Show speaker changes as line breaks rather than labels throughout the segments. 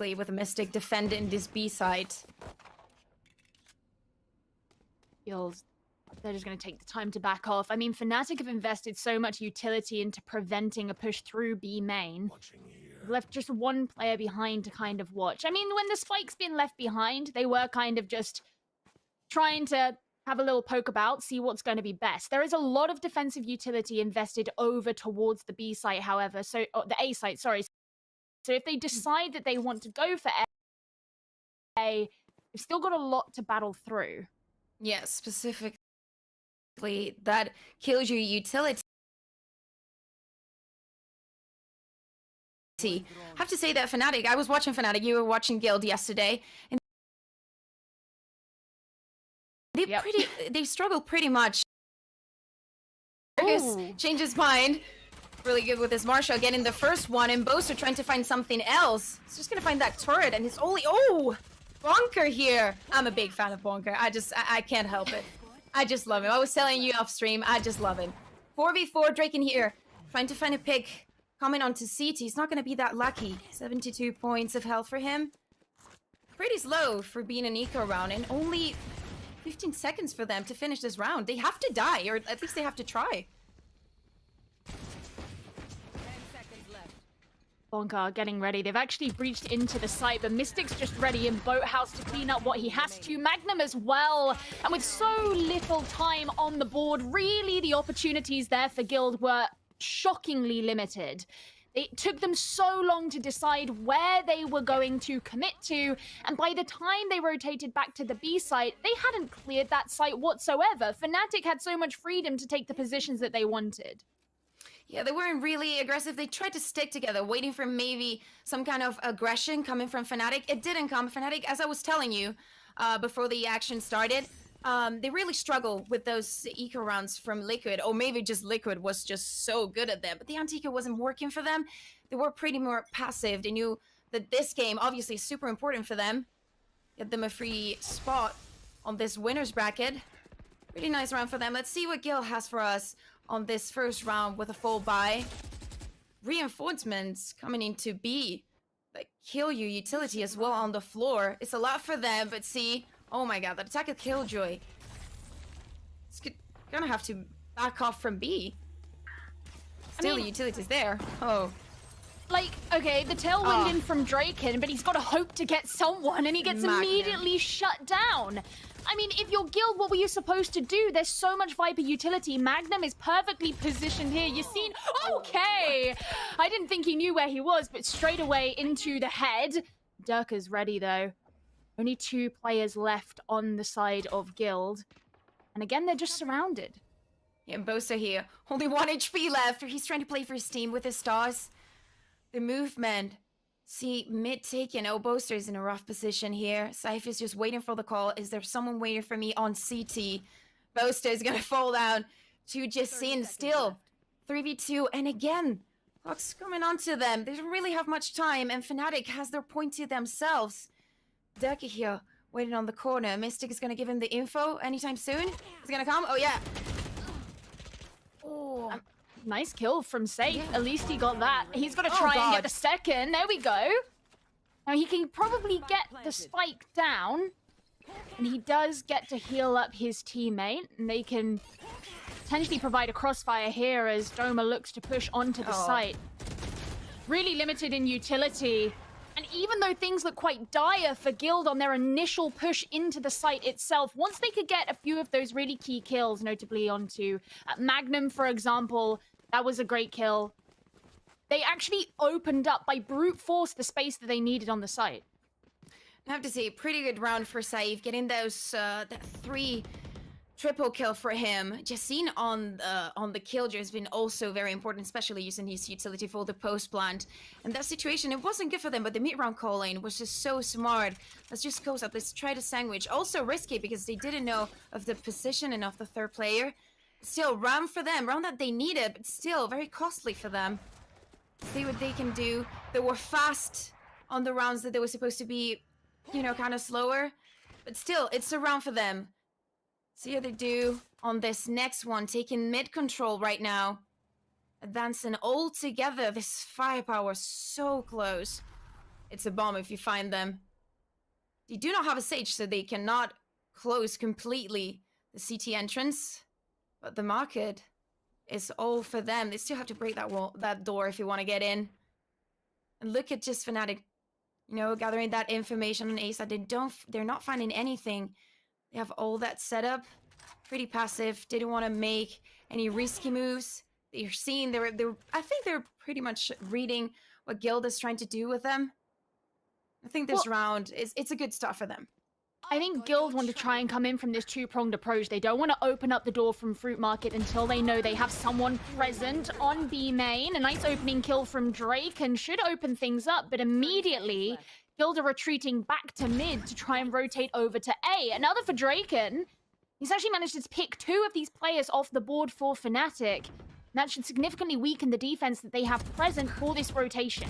specifically with Mystic defending this B side.
Feels they're just going to take the time to back off. I mean, FNATIC have invested so much utility into preventing a push through B main. They've left just one player behind to kind of watch. I mean, when the Spike's been left behind, they were kind of just trying to have a little poke about, see what's going to be best. There is a lot of defensive utility invested over towards the B site, however, so the A site, sorry. So if they decide that they want to go for A, they've still got a lot to battle through.
Yeah, specifically that kills your utility. I have to say that FNATIC, I was watching FNATIC, you were watching Guild yesterday, and they struggle pretty much. Marcus changes mind. Really good with his Marshall getting the first one, and Boaster trying to find something else. He's just gonna find that turret, and it's only Bonker here. I'm a big fan of Bonker. I can't help it. I just love him. I was telling you off stream, I just love him. 4v4 Drake in here, trying to find a pick. Coming onto CT, he's not gonna be that lucky. 72 points of health for him. Pretty slow for being an eco round, and only 15 seconds for them to finish this round. They have to die, or at least they have to try.
Bonka getting ready. They've actually breached into the site, but Mystic's just ready in Boathouse to clean up what he has to. Magnum as well. And with so little time on the board, really the opportunities there for Guild were shockingly limited. It took them so long to decide where they were going to commit to, and by the time they rotated back to the B site, they hadn't cleared that site whatsoever. FNATIC had so much freedom to take the positions that they wanted.
Yeah, they weren't really aggressive. They tried to stick together, waiting for maybe some kind of aggression coming from FNATIC. It didn't come. FNATIC, as I was telling you before the action started, they really struggle with those eco rounds from Liquid, or maybe just Liquid was just so good at them. But the anti-eco wasn't working for them. They were pretty more passive. They knew that this game, obviously, is super important for them. Get them a free spot on this winner's bracket. Really nice round for them. Let's see what Gil has for us on this first round with a full buy. Reinforcements coming into B. But kill you utility as well on the floor. It's a lot for them, but see... Oh my god, that attack of Killjoy. It's gonna have to back off from B. Still, the utility's there. Oh.
Like, okay, the tailwind in from Draken, but he's got to hope to get someone, and he gets immediately shut down. I mean, if you're Guild, what were you supposed to do? There's so much Viper utility. Magnum is perfectly positioned here. You've seen... Okay! I didn't think he knew where he was, but straight away into the head. Durka's ready, though. Only 2 players left on the side of Guild. And again, they're just surrounded.
Yeah, Bosa here. Only 1 HP left. He's trying to play for his team with his stars. The movement. See, mid taken. Oh, Boaster is in a rough position here. Syph is just waiting for the call. Is there someone waiting for me on CT? Boaster is going to fall down to Jacin still. 3v2. And again, clock's coming onto them. They don't really have much time. And FNATIC has their point to themselves. Durka here, waiting on the corner. Mystic is going to give him the info anytime soon. He's going to come. Oh, yeah. Oh.
Nice kill from Safe. Yeah. At least he got that. He's got to try and get the second. There we go. Now, he can probably get the spike down. And he does get to heal up his teammate. And they can potentially provide a crossfire here as Doma looks to push onto the site. Really limited in utility. And even though things look quite dire for Guild on their initial push into the site itself, once they could get a few of those really key kills, notably onto Magnum, for example, that was a great kill. They actually opened up by brute force the space that they needed on the site.
I have to say, pretty good round for Saif, getting those that 3 triple kill for him. Jacin on the Killjoy has been also very important, especially using his utility for the post plant. And that situation, it wasn't good for them, but the mid-round call lane was just so smart. Let's just go up, let's try to sandwich. Also risky because they didn't know of the position and of the third player. Still, round for them, round that they needed, but still very costly for them. See what they can do. They were fast on the rounds that they were supposed to be, you know, kind of slower. But still, it's a round for them. See how they do on this next one, taking mid control right now. Advancing all together, this firepower so close. it's a bomb if you find them. They do not have a Sage, so they cannot close completely the CT entrance. But the market is all for them. They still have to break that door if you want to get in. And look at just FNATIC, you know, gathering that information on Ace that they're not finding anything. They have all that set up. Pretty passive. Didn't want to make any risky moves. They're seeing, I think they're pretty much reading what Guild is trying to do with them. I think this round it's a good start for them.
I think Guild want to try and come in from this two-pronged approach. They don't want to open up the door from Fruit Market until they know they have someone present on B main. A nice opening kill from Drake and should open things up, but immediately Guild are retreating back to mid to try and rotate over to A. Another for Draken. He's actually managed to pick 2 of these players off the board for FNATIC. That should significantly weaken the defense that they have present for this rotation.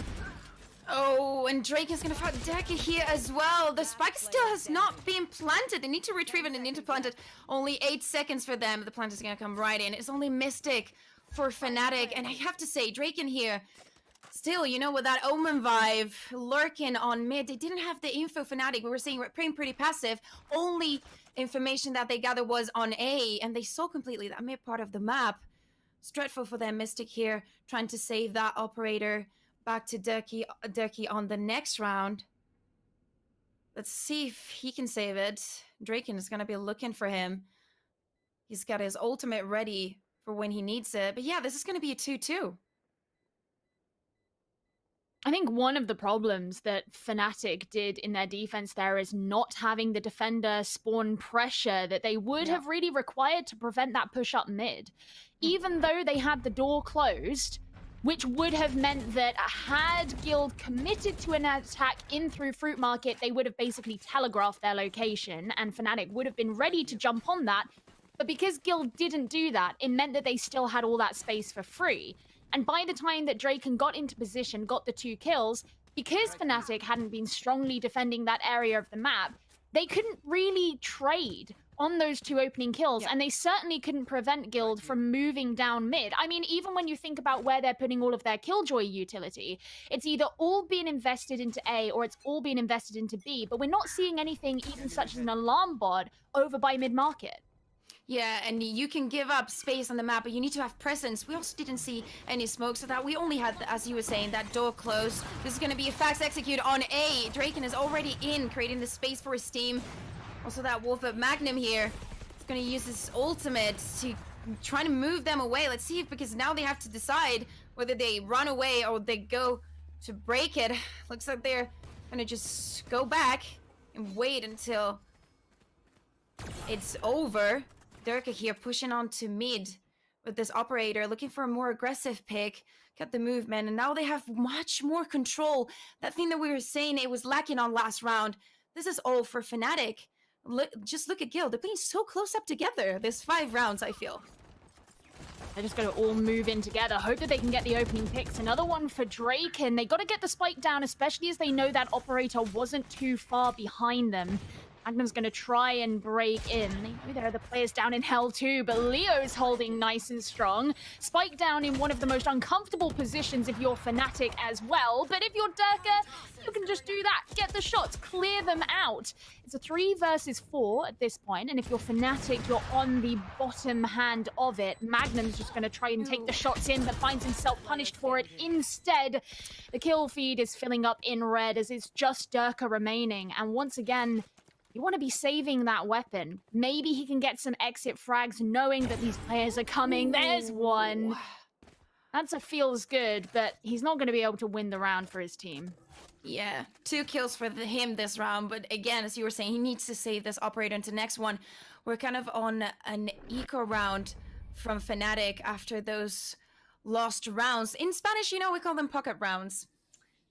Oh, and Drake is going to fight Deca here as well. The spike still has not been planted. They need to retrieve it and need to plant it. Only 8 seconds for them. The plant is going to come right in. It's only Mystic for FNATIC. And I have to say, Drake in here, still, you know, with that Omen vibe lurking on mid. They didn't have the info FNATIC. We were saying we're playing pretty passive. Only information that they gathered was on A. And they saw completely that mid part of the map. It's dreadful for them. Mystic here trying to save that operator. Back to Durkee on the next round. Let's see if he can save it. Draken is going to be looking for him. He's got his ultimate ready for when he needs it. But yeah, this is going to be a 2-2.
I think one of the problems that FNATIC did in their defense there is not having the defender spawn pressure that they would have really required to prevent that push up mid. Even though they had the door closed, which would have meant that had Guild committed to an attack in through Fruit Market, they would have basically telegraphed their location, and FNATIC would have been ready to jump on that. But because Guild didn't do that, it meant that they still had all that space for free. And by the time that Draken got into position, got the 2 kills, because FNATIC hadn't been strongly defending that area of the map, they couldn't really trade on those 2 opening kills, and they certainly couldn't prevent Guild from moving down mid. I mean, even when you think about where they're putting all of their Killjoy utility, it's either all being invested into A or it's all being invested into B, but we're not seeing anything even such as an alarm bot over by mid-market.
Yeah, and you can give up space on the map, but you need to have presence. We also didn't see any smoke, so that we only had, as you were saying, that door closed. This is going to be a fast execute on A. Draken is already in, creating the space for his team. Also that Wolf of Magnum here is going to use his ultimate to try to move them away. Let's see, because now they have to decide whether they run away or they go to break it. Looks like they're going to just go back and wait until it's over. Durka here pushing on to mid with this operator, looking for a more aggressive pick. Got the movement, and now they have much more control. That thing that we were saying it was lacking on last round. This is all for FNATIC. Just look at Guild. They're playing so close up together. There's 5 rounds, I feel.
They're just going to all move in together. Hope that they can get the opening picks. Another one for Drake, and they got to get the spike down, especially as they know that operator wasn't too far behind them. Magnum's going to try and break in. They know there are the players down in hell too, but Leo's holding nice and strong. Spike down in one of the most uncomfortable positions if you're FNATIC as well. But if you're Durka, you can just do that. Get the shots, clear them out. It's a 3 versus 4 at this point, and if you're FNATIC, you're on the bottom hand of it. Magnum's just going to try and take the shots in, but finds himself punished for it instead. The kill feed is filling up in red as it's just Durka remaining, and once again, you want to be saving that weapon. Maybe he can get some exit frags knowing that these players are coming. There's one. That's a feels good, but he's not going to be able to win the round for his team.
Yeah, 2 kills for him this round. But again, as you were saying, he needs to save this operator into the next one. We're kind of on an eco round from FNATIC after those lost rounds. In Spanish, you know, we call them pocket rounds.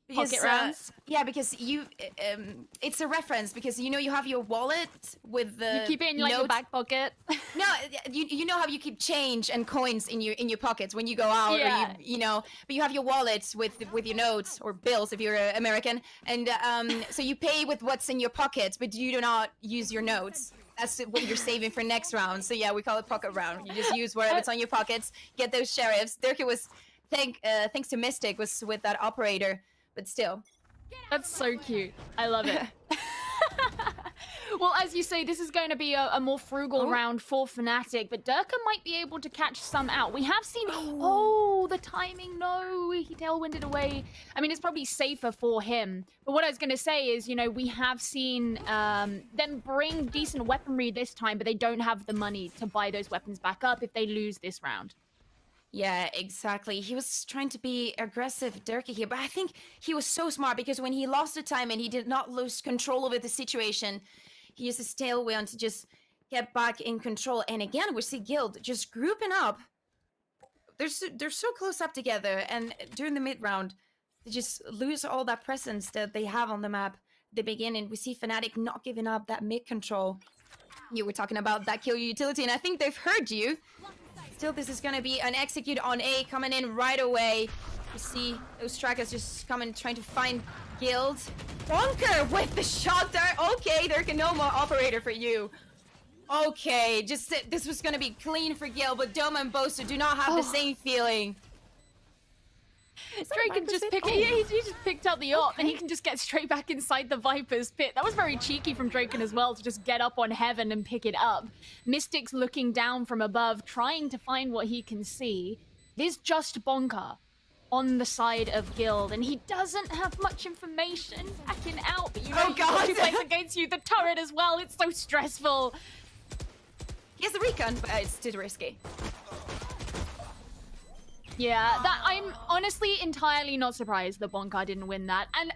Because,
pocket rounds?
Yeah, because it's a reference, because you know you have your wallet with the
You keep it in like your back pocket.
No, you know how you keep change and coins in your pockets when you go out,
yeah.
Or you know, but you have your wallets with your notes or bills if you're American, and so you pay with what's in your pockets, but you do not use your notes. That's what you're saving for next round. So yeah, we call it pocket round. You just use wherever it's on your pockets, get those sheriffs. Durka was thanks to Mystic was with that operator. But still,
That's so cute. I love it. Well, as you say, this is going to be a more frugal round for FNATIC, but Durka might be able to catch some out. We have seen... Oh, the timing, no. He tailwinded away. I mean, it's probably safer for him. But what I was going to say is, you know, we have seen them bring decent weaponry this time, but they don't have the money to buy those weapons back up if they lose this round.
Yeah, exactly. He was trying to be aggressive, Durka here, but I think he was so smart because when he lost the time and he did not lose control over the situation, he used his tailwind to just get back in control. And again, we see Guild just grouping up. They're so close up together, and during the mid round, they just lose all that presence that they have on the map. At the beginning, we see FNATIC not giving up that mid control. You were talking about that kill utility, and I think they've heard you. Still, this is going to be an execute on A coming in right away. You see those strikers just coming, trying to find Guild. Bonker with the shot there. Okay, there can no more operator for you. Okay, just this was going to be clean for Guild, but Doma and Bosa do not have the same feeling.
Drake can just pick it. Yeah, he just picked up the op, and he can just get straight back inside the Viper's pit. That was very cheeky from Draken as well to just get up on Heaven and pick it up. Mystic's looking down from above, trying to find what he can see. There's just Bonker on the side of Guild, and he doesn't have much information backing out. But you know, he plays against you, the turret as well. It's so stressful.
He has the recon, but it's too risky.
Yeah, I'm honestly entirely not surprised that Bonka didn't win that. And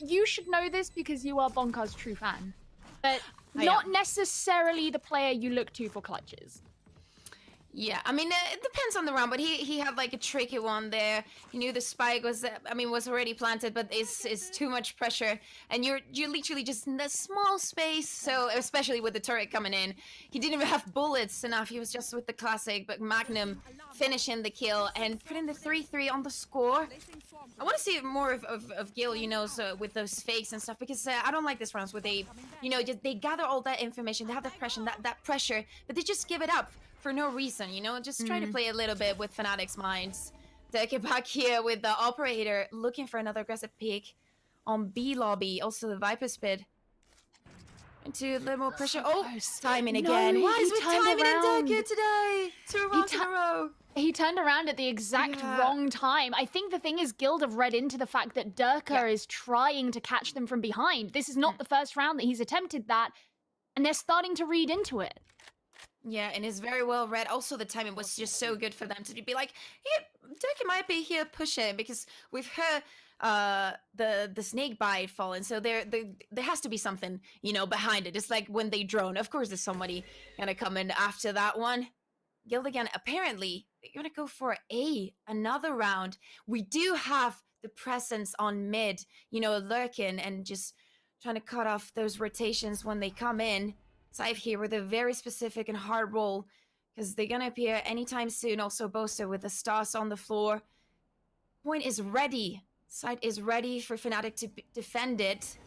you should know this because you are Bonka's true fan. But not necessarily the player you look to for clutches.
Yeah, I mean, it depends on the round, but he had like a tricky one there. He knew the spike was, was already planted, but it's too much pressure, and you're literally just in a small space. So especially with the turret coming in, he didn't even have bullets enough. He was just with the classic, but Magnum finishing the kill and putting the 3-3 on the score. I want to see more of Gil, you know, so with those fakes and stuff, because I don't like these rounds where they, you know, they gather all that information, they have the pressure, that pressure, but they just give it up for no reason, you know, just try to play a little bit with FNATIC's minds. Take it back here with the operator looking for another aggressive pick on B lobby. Also the Viper's pit. Into a little more pressure. Timing again. Why is we timing in Durka today? 2 rounds in a row.
He turned around at the exact wrong time. I think the thing is Guild have read into the fact that Durka is trying to catch them from behind. This is not the first round that he's attempted that, and they're starting to read into it.
Yeah, and it's very well read. Also, the timing was just so good for them to be like, yeah, Durka might be here pushing, because we've heard the snake bite falling, so there has to be something, you know, behind it. It's like when they drone. Of course, there's somebody gonna come in after that one. Guild again, apparently, they're gonna go for another round. We do have the presence on mid, you know, lurking and just trying to cut off those rotations when they come in. Scythe here with a very specific and hard roll, because they're gonna appear anytime soon. Also Bosa with the stars on the floor. Point is ready. Side is ready for FNATIC to defend it,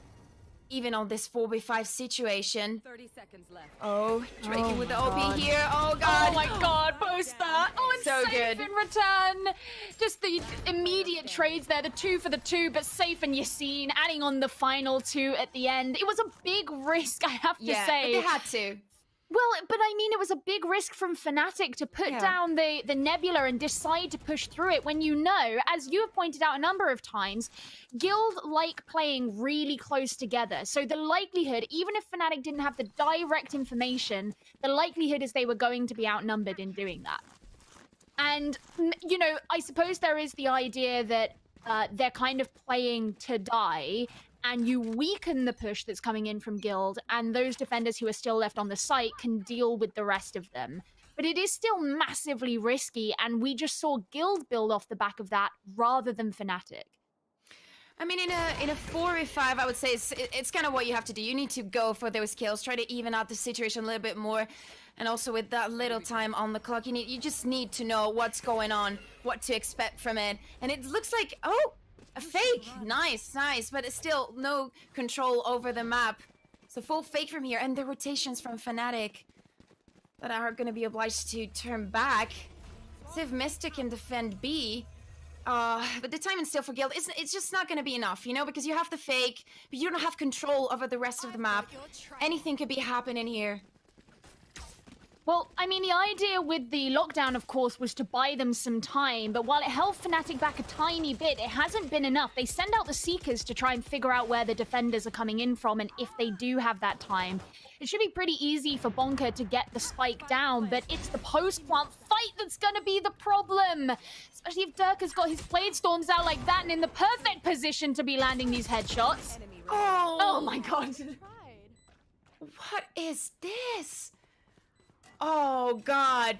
even on this 4v5 situation.
30 seconds left.
Oh, Drake with the OP here. Oh god.
Oh my god, Bosa. Oh, it's
so
safe
good
in return. Just the immediate trades there, the 2 for the 2, but safe and Yassine, adding on the final 2 at the end. It was a big risk, I have to say.
But they had to.
Well, but I mean, it was a big risk from FNATIC to put down the Nebula and decide to push through it when you know, as you have pointed out a number of times, Guild like playing really close together. So the likelihood, even if FNATIC didn't have the direct information, the likelihood is they were going to be outnumbered in doing that. And, you know, I suppose there is the idea that they're kind of playing to die, and you weaken the push that's coming in from Guild, and those defenders who are still left on the site can deal with the rest of them. But it is still massively risky, and we just saw Guild build off the back of that rather than FNATIC.
I mean, in a 4v5, I would say it's kind of what you have to do. You need to go for those kills, try to even out the situation a little bit more, and also with that little time on the clock, you just need to know what's going on, what to expect from it. And it looks like, a fake. Nice, but it's still no control over the map. It's a full fake from here, and the rotations from FNATIC that are going to be obliged to turn back. See if Mystic can defend B. But the timing still for Guild, it's just not gonna be enough, you know, because you have the fake, but you don't have control over the rest of the map. Anything could be happening here.
Well, I mean, the idea with the lockdown, of course, was to buy them some time, but while it held FNATIC back a tiny bit, it hasn't been enough. They send out the Seekers to try and figure out where the defenders are coming in from, and if they do have that time. It should be pretty easy for Bonker to get the spike down, but it's the post-plant fight that's gonna be the problem. Especially if Dirk has got his Blade Storms out like that and in the perfect position to be landing these headshots. Oh my god.
What is this? Oh god.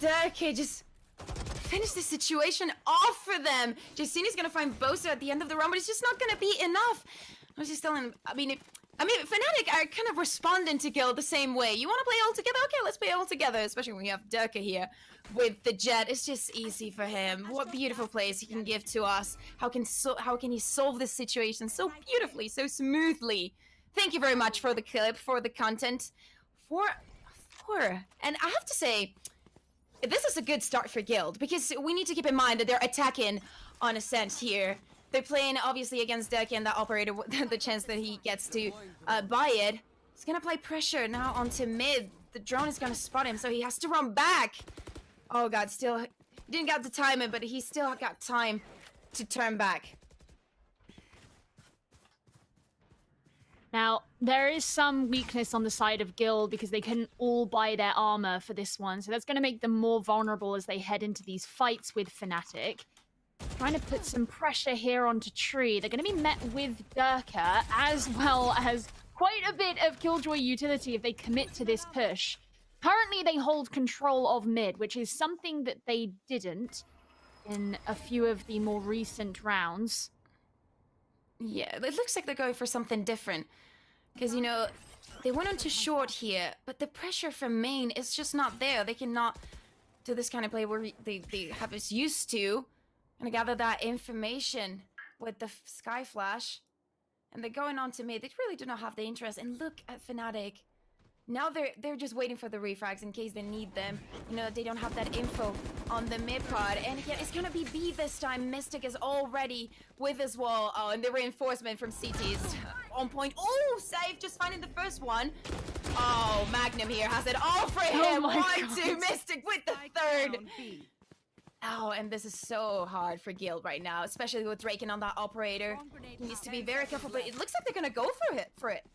Dirk just finished the situation off for them. Justini's gonna find Bosa at the end of the round, but it's just not gonna be enough. I was just telling him, I mean, FNATIC are kind of responding to Guild the same way. You want to play all together? Okay, let's play all together, especially when you have Durka here with the Jet. It's just easy for him. What beautiful plays he can give to us. How can he solve this situation so beautifully, so smoothly? Thank you very much for the clip, for the content, and I have to say, this is a good start for Guild, because we need to keep in mind that they're attacking on Ascent here. They're playing, obviously, against Ducky and the operator, the chance that he gets to buy it. He's gonna apply pressure now onto mid. The drone is gonna spot him, so he has to run back. Oh god, still, he didn't get the timing, but he still got time to turn back.
Now, there is some weakness on the side of Guild because they couldn't all buy their armor for this one, so that's going to make them more vulnerable as they head into these fights with FNATIC. Trying to put some pressure here onto Tree. They're going to be met with Durka, as well as quite a bit of Killjoy utility if they commit to this push. Currently, they hold control of mid, which is something that they didn't in a few of the more recent rounds.
Yeah, it looks like they're going for something different. Because, you know, they went on too short here, but the pressure from main is just not there. They cannot do this kind of play where they have us used to. And gather that information with the Sky Flash. And they're going on to mid. They really do not have the interest. And look at FNATIC. Now they're just waiting for the refrags in case they need them. You know, they don't have that info on the mid pod. And yeah, it's gonna be B this time. Mystic is already with his wall. Oh, and the reinforcement from CT is on point. Oh, safe, just finding the first one. Oh, Magnum here has it all for him.
Oh
1-2, Mystic with the third. Oh, and this is so hard for Guild right now, especially with Draken on that operator. He needs to be very careful, but it looks like they're gonna go for it.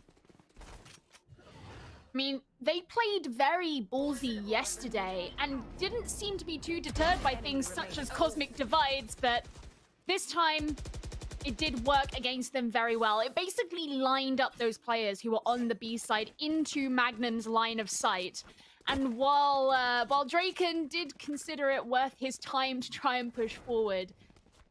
I mean, they played very ballsy yesterday and didn't seem to be too deterred by things such as cosmic divides, but this time it did work against them very well. It basically lined up those players who were on the B side into Magnum's line of sight. And while Draken did consider it worth his time to try and push forward,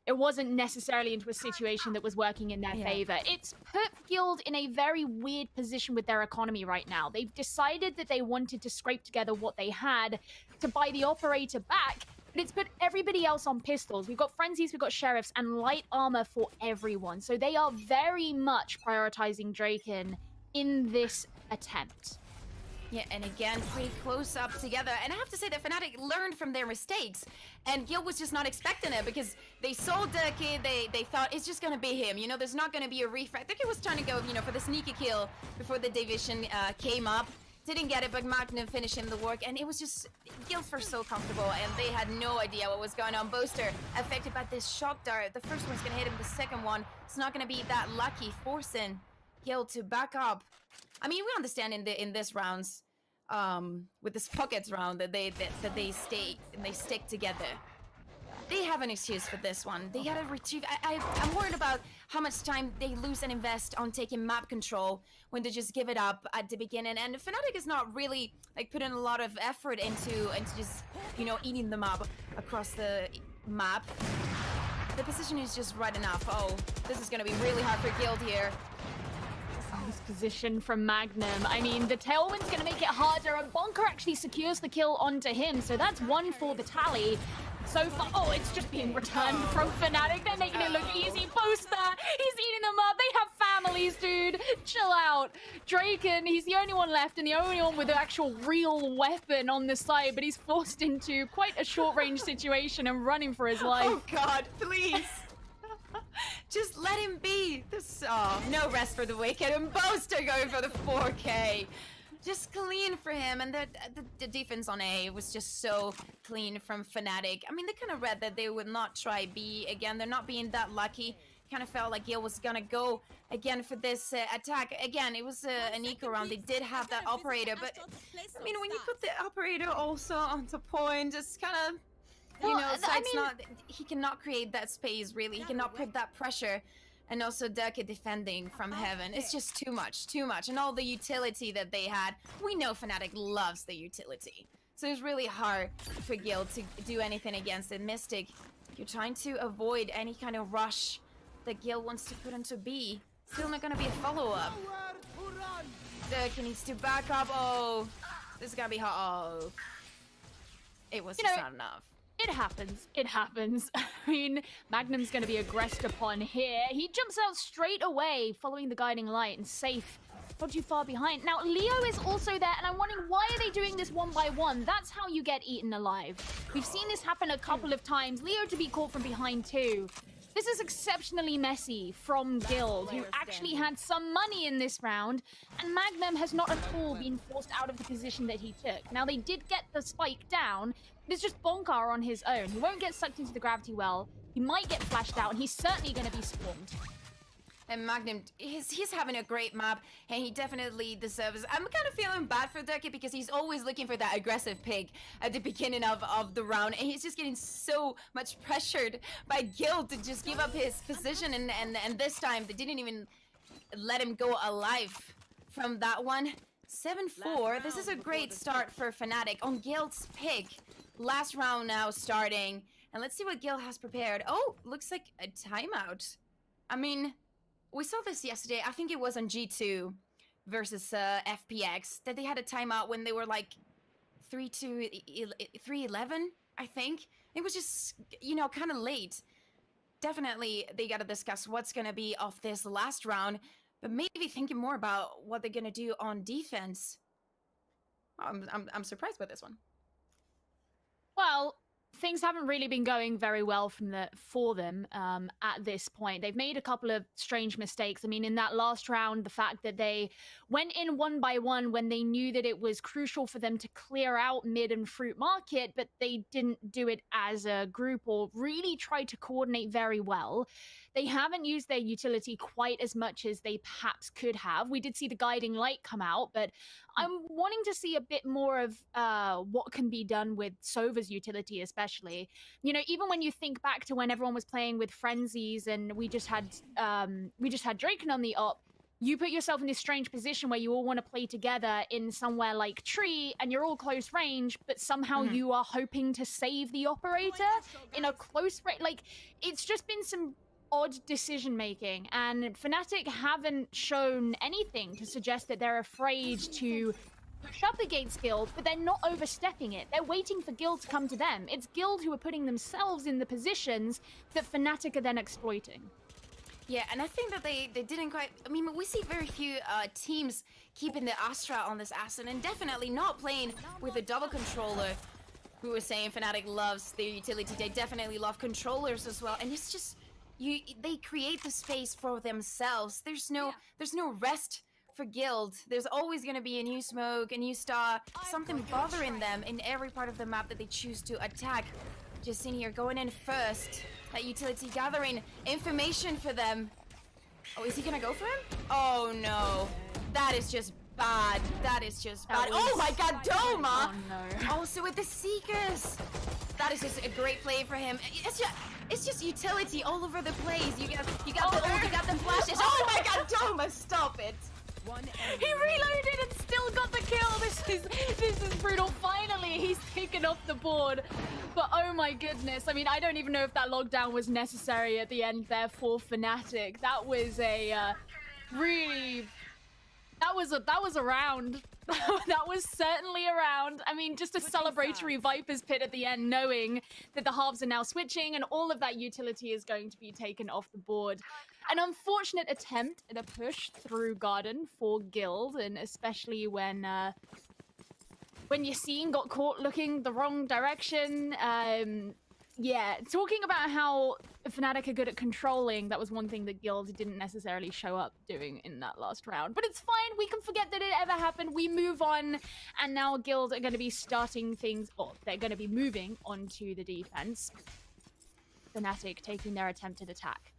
it wasn't necessarily into a situation that was working in their favor. It's put Guild in a very weird position with their economy right now. They've decided that they wanted to scrape together what they had to buy the operator back, but it's put everybody else on pistols. We've got frenzies, we've got sheriffs, and light armor for everyone. So they are very much prioritizing Draken in this attempt.
Yeah, and again, pretty close up together. And I have to say that FNATIC learned from their mistakes. And Guild was just not expecting it because they saw Durkee, they thought it's just gonna be him. You know, there's not gonna be a refract. Durkee was trying to go, you know, for the sneaky kill before the division came up. Didn't get it, but Magnum finished him the work. And it was just, Guild were so comfortable and they had no idea what was going on. Boaster affected by this shock dart. The first one's gonna hit him, the second one, it's not gonna be that lucky, forcing Guild to back up. I mean, we understand in this rounds, with this pockets round that they stick together. They have an excuse for this one. They gotta retrieve. I'm worried about how much time they lose and invest on taking map control when they just give it up at the beginning. And FNATIC is not really like putting a lot of effort into just, you know, eating them up across the map. The position is just right enough. Oh, this is gonna be really hard for Guild here.
This position from Magnum. I mean, the tailwind's going to make it harder, and Bonker actually secures the kill onto him, so that's one for the tally. So far, oh, it's just being returned from FNATIC. They're making it look easy. Poster, he's eating them up. They have families, dude. Chill out. Draken, he's the only one left and the only one with an actual real weapon on the side, but he's forced into quite a short-range situation and running for his life.
Oh God, please. Just let him be. This, no rest for the wicked, and Boaster going for the 4K. Just clean for him, and the defense on A was just so clean from FNATIC. I mean, they kind of read that they would not try B again. They're not being that lucky. Kind of felt like Gil was gonna go again for this attack. Again, it was an eco round. They did have that operator, but I mean, when you put the operator also onto point, it's kind of, you know, he cannot create that space, really. He cannot put that pressure. And also Durka defending from heaven. It's just too much. And all the utility that they had. We know FNATIC loves the utility. So it's really hard for Gil to do anything against it. Mystic, you're trying to avoid any kind of rush that Gil wants to put into B. Still not gonna be a follow-up. Durka needs to back up. Oh, this is gonna be hard. Oh. It was just not enough.
It happens. It happens. I mean, Magnum's going to be aggressed upon here. He jumps out straight away, following the guiding light, and safe. Not too far behind. Now, Leo is also there, and I'm wondering, why are they doing this 1-by-1? That's how you get eaten alive. We've seen this happen a couple of times. Leo to be caught from behind, too. This is exceptionally messy from Guild, who actually had some money in this round, and Magnum has not at all been forced out of the position that he took. Now, they did get the spike down, but it's just Bonkar on his own. He won't get sucked into the gravity well. He might get flashed out, and he's certainly going to be swarmed.
And Magnum, he's having a great map, and he definitely deserves. I'm kind of feeling bad for Durka because he's always looking for that aggressive pick at the beginning of the round, and he's just getting so much pressured by Gil to just give up his position, and this time they didn't even let him go alive from that one. 7-4. This is a great start for FNATIC on Gil's pick. Last round now starting, and let's see what Gil has prepared. Oh, looks like a timeout. I mean, we saw this yesterday. I think it was on G2 versus FPX that they had a timeout when they were like 3-11, I think. It was just, you know, kind of late. Definitely, they got to discuss what's going to be off this last round, but maybe thinking more about what they're going to do on defense. I'm surprised by this one.
Well, things haven't really been going very well for them at this point. They've made a couple of strange mistakes. I mean, in that last round, the fact that they went in 1-by-1 when they knew that it was crucial for them to clear out mid and fruit market, but they didn't do it as a group or really try to coordinate very well. They haven't used their utility quite as much as they perhaps could have. We did see the guiding light come out, but I'm wanting to see a bit more of what can be done with Sova's utility, especially. You know, even when you think back to when everyone was playing with frenzies and we just had Draken on the op, you put yourself in this strange position where you all want to play together in somewhere like Tree, and you're all close range, but somehow you are hoping to save the operator in a close range. Like, it's just been some odd decision making, and FNATIC haven't shown anything to suggest that they're afraid to push up against Guild, but they're not overstepping it. They're waiting for Guild to come to them. It's Guild who are putting themselves in the positions that FNATIC are then exploiting.
Yeah, and I think that they didn't quite. I mean, we see very few teams keeping the Astra on this asset, and definitely not playing with a double controller. We were saying FNATIC loves their utility. They definitely love controllers as well, and it's just they create the space for themselves. There's no rest for Guild. There's always going to be a new smoke, a new star, something bothering them in every part of the map that they choose to attack. Just in here, going in first. That utility gathering information for them. Oh, is he gonna go for him? Oh no. That is just bad. That is just bad. Oh my god, Doma!
Oh no.
Also with the Seekers. That is just a great play for him. It's just utility all over the place. You got the ult, you got the flashes. Oh my god, Doma, stop it!
He reloaded and still got the kill. This is brutal. Finally, he's taken off the board. But oh my goodness. I mean, I don't even know if that lockdown was necessary at the end there for FNATIC. That was was a round. That was certainly a round. I mean, just a celebratory Viper's Pit at the end, knowing that the halves are now switching and all of that utility is going to be taken off the board. An unfortunate attempt at a push through Garden for Guild, and especially when Yassine got caught looking the wrong direction. Yeah, talking about how FNATIC are good at controlling, that was one thing that Guild didn't necessarily show up doing in that last round. But it's fine, we can forget that it ever happened, we move on, and now Guild are going to be starting things, or they're going to be moving onto the defense. FNATIC taking their attempted attack.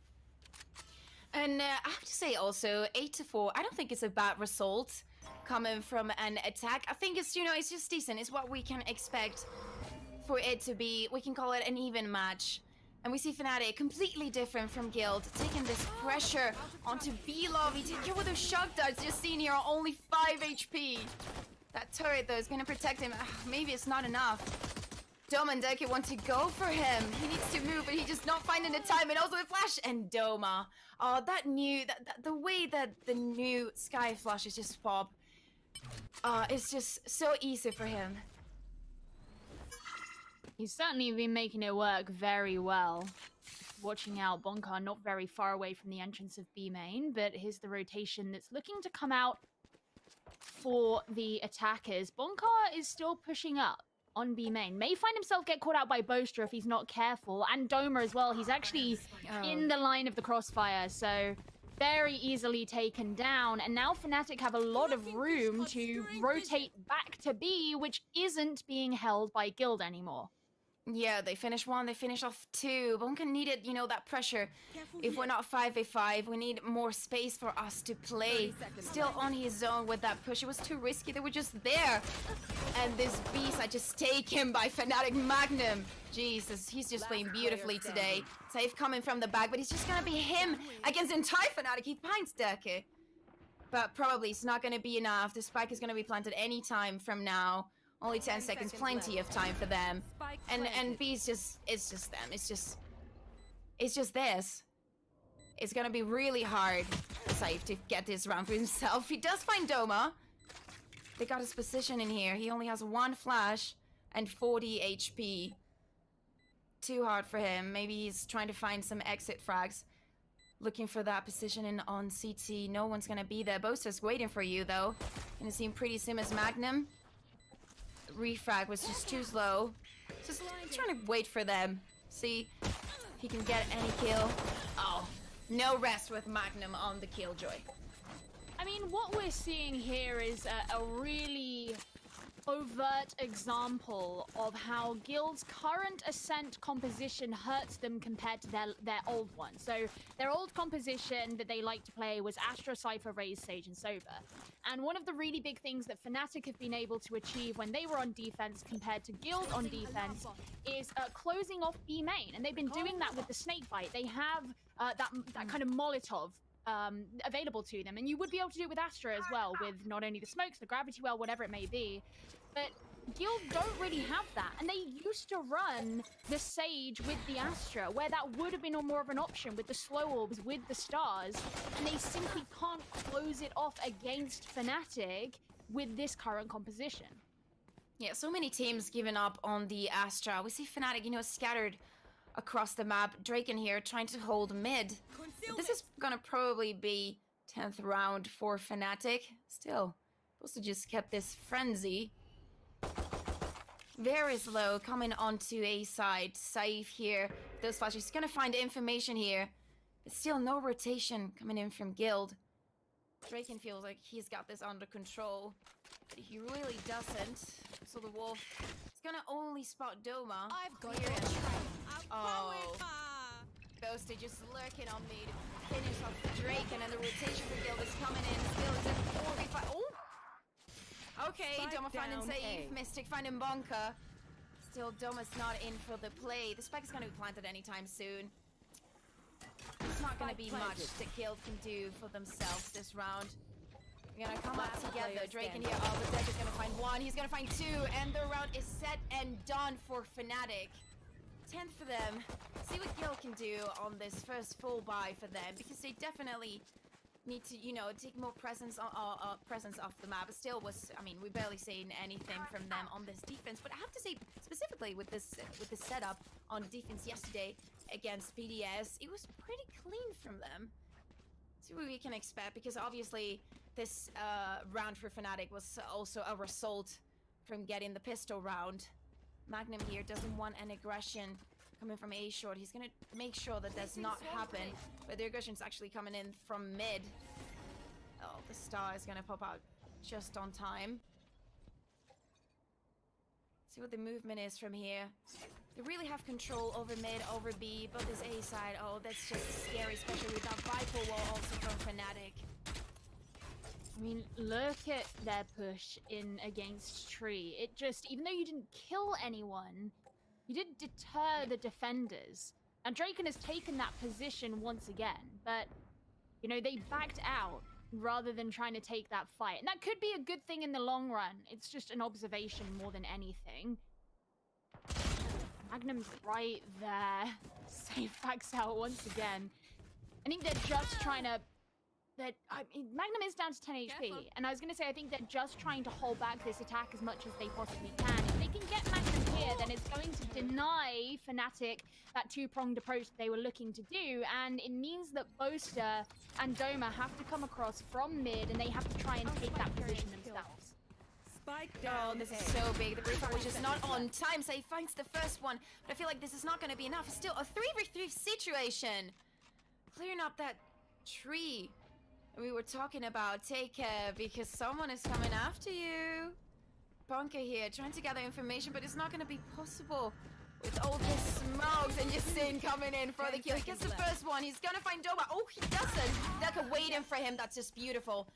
And I have to say also, 8-4, I don't think it's a bad result coming from an attack. I think it's, you know, it's just decent. It's what we can expect for it to be. We can call it an even match. And we see FNATIC completely different from Guild, taking this pressure onto B-Love. He did with those shock darts just seen here are only 5 HP. That turret, though, is going to protect him. Maybe it's not enough. Doma and Deke want to go for him. He needs to move, but he's just not finding the time. And also the flash. And Doma. Oh, the way that the new Sky flashes just pop. It's just so easy for him.
He's certainly been making it work very well. Watching out, Bonka not very far away from the entrance of B main, but here's the rotation that's looking to come out for the attackers. Bonka is still pushing up on B main. May find himself get caught out by Boaster if he's not careful, and Doma as well. He's actually in the line of the crossfire, so very easily taken down. And now FNATIC have a lot of room to rotate back to B, which isn't being held by Guild anymore.
Yeah, they finish one, they finish off two. Bonka needed, you know, that pressure. If we're not 5v5, we need more space for us to play. Still on his own with that push. It was too risky, they were just there. And this beast, I just take him by FNATIC Magnum. Jesus, he's just playing beautifully today. Safe coming from the back, but it's just gonna be him against entire FNATIC. He finds Deke. But probably it's not gonna be enough. The spike is gonna be planted any time from now. Only 10 seconds, plenty of time for them. And B's just, it's just them. It's just this. It's gonna be really hard for Saif to get this round for himself. He does find Doma. They got his position in here. He only has 1 flash and 40 HP. Too hard for him. Maybe he's trying to find some exit frags. Looking for that position in on CT. No one's gonna be there. Boaster's waiting for you though. Gonna seem pretty sim as Magnum. Refrag was just too slow. Just trying to wait for them. See if he can get any kill. Oh, no rest with Magnum on the Killjoy.
I mean, what we're seeing here is a really overt example of how Guild's current Ascent composition hurts them compared to their old one. So their old composition that they like to play was Astra, Cypher, Raze, Sage, and Sober. And one of the really big things that FNATIC have been able to achieve when they were on defense compared to Guild on defense is closing off B main. And they've been doing that with the Snakebite. They have that kind of Molotov available to them, and you would be able to do it with Astra as well, with not only the smokes, the gravity well, whatever it may be. But Guild don't really have that, and they used to run the Sage with the Astra, where that would have been more of an option with the slow orbs, with the stars, and they simply can't close it off against FNATIC with this current composition.
Yeah, so many teams giving up on the Astra. We see FNATIC, you know, scattered across the map. Draken here trying to hold mid. But this is gonna probably be 10th round for FNATIC. Still, supposed to just kept this frenzy. Very slow coming onto A side. Safe here. Those flashes. He's gonna find information here. But still no rotation coming in from Guild. Draken feels like he's got this under control. But he really doesn't. So the Wolf is gonna only spot Doma.
I've got
here.
Oh.
Boaster just lurking on me to finish off Draken, and the rotation for Guild is coming in. Still is at 4v5. Oh! Okay, Doma finding Safe. Mystic finding Bonka. Still, Doma's not in for the play. The spike is going to be planted anytime soon. It's not going to be much that Guild can do for themselves this round. We're going to come up together. Draken here. Oh, the deck is going to find 1. He's going to find 2. And the round is set and done for FNATIC. 10th for them. See what Guild can do on this first full buy for them, because they definitely need to, you know, take more presence off the map. It still was, I mean, we barely seen anything from them on this defense. But I have to say, specifically with this setup on defense yesterday against BDS, it was pretty clean from them. See what we can expect, because obviously this round for FNATIC was also a result from getting the pistol round. Magnum here doesn't want an aggression coming from A short. He's gonna make sure that does not happen. But the aggression's actually coming in from mid. Oh, the star is gonna pop out just on time. See what the movement is from here. They really have control over mid, over B, but this A side, oh, that's just scary, especially with that Viper wall also from FNATIC.
I mean, look at their push in against Tree. It just, even though you didn't kill anyone, you did deter the defenders. And Draken has taken that position once again, but, you know, they backed out rather than trying to take that fight. And that could be a good thing in the long run. It's just an observation more than anything. Magnum's right there. Safe backs out once again. I think they're just trying to... I mean, Magnum is down to 10 HP,
Careful.
and I was going to say, I think they're just trying to hold back this attack as much as they possibly can. If they can get Magnum here, then it's going to deny FNATIC that two-pronged approach they were looking to do, and it means that Boaster and Doma have to come across from mid, and they have to try and take that position themselves.
Spike
Oh,
down.
this is so big. The refire was just not on time, so he finds the first one. But I feel like this is not going to be enough. It's still a 3v3 situation. Clearing up that tree we were talking about. Take care, because someone is coming after you. Bunker here, trying to gather information, but it's not going to be possible with all this smokes and Yasin coming in for the kill. He gets the first one. He's going to find Doma. Oh, he doesn't. Deka waiting for him. That's just beautiful.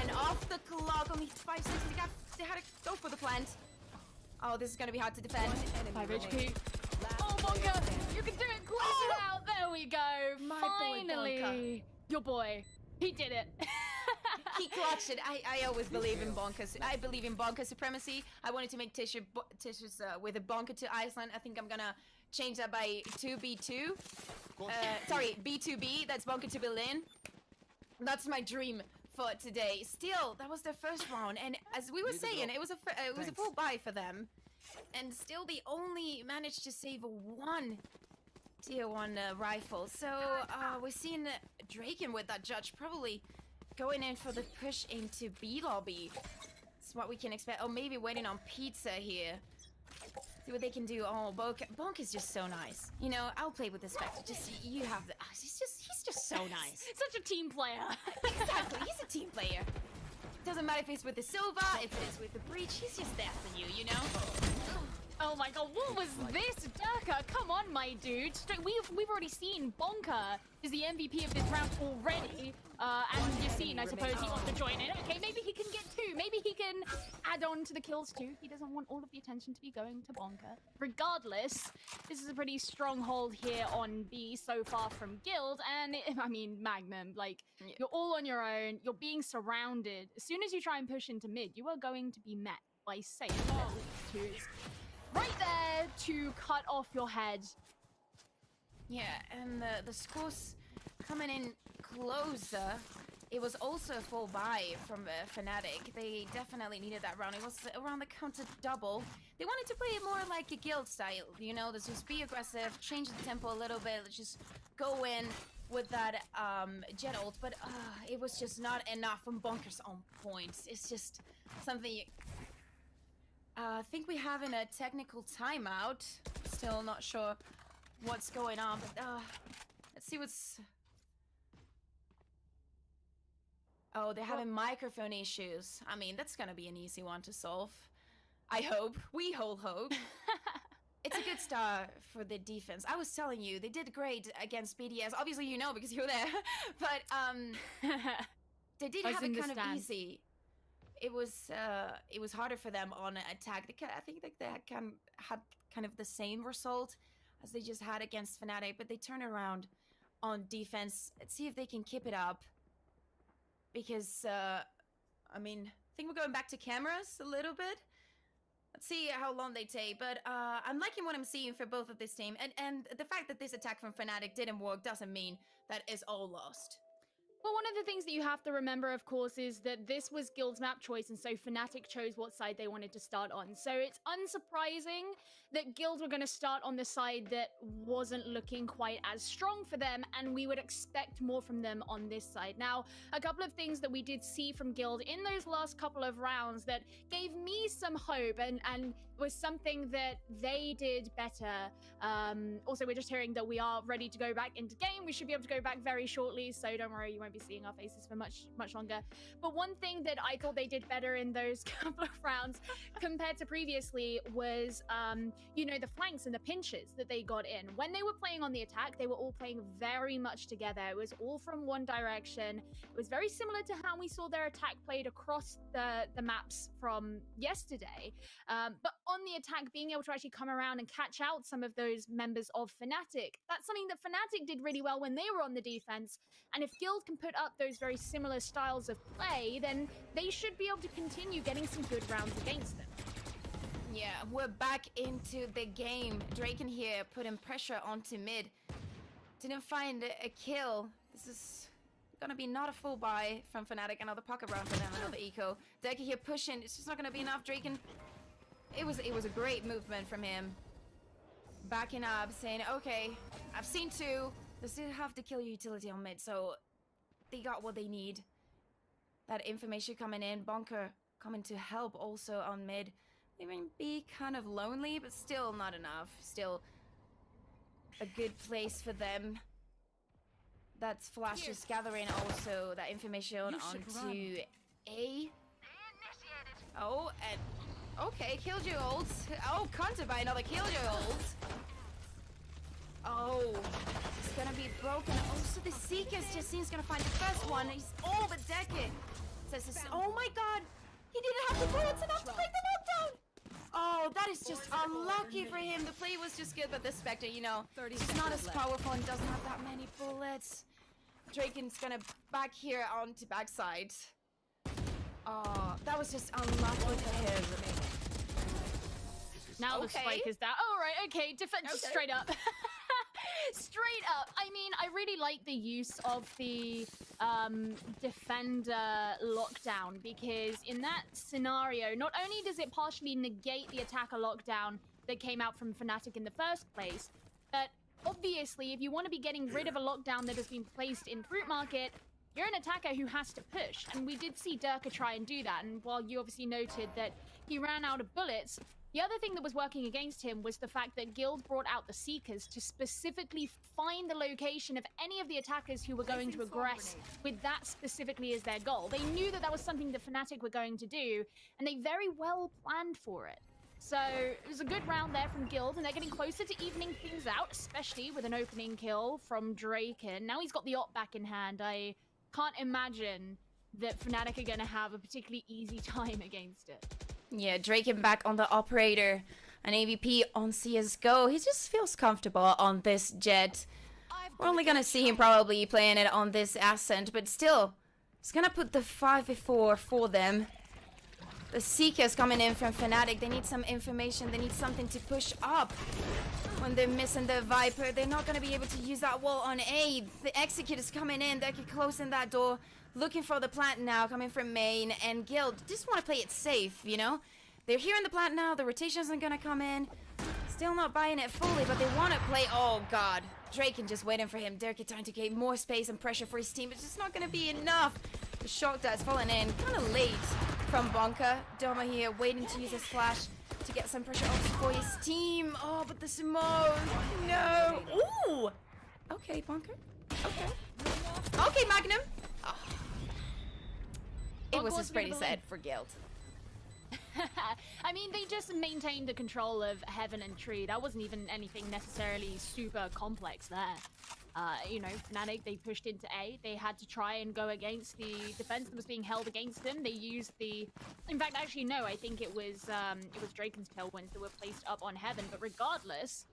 And off the clock, only 5 seconds. They had to go for the plant. Oh, this is going to be hard to defend.
5 HP. Oh, Bunker! You can do it! Close it out! There we go!
My boy,
Finally!
Bunker.
Your boy. He did it.
He clutched it. I always believe in bonkers. I believe in bonker supremacy. I wanted to make tissues with a bonker to Iceland. I think I'm gonna change that by 2B2. Sorry, B2B. That's bonker to Berlin. That's my dream for today. Still, that was their first round, and as we were saying, it was a full buy for them, and still they only managed to save one tier 1 rifle. So we're seeing Draken with that judge probably going in for the push into B lobby. That's what we can expect. Oh, maybe waiting on pizza here. See what they can do. Oh, Bonk is just so nice. You know, I'll play with this Spectre. Just you have the. He's just so nice.
Such a team player.
Exactly. He's a team player. Doesn't matter if it's with the Silva, if it's with the Breach. He's just there for you. You know.
Oh my god, what was this? Durka, come on, my dude. We've already seen Bonker is the MVP of this round already. And Yasin, I suppose he wants to join in. Okay, maybe he can get 2. Maybe he can add on to the kills too. He doesn't want all of the attention to be going to Bonker. Regardless, this is a pretty strong hold here on B so far from Guild. And, I mean, Magnum, like, you're all on your own. You're being surrounded. As soon as you try and push into mid, you are going to be met by safe. Right there to cut off your head.
Yeah, and the scores coming in closer. It was also a full buy from FNATIC. They definitely needed that round. It was around the counter double. They wanted to play it more like a Guild style, you know, let's just be aggressive, change the tempo a little bit, let's just go in with that jet ult, but it was just not enough from Bonkers on points. It's just something... I think we have in a technical timeout. Still not sure what's going on, but let's see what's... Oh, they're having microphone issues. I mean, that's gonna be an easy one to solve. I hope. We all hope. It's a good start for the defense. I was telling you, they did great against BDS. Obviously, you know because you were there. But they did have it kind of easy. It was harder for them on attack. I think that they had kind of the same result as they just had against FNATIC, but they turn around on defense. Let's see if they can keep it up. Because, I mean, I think we're going back to cameras a little bit. Let's see how long they take. But I'm liking what I'm seeing for both of this team. And the fact that this attack from FNATIC didn't work doesn't mean that it's all lost.
Well, one of the things that you have to remember, of course, is that this was Guild's map choice, and so FNATIC chose what side they wanted to start on. So it's unsurprising that Guild were going to start on the side that wasn't looking quite as strong for them, and we would expect more from them on this side. Now, a couple of things that we did see from Guild in those last couple of rounds that gave me some hope and was something that they did better. Also, we're just hearing that we are ready to go back into game. We should be able to go back very shortly, so don't worry, you won't be seeing our faces for much longer. But one thing that I thought they did better in those couple of rounds compared to previously was, you know, the flanks and the pinches that they got in. When they were playing on the attack, they were all playing very much together. It was all from one direction. It was very similar to how we saw their attack played across the maps from yesterday. But on the attack, being able to actually come around and catch out some of those members of FNATIC, that's something that FNATIC did really well when they were on the defense. And if Guild can put up those very similar styles of play, then they should be able to continue getting some good rounds against them.
Yeah, we're back into the game. Draken here putting pressure onto mid. Didn't find a kill. This is gonna be not a full buy from FNATIC. Another pocket round for them, another eco. Derky here pushing. It's just not gonna be enough. Draken, it was a great movement from him. Backing up, saying, okay, I've seen two. They still have to kill utility on mid, so they got what they need. That information coming in. Bonker coming to help also on mid. They may be kind of lonely, but still not enough. Still a good place for them. That's Flash is gathering also that information onto A. Oh, and okay, Killjoy ults. Oh, countered by another Killjoy ult. Oh, it's gonna be broken. Also, the Seeker's just seems gonna find the first one. He's all the decade. Says this. Oh my God, he didn't have the bullets enough to break the knockdown. Oh, that is just unlucky for him. The play was just good, but the Spectre, you know, he's not as powerful and doesn't have that many bullets. Draken's gonna back here onto backside. Oh, that was just unlucky for him.
Now the spike is that. Oh, right, okay, defense straight up. Straight up. I mean, I really like the use of the defender lockdown, because in that scenario, not only does it partially negate the attacker lockdown that came out from FNATIC in the first place, but obviously, if you want to be getting rid of a lockdown that has been placed in Fruit Market, you're an attacker who has to push. And we did see Durka try and do that. And while you obviously noted that he ran out of bullets, the other thing that was working against him was the fact that Guild brought out the Seekers to specifically find the location of any of the attackers who were going to aggress with that specifically as their goal. They knew that that was something that FNATIC were going to do, and they very well planned for it. So it was a good round there from Guild, and they're getting closer to evening things out, especially with an opening kill from Draken. Now he's got the op back in hand. I can't imagine that FNATIC are going to have a particularly easy time against it.
Yeah, Draken back on the operator. An AVP on CSGO. He just feels comfortable on this jet. We're only going to see him probably playing it on this Ascent, but still, it's going to put the 5v4 for them. The Seekers coming in from FNATIC. They need some information. They need something to push up. When they're missing the Viper, they're not going to be able to use that wall on A. The Execute is coming in. They're closing that door. Looking for the plant now, coming from main. And Guild just want to play it safe, you know? They're here in the plant now. The rotation isn't going to come in. Still not buying it fully, but they want to play. Oh, God. Draken just waiting for him. Derek trying to get more space and pressure for his team. It's just not going to be enough. The shock that's falling in kind of late from Bonka. Doma here waiting to use his flash to get some pressure off for his team. Oh, but the smoke. No. Ooh. Okay, Bonker. Okay. Okay, Magnum. Oh. It was just pretty sad for Guild.
I mean, they just maintained the control of Heaven and Tree. That wasn't even anything necessarily super complex there. You know, FNATIC, they pushed into A. They had to try and go against the defense that was being held against them. They used the... In fact, actually, no, I think it was Draken's tailwinds that were placed up on Heaven. But regardless,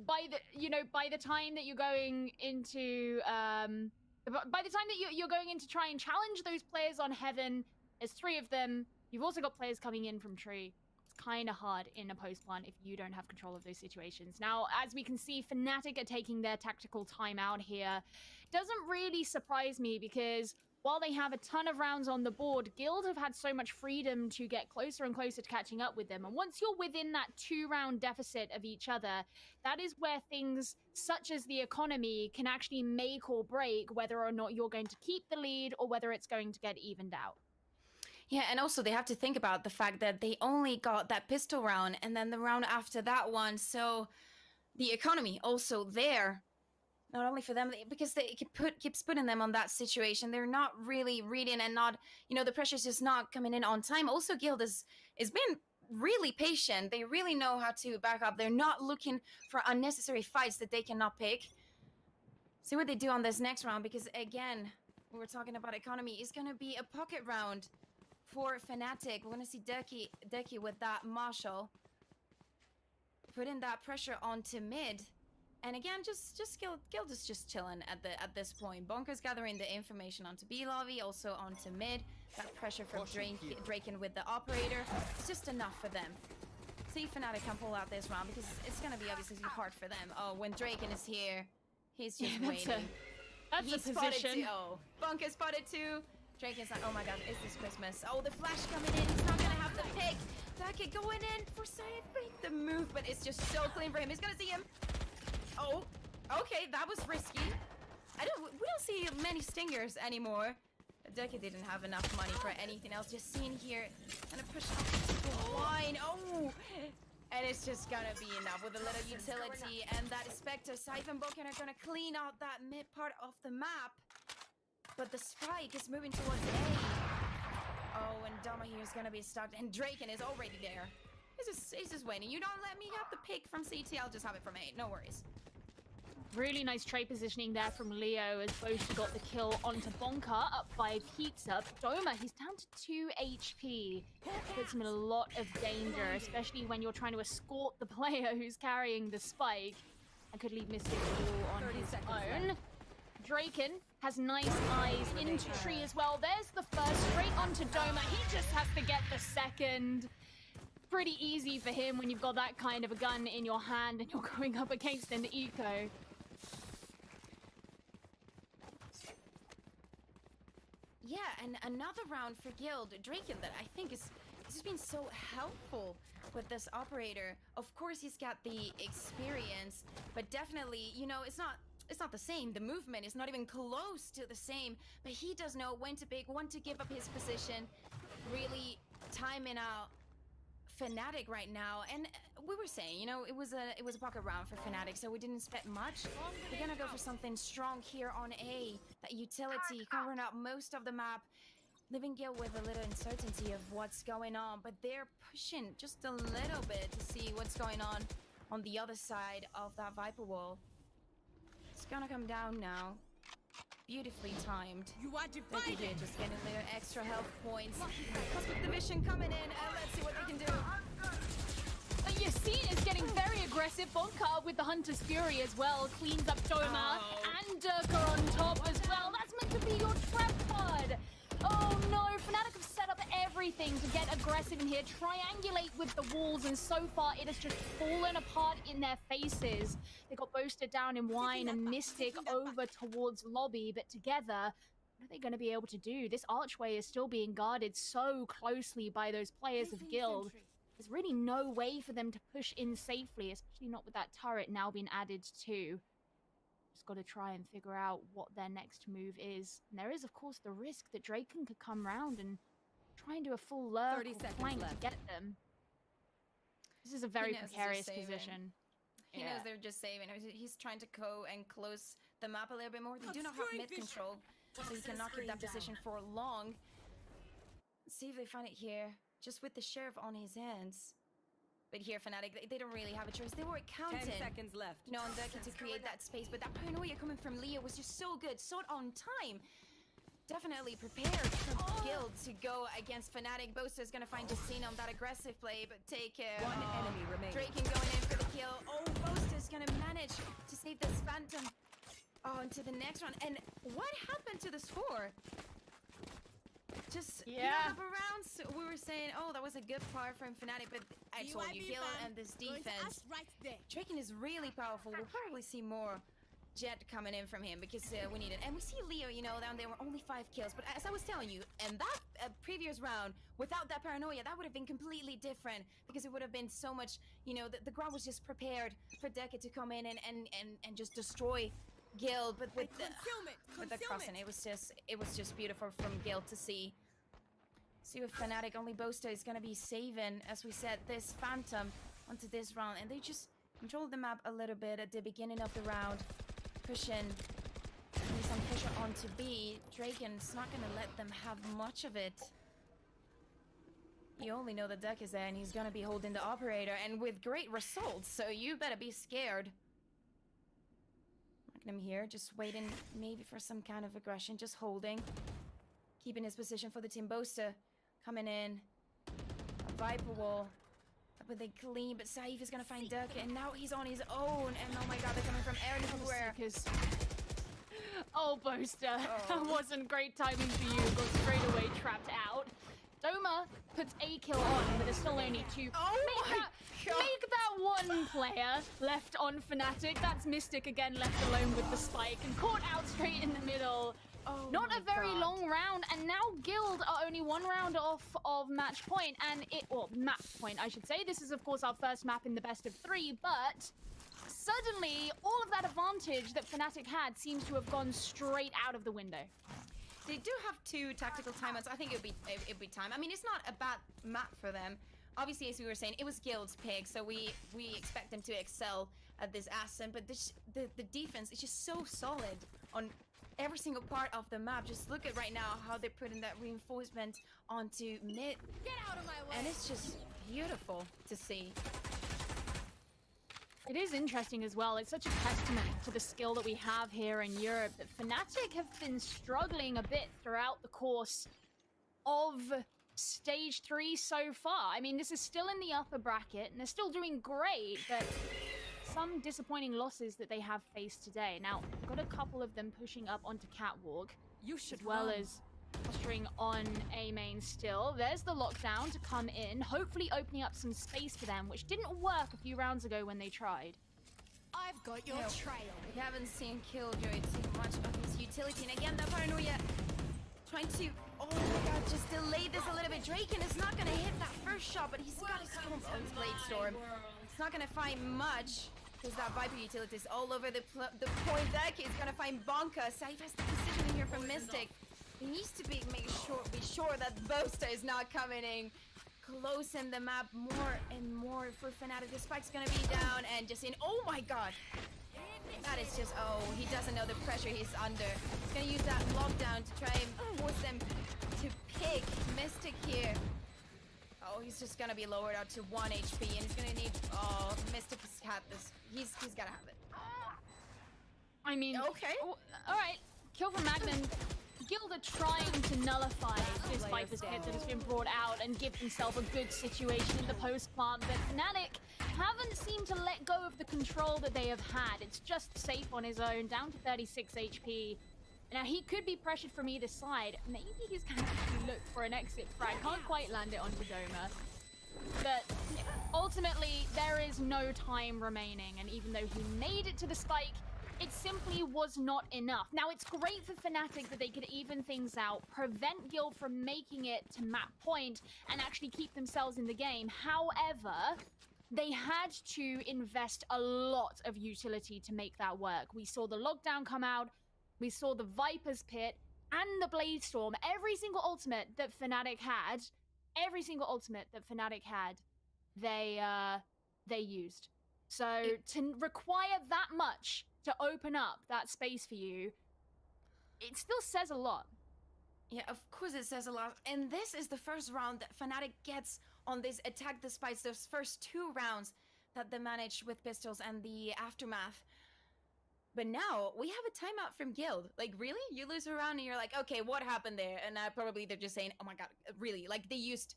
by the time that you're going into... by the time that you're going in to try and challenge those players on Heaven, there's 3 of them. You've also got players coming in from Tree. kind of hard in a post plant if you don't have control of those situations. Now, as we can see, FNATIC are taking their tactical timeout here. Doesn't really surprise me because while they have a ton of rounds on the board, Guild have had so much freedom to get closer and closer to catching up with them. And once you're within that 2-round deficit of each other, that is where things such as the economy can actually make or break whether or not you're going to keep the lead or whether it's going to get evened out.
Yeah, and also they have to think about the fact that they only got that pistol round and then the round after that one. So the economy also there, not only for them, because they keeps putting them on that situation. They're not really reading and not, you know, the pressure's just not coming in on time. Also, Guild is been really patient. They really know how to back up. They're not looking for unnecessary fights that they cannot pick. See what they do on this next round, because again, we were talking about economy. It's going to be a pocket round for FNATIC. We're going to see Deki with that Marshall putting that pressure onto mid. And again, just Guild is just chilling at this point. Bonker's gathering the information onto B lobby, also onto mid. That pressure from Draken with the operator. It's just enough for them. See if FNATIC can pull out this round, because it's going to be obviously hard for them. Oh, when Draken is here, he's just waiting.
That's a position.
Oh, Bunker spotted too. Draken's like, oh my god, is this Christmas? Oh, the flash coming in. He's not gonna have the pick. Daki going in for Saeed. The move, but it's just so clean for him. He's gonna see him. Oh, okay, that was risky. We don't see many stingers anymore. Daki didn't have enough money for anything else. Just seeing here, gonna push up the line. Oh, and it's just gonna be enough with a little utility. And that Spectre, Siphon Boken are gonna clean out that mid part of the map. But the spike is moving towards A. Oh, and Doma here is gonna be stuck, and Draken is already there. He's just waiting. You don't let me have the pick from CT, I'll just have it from A. No worries.
Really nice trade positioning there from Leo as Boaster got the kill onto Bonka, up 5 heats up. Doma, he's down to 2 HP. Puts him in a lot of danger, especially when you're trying to escort the player who's carrying the spike and could leave Mystic all on his own. Draken has nice eyes into tree as well. There's the first, straight onto Doma. He just has to get the second. Pretty easy for him when you've got that kind of a gun in your hand and you're going up against an eco.
Yeah, and another round for Guild. Draken that I think has been so helpful with this operator. Of course, he's got the experience, but definitely, you know, it's not the same. The movement is not even close to the same, but he does know when to pick, when to give up his position, really timing out FNATIC right now. And we were saying, you know, it was a pocket round for FNATIC, so we didn't expect much. We're gonna go for something strong here on A. That utility covering up most of the map, leaving Guild with a little uncertainty of what's going on, but they're pushing just a little bit to see what's going on the other side of that Viper wall. It's gonna come down now. Beautifully timed. You are divided. Here, just getting a little extra health points. Cosmic Division coming in, and let's see what they can do.
Yassine is getting very aggressive. Bonka with the Hunter's Fury as well. Cleans up Doma and Durka on top as well. That's meant to be your trap card. Oh no, FNATIC have set up everything to get aggressive in here, triangulate with the walls, and so far it has just fallen apart in their faces. They got Boasted down in Wine and Mystic over towards Lobby, but together, what are they going to be able to do? This archway is still being guarded so closely by those players of Guild. There's really no way for them to push in safely, especially not with that turret now being added too. Just got to try and figure out what their next move is. And there is, of course, the risk that Draken could come round and try and do a full lurk or flank to get them. This is a very precarious position.
He knows they're just saving. He's trying to go and close the map a little bit more. They do not have mid control, so he cannot keep that position for long. Let's see if they find it here, just with the Sheriff on his hands. But here, FNATIC, they don't really have a choice. They were counting
10 seconds left.
You know, on Durkin to create that space, but that paranoia coming from Leo was just so good, so on time. Definitely prepared for Guild to go against FNATIC. Boaster's gonna find Yassine on that aggressive play, but take care.
One enemy remaining.
Draken going in for the kill. Oh, Boaster's gonna manage to save this Phantom. Oh, into the next one. And what happened to the score? Just, you know, up around. rounds we were saying, oh, that was a good part from Fnatic, but I told you, Guild and this defense, Draken is really powerful. We'll probably see more Jet coming in from him because we need it. And we see Leo, you know, down there were only 5 kills. But as I was telling you, and that previous round, without that paranoia, that would have been completely different because it would have been so much, you know, the ground was just prepared for Deca to come in and just destroy Guild. But with the crossing, it was just beautiful from Guild to see. See if Fnatic, only Bosta is going to be saving, as we said, this Phantom onto this round. And they just controlled the map a little bit at the beginning of the round. Pushing some pressure onto B. Draken's not gonna let them have much of it. You only know the deck is there and he's gonna be holding the operator and with great results, so you better be scared. Look at him here, just waiting maybe for some kind of aggression, just holding. Keeping his position for the team. Bosta coming in. A Viper wall. But they clean, but Saif is gonna find Duck, and now he's on his own. And oh my god, they're coming from everywhere.
Oh, Bosta, that wasn't great timing for you. Got straight away trapped out. Doma puts a kill on, but there's still only 2.
Oh
Make that one player left on Fnatic. That's Mystic again, left alone with the spike and caught out straight in the middle.
Oh,
not a very long round, and now Guild are only 1 round off of match point, and map point, I should say. This is, of course, our first map in the best of 3, but suddenly, all of that advantage that Fnatic had seems to have gone straight out of the window.
They do have 2 tactical timeouts. I think it'd be time. I mean, it's not a bad map for them. Obviously, as we were saying, it was Guild's pick, so we expect them to excel at this ascent, but the defense is just so solid on every single part of the map. Just look at right now how they're putting that reinforcement onto mid.
Get out of my way!
And it's just beautiful to see.
It is interesting as well. It's such a testament to the skill that we have here in Europe that Fnatic have been struggling a bit throughout the course of Stage 3 so far. I mean, this is still in the upper bracket, and they're still doing great, but some disappointing losses that they have faced today. Now, we've got a couple of them pushing up onto Catwalk, as well as posturing on A main still. There's the lockdown to come in, hopefully opening up some space for them, which didn't work a few rounds ago when they tried.
I've got your trail.
We haven't seen Killjoy take much of his utility, and again, that paranoia trying to, oh my god, just delay this a little bit. Draken is not gonna hit that first shot, but he's got his Blade Storm. He's not gonna find much, because that Viper utility is all over the point deck. He's gonna find Bonka. Saif has the positioning here from Mystic. He needs to be sure that Bosta is not coming in close in the map more and more for Fnatic. The spike's gonna be down and just in, oh my god. That is just, oh, he doesn't know the pressure he's under. He's gonna use that lockdown to try and force them to pick Mystic here. Oh, he's just gonna be lowered out to 1 HP, and he's gonna need, oh, Mystic has had this. He's gotta have it.
I mean,
okay.
All right, kill from Magnan. Guild are trying to nullify this Viper's hit that has been brought out and give themselves a good situation in the post-plant, but Fnatic haven't seemed to let go of the control that they have had. It's just Safe on his own, down to 36 HP. Now, he could be pressured from either side. Maybe he's going to actually look for an exit frag. Can't quite land it onto Doma. But ultimately, there is no time remaining, and even though he made it to the spike, it simply was not enough. Now, it's great for Fnatic that they could even things out, prevent Guild from making it to map point, and actually keep themselves in the game. However, they had to invest a lot of utility to make that work. We saw the lockdown come out, we saw the Viper's Pit, and the Blade Storm. Every single ultimate that Fnatic had, they used. So to require that much to open up that space for you, it still says a lot.
Yeah, of course it says a lot. And this is the first round that Fnatic gets on this attack despite those first 2 rounds that they managed with pistols and the aftermath. But now we have a timeout from Guild. Like, really? You lose a round and you're like, okay, what happened there? And probably they're just saying, oh my god, really? Like, they used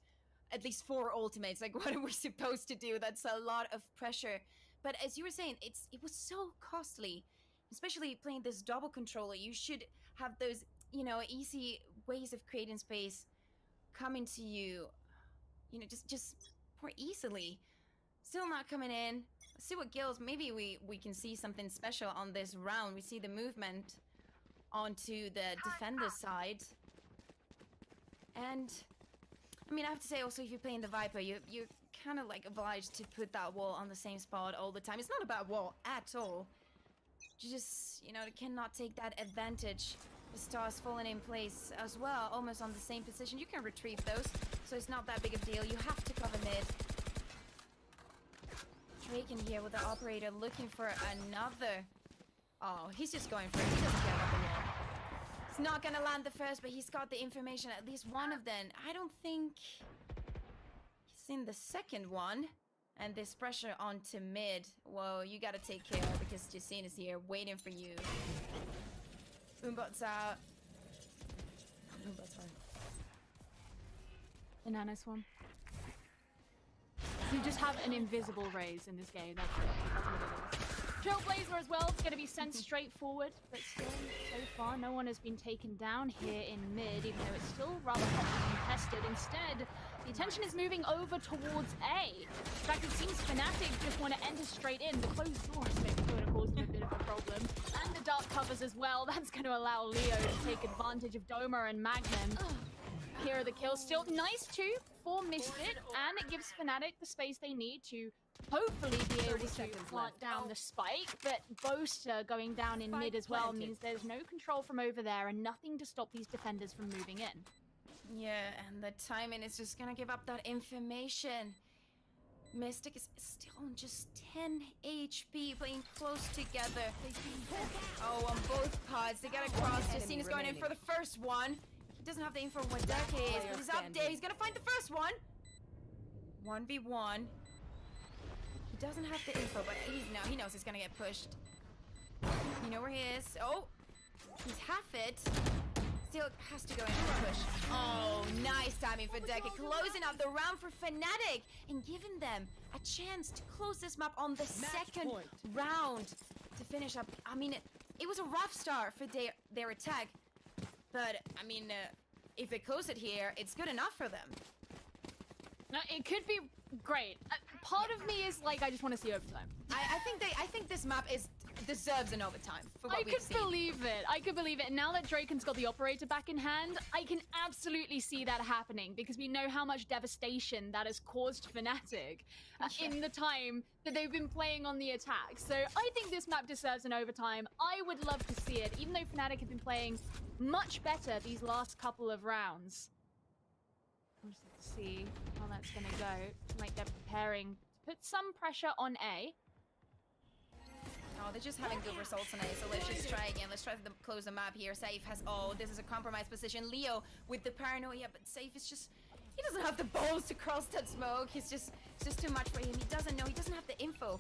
at least 4 ultimates. Like, what are we supposed to do? That's a lot of pressure. But as you were saying, it was so costly, especially playing this double controller. You should have those, you know, easy ways of creating space coming to you, you know, just more easily. Still not coming in. Let's see what Gills. Maybe we can see something special on this round. We see the movement onto the defender side. And I mean, I have to say also, if you're playing the Viper, you're kind of like obliged to put that wall on the same spot all the time. It's not a bad wall at all. You just, you know, cannot take that advantage. The stars falling in place as well, almost on the same position. You can retrieve those, so it's not that big of a deal. You have to cover mid. Drake in here with the operator looking for another. Oh, he's just going for it. He doesn't care about the wall. He's not gonna land the first, but he's got the information, at least one of them. I don't think he's seen the second one. And this pressure onto mid. Whoa, you gotta take care because Jacine is here waiting for you. Umbot's out. Umbot's out.
The nano swarm. You just have an invisible raise in this game. That's what it is. Trailblazer as well. It's going to be sent straight forward, but still, so far, no one has been taken down here in mid, even though it's still rather hotly contested. Instead, the attention is moving over towards A. In fact, it seems FNATIC just want to enter straight in. The closed door is maybe going to cause them a bit of a problem. And the dark covers as well. That's going to allow Leo to take advantage of Doma and Magnum. Here are the kills. Still nice too for Mystic, and it gives FNATIC the space they need to hopefully be able to plant down the spike, but Boaster going down in mid as well means there's no control from over there and nothing to stop these defenders from moving in.
Yeah, and the timing is just gonna give up that information. Mystic is still on just 10 HP, playing close together. Oh, on both pods, they get across. Jacine is going in for the first one. He doesn't have the info on what deck he is, but he's up there. He's gonna find the first one. 1v1. He doesn't have the info, but he knows he's gonna get pushed. You know where he is. Oh, he's half it. Still has to go in for a push. Oh, nice timing for Deca. Closing up the round for FNATIC and giving them a chance to close this map on the second round to finish up. I mean, it was a rough start for their attack, but I mean, if they close it here, it's good enough for them.
No, it could be great. Part of me is like, I just want to see overtime.
I think this map deserves an overtime for what we've seen.
I could believe it. Now that Draken's got the operator back in hand, I can absolutely see that happening because we know how much devastation that has caused FNATIC in the time that they've been playing on the attack. So I think this map deserves an overtime. I would love to see it, even though FNATIC have been playing much better these last couple of rounds. We'll just have to see how that's going to go. Like they're preparing to put some pressure on A.
Oh, they're just having good results on A, so let's just try again. Let's try to close the map here. Safe has, oh, this is a compromised position. Leo with the paranoia, but Safe is just, he doesn't have the balls to cross that smoke. It's just too much for him. He doesn't know, he doesn't have the info.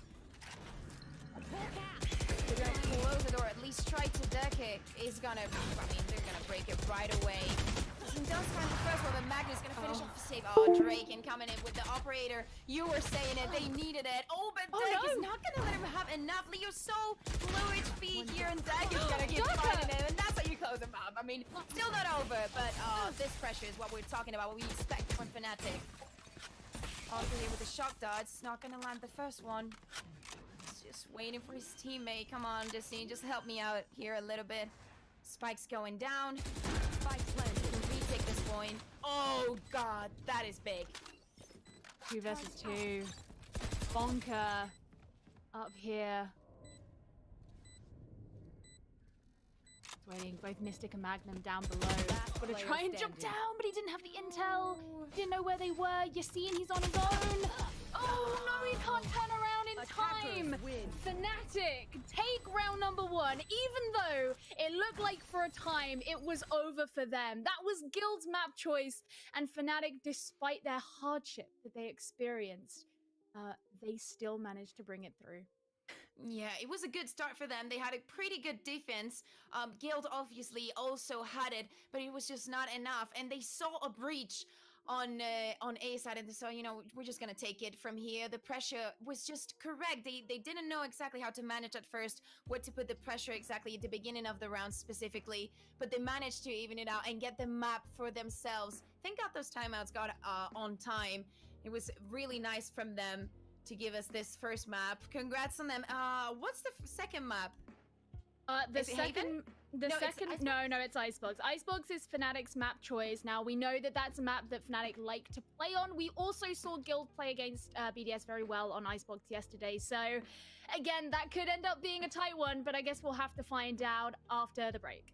They're gonna close the door, at least try to deck it. He's gonna, I mean, they're gonna break it right away. He does find the first one, but Magnus gonna finish off the save. Oh, Draken coming in with the operator. You were saying it, they needed it. Oh, but Deck is not gonna let him have enough. Leo's so low HP here, and Deck is gonna keep fighting it, and that's how you close him up. I mean, still not over, but this pressure is what we're talking about, what we expect from FNATIC. Also here with the shock dodge, it's not gonna land the first one. He's just waiting for his teammate. Come on, Justine, just help me out here a little bit. Spike's going down. Spike's planted. You can retake this point. Oh god, that is big.
2 versus 2. Bonker up here. It's waiting. Both Mystic and Magnum down below. Gotta try and jump down, but he didn't have the intel. Didn't know where they were. Yassine, he's on his own. Oh no, he can't turn around in time. FNATIC take round number 1, even though it looked like for a time it was over for them. That was Guild's map choice, and FNATIC, despite their hardship that they experienced, they still managed to bring it through.
Yeah, it was a good start for them. They had a pretty good defense. Guild obviously also had it, but it was just not enough. And they saw a breach on A side, and so, you know, we're just gonna take it from here. The pressure was just correct. They didn't know exactly how to manage at first, what to put the pressure exactly at the beginning of the round specifically, but they managed to even it out and get the map for themselves. Thank God those timeouts got on time. It was really nice from them to give us this first map. Congrats on them. What's the second map?
The
Is it Haven?
second, the
No, it's
second,
Icebox?
no, it's Icebox. Icebox is Fnatic's map choice. Now we know that that's a map that Fnatic like to play on. We also saw Guild play against BDS very well on Icebox yesterday. So, again, that could end up being a tight one, but I guess we'll have to find out after the break.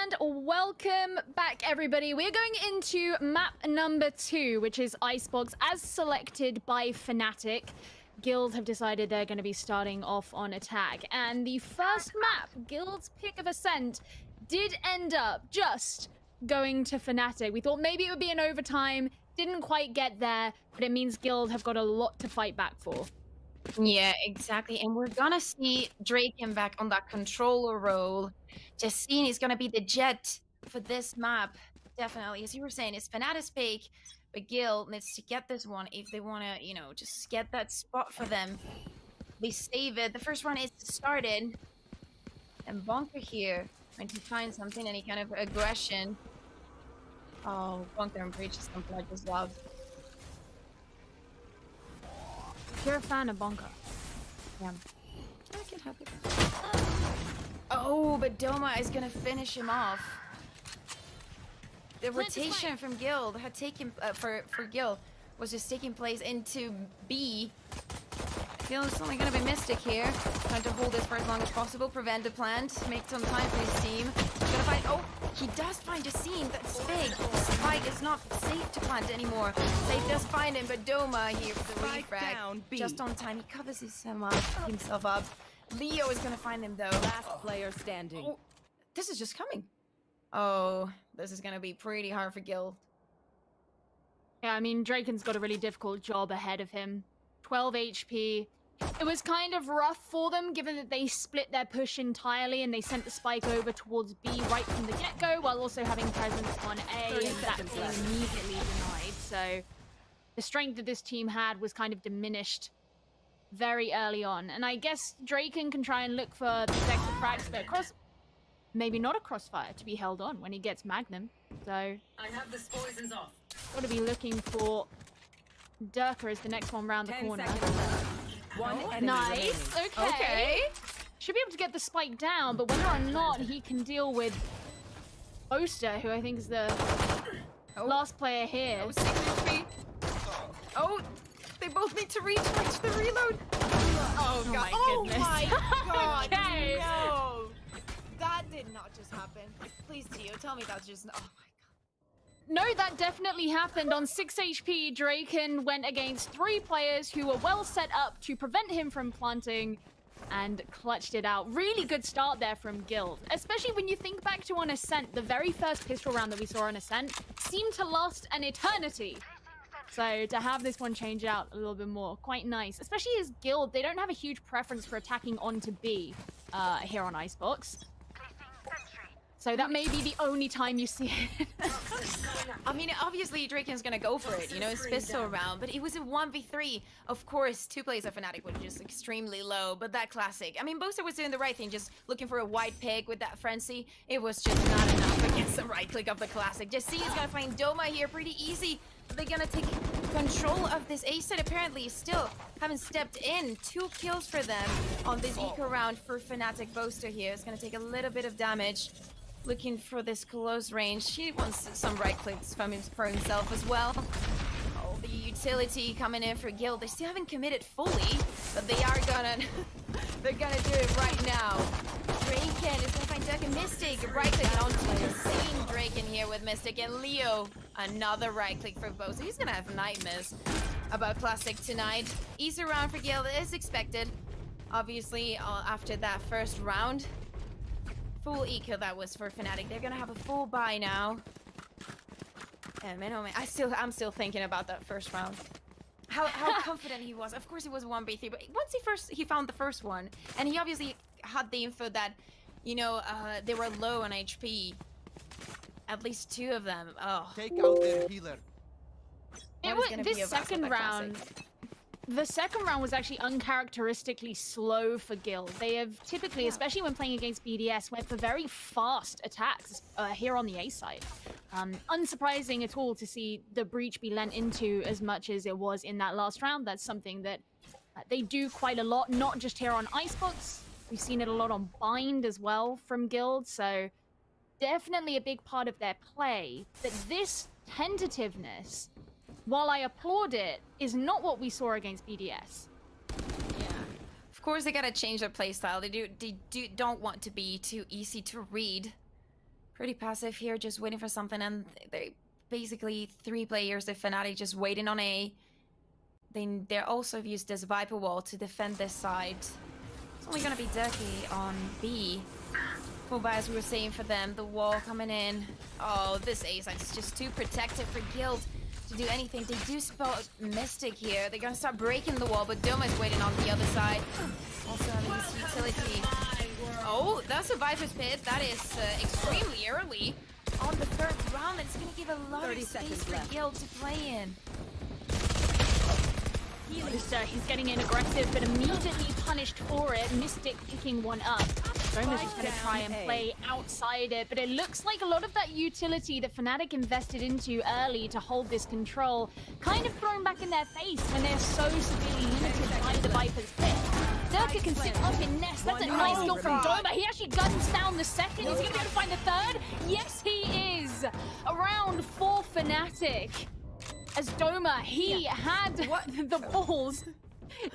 And welcome back, everybody. We're going into map number 2, which is Icebox, as selected by FNATIC. Guild have decided they're going to be starting off on attack. And the first map, Guild's pick of Ascent, did end up just going to FNATIC. We thought maybe it would be an overtime, didn't quite get there, but it means Guild have got a lot to fight back for.
Yeah, exactly. And we're gonna see Draken back on that controller role. Justine is gonna be the jet for this map. Definitely. As you were saying, it's FNATIC's pick, but Guild needs to get this one if they wanna, you know, just get that spot for them. They save it. The first one is started. And Bonker here, trying to find something, any kind of aggression. Oh, Bonker and Breach is something I just love.
You're a fan of Bonker.
Yeah. I can help it. Oh, but Doma is gonna finish him off. The rotation from Guild had taken for Guild was just taking place into B. Guild is only gonna be Mystic here, trying to hold this for as long as possible, prevent the plant, make some time for his team. He's gonna find. Oh, he does find a scene. That's big. Spike is not safe to plant anymore. They does find him, but Doma here with the refrag, just on time. He covers himself up. Leo is gonna find him though.
Last player standing.
Oh, this is just coming. Oh, this is gonna be pretty hard for Guild.
Yeah, I mean, Draken's got a really difficult job ahead of him. 12 HP. It was kind of rough for them, given that they split their push entirely and they sent the spike over towards B right from the get-go, while also having presence on A, and that being immediately denied. So the strength that this team had was kind of diminished very early on. And I guess Draken can try and look for these extra frags, but maybe not a crossfire to be held on when he gets Magnum. So
I have the poisons off.
got to be looking for Durka is the next one round the corner.
One enemy
Nice.
remaining.
Okay. Should be able to get the spike down, but whether or not he can deal with Oster, who I think is the last player here.
Oh, 6 HP. Oh, they both need to reach the reload. Oh, God.
Oh my goodness.
God.
Okay.
No. That did not just happen. Please, Tio, tell me that's just. Oh, my God.
No, that definitely happened. On 6 HP, Draken went against 3 players who were well set up to prevent him from planting and clutched it out. Really good start there from Guild, especially when you think back to on Ascent. The very first pistol round that we saw on Ascent seemed to last an eternity. So to have this one change out a little bit more, quite nice. Especially as Guild, they don't have a huge preference for attacking onto B here on Icebox. So that may be the only time you see it.
I mean, obviously Draken's gonna go for it, you know, it's pistol round, but it was a 1v3. Of course, 2 players of FNATIC were just extremely low, but that classic. I mean, Boaster was doing the right thing, just looking for a wide pick with that frenzy. It was just not enough against the right click of the classic. Justine is gonna find Doma here pretty easy. They're gonna take control of this A side. Apparently, still haven't stepped in. 2 kills for them on this eco round for FNATIC. Boaster here is gonna take a little bit of damage. Looking for this close range. He wants some right clicks for himself as well. Oh, the utility coming in for Guild. They still haven't committed fully, but they are gonna they're gonna do it right now. Draken is gonna find Duck and Mystic. Right click on Insane Draken here with Mystic and Leo. Another right click for both. So he's gonna have nightmares about Classic tonight. Easy round for Guild is expected. Obviously, after that first round. Full eco that was for FNATIC. They're gonna have a full buy now. And man, oh man, I'm still thinking about that first round. How confident he was. Of course it was 1v3, but once he found the first one, and he obviously had the info that, you know, they were low on HP. At least 2 of them. Oh.
Take out their healer.
It was this second round. The second round was actually uncharacteristically slow for Guild. They have typically, especially when playing against BDS, went for very fast attacks here on the A side. Unsurprising at all to see the breach be lent into as much as it was in that last round. That's something that they do quite a lot, not just here on Icebox. We've seen it a lot on Bind as well from Guild, so definitely a big part of their play. But this tentativeness, while I applaud it, is not what we saw against BDS.
Yeah. Of course, they gotta change their playstyle. They don't want to be too easy to read. Pretty passive here, just waiting for something, and they basically 3 players of FNATIC just waiting on A. Then they're also used this Viper wall to defend this side. It's only gonna be Dirty on B. Well, but as we were saying for them, the wall coming in. Oh, this A side is just too protective for Guild to do anything. They do spot Mystic here. They're gonna start breaking the wall, but Doma is waiting on the other side. Also having this utility. Oh, that's a Viper's Pit. That is extremely early on the 3rd round. It's gonna give a lot of space for Guild to play in.
He's getting in aggressive, but immediately punished for it. Mystic picking one up. Doma's just going to try and play outside it, but it looks like a lot of that utility that FNATIC invested into early to hold this control kind of thrown back in their face when they're so severely limited by the Viper's Pit. Durka can sit up in Nest. That's a nice kill from Doma. He actually guns down the second. Is he going to be able to find the third? Yes, he is. Around 4 FNATIC. As Doma, he had the balls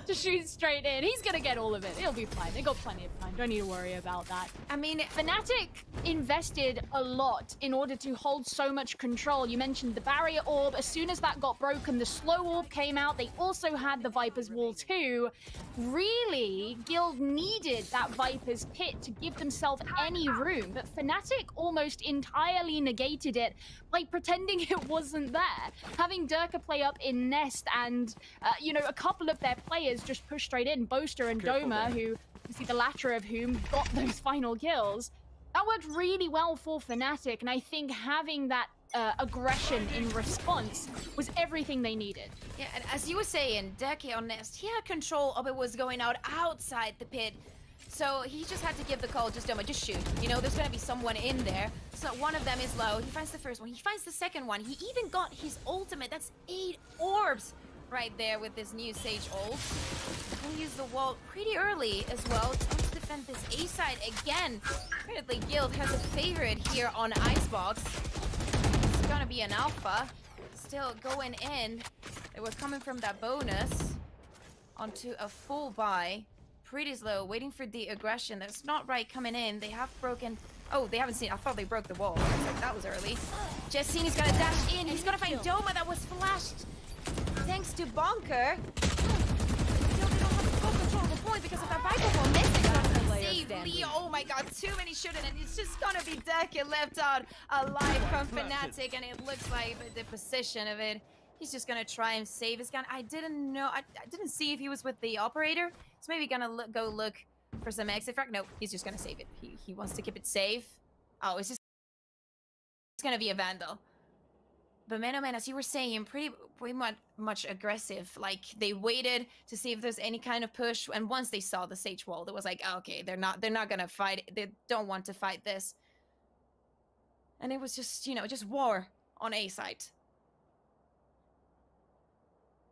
to shoot straight in. He's gonna get all of it. He'll be fine. They got plenty of time. Don't need to worry about that.
I mean,
FNATIC invested a lot in order to hold so much control. You mentioned the barrier orb. As soon as that got broken, the slow orb came out. They also had the Viper's wall too. Really, Guild needed that Viper's pit to give themselves any room, but FNATIC almost entirely negated it by pretending it wasn't there. Having Durka play up in Nest and, you know, a couple of their players just push straight in. Boaster and Doma, who, you see the latter of whom got those final kills. That worked really well for FNATIC, and I think having that aggression in response was everything they needed.
Yeah, and as you were saying, Deke on Nest, he had control of it was going out outside the pit. So he just had to give the call, just Doma, just shoot. You know, there's gonna be someone in there. So one of them is low. He finds the first one. He finds the second one. He even got his ultimate. That's 8 orbs right there with this new Sage ult. He'll use the wall pretty early as well. Time to defend this A side again. Apparently Guild has a favorite here on Icebox. It's gonna be an alpha. Still going in. They were coming from that bonus onto a full buy. Pretty slow, waiting for the aggression. That's not right coming in. They have broken... Oh, they haven't seen... I thought they broke the wall. I was like, that was early. Justini's gonna dash in. He's gonna find Doma that was flashed. Thanks to Bonker. Still they don't have full control of the point because of that Viper wall. Mystic save Leo. Oh my god, too many shooting, and it's just gonna be Deke left out alive from FNATIC, and it looks like the position of it. He's just gonna try and save his gun. I didn't know. I didn't see if he was with the operator. He's maybe gonna go look for some exit frag. No, he's just gonna save it. He wants to keep it safe. Oh, it's gonna be a Vandal. But man, oh man, as you were saying, pretty much aggressive. Like they waited to see if there's any kind of push, and once they saw the Sage wall, it was like, oh, okay, they're not gonna fight. They don't want to fight this. And it was just, you know, just war on A side.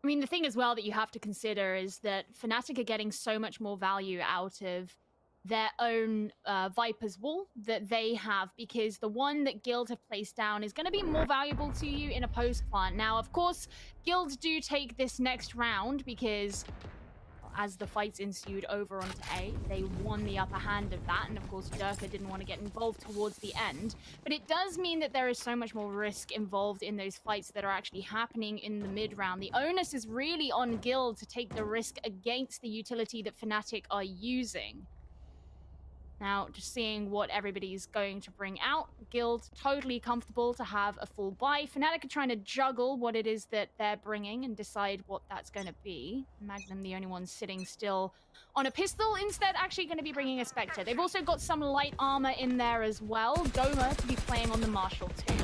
I mean, the thing as well that you have to consider is that FNATIC are getting so much more value out of their own Viper's wall that they have, because the one that Guild have placed down is going to be more valuable to you in a post-plant. Now, of course, Guild do take this next round because as the fights ensued over onto A, they won the upper hand of that, and of course Durka didn't want to get involved towards the end. But it does mean that there is so much more risk involved in those fights that are actually happening in the mid-round. The onus is really on Guild to take the risk against the utility that FNATIC are using. Now, just seeing what everybody's going to bring out. Guild totally comfortable to have a full buy. FNATIC are trying to juggle what it is that they're bringing and decide what that's going to be. Magnum, the only one sitting still on a pistol, instead actually going to be bringing a Spectre. They've also got some light armor in there as well. Doma to be playing on the Marshal too.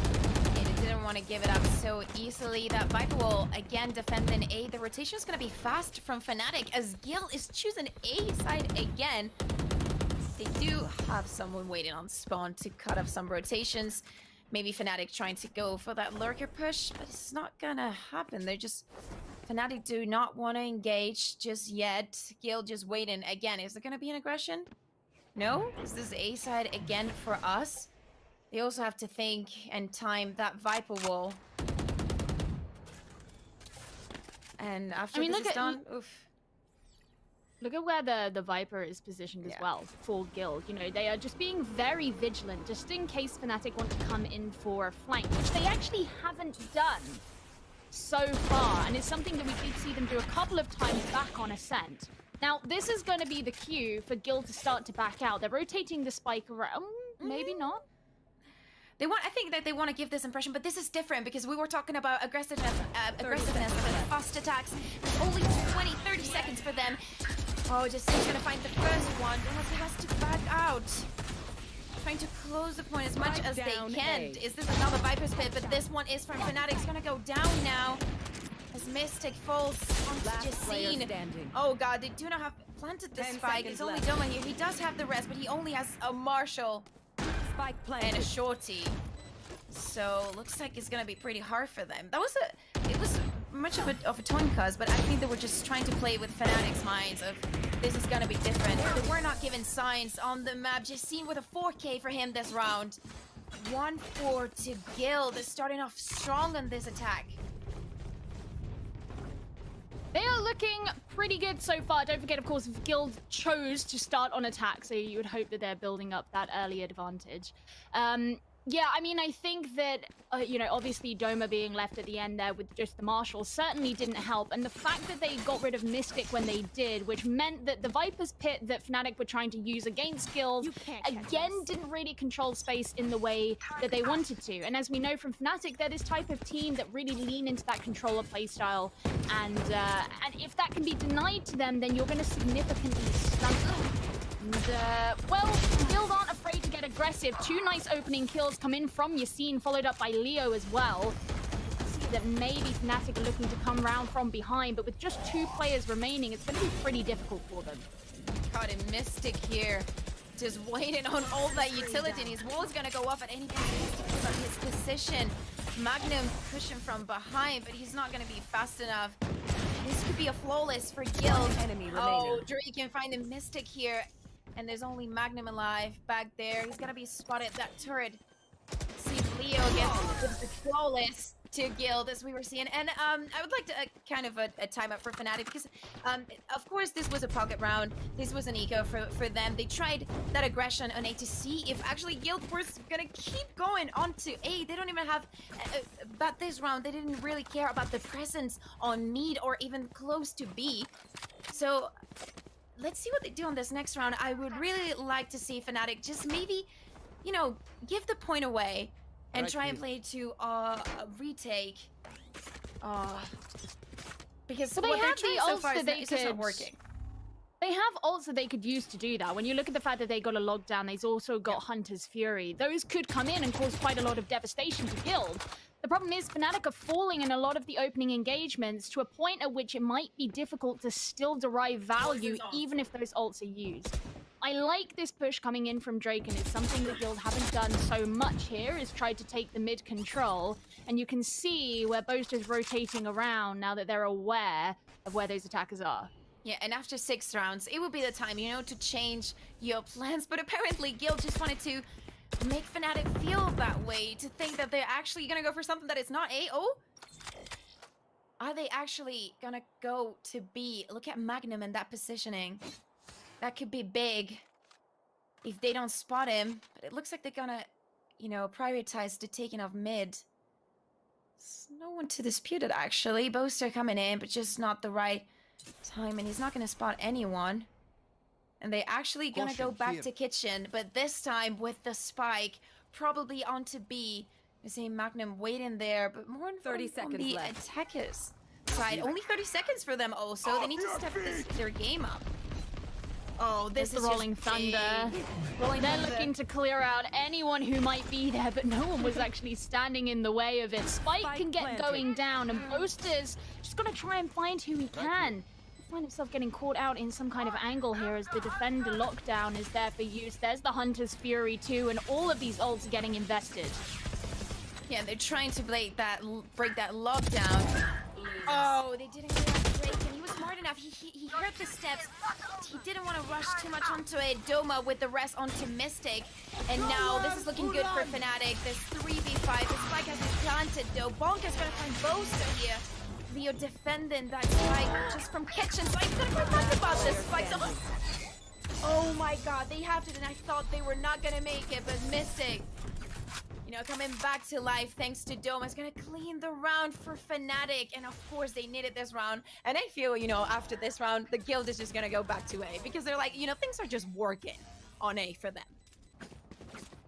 And it didn't want to give it up so easily. That Viper wall, again, defending A. The rotation is going to be fast from FNATIC as Guild is choosing A side again. They do have someone waiting on spawn to cut off some rotations. Maybe FNATIC trying to go for that lurker push, but it's not gonna happen. They're just... FNATIC do not want to engage just yet. Guild just waiting. Again, is there gonna be an aggression? No? Is this A side again for us? They also have to think and time that Viper wall. And after this is done... Oof.
Look at where the Viper is positioned as well for Guild. You know, they are just being very vigilant, just in case FNATIC want to come in for a flank, which they actually haven't done so far. And it's something that we did see them do a couple of times back on Ascent. Now, this is going to be the cue for Guild to start to back out. They're rotating the spike around. Maybe not.
I think that they want to give this impression, but this is different because we were talking about aggressiveness and fast attacks. There's only 20-30 seconds for them. Oh, just he's gonna find the first one. He has to back out. Trying to close the point as much as they can. Is this another Viper's Pit? But this one is from FNATIC. It's gonna go down now. As Mystic falls onto Jacine. Oh god, they do not have planted the spike. It's only Doma here. He does have the rest, but he only has a Marshall and a Shorty. So looks like it's gonna be pretty hard for them. It was much of a toin cuz, but I think they were just trying to play with FNATIC's minds of this is gonna be different. They were not given signs on the map. Jacine with a 4K for him this round. 1-4 to Guild. Is starting off strong on this attack.
They are looking pretty good so far. Don't forget, of course, if Guild chose to start on attack, so you would hope that they're building up that early advantage. Yeah, I mean, I think that, you know, obviously Doma being left at the end there with just the Marshal certainly didn't help. And the fact that they got rid of Mystic when they did, which meant that the Viper's Pit that FNATIC were trying to use against Guild, again, didn't really control space in the way that they wanted to. And as we know from FNATIC, they're this type of team that really lean into that controller playstyle. And if that can be denied to them, then you're going to significantly stunt them. And, well, Guild aren't afraid to get aggressive. 2 nice opening kills come in from Yassine, followed up by Leo as well. See that maybe FNATIC are looking to come round from behind, but with just 2 players remaining, it's going to be pretty difficult for them.
Caught a Mystic here. Just waiting on all that utility, and his wall is going to go off at any point. Mystic is on his position. Magnum pushing from behind, but he's not going to be fast enough. This could be a flawless for Guild. Oh, Drake can find the Mystic here. And there's only Magnum alive back there. He's gonna be spotted. That turret. See if Leo gets the flawless to Guild as we were seeing. And I would like to kind of a timeout for FNATIC because of course this was a pocket round. This was an eco for them. They tried that aggression on A to see if actually Guild was gonna keep going onto A. They don't even have but this round they didn't really care about the presence on mid or even close to B. So let's see what they do on this next round. I would really like to see FNATIC just maybe, you know, give the point away and try and play to a retake. Because what they're trying so far is just not working.
They have ults that they could use to do that. When you look at the fact that they got a lockdown, they've also got Hunter's Fury. Those could come in and cause quite a lot of devastation to Guild. The problem is FNATIC are falling in a lot of the opening engagements to a point at which it might be difficult to still derive value even if those ults are used. I like this push coming in from Drake, and it's something that Guild haven't done so much here, is tried to take the mid control. And you can see where Boast is rotating around now that they're aware of where those attackers are.
Yeah, and after 6 rounds, it would be the time, you know, to change your plans. But apparently Guild just wanted to make FNATIC feel that way, to think that they're actually gonna go for something that is not A. Oh, are they actually gonna go to B? Look at Magnum and that positioning. That could be big if they don't spot him. But it looks like they're gonna, you know, prioritize the taking of mid. There's no one to dispute it, actually. Both are coming in, but just not the right time, and he's not gonna spot anyone. And they actually gonna go back to kitchen, but this time with the spike, probably onto B. You see Magnum waiting there, but more on
30 seconds
the
left.
attackers side. Only 30 seconds for them also. They need to step their game up. Oh, this is
the Rolling Thunder. They're looking to clear out anyone who might be there, but no one was actually standing in the way of it. Spike can get going down, and Boaster's just gonna try and find who he can. Find himself getting caught out in some kind of angle here as the defender lockdown is there for use. There's the Hunter's Fury too, and all of these ults are getting invested.
Yeah, they're trying to break that lockdown. Oh, they didn't get that break, and he was smart enough. He heard the steps. He didn't want to rush too much onto it. Doma with the rest onto Mystic. And now this is looking good for FNATIC. This 3v5. The spike has been planted though. Bonk is going to find Boaster here. you're defending that spike just from kitchen. So I'm gonna talk about this spike. Oh my god, they have it, and I thought they were not gonna make it, but missing. You know, coming back to life thanks to Doma. It's gonna clean the round for FNATIC, and of course they needed this round. And I feel, you know, after this round, the guild is just gonna go back to A because they're like, you know, things are just working on A for them.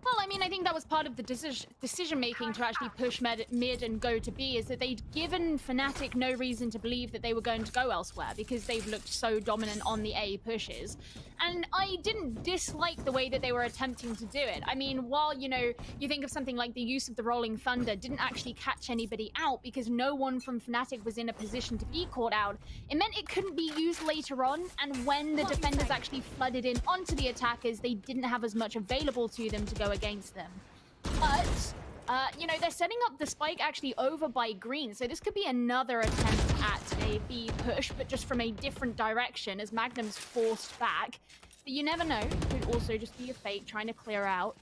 Well, I mean, I think that was part of the decision making to actually push mid and go to B, is that they'd given FNATIC no reason to believe that they were going to go elsewhere because they've looked so dominant on the A pushes. And I didn't dislike the way that they were attempting to do it. I mean, while, you know, you think of something like the use of the Rolling Thunder didn't actually catch anybody out because no one from FNATIC was in a position to be caught out, it meant it couldn't be used later on, and when the defenders actually flooded in onto the attackers, they didn't have as much available to them to go against them. But, you know, they're setting up the spike actually over by green, so this could be another attempt at a B push, but just from a different direction as Magnum's forced back. But you never know, it could also just be a fake trying to clear out.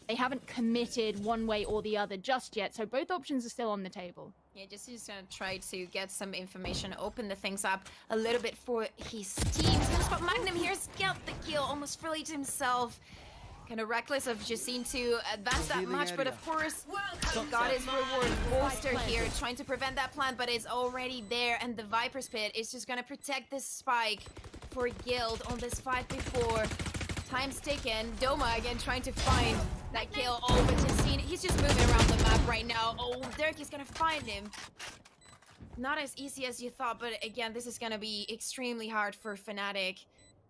They haven't committed one way or the other just yet, so both options are still on the table.
Yeah, just he's gonna try to get some information, open the things up a little bit for his team. He's gonna spot Magnum here, scout the kill, almost fully to himself. Kind of reckless of Justine to advance that much, but of course, he got his reward. Bolster here, trying to prevent that plant, but it's already there, and the Viper's Pit is just gonna protect this spike for Guild on this 5v4. Time's ticking. Doma again trying to find that kill. Oh, but Justine, he's just moving around the map right now. Oh, Dirk is gonna find him. Not as easy as you thought, but again, this is gonna be extremely hard for FNATIC.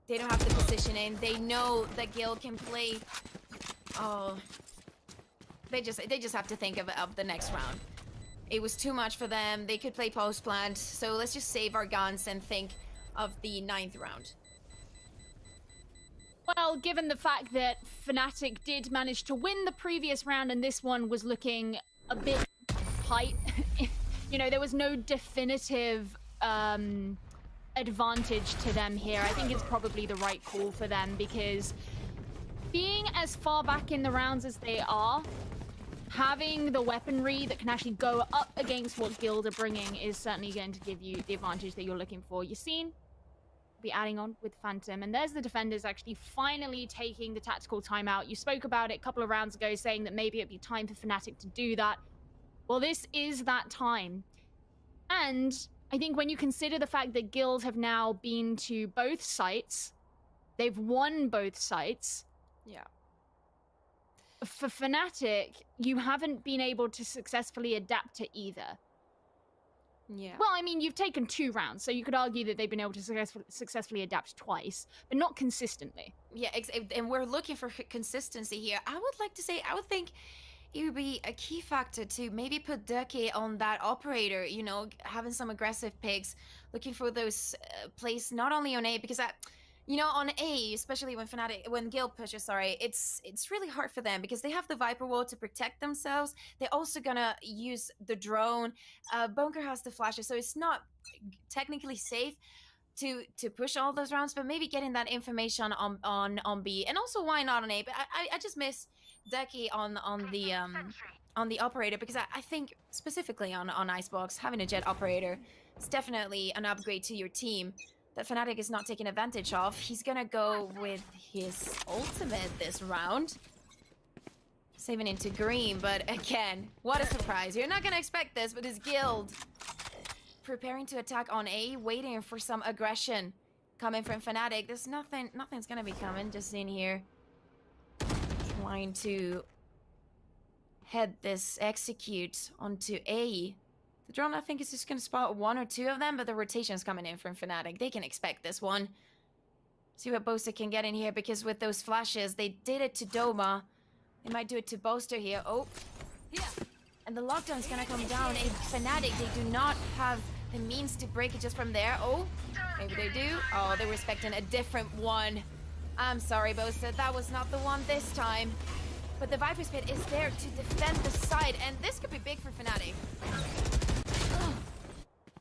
They don't have the positioning. They know that Gil can play. Oh, they just have to think of the next round. It was too much for them. They could play post plant. So let's just save our guns and think of the 9th round.
Well, given the fact that FNATIC did manage to win the previous round and this one was looking a bit tight, you know, there was no definitive advantage to them here. I think it's probably the right call for them because being as far back in the rounds as they are, having the weaponry that can actually go up against what Guild are bringing is certainly going to give you the advantage that you're looking for. Yassine be adding on with Phantom, and there's the defenders actually finally taking the tactical timeout. You spoke about it a couple of rounds ago, saying that maybe it'd be time for FNATIC to do that. Well, this is that time. And I think when you consider the fact that Guild have now been to both sites, they've won both sites.
Yeah.
For FNATIC, you haven't been able to successfully adapt to either.
Yeah.
Well, I mean, you've taken 2 rounds, so you could argue that they've been able to successfully adapt twice, but not consistently.
Yeah, and we're looking for consistency here. I would like to say, I would think it would be a key factor to maybe put Ducky on that operator, you know, having some aggressive picks, looking for those plays not only on A, because you know, on A, especially when Guild pushes, sorry, it's really hard for them because they have the Viper wall to protect themselves. They're also gonna use the drone. Bunker has the flashes, so it's not technically safe to push all those rounds, but maybe getting that information on B, and also why not on A? But I just miss Ducky on the operator, because I think specifically on Icebox, having a jet operator is definitely an upgrade to your team that FNATIC is not taking advantage of. He's gonna go with his ultimate this round. Saving into green, but again, what a surprise. You're not gonna expect this, but his Guild preparing to attack on A, waiting for some aggression coming from FNATIC. There's nothing's gonna be coming, just in here. Trying to head this execute onto A. The drone, I think, is just going to spot 1 or 2 of them, but the rotation's coming in from FNATIC. They can expect this one. See what Boaster can get in here, because with those flashes, they did it to Doma. They might do it to Boaster here. Oh. Yeah. And the lockdown's going to come down. FNATIC, they do not have the means to break it just from there. Oh, maybe they do. Oh, they were expecting a different one. I'm sorry, Boaster. That was not the one this time. But the Viper's Pit is there to defend the side, and this could be big for FNATIC.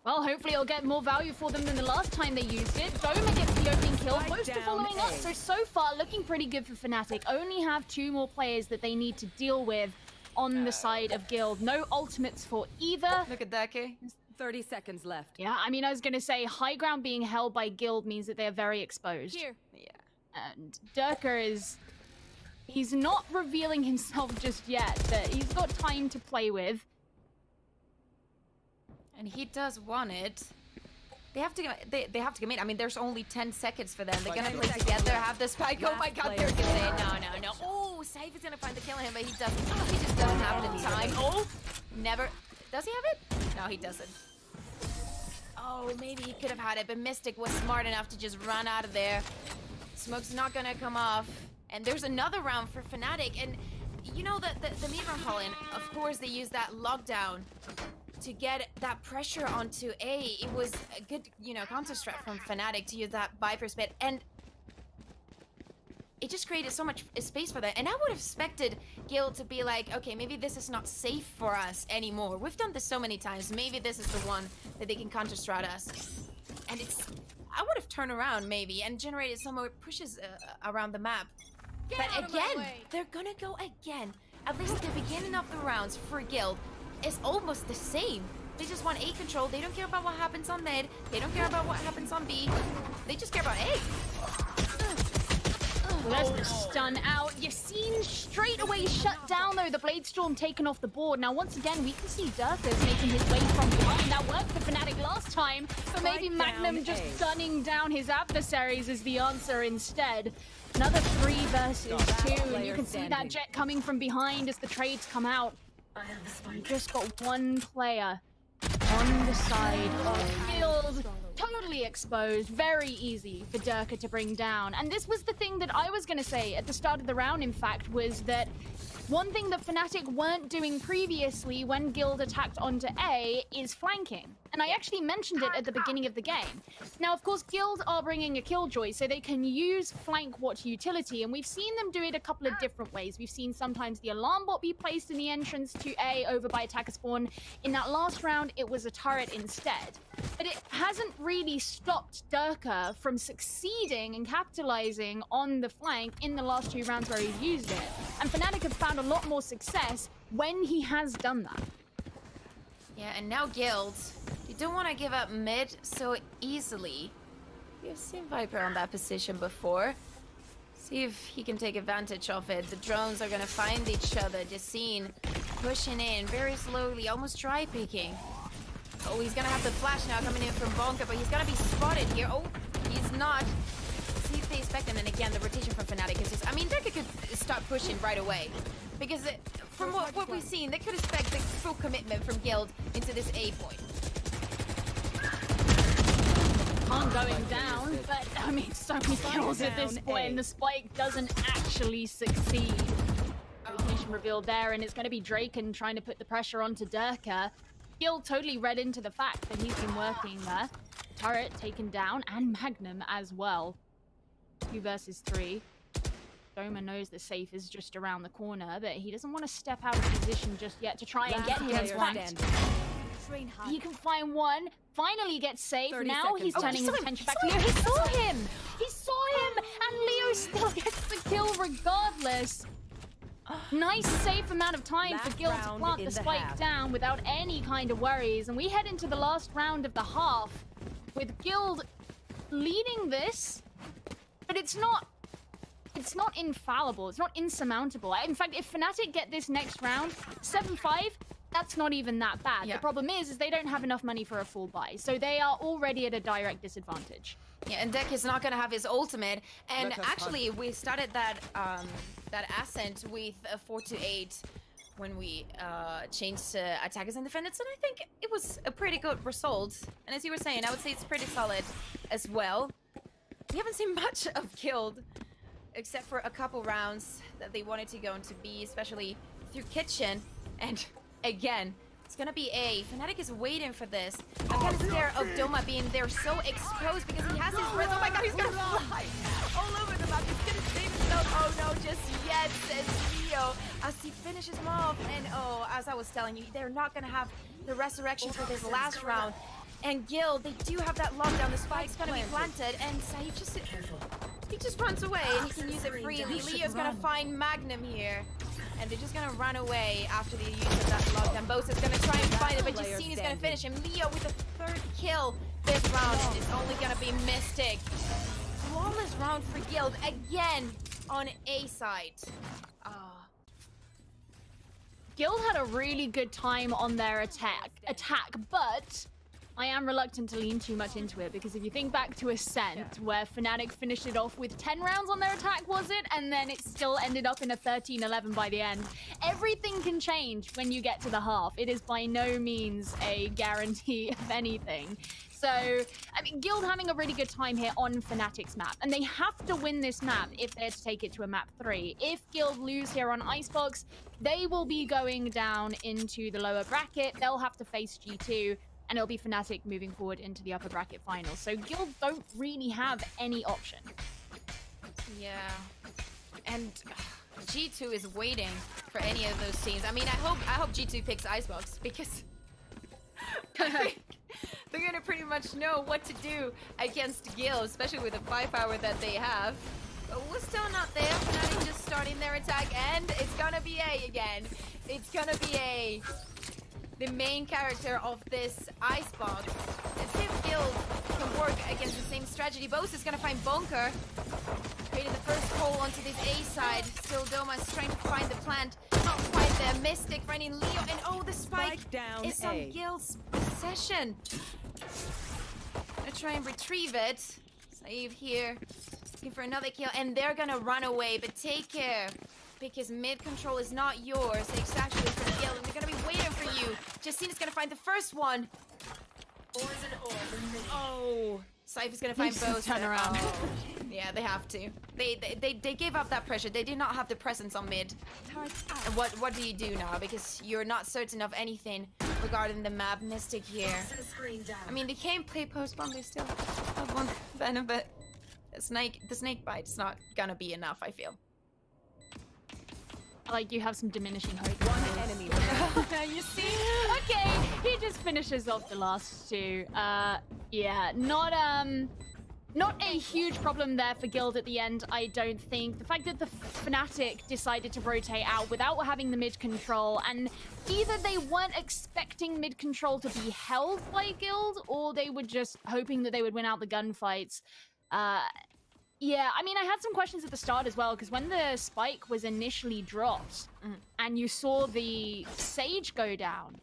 Well, hopefully it'll get more value for them than the last time they used it. Doma gets the opening kill, Boaster following up. So far, looking pretty good for FNATIC. Only have 2 more players that they need to deal with on the side of Guild. No ultimates for either.
Look at Ducky.
30 seconds left.
Yeah, I mean, I was gonna say high ground being held by Guild means that they're very exposed.
Here.
Yeah.
And Durka he's not revealing himself just yet, but he's got time to play with.
And he does want it. They have to they have to commit. I mean, there's only 10 seconds for them. They're gonna play together, have the spike. Oh my god, they're gonna say no. Oh, Saif is gonna find the kill on him, but he doesn't. He just doesn't have the time. Oh, never. Does he have it? No, he doesn't. Oh, maybe he could have had it, but Mystic was smart enough to just run out of there. Smoke's not gonna come off. And there's another round for FNATIC. And you know that the mid round, Colin, of course they used that lockdown to get that pressure onto A. It was a good, counter strat from FNATIC to use that Viper spit. And it just created so much space for that. And I would have expected Guild to be like, okay, maybe this is not safe for us anymore. We've done this so many times. Maybe this is the one that they can counter strat us. And I would have turned around maybe and generated some more pushes around the map. But again, they're gonna go again. At least the beginning of the rounds for Guild is almost the same. They just want A control. They don't care about what happens on mid. They don't care about what happens on B. They just care about A.
Well, there's the stun out. Yassine straight away shut down, though. The Blade Storm taken off the board. Now, once again, we can see Durka's making his way from behind. That worked for FNATIC last time, but maybe Magnum just gunning down his adversaries is the answer instead. Another 3 versus 2, and you can see that Jet coming from behind as the trades come out. You just got one player on the side of Guild, totally exposed, very easy for Durka to bring down. And this was the thing that I was going to say at the start of the round, in fact, was that one thing that FNATIC weren't doing previously when Guild attacked onto A is flanking. And I actually mentioned it at the beginning of the game. Now, of course, Guild are bringing a Killjoy, so they can use flank watch utility, and we've seen them do it a couple of different ways. We've seen sometimes the alarm bot be placed in the entrance to A over by attacker spawn. In that last round, it was a turret instead. But it hasn't really stopped Durka from succeeding and capitalizing on the flank in the last 2 rounds where he's used it. And FNATIC have found a lot more success when he has done that.
Yeah, and now Guild, you don't want to give up mid so easily. You've seen Viper on that position before. See if he can take advantage of it. The drones are gonna find each other. Yassine pushing in very slowly, almost try picking. Oh, he's gonna have the flash now coming in from Bonka, but he's gonna be spotted here. Oh, he's not. See if they expect him. And again, the rotation from FNATIC is just, I mean, Durka could start pushing right away. Because from what we've seen, they could expect the full commitment from Guild into this A point.
Khan going down, but I mean, so many kills at this point, and the spike doesn't actually succeed. Rotation revealed there, and it's going to be Draken trying to put the pressure onto Durka. Guild totally read into the fact that he's been working there. Turret taken down, and Magnum as well. 2 versus 3. Doma knows that Safe is just around the corner, but he doesn't want to step out of position just yet to try and get him flanked. He can find one, finally gets Safe. Now he's turning his attention back to Leo. He saw him! He saw him! And Leo still gets the kill regardless. Nice safe amount of time for Guild to plant the spike down without any kind of worries. And we head into the last round of the half with Guild leading this, but it's not infallible. It's not insurmountable. In fact, if FNATIC get this next round, 7-5, that's not even that bad. Yeah. The problem is they don't have enough money for a full buy, so they are already at a direct disadvantage.
Yeah, and Deck is not gonna have his ultimate. And actually, we started that ascent with a 4-8 when we changed to attackers and defenders, and I think it was a pretty good result. And as you were saying, I would say it's pretty solid as well. We haven't seen much of Guild, except for a couple rounds that they wanted to go into B, especially through Kitchen. And again, it's gonna be A. FNATIC is waiting for this. I'm kind of scared of Doma being there so exposed because he has his breath. Oh my god, he's gonna fly all over the map. He's gonna save himself. Oh no, just yet, says Leo, as he finishes him off. And oh, as I was telling you, they're not gonna have the resurrection for this last round. And Guild, they do have that lockdown. The spike's gonna be planted, and Saif just runs away and he can use it freely. Leo's gonna find Magnum here. And they're just gonna run away after the use of that lockdown. Bosa's gonna try and find it, but
Player
Justine is gonna
standing.
finish him. Leo with the 3rd kill this round, and it's only gonna be Mystic. Flawless round for Guild again on A side. Ah.
Guild had a really good time on their attack, but I am reluctant to lean too much into it, because if you think back to Ascent, where FNATIC finished it off with 10 rounds on their attack, was it? And then it still ended up in a 13-11 by the end. Everything can change when you get to the half. It is by no means a guarantee of anything. So, I mean, Guild having a really good time here on FNATIC's map, and they have to win this map if they're to take it to a map 3. If Guild lose here on Icebox, they will be going down into the lower bracket. They'll have to face G2, and it'll be FNATIC moving forward into the upper bracket finals. So Guild don't really have any option.
Yeah. And G2 is waiting for any of those teams. I mean, I hope G2 picks Icebox, because I think they're gonna pretty much know what to do against Guild, especially with the firepower that they have. But we're still not there. FNATIC just starting their attack, and it's gonna be A again. It's gonna be A. The main character of this Icebox. Let's see if Guild can work against the same strategy. Bose is gonna find Bunker, creating the first hole onto this A side. Still Doma's trying to find the plant. Not quite there. Mystic finding Leo, and oh, the spike
down
is
A.
on Guild's possession. Gonna try and retrieve it. Save here, looking for another kill, and they're gonna run away. But take care, because mid control is not yours. It's actually for Guild, and they're gonna be waiting for you. Justine is gonna find the first one. Oh, Syph is gonna find both.
Turn around.
Oh. Yeah, they have to. They gave up that pressure. They did not have the presence on mid. And what do you do now? Because you're not certain of anything regarding the map. Mystic here. I mean, they can't play post bomb. They still have one venom, but the snake bite's not gonna be enough, I feel.
Like, you have some diminishing hope.
One enemy.
You see? Okay, he just finishes off the last 2. Yeah, not a huge problem there for Guild at the end, I don't think. The fact that the FNATIC decided to rotate out without having the mid control, and either they weren't expecting mid control to be held by Guild, or they were just hoping that they would win out the gunfights. Yeah, I mean, I had some questions at the start as well, because when the spike was initially dropped, and you saw the Sage go down,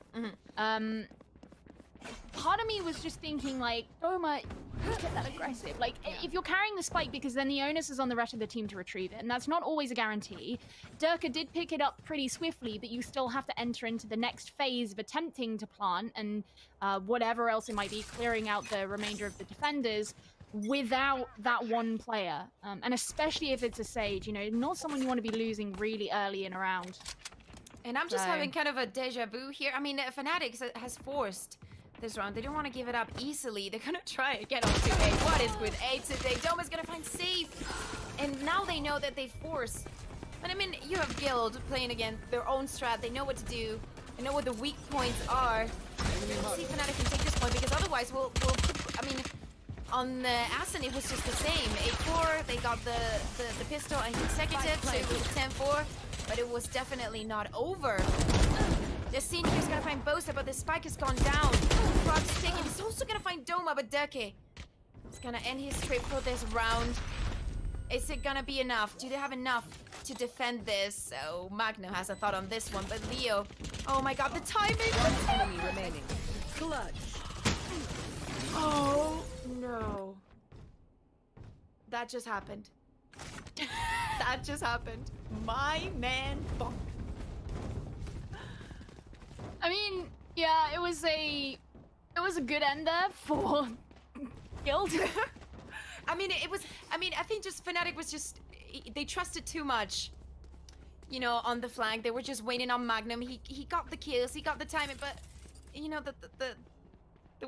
part of me was just thinking, like, Doma, don't get that aggressive. Like, if you're carrying the spike, because then the onus is on the rest of the team to retrieve it, and that's not always a guarantee. Durka did pick it up pretty swiftly, but you still have to enter into the next phase of attempting to plant, and whatever else it might be, clearing out the remainder of the defenders, without that one player. And especially if it's a Sage, you know, not someone you want to be losing really early in a round.
And I'm just having kind of a deja vu here. I mean, FNATIC has forced this round. They don't want to give it up easily. They're gonna try and get onto A. What is with A today? Doma's gonna find safe. And now they know that they force. And I mean, you have Guild playing against their own strat. They know what to do. They know what the weak points are. Let's see if FNATIC can take this point, because otherwise we'll I mean, on the Ascent, it was just the same. 8-4, they got the pistol and consecutive, so it was 10-4, but it was definitely not over. Justine here's gonna find Bosa, but the spike has gone down. Frog's taking, he's also gonna find Doma, but Durke is gonna end his trip for this round. Is it gonna be enough? Do they have enough to defend this? So Magno has a thought on this one, but Leo, oh my god, the timing!
One enemy remaining. Clutch.
Oh no. That just happened. That just happened. My man Bonk.
I mean, yeah, it was a good end there for Guild.
I mean, I think just FNATIC was just, they trusted too much, you know, on the flank. They were just waiting on Magnum. He got the kills, he got the timing, but, you know, there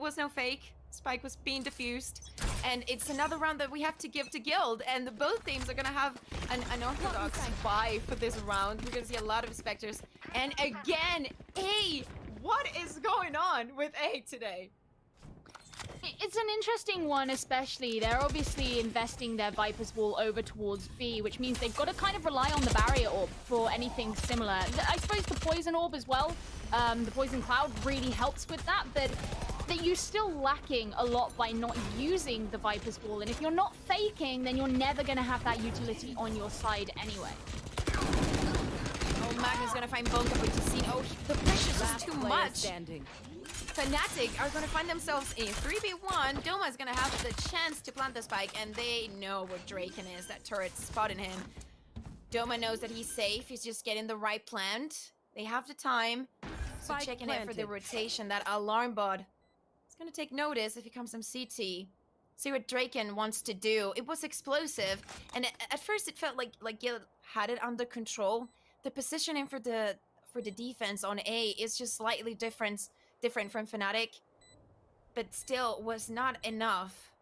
was no fake. Spike was being diffused, and it's another round that we have to give to Guild, and both teams are gonna have an orthodox buy for this round. We're gonna see a lot of Spectres, and again, A! What is going on with A today?
It's an interesting one, especially. They're obviously investing their Viper's Wall over towards B, which means they've got to kind of rely on the Barrier Orb for anything similar. I suppose the Poison Orb as well, the Poison Cloud really helps with that, but you're still lacking a lot by not using the Viper's Wall. And if you're not faking, then you're never going to have that utility on your side anyway.
Oh, Magnus gonna find Bonka, but he's seen. Oh, the pressure's just too much.
Standing.
FNATIC are going to find themselves in 3v1. Doma is going to have the chance to plant the spike, and they know where Draken is. That turret's spotting him. Doma knows that he's safe. He's just getting the right plant. They have the time. So
Spike
checking it for the
planted.
rotation. That alarm bot is going to take notice if he comes from CT. See what Draken wants to do. It was explosive, and at first it felt like Gil had it under control. The positioning for the defense on A is just slightly different from FNATIC, but still was not enough.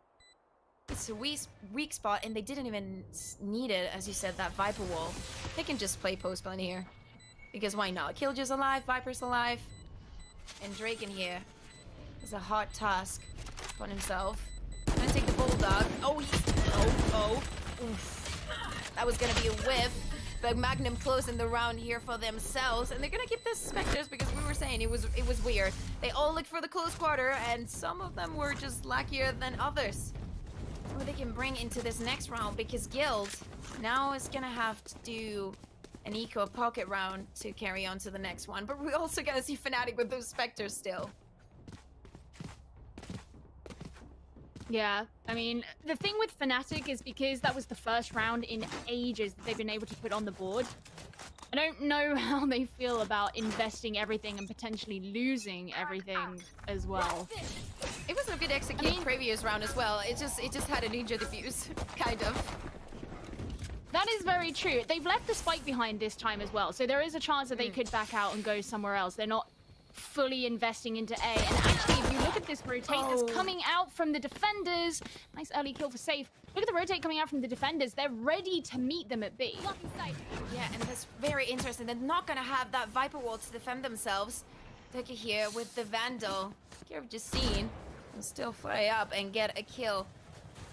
It's a weak spot, and they didn't even need it, as you said, that Viper wall. They can just play post-plan here, because why not? Killjoy's alive, Viper's alive, and Draken here is a hard task on himself. Gonna take the Bulldog. Oh, oof. That was gonna be a whiff. But Magnum closing the round here for themselves, and they're gonna keep the Spectres because we were saying it was weird. They all looked for the close quarter, and some of them were just luckier than others. What they can bring into this next round, because Guild now is gonna have to do an eco pocket round to carry on to the next one. But we're also gonna see FNATIC with those Spectres still.
Yeah, I mean, the thing with FNATIC is because that was the first round in ages that they've been able to put on the board. I don't know how they feel about investing everything and potentially losing everything as well.
It was a good execute previous round as well. It just had a ninja defuse, kind of.
That is very true. They've left the spike behind this time as well, so there is a chance that they could back out and go somewhere else. They're not fully investing into A. And actually, if you look at this rotate that's coming out from the defenders, nice early kill for safe. Look at the rotate coming out from the defenders. They're ready to meet them at B.
Yeah, and that's very interesting. They're not gonna have that Viper wall to defend themselves. Look here with the Vandal. You've just seen and still fly up and get a kill.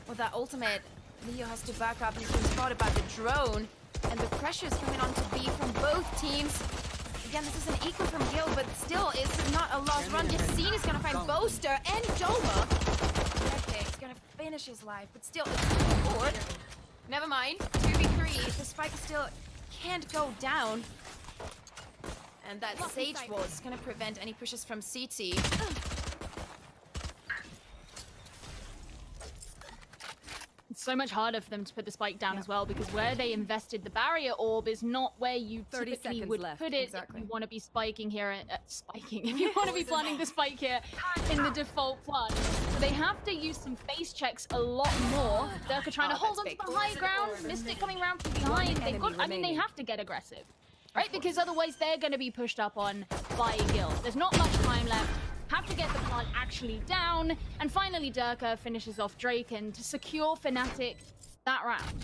With that ultimate, Leo has to back up. He's been spotted by the drone, and the pressure's coming on to B from both teams. Again, this is an eco from Gil, but still, it's not a lost run. Yassine is gonna find Boaster and Doma. Okay, he's gonna finish his life, but still, it's forward. Never mind. 2v3. The spike still can't go down. And that Sage wall is gonna prevent any pushes from CT.
It's so much harder for them to put the spike down as well, because where they invested the barrier orb is not where you
30
typically
seconds
would
left.
put it
Exactly.
if you want to be spiking here. If you want to be planting the spike here in the default plan. So they have to use some face checks a lot more. Durka trying to hold onto
big.
the high ground. Mystic coming around from behind. They've got, I mean, they have to get aggressive, right? Because otherwise they're going to be pushed up on by Gil. There's not much time left. Have to get the plant actually down. And finally, Durka finishes off Draken to secure FNATIC that round.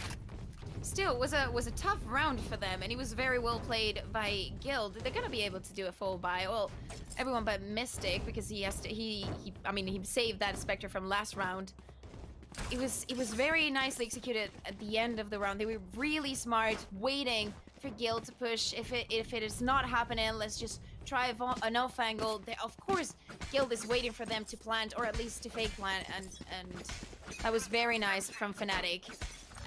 Still, was a tough round for them, and it was very well played by Guild. They're gonna be able to do a full buy. Well, everyone but Mystic, because he has to. He saved that Spectre from last round. It was very nicely executed at the end of the round. They were really smart, waiting for Guild to push. If it is not happening, let's just try an off angle. Of course, Guild is waiting for them to plant, or at least to fake plant, and that was very nice from FNATIC.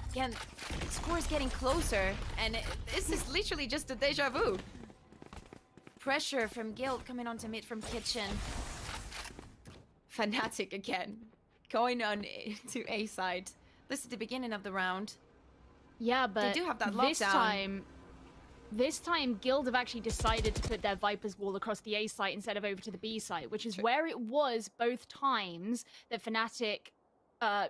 Again, the score is getting closer, and this is literally just a deja vu. Pressure from Guild coming onto mid from Kitchen. FNATIC again, going on to A side. This is the beginning of the round.
Yeah, but
They do have that
this
lockdown.
This time, Guild have actually decided to put their Viper's Wall across the A site instead of over to the B site, which is where it was both times that FNATIC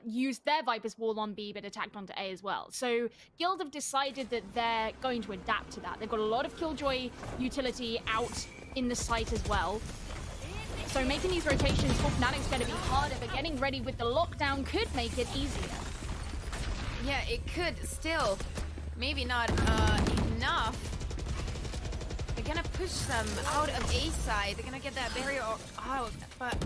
used their Viper's Wall on B but attacked onto A as well. So Guild have decided that they're going to adapt to that. They've got a lot of Killjoy utility out in the site as well. So making these rotations for FNATIC's going to be harder, but getting ready with the lockdown could make it easier.
Yeah, it could still. Maybe not enough. They're gonna push them out of A side. They're gonna get that barrier out, but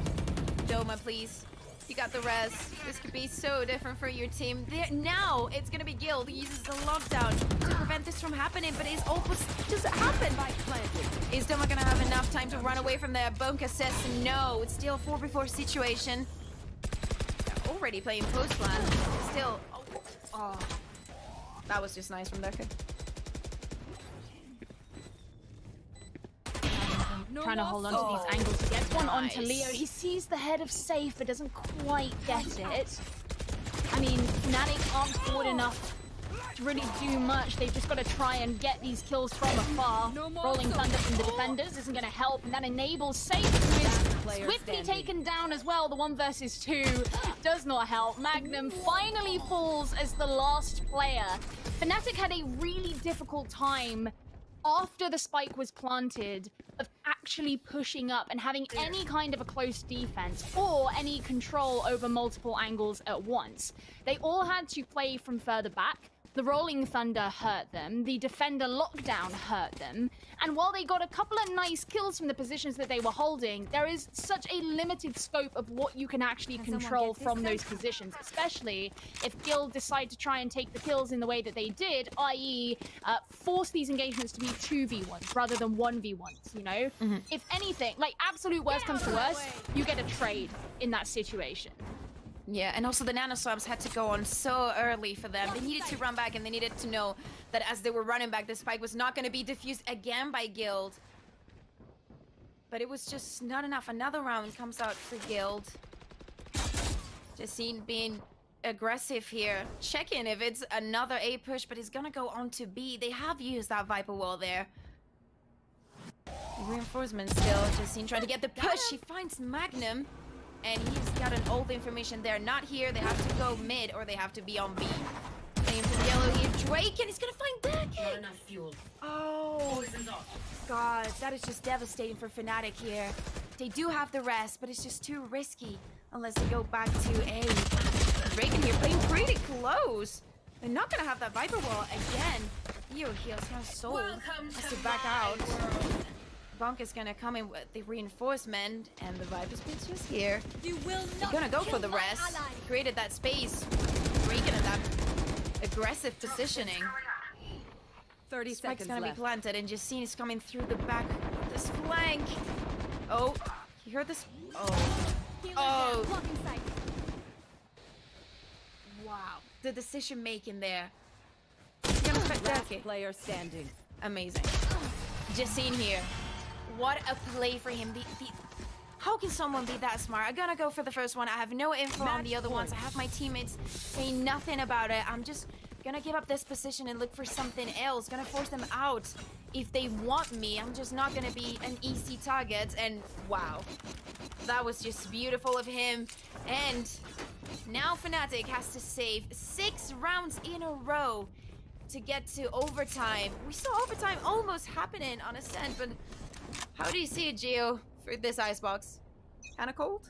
Doma, please. You got the res. This could be so different for your team. Now it's gonna be Guild who uses the lockdown to prevent this from happening, but his ult was just happen. Is Doma gonna have enough time to run away from there? Bonka says no. It's still a 4v4 situation. They're already playing post plan. Still. Oh. That was just nice from Decker.
Trying to hold on to these angles. He gets one onto Leo. He sees the head of safe, but doesn't quite get it. I mean, FNATIC aren't forward enough to really do much. They've just got to try and get these kills from afar. Rolling Thunder from the defenders isn't going to help, and that enables Safe, who is swiftly taken down as well. The 1 versus 2 does not help. Magnum finally falls as the last player. FNATIC had a really difficult time after the spike was planted of actually pushing up and having any kind of a close defense or any control over multiple angles at once. They all had to play from further back. The Rolling Thunder hurt them. The Defender Lockdown hurt them. And while they got a couple of nice kills from the positions that they were holding, there is such a limited scope of what you can actually control from those positions, especially if Guild decide to try and take the kills in the way that they did, i.e. Force these engagements to be 2v1s rather than 1v1s, you know? If anything, like absolute worst comes to worst, you get a trade in that situation.
Yeah, and also the nanoswabs had to go on so early for them. They needed to run back, and they needed to know that as they were running back, the spike was not going to be diffused again by Guild. But it was just not enough. Another round comes out for Guild. Justine being aggressive here. Checking if it's another A push, but he's going to go on to B. They have used that Viper wall there. Reinforcement still. Justine trying to get the push. She finds Magnum. And he's got an old information there. Not here. They have to go mid or they have to be on B. Playing for yellow here. Drake, and he's gonna find Decker.
Not enough fuel.
Oh, God. That is just devastating for FNATIC here. They do have the rest, but it's just too risky unless they go back to A. Drake in here playing pretty close. They're not gonna have that Viper wall again. Leo heals now soul. Has to back out. Bonk is gonna come in with the reinforcement, and the Viper Speed's just here.
You will
They're
not
gonna go for the
kill my
rest.
ally.
Created that space. Breaking at that aggressive positioning.
30
Spike's
seconds
gonna
left.
be planted, and Justine is coming through the back of this flank. Oh, you heard this? Oh.
Healer
Oh.
down, blocking sight.
Wow. The decision making there. He's gonna fit
Last
Decker.
player standing.
Amazing. Justine here. What a play for him. How can someone be that smart? I'm gonna go for the first one. I have no info on the other ones. I have my teammates saying nothing about it. I'm just gonna give up this position and look for something else. Gonna force them out. If they want me, I'm just not gonna be an easy target. And wow. That was just beautiful of him. And now FNATIC has to save 6 rounds in a row to get to overtime. We saw overtime almost happening on Ascent, but how do you see it, Gio, for this icebox? Kinda cold?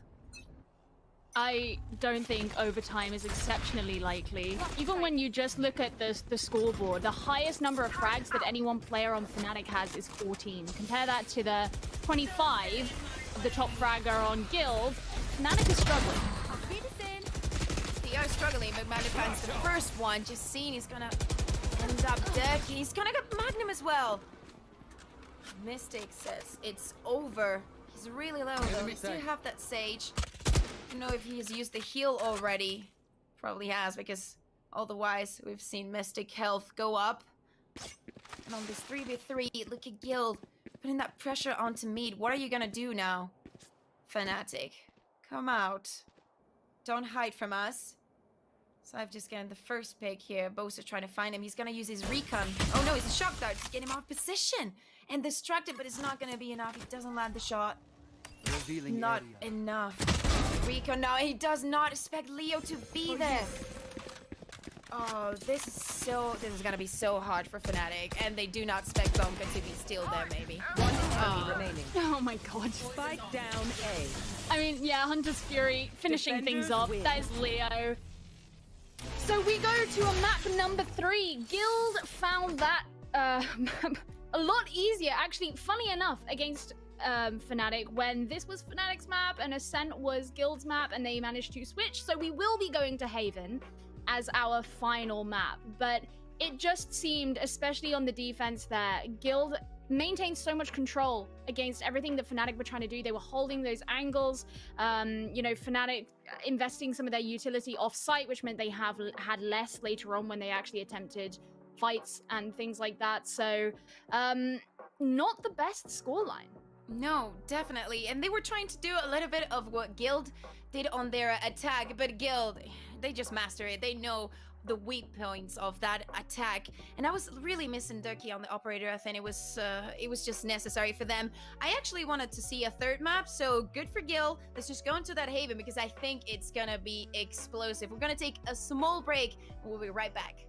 I don't think overtime is exceptionally likely. Even when you just look at the scoreboard, the highest number of frags that any one player on FNATIC has is 14. Compare that to the 25 of the top fragger on Guild. FNATIC is struggling.
They are struggling, but Magnum finds the first one. Just seeing he's gonna end up dead. He's gonna get Magnum as well. Mystic says it's over. He's really low though. He still have that Sage. I don't know if he's used the heal already. Probably has, because otherwise we've seen Mystic health go up. And on this 3v3, look at Guild putting that pressure onto Mead. What are you gonna do now? FNATIC, come out. Don't hide from us. So I've just gotten the first pick here. Bosa trying to find him. He's gonna use his recon. Oh no, he's a shock dart to get him off position. And distracted, but it's not gonna be enough. He doesn't land the shot.
Revealing
Not
area.
enough. Recon now. He does not expect Leo to be there. Oh, this is gonna be so hard for FNATIC. And they do not expect Bonka to be still there, maybe.
One enemy remaining.
Oh my god.
Spike down A.
I mean, yeah, Hunter's Fury finishing things
Defenders
off.
win.
That is Leo. So we go to a map number 3. Guild found that map a lot easier. Actually, funny enough, against Fnatic when this was Fnatic's map and Ascent was Guild's map, and they managed to switch. So we will be going to Haven as our final map. But it just seemed, especially on the defense there, Guild maintained so much control against everything that Fnatic were trying to do. They were holding those angles. You know, Fnatic investing some of their utility off-site, which meant they had less later on when they actually attempted fights and things like that. So, not the best scoreline.
No, definitely. And they were trying to do a little bit of what Guild did on their attack, but Guild, they just master it. They know the weak points of that attack. And I was really missing Ducky on the operator. I think it was just necessary for them. I actually wanted to see a third map, so good for Guild. Let's just go into that Haven because I think it's gonna be explosive. We're gonna take a small break and we'll be right back.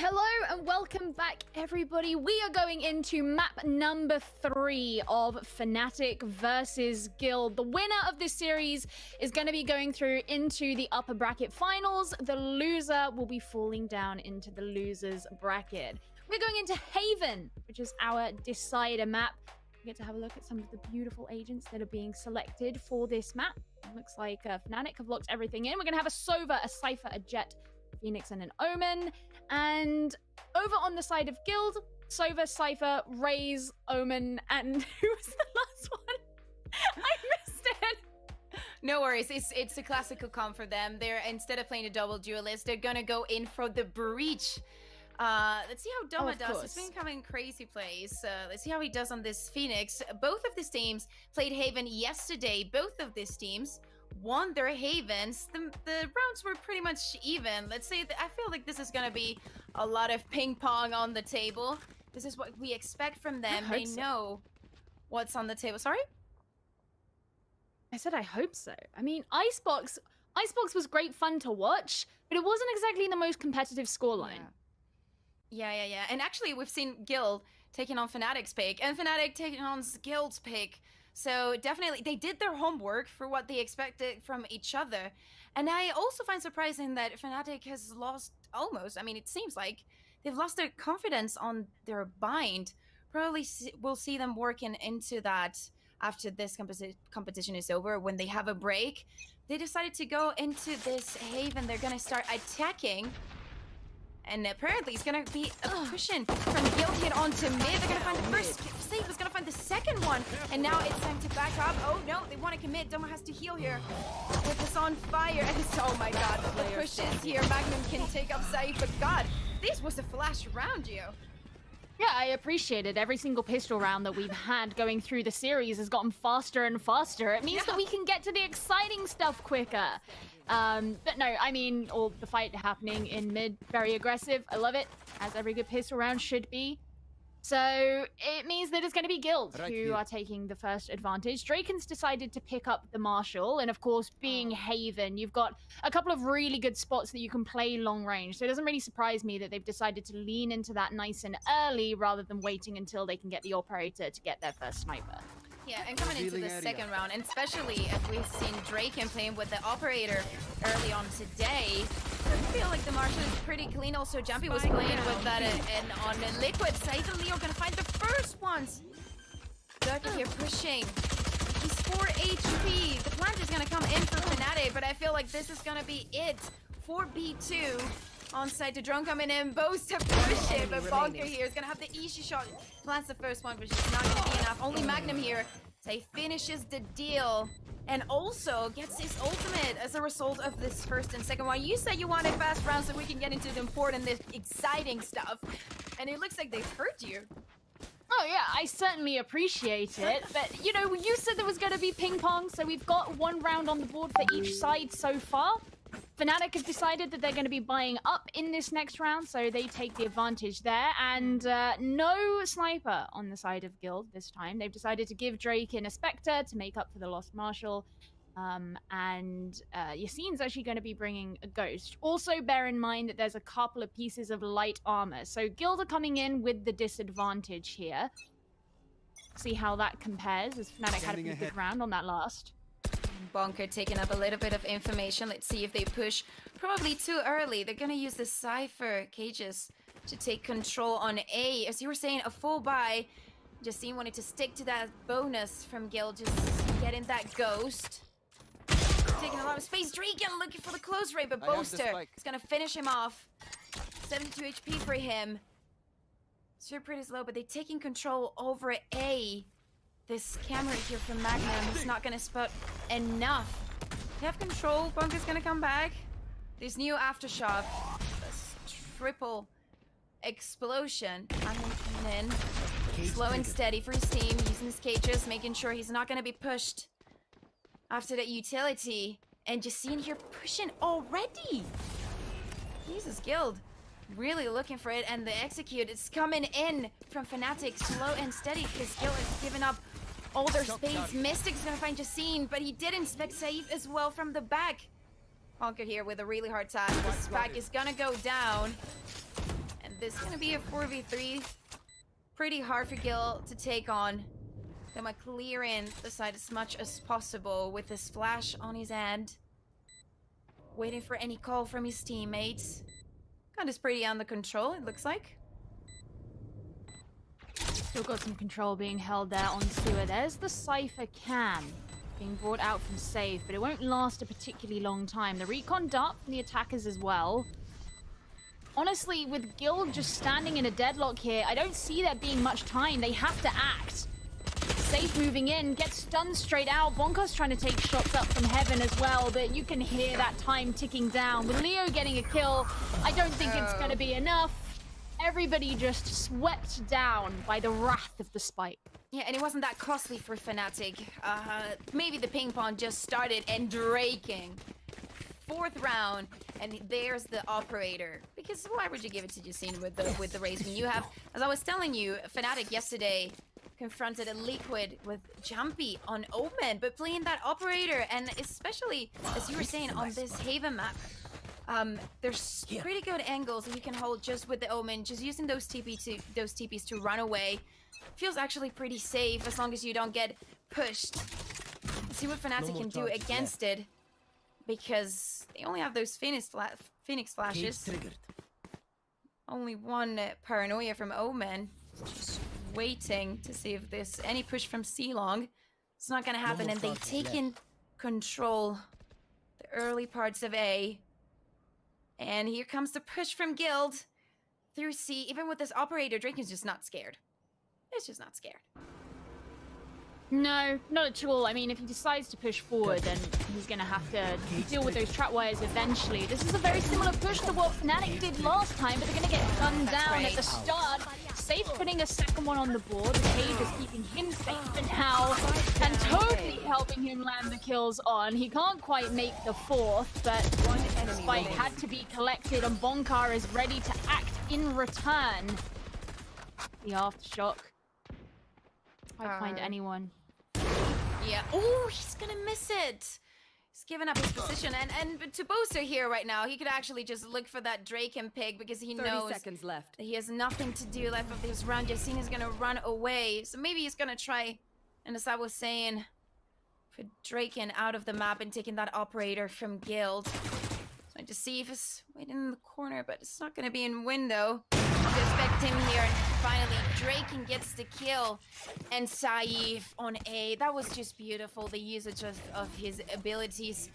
Hello and welcome back, everybody. We are going into map number 3 of FNATIC versus Guild. The winner of this series is going to be going through into the upper bracket finals. The loser will be falling down into the losers bracket. We're going into Haven, which is our decider map. get to have a look at some of the beautiful agents that are being selected for this map. It looks like FNATIC have locked everything in. We're going to have a Sova, a Cypher, a Jet, Phoenix, and an Omen. And over on the side of Guild, Sova, Cypher, Raze, Omen, and who was the last one? I missed it.
No worries, it's a classical comp for them. They're, instead of playing a double duelist, they're gonna go in for the Breach. Let's see how Doma does. It's been coming crazy plays. Let's see how he does on this Phoenix. Both of these teams played Haven yesterday. Both of these teams won their Havens. The rounds were pretty much even. Let's say that I feel like this is gonna be a lot of ping pong on the table. This is what we expect from them. They know what's on the table. Sorry?
I said I hope so. I mean, Icebox was great fun to watch, but it wasn't exactly the most competitive scoreline.
Yeah. And actually, we've seen Guild taking on FNATIC's pick, and FNATIC taking on Guild's pick. So definitely, they did their homework for what they expected from each other. And I also find surprising that FNATIC has lost almost, I mean, it seems like they've lost their confidence on their bind. Probably we'll see them working into that after this competition is over. When they have a break, they decided to go into this Haven. They're gonna start attacking, and apparently it's gonna be a pushing from Guild here onto mid. They're gonna find the first save, is gonna find the second one, and now it's time to back up. Oh no, they want to commit. Doma has to heal here with this on fire, and it's, oh my god, the pushes here. Magnum can take up Saif, but god, this was a flash round, you.
Yeah, I appreciate it. Every single pistol round that we've had going through the series has gotten faster and faster. It means that we can get to the exciting stuff quicker. But no, I mean, all the fight happening in mid, very aggressive. I love it, as every good pistol round should be. So it means that it's going to be Guild who are taking the first advantage. Draken's decided to pick up the Marshall, and of course, being Haven, you've got a couple of really good spots that you can play long range. So it doesn't really surprise me that they've decided to lean into that nice and early rather than waiting until they can get the operator to get their first sniper.
Yeah, and coming into the second round, and especially if we've seen Draken playing with the operator early on today, I feel like the Marshall is pretty clean. Also, Jumpy was playing with that and on Liquid. Saif and Leo gonna find the first ones. Durka here pushing. He's 4 HP. The plant is gonna come in for FNATIC, but I feel like this is gonna be it for B2. On site to drone coming in, both to push it, but Bonker here is gonna have the easy shot. Plants the first one, but it's not gonna be enough. Only Magnum here. So he finishes the deal and also gets his ultimate as a result of this first and second one. You said you wanted fast rounds so we can get into the important, this exciting stuff, and it looks like they've heard you.
Oh yeah, I certainly appreciate it, but you know, you said there was going to be ping pong, so we've got one round on the board for each side so far. FNATIC have decided that they're going to be buying up in this next round, so they take the advantage there. And no sniper on the side of Guild this time. They've decided to give Draken a Spectre to make up for the lost Marshall. And Yassine's actually going to be bringing a Ghost. Also, bear in mind that there's a couple of pieces of light armor. So Guild are coming in with the disadvantage here. See how that compares, as FNATIC had a pretty good round on that last.
Bonker taking up a little bit of information. Let's see if they push. Probably too early. They're gonna use the Cypher cages to take control on A. As you were saying, a full buy. Justine wanted to stick to that bonus from Gil, just getting that Ghost. Taking a lot of space. Draken looking for the close rate, but Boaster is gonna finish him off. 72 HP for him. Super is low, but they're taking control over A. This camera here from Magnum is not gonna spot enough. They have control. Bunker's gonna come back. This new aftershock. This triple explosion. Magnum coming in. Slow and steady for his team, using his cages, making sure he's not gonna be pushed after that utility. And just seeing here pushing already. Jesus, Guild. Really looking for it, and the execute is coming in from FNATIC, slow and steady, because Guild has given up all their space. Mystic's gonna find Justine, but he did inspect Safe as well from the back. Honker here with a really hard task. This back is gonna go down, and this is gonna be a 4v3. Pretty hard for Gil to take on. Gonna clear in the side as much as possible with this flash on his end. Waiting for any call from his teammates. Gun is pretty under control, it looks like.
Still got some control being held there on Sewer. There's the Cypher cam being brought out from Save, but it won't last a particularly long time. The recon dart from the attackers as well. Honestly, with Guild just standing in a deadlock here, I don't see there being much time. They have to act. Safe moving in, gets stunned straight out. Bonkar's trying to take shots up from heaven as well, but you can hear that time ticking down. With Leo getting a kill, I don't think it's going to be enough. Everybody just swept down by the wrath of the Spike.
Yeah, and it wasn't that costly for FNATIC. Maybe the ping pong just started and draking. 4th round, and there's the operator. Because why would you give it to Justine with the race when you have, as I was telling you, FNATIC yesterday confronted a Liquid with Jumpy on Omen, but playing that operator, and especially as you were saying on this Haven map, there's pretty good angles that you can hold just with the Omen, just using those TPs to run away. Feels actually pretty safe as long as you don't get pushed. Let's see what FNATIC can do against it, because they only have those Phoenix flashes. Only one paranoia from Omen. Just waiting to see if there's any push from C-Long. It's not gonna happen, and they've taken control the early parts of A. And here comes the push from Guild through C. Even with this operator, Drake is just not scared. It's just not scared.
No, not at all. I mean, if he decides to push forward, then he's going to have to deal with those trap wires eventually. This is a very similar push to what FNATIC did last time, but they're going to get gunned down at the start. Safe putting a second one on the board. The Cage is keeping him safe for now, and totally helping him land the kills on. He can't quite make the 4th, but Spike had to be collected, and Bonkar is ready to act in return. The aftershock. I find anyone.
Yeah. Oh, he's gonna miss it. He's given up his position, and to Boaster here right now, he could actually just look for that Drake and Pig because he
30
knows
seconds left.
that he has nothing to do left of this round. Justine is gonna run away, so maybe he's gonna try. And as I was saying, for Draken out of the map and taking that operator from Guild. So I just see if it's waiting in the corner, but it's not gonna be in window. Expect him here, and finally Draken gets the kill, and Saif on A. That was just beautiful, the usage of his abilities.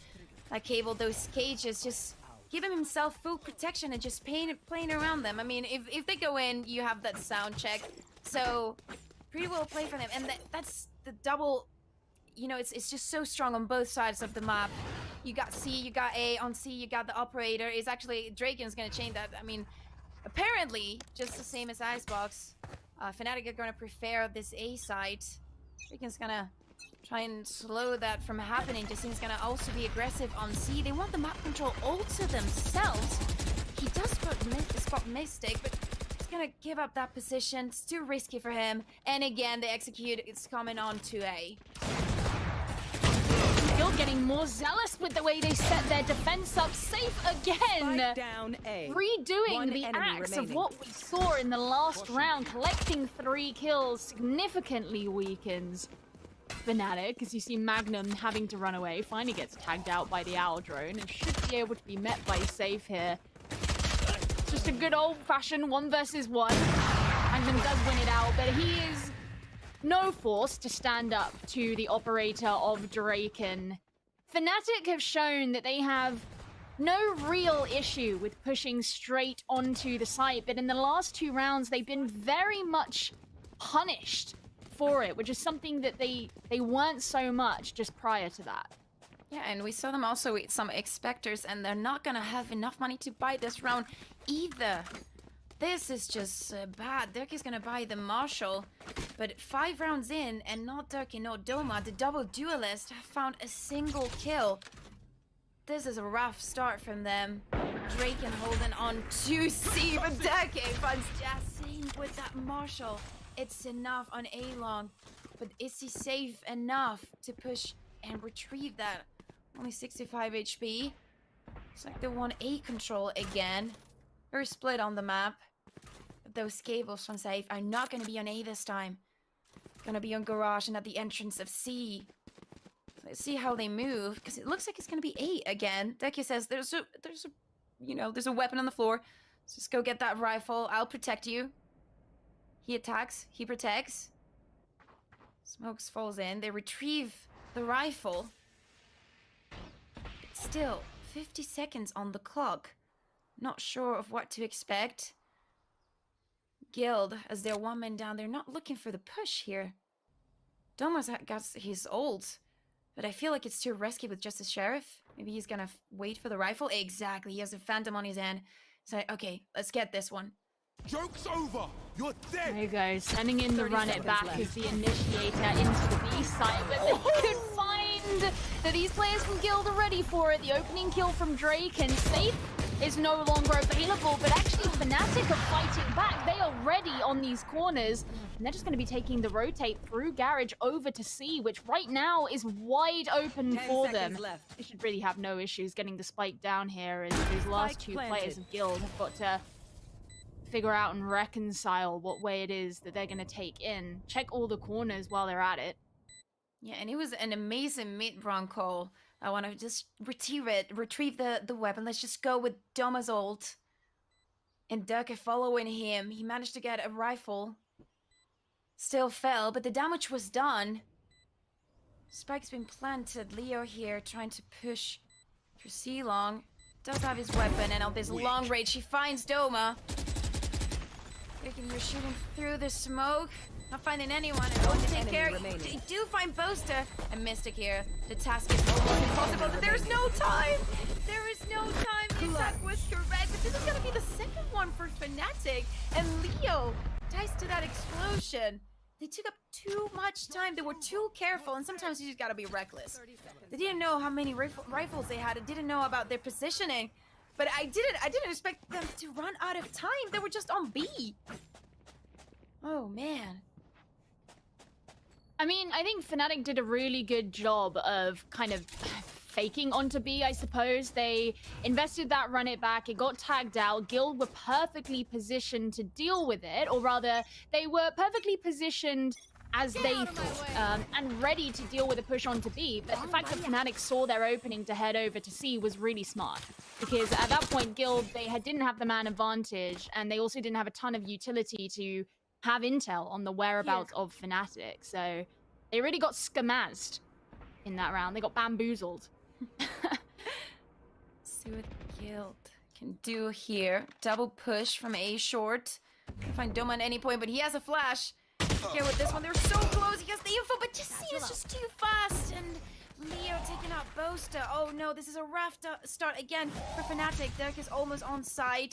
That Cable, those cages, just giving himself full protection and just playing around them. I mean, if they go in, you have that sound check, so pretty well played for them. And that's the double, you know, it's just so strong on both sides of the map. You got C, you got A. On C, you got the operator. It's actually, Draken's gonna chain that. I mean, apparently, just the same as Icebox, FNATIC are gonna prefer this A site. Draken's gonna try and slow that from happening. Justine's gonna also be aggressive on C. They want the map control all to themselves. He does spot Mystic, but he's gonna give up that position. It's too risky for him. And again, the execute is coming on to A.
Guild getting more zealous with the way they set their defense up. Safe again.
Spike down A.
Redoing
One
the
enemy
acts of
remaining.
what we saw in the last round. Collecting 3 kills significantly weakens FNATIC, as you see Magnum having to run away. Finally gets tagged out by the Owl drone and should be able to be met by Safe here. Just a good old-fashioned 1 versus 1. Magnum does win it out, but he is no force to stand up to the operator of Draken. FNATIC have shown that they have no real issue with pushing straight onto the site, but in the last 2 rounds, they've been very much punished for it, which is something that they weren't so much just prior to that.
Yeah, and we saw them also with some Expectors, and they're not gonna have enough money to buy this round either. This is just bad. Dirk is gonna buy the Marshall, but 5 rounds in, and not Dirk and not Doma, the double duelist have found a single kill. This is a rough start from them. Draken holding on to C, but Dirk finds Justine with that Marshall. It's enough on A-Long, but is he safe enough to push and retrieve that? Only 65 HP. It's like they want A control again. Very split on the map. Those cables from Safe are not going to be on A this time. Going to be on Garage and at the entrance of C. So let's see how they move, because it looks like it's going to be A again. Dekia says there's a weapon on the floor. So just go get that rifle. I'll protect you. He attacks, he protects. Smokes falls in. They retrieve the rifle. But still, 50 seconds on the clock. Not sure of what to expect. Guild, as they're one man down, they're not looking for the push here. Doma's got his ult, but I feel like it's too risky with just a sheriff. Maybe he's gonna wait for the rifle. Exactly, he has a phantom on his hand. So, okay, let's get this one.
Joke's over! You're dead!
There you go, sending in the
30
run it
seconds
back
left.
as the initiator into the B site, but they could find that these players from Guild are ready for it. The opening kill from Drake and Safe is no longer available, but actually FNATIC are fighting back. They are ready on these corners, and they're just going to be taking the rotate through Garage over to C, which right now is wide open
10
for
seconds
them.
left.
They should really have no issues getting the spike down here, as these last
Spike
two
planted.
players of Guild have got to figure out and reconcile what way it is that they're going to take in. Check all the corners while they're at it.
Yeah, and it was an amazing mid-round call. I want to just retrieve the weapon. Let's just go with Doma's ult. And Durka following him. He managed to get a rifle. Still fell, but the damage was done. Spike's been planted. Leo here trying to push for C-Long. Does have his weapon, and on this long range, he finds Doma. You're shooting through the smoke. Not finding anyone. And going to take
enemy
care.
remaining.
They do find Boaster and Mystic here. The task is almost impossible, but there's no time. There is no time. The attack was correct, but this is gonna be the second one for FNATIC. And Leo dies to that explosion. They took up too much time. They were too careful, and sometimes you just gotta be reckless. They didn't know how many rifles they had. They didn't know about their positioning. But I didn't expect them to run out of time. They were just on B. Oh man.
I mean, I think FNATIC did a really good job of kind of faking onto B, I suppose. They invested that run it back, it got tagged out. Guild were perfectly positioned to deal with it, or rather, they were perfectly positioned as they thought, and ready to deal with a push onto B. But the fact that FNATIC saw their opening to head over to C was really smart. Because at that point, Guild, didn't have the man advantage, and they also didn't have a ton of utility to have intel on the whereabouts of FNATIC. So they really got scamazed in that round. They got bamboozled.
See what Guild can do here. Double push from A short. Can't find Doma at any point, but he has a flash. Here with this one, they're so close. He has the info, but just see, it's just too fast. And Leo taking out Boaster. Oh no, this is a rough start again for FNATIC. Derek is almost on site.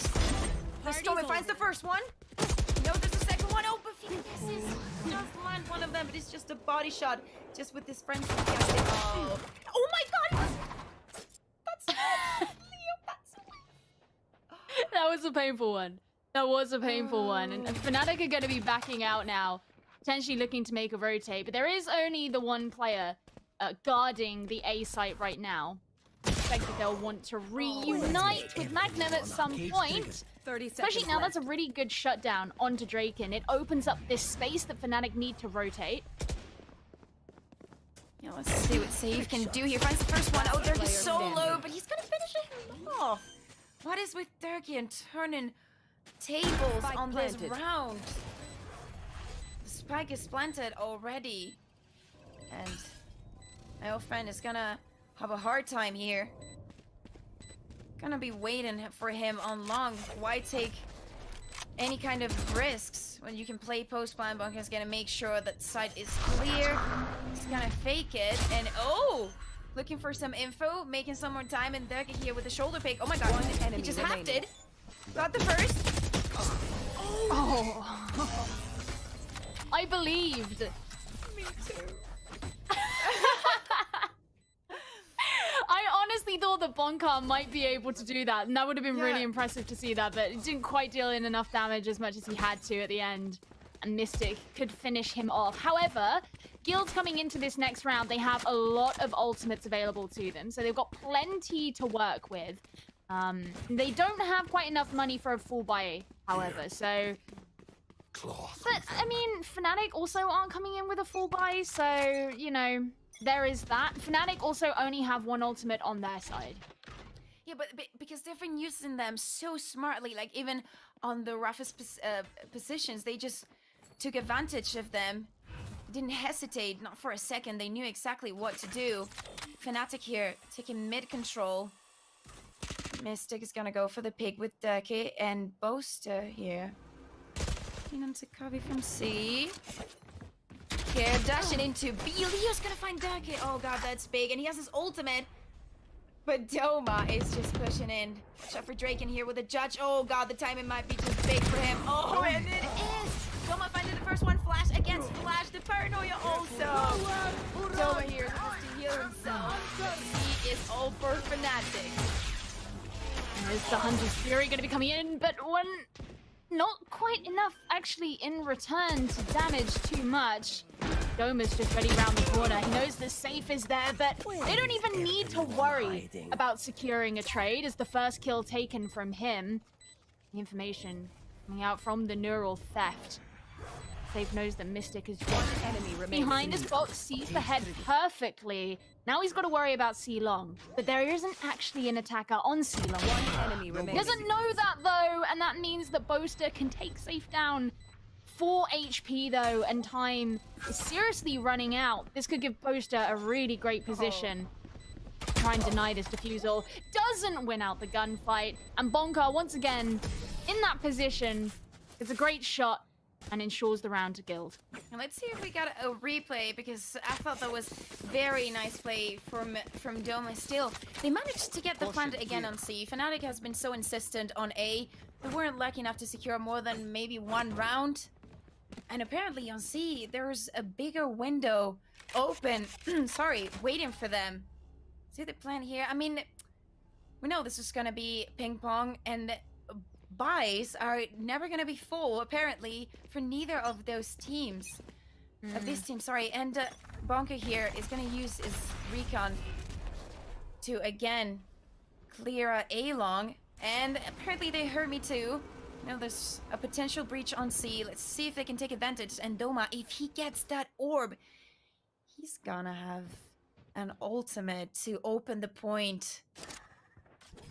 The Stormer finds the first one. No, there's a second one. Oh, but he misses. Does land one of them, but it's just a body shot. Just with this frenzy. Oh my god! That's Leo, that's
That was a painful one. That was a painful one. And FNATIC are going to be backing out now, potentially looking to make a rotate. But there is only the one player guarding the A site right now. I expect that they'll want to reunite with Magnum at some point.
30 seconds
Especially now,
left.
that's a really good shutdown onto Draken. It opens up this space that FNATIC need to rotate.
Yeah, let's see what Save can do here. Finds the first one. Oh, Durkee is so low, but he's gonna finish him off. What is with Durkee and turning tables
Spike
on this
planted.
round? The spike is planted already. And my old friend is gonna have a hard time here. Gonna be waiting for him on long. Why take any kind of risks when you can play post plan? Bunker's gonna make sure that site is clear. He's gonna fake it, and oh, looking for some info, making some more time, and Durkee here with the shoulder pick. Oh my god,
One
he
enemy
just
remaining.
halved it. Got the first.
Oh. I believed.
Me too.
I honestly thought that Bonkar might be able to do that, and that would have been really
Yeah.
impressive to see that, but it didn't quite deal in enough damage as much as he had to at the end. And Mystic could finish him off. However, Guild coming into this next round, they have a lot of ultimates available to them, so they've got plenty to work with. They don't have quite enough money for a full buy, however, so... But, I mean, FNATIC also aren't coming in with a full buy, so, you know, there is that. FNATIC also only have one ultimate on their side.
Yeah, but because they've been using them so smartly, like even on the roughest positions, they just took advantage of them. Didn't hesitate, not for a second. They knew exactly what to do. FNATIC here, taking mid control. Mystic is gonna go for the pick with Ducky and Boaster here. Into Covey from C. Here, dashing into B. Leo's gonna find Ducky. Oh god, that's big. And he has his ultimate. But Doma is just pushing in. Shot for Drake in here with a judge. Oh god, the timing might be just big for him. Oh, and it is! Doma finding the first one. Flash against Flash. The paranoia also. Doma here just to heal himself. He is all for FNATIC.
There's the Hunter's Fury going to be coming in, but one... Not quite enough, actually, in return to damage too much. Doma's just ready around the corner. He knows the safe is there, but they don't even need to worry about securing a trade as the first kill taken from him. The information coming out from the neural theft. Safe knows that Mystic is just
Enemy remaining.
behind his box, sees the head perfectly. Now he's got to worry about C-Long, but there isn't actually an attacker on C-Long.
One enemy
He
remaining.
doesn't know that though, and that means that Boaster can take Safe down. 4 HP though, and time is seriously running out. This could give Boaster a really great position. Try and deny this defusal. Doesn't win out the gunfight, and Bonka once again in that position. It's a great shot and ensures the round to Guild.
And let's see if we got a replay, because I thought that was very nice play from Doma. Still, they managed to get the plant again on C. FNATIC has been so insistent on A. They weren't lucky enough to secure more than maybe one round. And apparently on C, there's a bigger window open, sorry, waiting for them. See the plan here? I mean, we know this is gonna be ping pong, and buys are never gonna be full, apparently, for neither of those teams. Of this team, sorry. And Bonka here is gonna use his recon to, again, clear A-Long. And apparently they heard me too. You know, there's a potential breach on C. Let's see if they can take advantage. And Doma, if he gets that orb, he's gonna have an ultimate to open the point.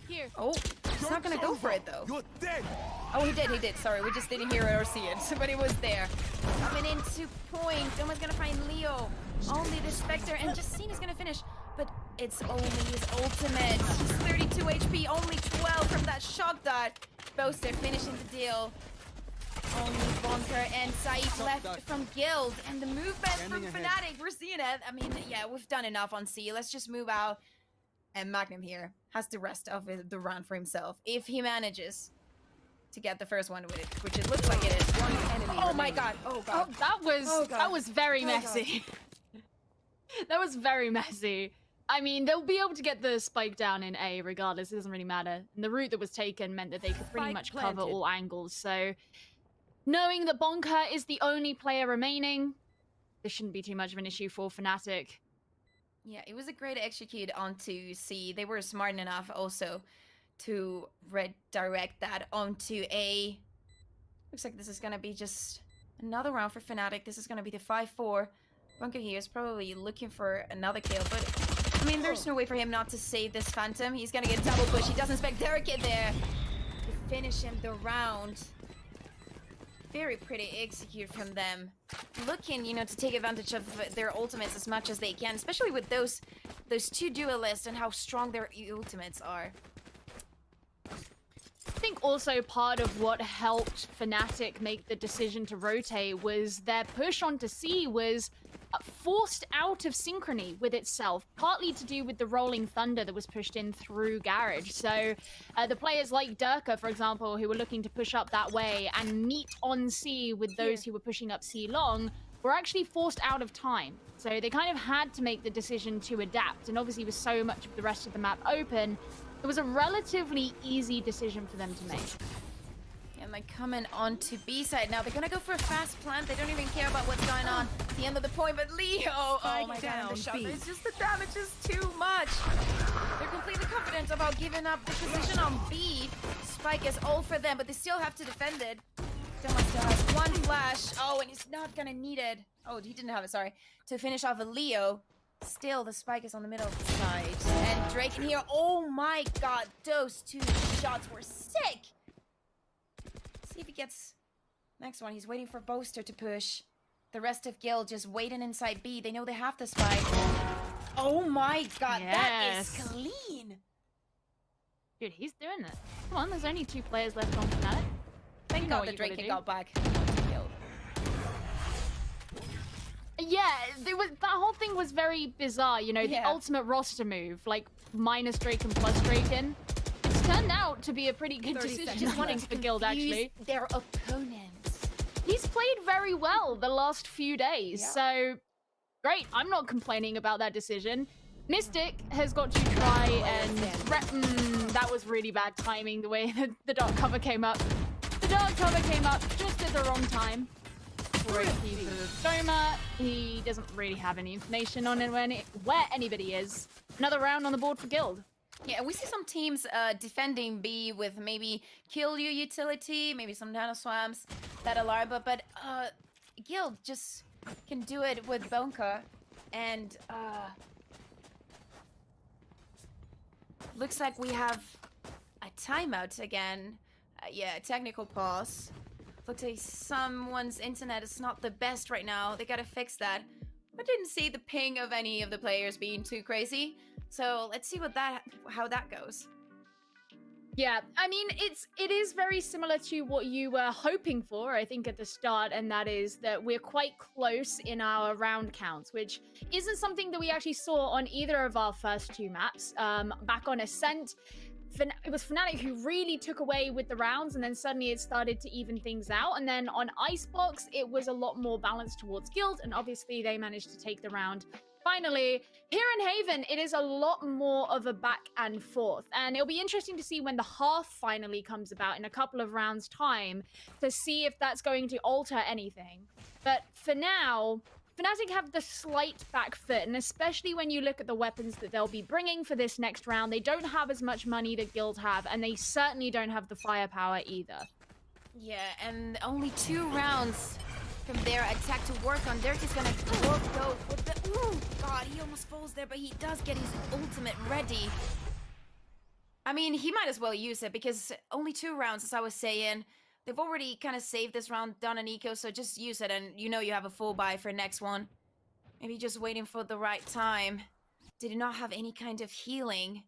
Here.
Oh, he's not gonna go for it though.
You're dead.
Oh, he did. Sorry, we just didn't hear it or see it. But it was there. Coming into point. Doma's gonna find Leo. Only the Spectre, and Justine is gonna finish. But it's only his ultimate. He's 32 HP, only 12 from that shock dart. Boaster finishing the deal. Only Bonker and Saif left from Guild. And the movement from FNATIC, we're seeing it. I mean, yeah, we've done enough on C. Let's just move out. And Magnum here has the rest of the round for himself, if he manages to get the first one with it, which it looks like it is.
One enemy
Oh my
remaining.
god! Oh god!
Oh, that was very
Oh, God.
messy. That was very messy. I mean, they'll be able to get the spike down in A regardless. It doesn't really matter. And the route that was taken meant that they could pretty
Spike
much cover
planted.
all angles. So, knowing that Bonka is the only player remaining, this shouldn't be too much of an issue for FNATIC.
Yeah, it was a great execute onto C. They were smart enough also to redirect that onto A. Looks like this is gonna be just another round for FNATIC. This is gonna be the 5-4. Bunker here is probably looking for another kill, but I mean, there's no way for him not to save this Phantom. He's gonna get double push. He doesn't expect Derek in there to finish him the round. Very pretty execute from them. Looking, you know, to take advantage of their ultimates as much as they can, especially with those two duelists and how strong their ultimates are.
I think also part of what helped FNATIC make the decision to rotate was their push onto C was forced out of synchrony with itself, partly to do with the rolling thunder that was pushed in through Garage. So the players like Durka, for example, who were looking to push up that way and meet on C with those who were pushing up C long, were actually forced out of time. So they kind of had to make the decision to adapt, and obviously with so much of the rest of the map open, it was a relatively easy decision for them to make.
And like coming on to B side now, they're gonna go for a fast plant. They don't even care about what's going on at the end of the point. But Leo, oh my god,
down,
the shot.
B.
It's just the damage is too much. They're completely confident about giving up the position on B. Spike is all for them, but they still have to defend it. Doma still has one flash. Oh, and he's not gonna need it. Oh, he didn't have it. Sorry, to finish off a Leo. Still, the spike is on the middle of the side. And Drake in here. Oh my god, those two shots were sick. See if he gets Next one, he's waiting for Boaster to push. The rest of Guild just waiting inside B. They know they have the spike. Oh my god, that is
Yes.
clean!
Dude, he's doing it. Come on, there's only 2 players left on FNATIC.
Thank
You know
god
what
the
you gotta
Drake
do.
got back to Guild.
Yeah, that whole thing was very bizarre, you know, the
Yeah.
ultimate roster move, like minus Draken plus Draken. It's turned out to be a pretty good
30
decision
seconds
Just wanting
for
to
Guild, actually.
confuse their opponents.
He's played very well the last few days,
Yeah.
so great. I'm not complaining about that decision. Mystic has got to try and that was really bad timing, the way that the dark cover came up. The dark cover came up just at the wrong time. Great piece of Doma. He doesn't really have any information on where anybody is. Another round on the board for Guild.
Yeah, we see some teams defending B with maybe kill you utility, maybe some nano swamps, that alarba, but Guild just can do it with Bonka, and looks like we have a timeout again. Yeah, a technical pause. Looks like someone's internet is not the best right now. They gotta fix that. I didn't see the ping of any of the players being too crazy. So let's see how that goes.
Yeah, I mean, it is very similar to what you were hoping for, I think, at the start, and that is that we're quite close in our round counts, which isn't something that we actually saw on either of our first 2 maps. Back on Ascent, it was FNATIC who really took away with the rounds, and then suddenly it started to even things out. And then on Icebox, it was a lot more balanced towards Guild, and obviously they managed to take the round. Finally, here in Haven, it is a lot more of a back and forth, and it'll be interesting to see when the half finally comes about in a couple of rounds' time to see if that's going to alter anything. But for now, FNATIC have the slight back foot, and especially when you look at the weapons that they'll be bringing for this next round, they don't have as much money that Guild have, and they certainly don't have the firepower either.
Yeah, and only 2 rounds from their attack to work on. Dirk is gonna go with the... Ooh, God, he almost falls there, but he does get his ultimate ready. I mean, he might as well use it, because only 2 rounds, as I was saying. They've already kind of saved this round, done an eco, so just use it, and you know you have a full buy for next one. Maybe just waiting for the right time. Did not have any kind of healing.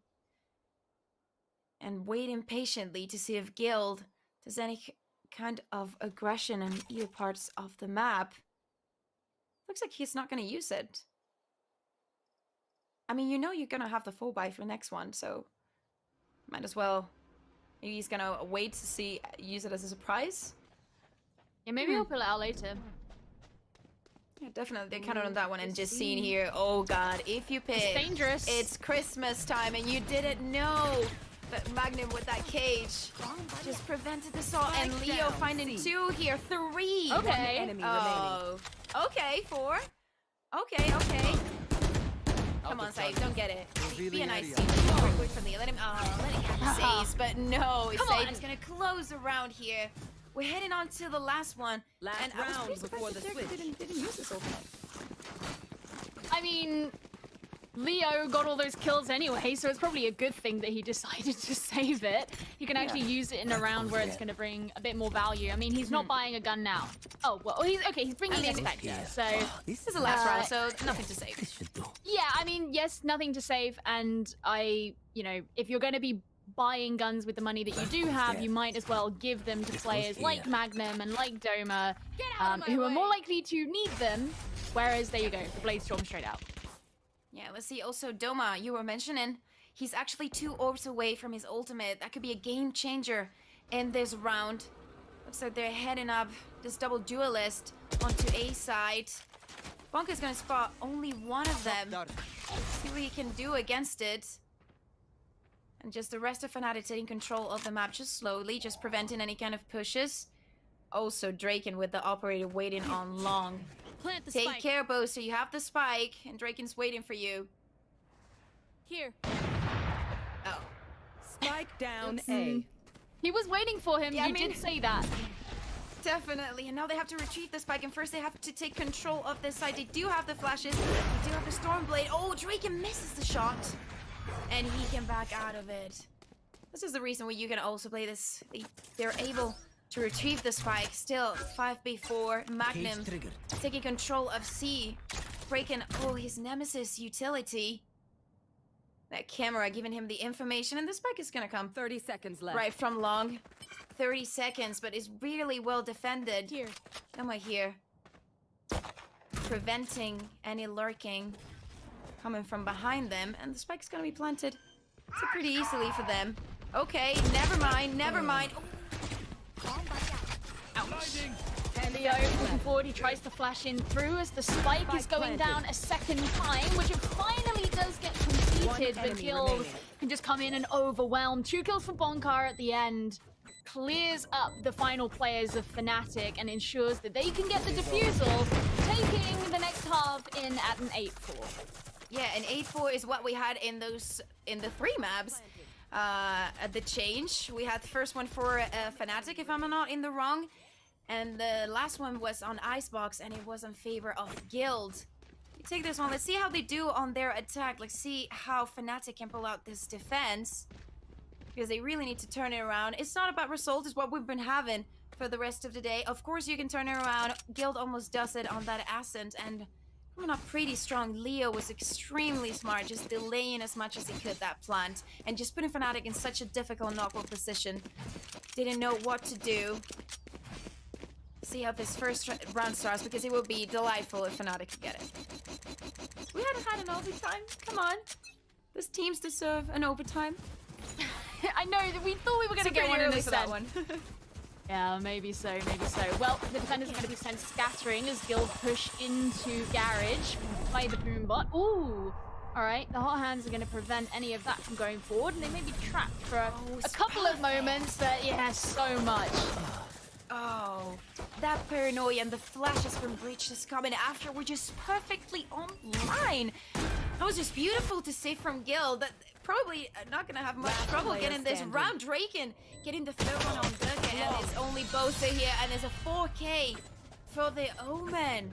And waiting patiently to see if Guild does any kind of aggression in either parts of the map. Looks like he's not going to use it. I mean, you know you're going to have the full buy for the next one, so might as well. Maybe he's going to wait to use it as a surprise.
Yeah, maybe we'll pull it out later.
Yeah, definitely. They counted on that one, and just seeing here, oh god, if you pick...
It's dangerous.
It's Christmas time, and you didn't know that Magnum with that cage just prevented the assault, and Leo finding 2 here, 3!
Okay.
Enemy
Oh, okay, 4. Okay. Come on, Saif, don't get it. Be a nice team. Wait for Leo. Let him have the saves, but no, Saif is gonna close the round here. We're heading on to the last one.
Last
and I was
round
pretty surprised
before the
that Dirk
switch.
didn't use this ultimate.
I mean, Leo got all those kills anyway, so it's probably a good thing that he decided to save it. He can actually use it in a round where it's going to bring a bit more value. I mean, he's not buying a gun now. Oh, well, he's bringing a Spectre, so...
This is the last round, so nothing to save.
Yeah, I mean, yes, nothing to save, and if you're going to be buying guns with the money that you do have, you might as well give them to players like Magnum and like Doma, who are more likely to need them, whereas, there you go, the Blade Storm straight out.
Yeah, let's see. Also, Doma, you were mentioning, he's actually 2 orbs away from his ultimate. That could be a game changer in this round. Looks like they're heading up this double duelist onto A side. Bonka's gonna spot only one of them. See what he can do against it. And just the rest of FNATIC taking control of the map just slowly, just preventing any kind of pushes. Also, Draken with the operator waiting on long.
Plant the
Take
spike.
care, Bo, so you have the spike, and Draken's waiting for you.
Here.
Oh.
Spike down A.
He was waiting for him,
Yeah,
you did say that.
Definitely, and now they have to retrieve the spike, and first they have to take control of this side. They do have the flashes, they do have the Stormblade. Oh, Draken misses the shot, and he can back out of it. This is the reason why you can also play this. They're able to retrieve the spike. Still 5v4. Magnum taking control of C. Breaking his nemesis utility. That camera giving him the information, and the spike is gonna come
30 seconds left.
right from long. 30 seconds, but it's really well defended.
Here.
Come here. Preventing any lurking coming from behind them, and the spike's gonna be planted so pretty easily for them. Okay, never mind, never mind.
Blinding.
Leo moving forward, he tries to flash in through as the spike is going down a second time, which it finally does get completed, but Guild can just come in and overwhelm. 2 kills for Bonkar at the end. Clears up the final players of FNATIC and ensures that they can get the defusal, taking the next half in at an 8-4.
Yeah, an 8-4 is what we had in the 3 maps. At the change, we had the first one for FNATIC, if I'm not in the wrong, and the last one was on Icebox, and it was in favor of Guild. You take this one. Let's see how they do on their attack. Let's see how FNATIC can pull out this defense, because they really need to turn it around. It's not about result, it's what we've been having for the rest of the day. Of course you can turn it around. Guild almost does it on that Ascent, and coming up pretty strong. Leo was extremely smart, just delaying as much as he could that plant, and just putting FNATIC in such a difficult knockable position. Didn't know what to do. See how this first round starts, because it would be delightful if FNATIC could get it. We hadn't had an overtime. Come on. These teams deserve an overtime.
I know that we thought we were going to get one in
early
this
for that
set.
one.
Yeah, maybe so, maybe so. Well, the defenders are going to be sent scattering as Guild push into Garage by the Boombot. Ooh! Alright, the Hot Hands are going to prevent any of that from going forward, and they may be trapped for a couple of moments, but yeah, so much.
Oh, that paranoia and the flashes from Breach just coming after were just perfectly online. That was just beautiful to see from Guild. That probably not gonna have much trouble getting this round. Draken getting the third one on Durka, and it's only Bosa here, and there's a 4K for the Omen.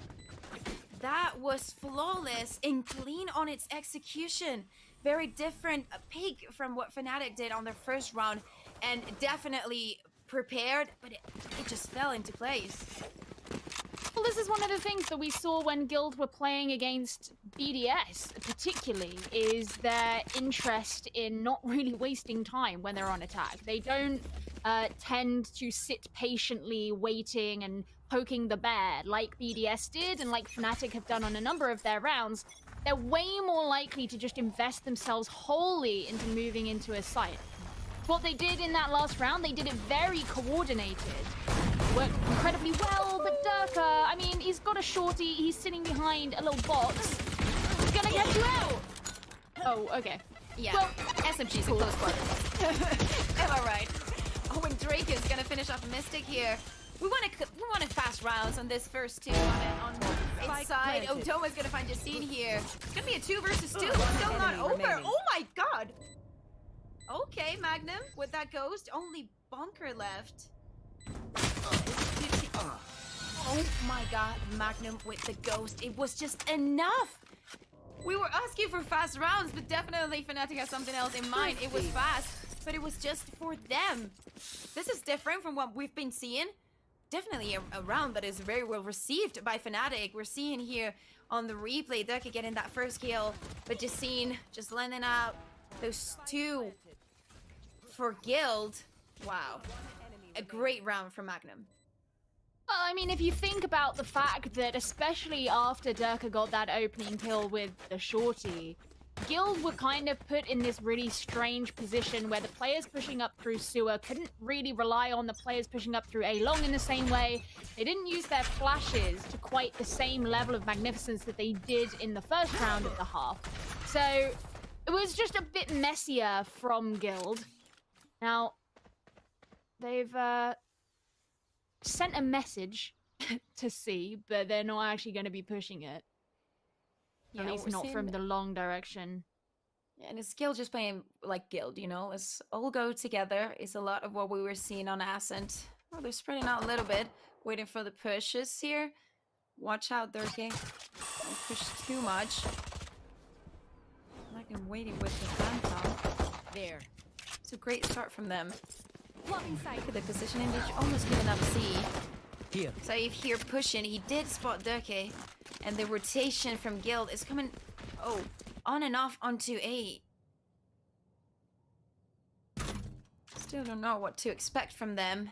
That was flawless and clean on its execution. Very different pick from what FNATIC did on their first round, and definitely prepared, but it just fell into place.
Well, this is one of the things that we saw when Guild were playing against BDS, particularly, is their interest in not really wasting time when they're on attack. They don't tend to sit patiently waiting and poking the bear like BDS did and like FNATIC have done on a number of their rounds. They're way more likely to just invest themselves wholly into moving into a site. What they did in that last round, they did it very coordinated. Worked incredibly well, but Durka, I mean, he's got a shorty, he's sitting behind a little box. He's gonna get you out! Oh, okay.
Yeah,
well,
SMG's a close quarter. Am I right? Oh, and Drake is gonna finish off Mystic here. We wanted fast rounds on this first two on its side. Oh, Toma's gonna find Yassine here. It's gonna be a 2 versus 2. It's still not over. Oh my god! Okay, Magnum, with that ghost, only Bonker left. Oh my god, Magnum with the ghost. It was just enough. We were asking for fast rounds, but definitely FNATIC has something else in mind. It was fast, but it was just for them. This is different from what we've been seeing. Definitely a round that is very well received by FNATIC. We're seeing here on the replay, Durka getting that first kill, but Yassine just landing out those 2 for Guild. Wow. A great round for Magnum.
Well, I mean, if you think about the fact that, especially after Durka got that opening kill with the shorty, Guild were kind of put in this really strange position where the players pushing up through sewer couldn't really rely on the players pushing up through A long in the same way. They didn't use their flashes to quite the same level of magnificence that they did in the first round of the half. So it was just a bit messier from Guild. Now, they've sent a message to C, but they're not actually going to be pushing it.
Yeah,
At least
we're
not
seeing-
from the long direction.
Yeah, and it's Guild just playing like Guild, you know? Let's all go together. It's a lot of what we were seeing on Ascent. Oh, they're spreading out a little bit, waiting for the pushes here. Watch out, Durka. Don't push too much. Magnum waiting with the Phantom.
There.
It's a great start from them.
Blocking sight.
Look at the positioning. They've almost given up C.
Here.
Saif here pushing. He did spot Durke. And the rotation from Guild is coming, on and off onto A. Still don't know what to expect from them.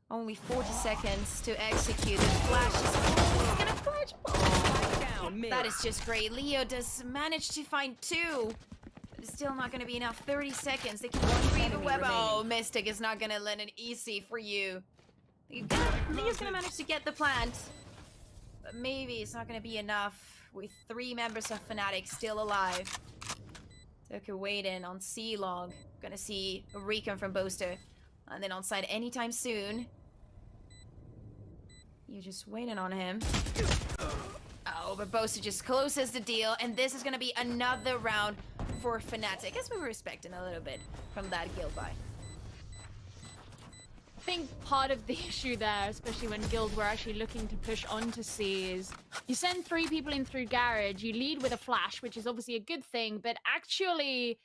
Only 40 seconds to execute. The flash is gonna flash.
Spike down mid.
That is just great. Leo does manage to find 2. But it's still not gonna be enough. 30 seconds. They can read the web. Oh, Mystic is not gonna let it easy for you. Leo's gonna manage to get the plant. But maybe it's not gonna be enough with 3 members of FNATIC still alive. Took a wait in on C long. Gonna see a recon from Boaster. And then on side anytime soon. You're just waiting on him. Oh, but Boaster just closes the deal. And this is gonna be another round for FNATIC. I guess we were expecting a little bit from that Guild buy.
I think part of the issue there, especially when Guild were actually looking to push onto C, is you send 3 people in through Garage, you lead with a flash, which is obviously a good thing, but actually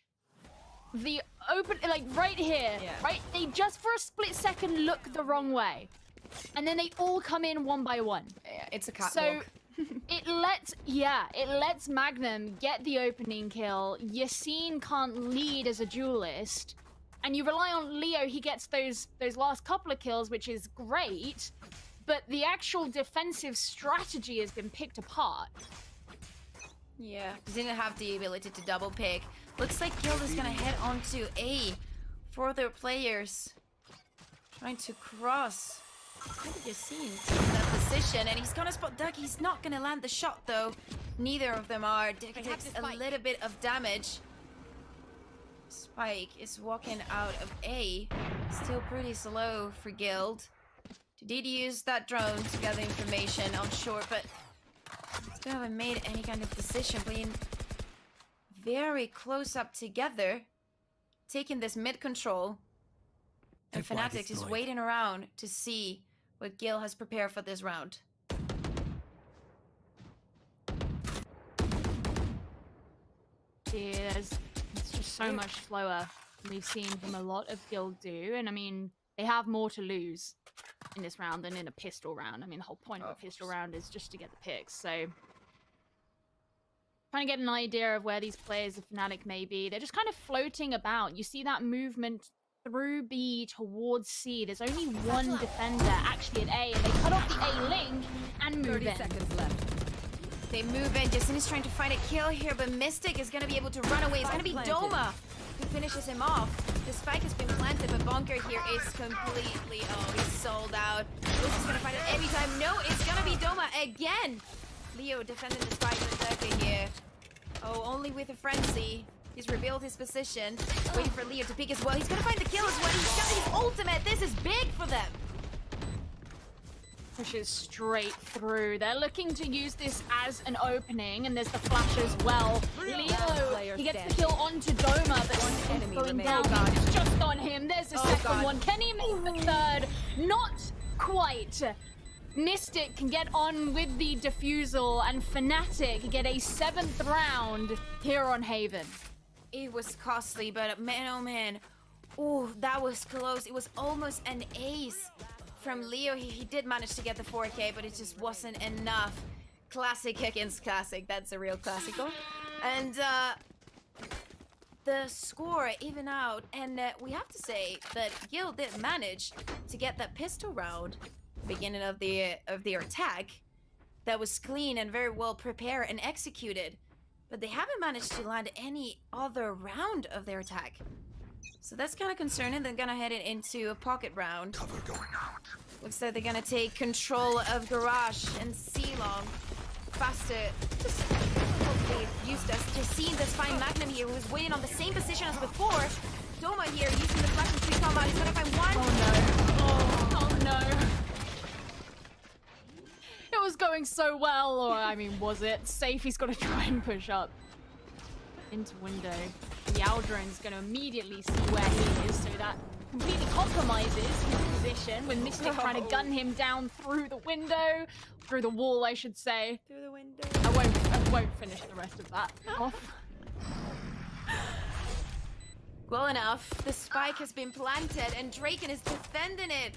the open, like right here, right, they just for a split second look the wrong way. And then they all come in one by one.
Yeah, it's a catwalk.
So it lets Magnum get the opening kill. Yassine can't lead as a duelist. And you rely on Leo, he gets those last couple of kills, which is great, but the actual defensive strategy has been picked apart.
Yeah, didn't have the ability to double pick. Looks like Guild is gonna head on to A for their players. Trying to cross. What did you see in that position? And he's gonna spot Duck. He's not gonna land the shot though. Neither of them are. Duck takes a little bit of damage. Spike is walking out of A. Still pretty slow for Guild. Did use that drone to gather information on short, but still haven't made any kind of decision. Being very close up together, taking this mid control. And FNATIC is waiting around to see what Gil has prepared for this round.
Yeah, it's just so much slower than we've seen from a lot of Guild do. And I mean, they have more to lose in this round than in a pistol round. I mean, the whole point of a pistol round is just to get the picks. So trying to get an idea of where these players of FNATIC may be. They're just kind of floating about. You see that movement through B towards C. There's only one defender actually at A, and they cut off the A link and move
30
in.
seconds left.
They move in. Justin is trying to find a kill here, but Mystic is going to be able to run away. It's going to be Doma who finishes him off. The spike has been planted, but Bonker here is completely... Oh, he's sold out. This is going to find it every time. No, it's going to be Doma again. Leo defending the spike with Durka here. Oh, only with a frenzy. He's revealed his position. Waiting for Leo to peek as well. He's going to find the kill as well. He's got his ultimate. This is big for them.
Pushes straight through. They're looking to use this as an opening, and there's the flash as well. Leo, he gets the kill onto Doma, but
enemy
going
remains.
down.
Oh, God.
It's just on him. There's the second one. Can he make the third? Not quite. Mystic can get on with the defusal, and FNATIC get a 7th round here on Haven.
It was costly, but man, oh man. Oh, that was close. It was almost an ace from Leo. He did manage to get the 4K, but it just wasn't enough. Classic against classic. That's a real classical. And the score even out. And we have to say that Gil did manage to get that pistol round beginning of their attack. That was clean and very well prepared and executed. But they haven't managed to land any other round of their attack. So that's kind of concerning. They're gonna head it into a pocket round.
Cover going out.
Looks like they're gonna take control of Garage and C-Long. Faster. Just hopefully Eustace. Just seeing this fine Magnum here, who was waiting on the same position as before. Doma here using the flash and 3 combat. He's gonna find one.
Oh no. It was going so well, or I mean, was it? Safe, he's got to try and push up into window. The Aldrin's going to immediately see where he is, so that completely compromises his position with Mystic trying to gun him down through the window, through the wall, I should say.
Through the window.
I won't finish the rest of that off.
Well enough. The spike has been planted and Draken is defending it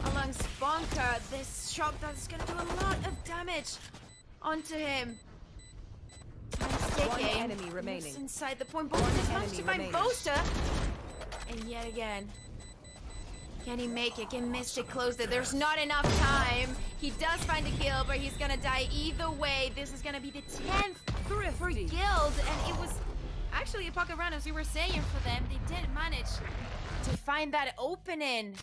along Sponka. This shot that's gonna do a lot of damage onto him.
One enemy remaining.
Inside the point. Boaster has managed to find Boaster. And yet again. Can he make it? Can Mystic close it? There's not enough time. He does find a kill, but he's gonna die either way. This is gonna be the 10th for Guild. And it was actually a pocket round, as we were saying, for them. They did manage to find that opening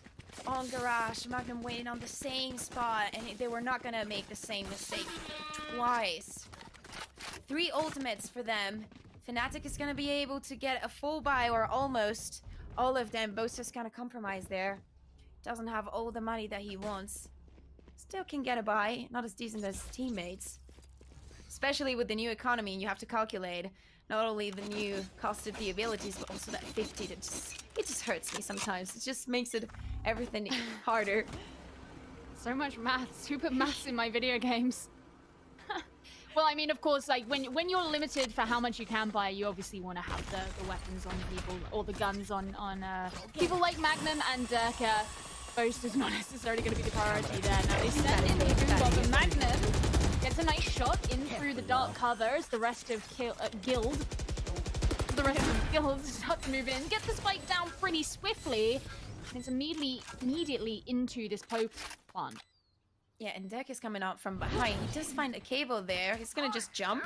on Garage. Magnum waiting on the same spot, and they were not gonna make the same mistake twice. 3 ultimates for them. FNATIC is gonna be able to get a full buy, or almost all of them. Boaster's kind of compromised there. Doesn't have all the money that he wants. Still can get a buy. Not as decent as teammates. Especially with the new economy, and you have to calculate not only the new cost of the abilities, but also that 50 that it just hurts me sometimes. It just makes it everything harder.
So much maths. Who put maths in my video games? Well, I mean, of course, like when you're limited for how much you can buy, you obviously want to have the weapons on people or the guns on people like Magnum and Durka. Boast is not necessarily going to be the priority there. Now they send in the Boombob, and Magnum gets a nice shot in through the dark covers. The rest of Guild start to move in, get the spike down pretty swiftly, and it's immediately into this post plant.
Yeah, and Deck is coming out from behind. He does find a cable there. He's gonna just jump.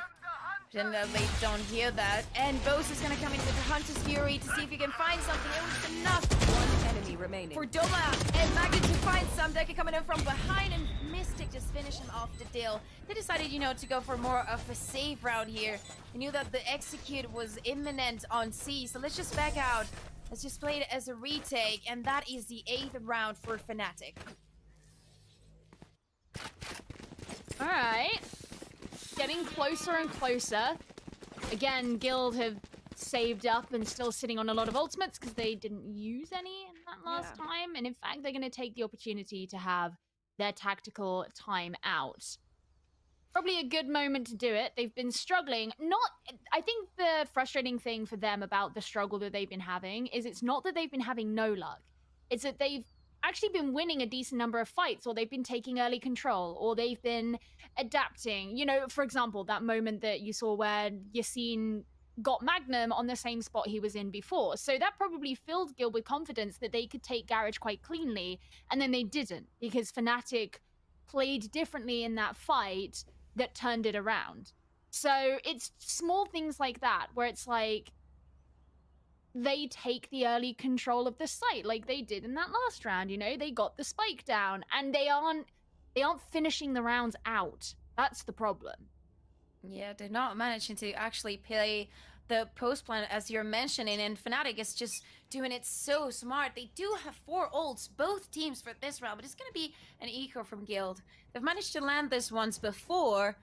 Then they don't hear that. And Bose is gonna come in with the Hunter's Fury to see if he can find something. It was enough.
One enemy remaining.
For Doma and Magnet to find some. Deck coming in from behind, and Mystic just finished him off the deal. They decided, you know, to go for more of a safe round here. They knew that the execute was imminent on C, so let's just back out. Let's just play it as a retake, and that is the 8th round for FNATIC.
Alright. Getting closer and closer. Again, Guild have saved up and still sitting on a lot of ultimates because they didn't use any in that last time. And in fact, they're going to take the opportunity to have their tactical time out. Probably a good moment to do it. They've been struggling. I think the frustrating thing for them about the struggle that they've been having is it's not that they've been having no luck. It's that they've actually been winning a decent number of fights, or they've been taking early control, or they've been adapting. You know, for example, that moment that you saw where Yassine got Magnum on the same spot he was in before. So that probably filled Guild with confidence that they could take Garage quite cleanly, and then they didn't, because FNATIC played differently in that fight that turned it around. So it's small things like that, where it's like, they take the early control of the site like they did in that last round. You know, they got the spike down, and they aren't finishing the rounds out. That's the problem.
Yeah, they're not managing to actually play the post plan as you're mentioning, and FNATIC is just doing it so smart. They do have 4 ults, both teams, for this round, but it's gonna be an eco from Guild. They've managed to land this once before,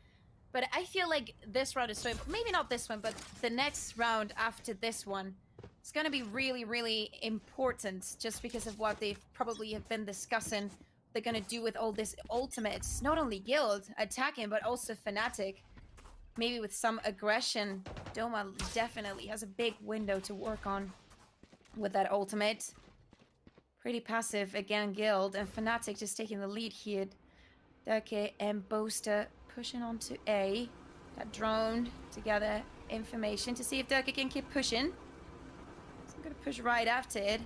but I feel like this round is so maybe not this one, but the next round after this one. It's going to be really, really important just because of what they've probably have been discussing. They're going to do with all this ultimates. Not only Guild attacking, but also FNATIC. Maybe with some aggression. Doma definitely has a big window to work on with that ultimate. Pretty passive again, Guild. And FNATIC just taking the lead here. Durke and Boaster pushing on to A. Got drone to gather information to see if Durke can keep pushing. I'm gonna push right after it.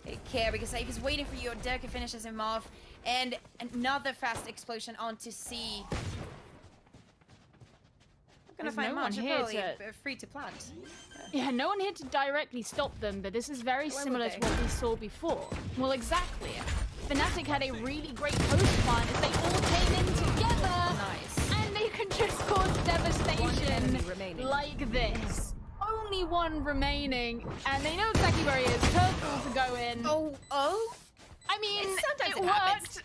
Take care, because if he's waiting for you, Durka finishes him off. And another fast explosion onto C. I'm gonna find
no one
Monch.
here
Probably
to...
free to plant.
Yeah, no one here to directly stop them, but this is very similar to what we saw before. Well, exactly. FNATIC had a really great post plant as they all came in together.
Nice.
And they can just cause devastation like this. Only one remaining, and they know exactly where he is. Purple to go in.
Oh?
I mean,
Sometimes
it worked.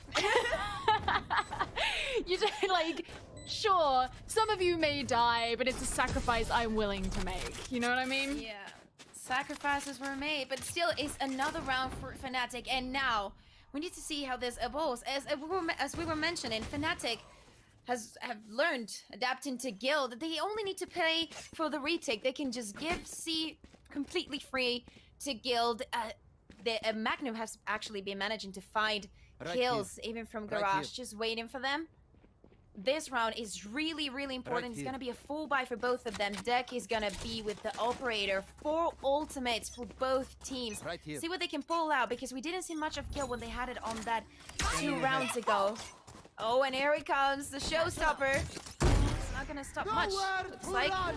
You just, like, sure, some of you may die, but it's a sacrifice I'm willing to make. You know what I mean?
Yeah. Sacrifices were made, but still it's another round for FNATIC, and now we need to see how this evolves. As we were mentioning, FNATIC have learned, adapting to Guild, that they only need to pay for the retake. They can just give C completely free. to Guild. The Magnum has actually been managing to find
Right
kills, even from
Right
Garage,
here.
just waiting for them. This round is really, really important. It's
here.
gonna be a full buy for both of them. Deck is gonna be with the Operator. 4 ultimates for both teams.
Right here.
See what they can pull out, because we didn't see much of Kill when they had it on that 2 rounds ago. Oh, and here he comes, the showstopper. It's not gonna stop much, looks like. Oh,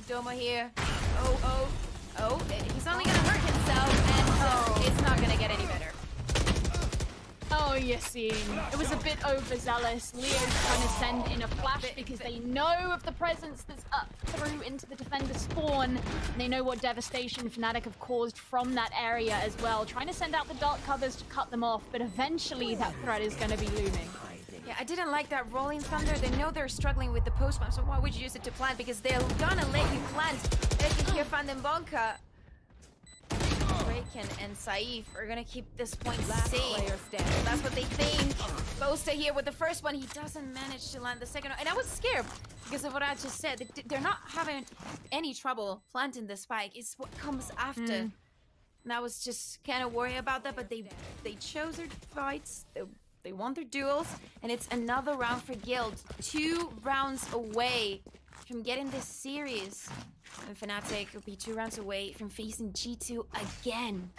Doma here. Oh, he's only gonna hurt himself, and it's not gonna get any better.
Oh, Yassine. It was a bit overzealous. Leo's trying to send in a flash because they know of the presence that's up through into the defender spawn. And they know what devastation FNATIC have caused from that area as well. Trying to send out the dark covers to cut them off, but eventually that threat is going to be looming.
Yeah, I didn't like that Rolling Thunder. They know they're struggling with the post-bomb, so why would you use it to plant? Because they're gonna let you plant. They can hear Fandenbonka. Raken and Saif are gonna keep this point safe.
Player standing.
That's what they think. Bosta here with the first one. He doesn't manage to land the second one. And I was scared because of what I just said. They're not having any trouble planting the spike. It's what comes after. And I was just kind of worried about that, but they chose their fights. They won their duels, and it's another round for Guild. 2 rounds away from getting this series. And FNATIC will be 2 rounds away from facing G2 again.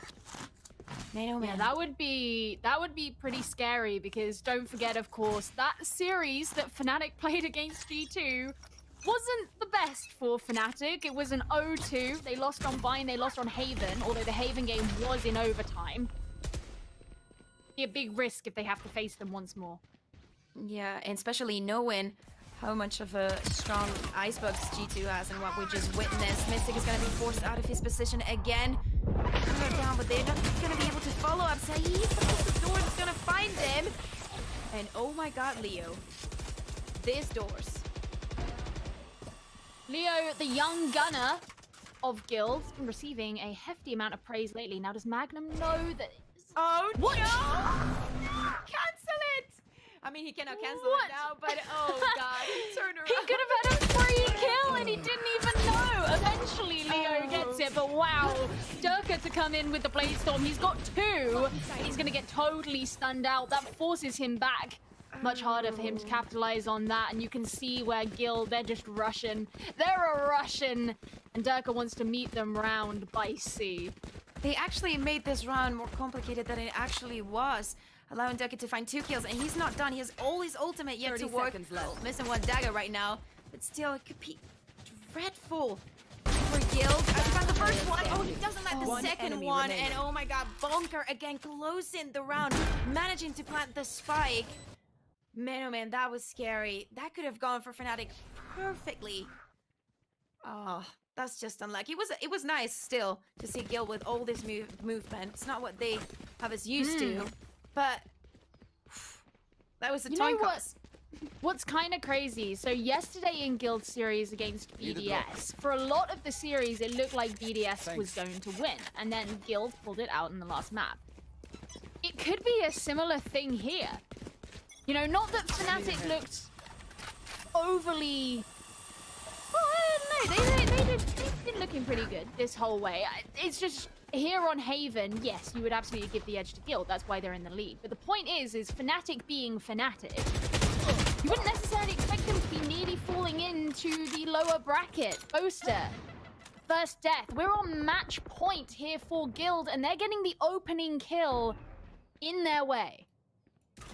Man, oh man.
Yeah, that would be pretty scary, because don't forget, of course, that series that FNATIC played against G2 wasn't the best for FNATIC. It was an 0-2. They lost on Vine, they lost on Haven, although the Haven game was in overtime. Be a big risk if they have to face them once more.
Yeah, and especially knowing how much of a strong Icebox G2 has and what we just witnessed. Mystic is going to be forced out of his position again. They're down, but they're not going to be able to follow up. Saeed, the door is going to find them. And oh my god, Leo. These doors.
Leo, the young gunner of Guild, has been receiving a hefty amount of praise lately. Now, does Magnum know that...
Oh,
What?
no! Cancel it! I mean, he cannot cancel
What?
it now, but oh god, he turned around.
He could have had a free kill and he didn't even know. Eventually, Leo gets it, but wow. Durka to come in with the Blade Storm. He's got 2. He's going to get totally stunned out. That forces him back. Much harder for him to capitalize on that, and you can see where Guild, they're just rushing. They're a Russian, and Durka wants to meet them round by sea.
They actually made this round more complicated than it actually was, allowing Ducky to find 2 kills, and he's not done. He has all his ultimate yet to
30
work.
seconds left.
Oh, missing 1 dagger right now, but still, it could be dreadful for Guild. I found the first one. Oh, he doesn't like the
One
second
enemy
one,
remaining.
and oh my god, Bonker again closing the round, managing to plant the spike. Man, oh man, that was scary. That could have gone for FNATIC perfectly. Oh, that's just unlucky. It was nice still to see Gil with all this movement. It's not what they have us used to, but that was a
You know
time
what?
cost.
What's kind of crazy, so yesterday in Guild series against
Need a drop.
BDS, for a lot of the series, it looked like BDS was
Thanks.
going to win, and then Guild pulled it out in the last map. It could be a similar thing here. You know, not that FNATIC looked overly... Well, no, they've been looking pretty good this whole way. It's just, here on Haven, yes, you would absolutely give the edge to Guild. That's why they're in the lead. But the point is FNATIC being FNATIC, you wouldn't necessarily expect them to be nearly falling into the lower bracket. Boaster, first death. We're on match point here for Guild, and they're getting the opening kill in their way.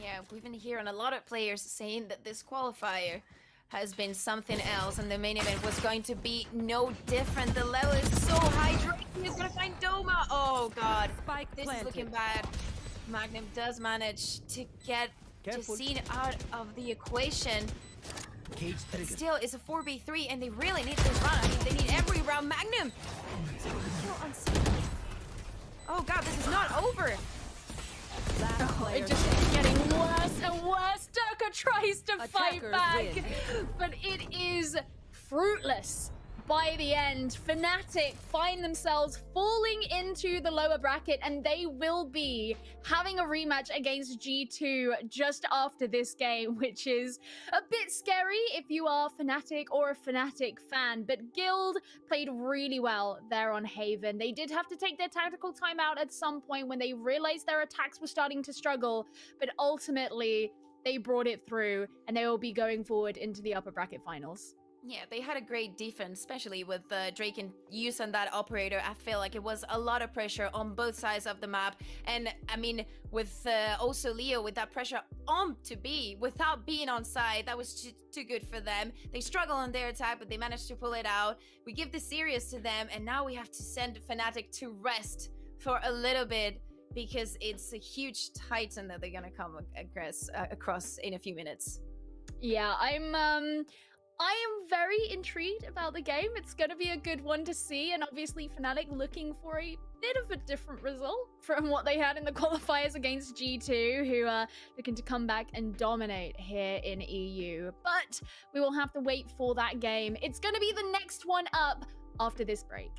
Yeah, we've been hearing a lot of players saying that this qualifier has been something else, and the main event was going to be no different. The level is so high. Drake is gonna find Doma. Oh god,
Spike
this
planted.
is looking bad. Magnum does manage to get
Careful.
Jacine out of the equation.
Cage trigger.
Still, it's a 4v3, and they really need this round. I mean, they need every round. Magnum! Kill on Saeed. Oh god, this is not over.
Last player
It just keeps getting worse and worse. Durka tries to fight
Attackers
back,
win.
but it is fruitless. by the end, FNATIC find themselves falling into the lower bracket, and they will be having a rematch against G2 just after this game, which is a bit scary if you are FNATIC or a FNATIC fan. But Guild played really well there on Haven. They did have to take their tactical timeout at some point when they realized their attacks were starting to struggle, but ultimately they brought it through, and they will be going forward into the upper bracket finals.
Yeah, they had a great defense, especially with Drake and use on that operator. I feel like it was a lot of pressure on both sides of the map. And I mean, with also Leo, with that pressure on to B, without being on side, that was too good for them. They struggle on their attack, but they managed to pull it out. We give the series to them, and now we have to send FNATIC to rest for a little bit, because it's a huge titan that they're gonna come across in a few minutes.
Yeah, I am very intrigued about the game. It's going to be a good one to see, and obviously FNATIC looking for a bit of a different result from what they had in the qualifiers against G2, who are looking to come back and dominate here in EU. But we will have to wait for that game. It's going to be the next one up after this break.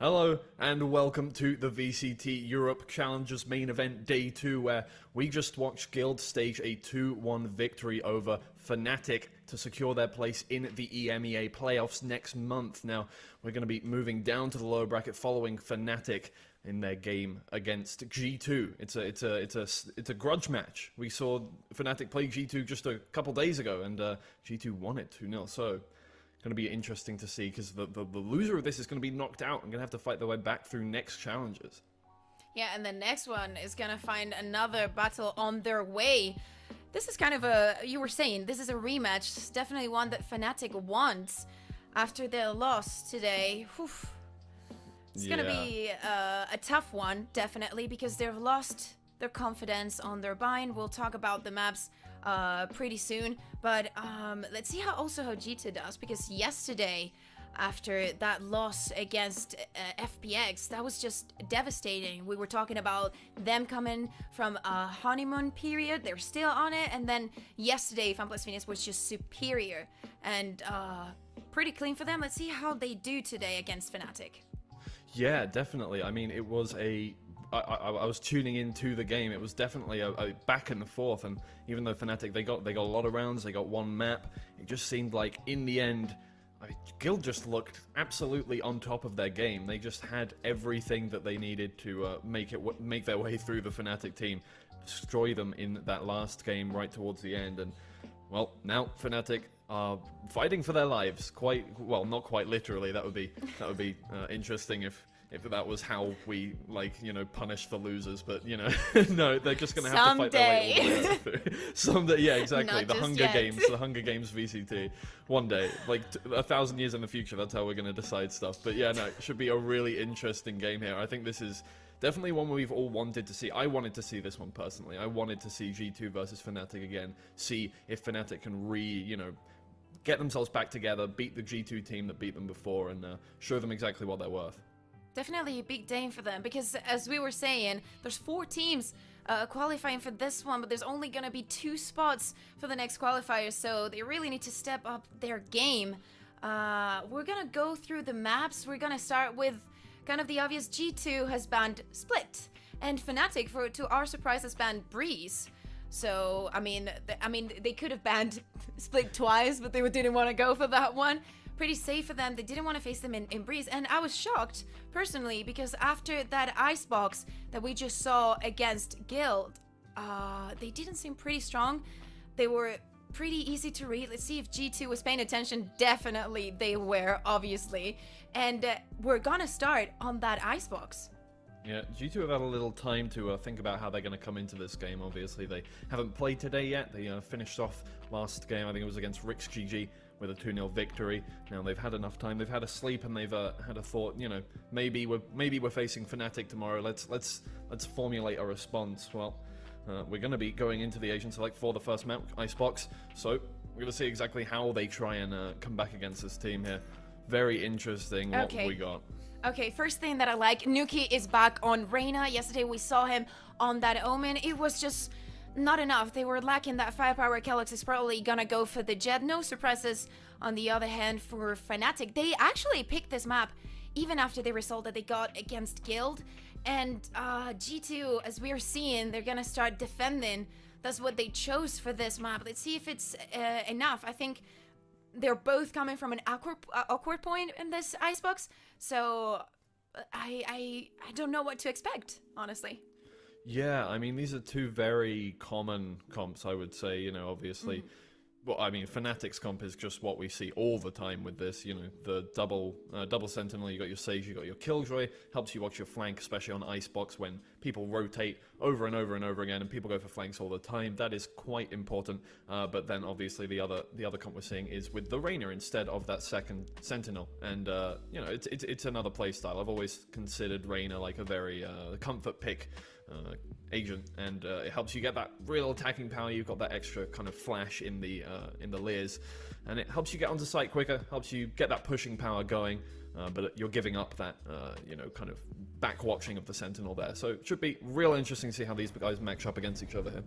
Hello and welcome to the VCT Europe Challengers main event day 2, where we just watched Guild stage a 2-1 victory over FNATIC to secure their place in the EMEA playoffs next month. Now, we're going to be moving down to the lower bracket following FNATIC in their game against G2. It's a grudge match. We saw FNATIC play G2 just a couple days ago, and G2 won it 2-0. So going to be interesting to see, because the loser of this is going to be knocked out and going to have to fight their way back through next challenges.
Yeah, and the next one is going to find another battle on their way. This is kind of a, you were saying, this is a rematch. It's definitely one that FNATIC wants after their loss today. Whew. It's going to be a tough one, definitely, because they've lost their confidence on their bind. We'll talk about the maps pretty soon, but let's see how G2 does, because yesterday, after that loss against FPX, that was just devastating. We were talking about them coming from a honeymoon period, they're still on it, and then yesterday FunPlus Phoenix was just superior and pretty clean for them. Let's see how they do today against FNATIC.
Yeah, definitely. I mean, it was I was tuning into the game. It was definitely a back and forth, and even though FNATIC they got a lot of rounds, they got one map, it just seemed like in the end, Guild just looked absolutely on top of their game. They just had everything that they needed to make their way through the FNATIC team, destroy them in that last game right towards the end. And well, now FNATIC are fighting for their lives. Not quite literally. That would be interesting if that was how we, punish the losers, but, no, they're just going to have to fight their way all the way through. Someday, yeah, exactly. The Hunger Games VCT. One day, 1,000 years in the future, that's how we're going to decide stuff. But yeah, no, it should be a really interesting game here. I think this is definitely one we've all wanted to see. I wanted to see this one personally. I wanted to see G2 versus FNATIC again, see if FNATIC can get themselves back together, beat the G2 team that beat them before, and show them exactly what they're worth.
Definitely a big day for them, because as we were saying, there's 4 teams qualifying for this one, but there's only going to be 2 spots for the next qualifier, so they really need to step up their game. We're going to go through the maps. We're going to start with kind of the obvious. G2 has banned Split, and FNATIC, to our surprise, has banned Breeze. So, I mean, they could have banned Split twice, but they didn't want to go for that one. Pretty safe for them. They didn't want to face them in Breeze, and I was shocked personally, because after that icebox that we just saw against Guild, they didn't seem pretty strong. They were pretty easy to read. Let's see if G2 was paying attention. Definitely they were, obviously, and we're gonna start on that icebox.
Yeah, G2 have had a little time to think about how they're going to come into this game. Obviously, they haven't played today yet. They finished off last game, I think it was against Rix GG, with a 2-0 victory. Now they've had enough time. They've had a sleep, and they've had a thought. Maybe we're facing FNATIC tomorrow. Let's formulate a response. Well, we're going to be going into the Asian Select for the first map, Icebox. So we're going to see exactly how they try and come back against this team here. Very interesting. What we got.
Okay, first thing that I like, Nuki is back on Reyna. Yesterday we saw him on that Omen. It was just not enough. They were lacking that firepower. Kellogg's is probably gonna go for the Jet. No suppresses on the other hand for FNATIC. They actually picked this map even after the result that they got against Guild. And G2, as we're seeing, they're gonna start defending. That's what they chose for this map. Let's see if it's enough. I think they're both coming from an awkward point in this icebox. So I don't know what to expect, honestly.
Yeah, I mean, these are two very common comps, I would say, you know, obviously. Well, I mean, FNATIC's comp is just what we see all the time with this, you know, the double Sentinel, you got your Sage, you got your Killjoy, helps you watch your flank, especially on Icebox when people rotate over and over and over again and people go for flanks all the time. That is quite important, but then obviously the other comp we're seeing is with the Reyna instead of that second Sentinel, and, you know, it's another playstyle. I've always considered Reyna like a very comfort pick agent, and it helps you get that real attacking power. You've got that extra kind of flash in the layers, and it helps you get onto site quicker, helps you get that pushing power going, but you're giving up that you know, kind of back watching of the Sentinel there. So it should be real interesting to see how these guys match up against each other here.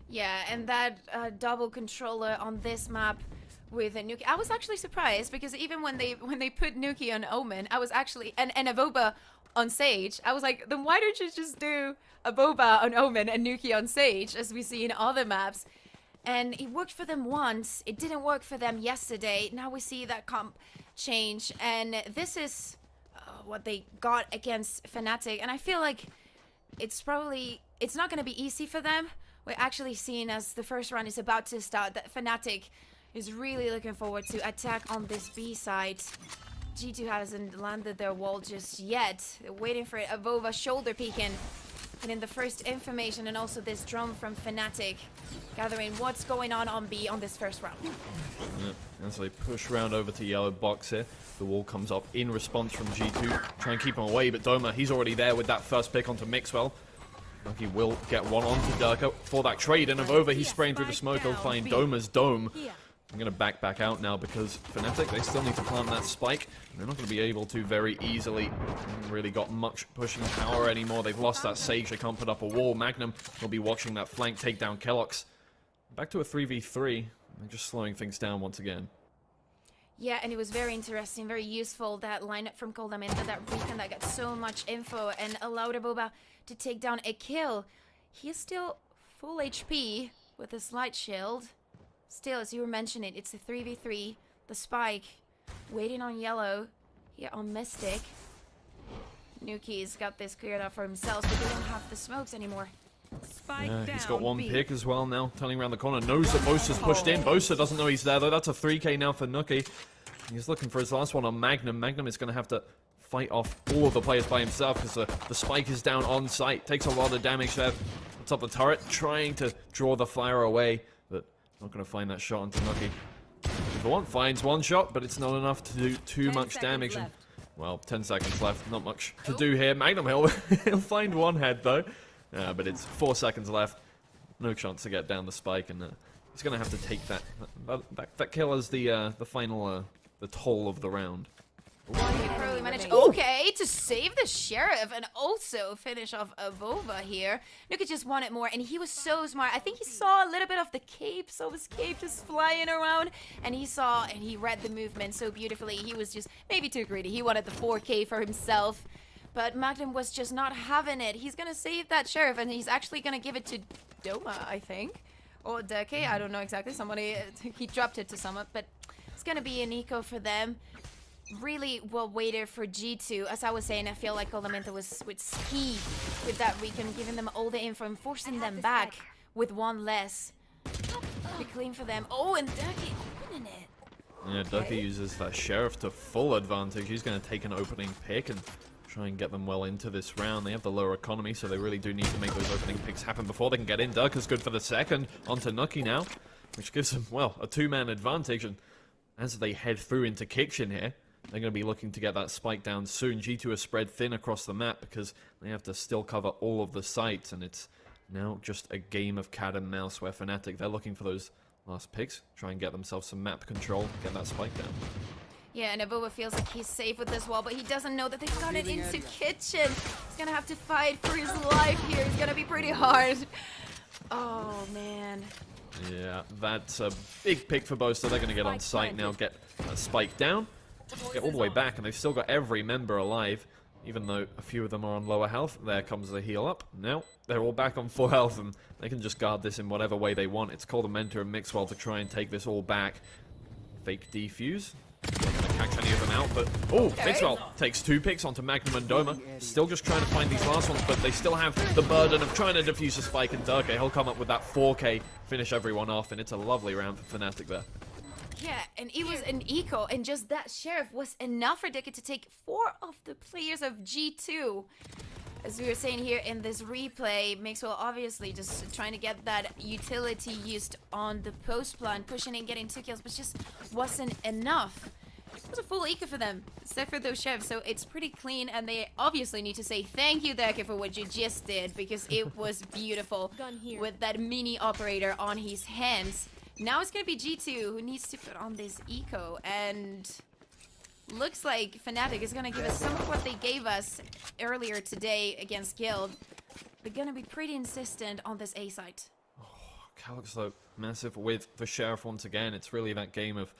Yeah, and that double controller on this map with a Nuki, I was actually surprised, because even when they put Nuki on Omen, I was actually and Avoba on Sage, I was like, then why don't you just do a Boba on Omen and Nuki on Sage, as we see in other maps? And it worked for them once, it didn't work for them yesterday. Now we see that comp change, and this is what they got against FNATIC, and I feel like it's not going to be easy for them. We're actually seeing, as the first round is about to start, that FNATIC is really looking forward to attack on this B side. G2 hasn't landed their wall just yet. They're waiting for it. Avova shoulder peeking. And in the first information, and also this drone from FNATIC, gathering what's going on B on this first round.
Yeah, as they push round over to yellow box here, the wall comes up in response from G2. Try and keep him away, but Doma, he's already there with that first pick onto Mixwell. He will get one onto Durka for that trade, and Avova, he's spraying through the smoke. He'll find Doma's dome. I'm going to back out now, because FNATIC, they still need to plant that spike. They're not going to be able to very easily. They haven't really got much pushing power anymore. They've lost that Sage. They can't put up a wall. Magnum will be watching that flank take down Kellox. Back to a 3v3. They're just slowing things down once again.
Yeah, and it was very interesting, very useful, that lineup from Coldamenta, that recon that got so much info and allowed Aboba to take down a kill. He is still full HP with a slight shield. Still, as you were mentioning, it's a 3v3. The spike, waiting on yellow, here on Mystic. Nuki's got this cleared up for himself, but they don't have the smokes anymore.
Yeah, he's got one pick as well now, turning around the corner. Knows that Bosa's pushed in. Bosa doesn't know he's there, though. That's a 3k now for Nuki. He's looking for his last one on Magnum. Magnum is going to have to fight off all of the players by himself, because the spike is down on site. Takes a lot of damage there. Puts up the turret, trying to draw the flyer away. Not going to find that shot onto Nuki. The one finds one shot, but it's not enough to do too much damage. And, well, 10 seconds left. Not much to do here. Magnum he'll find one head, though. But it's 4 seconds left. No chance to get down the spike, and he's going to have to take that kill as the final the toll of the round.
He probably managed, okay, to save the Sheriff and also finish off Avova here. Nuki just wanted more, and he was so smart. I think he saw a little bit of the cape, so his cape just flying around, and he read the movement so beautifully. He was just maybe too greedy. He wanted the 4k for himself, but Magnum was just not having it. He's gonna save that Sheriff, and he's actually gonna give it to Doma, I think, or Durka. I don't know exactly. Somebody, he dropped it to someone, but it's gonna be an eco for them. Really well waited for G2. As I was saying, I feel like Coldamenta was with speed with that recon, giving them all the info and forcing them back with one less. Be clean for them. Oh, and Durka opening it.
Yeah, Durka uses that Sheriff to full advantage. He's going to take an opening pick and try and get them well into this round. They have the lower economy, so they really do need to make those opening picks happen before they can get in. Durka's good for the second. Onto Nuki now, which gives them, well, a two-man advantage. And as they head through into Kitchen here, they're going to be looking to get that spike down soon. G2 is spread thin across the map because they have to still cover all of the sites, and it's now just a game of cat and mouse where FNATIC, they're looking for those last picks, try and get themselves some map control, get that spike down.
Yeah, and Avova feels like he's safe with this wall, but he doesn't know that they've got it into Kitchen. He's going to have to fight for his life here. It's going to be pretty hard. Oh, man.
Yeah, that's a big pick for Bosa. They're going to get on site now, get that spike down. Get all the way back, and they've still got every member alive, even though a few of them are on lower health. There comes the heal up. Now they're all back on full health, and they can just guard this in whatever way they want. It's called a Mentor and Mixwell to try and take this all back. Fake defuse. They're going to catch any of them out, but Mixwell takes 2 picks onto Magnum and Doma. Still just trying to find these last ones, but they still have the burden of trying to defuse the spike, and Durkee, he'll come up with that 4K, finish everyone off, and it's a lovely round for FNATIC there.
Yeah, and it was an eco, and just that sheriff was enough for Durkee to take 4 of the players of G2. As we were saying here in this replay, Mixwell obviously just trying to get that utility used on the post plan, pushing in, getting 2 kills, but just wasn't enough. It was a full eco for them, except for those chefs, so it's pretty clean, and they obviously need to say thank you, Durkee, for what you just did, because it was beautiful with that mini operator on his hands. Now it's gonna be G2 who needs to put on this eco, and looks like FNATIC is gonna give us some of what they gave us earlier today against Guild. They're gonna be pretty insistent on this A site.
Calyx though, massive with the Sheriff once again. It's really that game of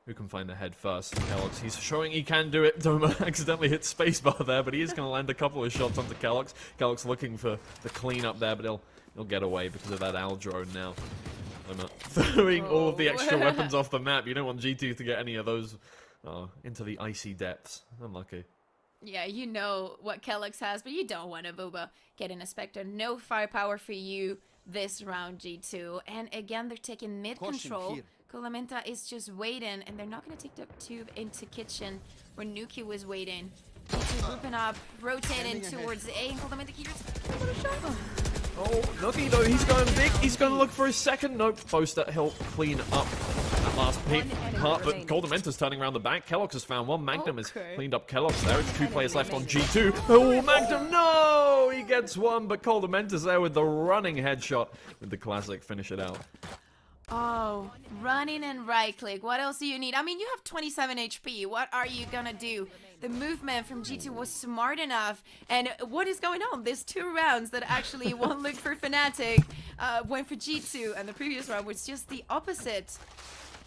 who can find the head first. Calyx, he's showing he can do it. Doma accidentally hit spacebar there, but he is going to land a couple of shots onto Calyx. Calyx looking for the cleanup there, but he'll get away because of that Al drone now. Doma throwing all of the extra weapons off the map. You don't want G2 to get any of those into the icy depths. Unlucky.
Yeah, you know what Calyx has, but you don't want a Boba getting a Spectre. No firepower for you this round, G2. And again, they're taking mid control. Kolamenta is just waiting, and they're not going to take the tube into kitchen where Nuki was waiting. G2 grouping up, rotating towards A, and Kolamenta keeps a little shot.
Oh, Nuki though, he's going big. He's going to look for his second. Nope, Boaster, he'll clean up that last pick. But Koldamenta's turning around the back. Kelox has found one. Magnum has cleaned up Kelox there. It's 2 players left on G2. Oh, Magnum, no! He gets one, but Koldamenta's there with the running headshot with the classic finish it out.
Oh, running and right click. What else do you need? I mean, you have 27 HP. What are you gonna do? The movement from G2 was smart enough. And what is going on? There's 2 rounds that actually one look for FNATIC, went for G2, and the previous round was just the opposite.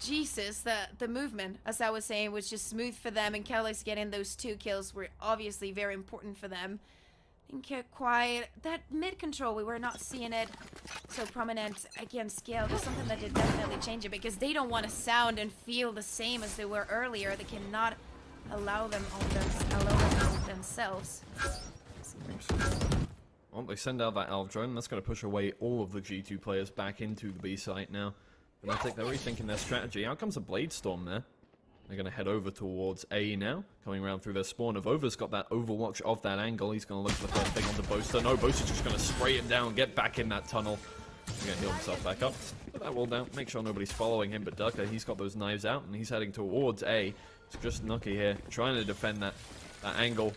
Jesus, the movement, as I was saying, was just smooth for them, and Calyx getting those 2 kills were obviously very important for them. Didn't care quite. That mid control, we were not seeing it so prominent against Gale. There's something that did definitely change it, because they don't want to sound and feel the same as they were earlier. They cannot allow them on themselves.
Well, they send out that Alv drone. That's going to push away all of the G2 players back into the B site now. FNATIC, they're rethinking their strategy. Out comes a Blade Storm there. They're going to head over towards A now, coming around through their spawn. Avova's got that overwatch of that angle. He's going to look for the first thing onto Boaster. No, Boaster's just going to spray him down, get back in that tunnel. He's going to heal himself back up. Put that wall down, make sure nobody's following him. But Durkee, he's got those knives out, and he's heading towards A. It's just Nuki here, trying to defend that angle,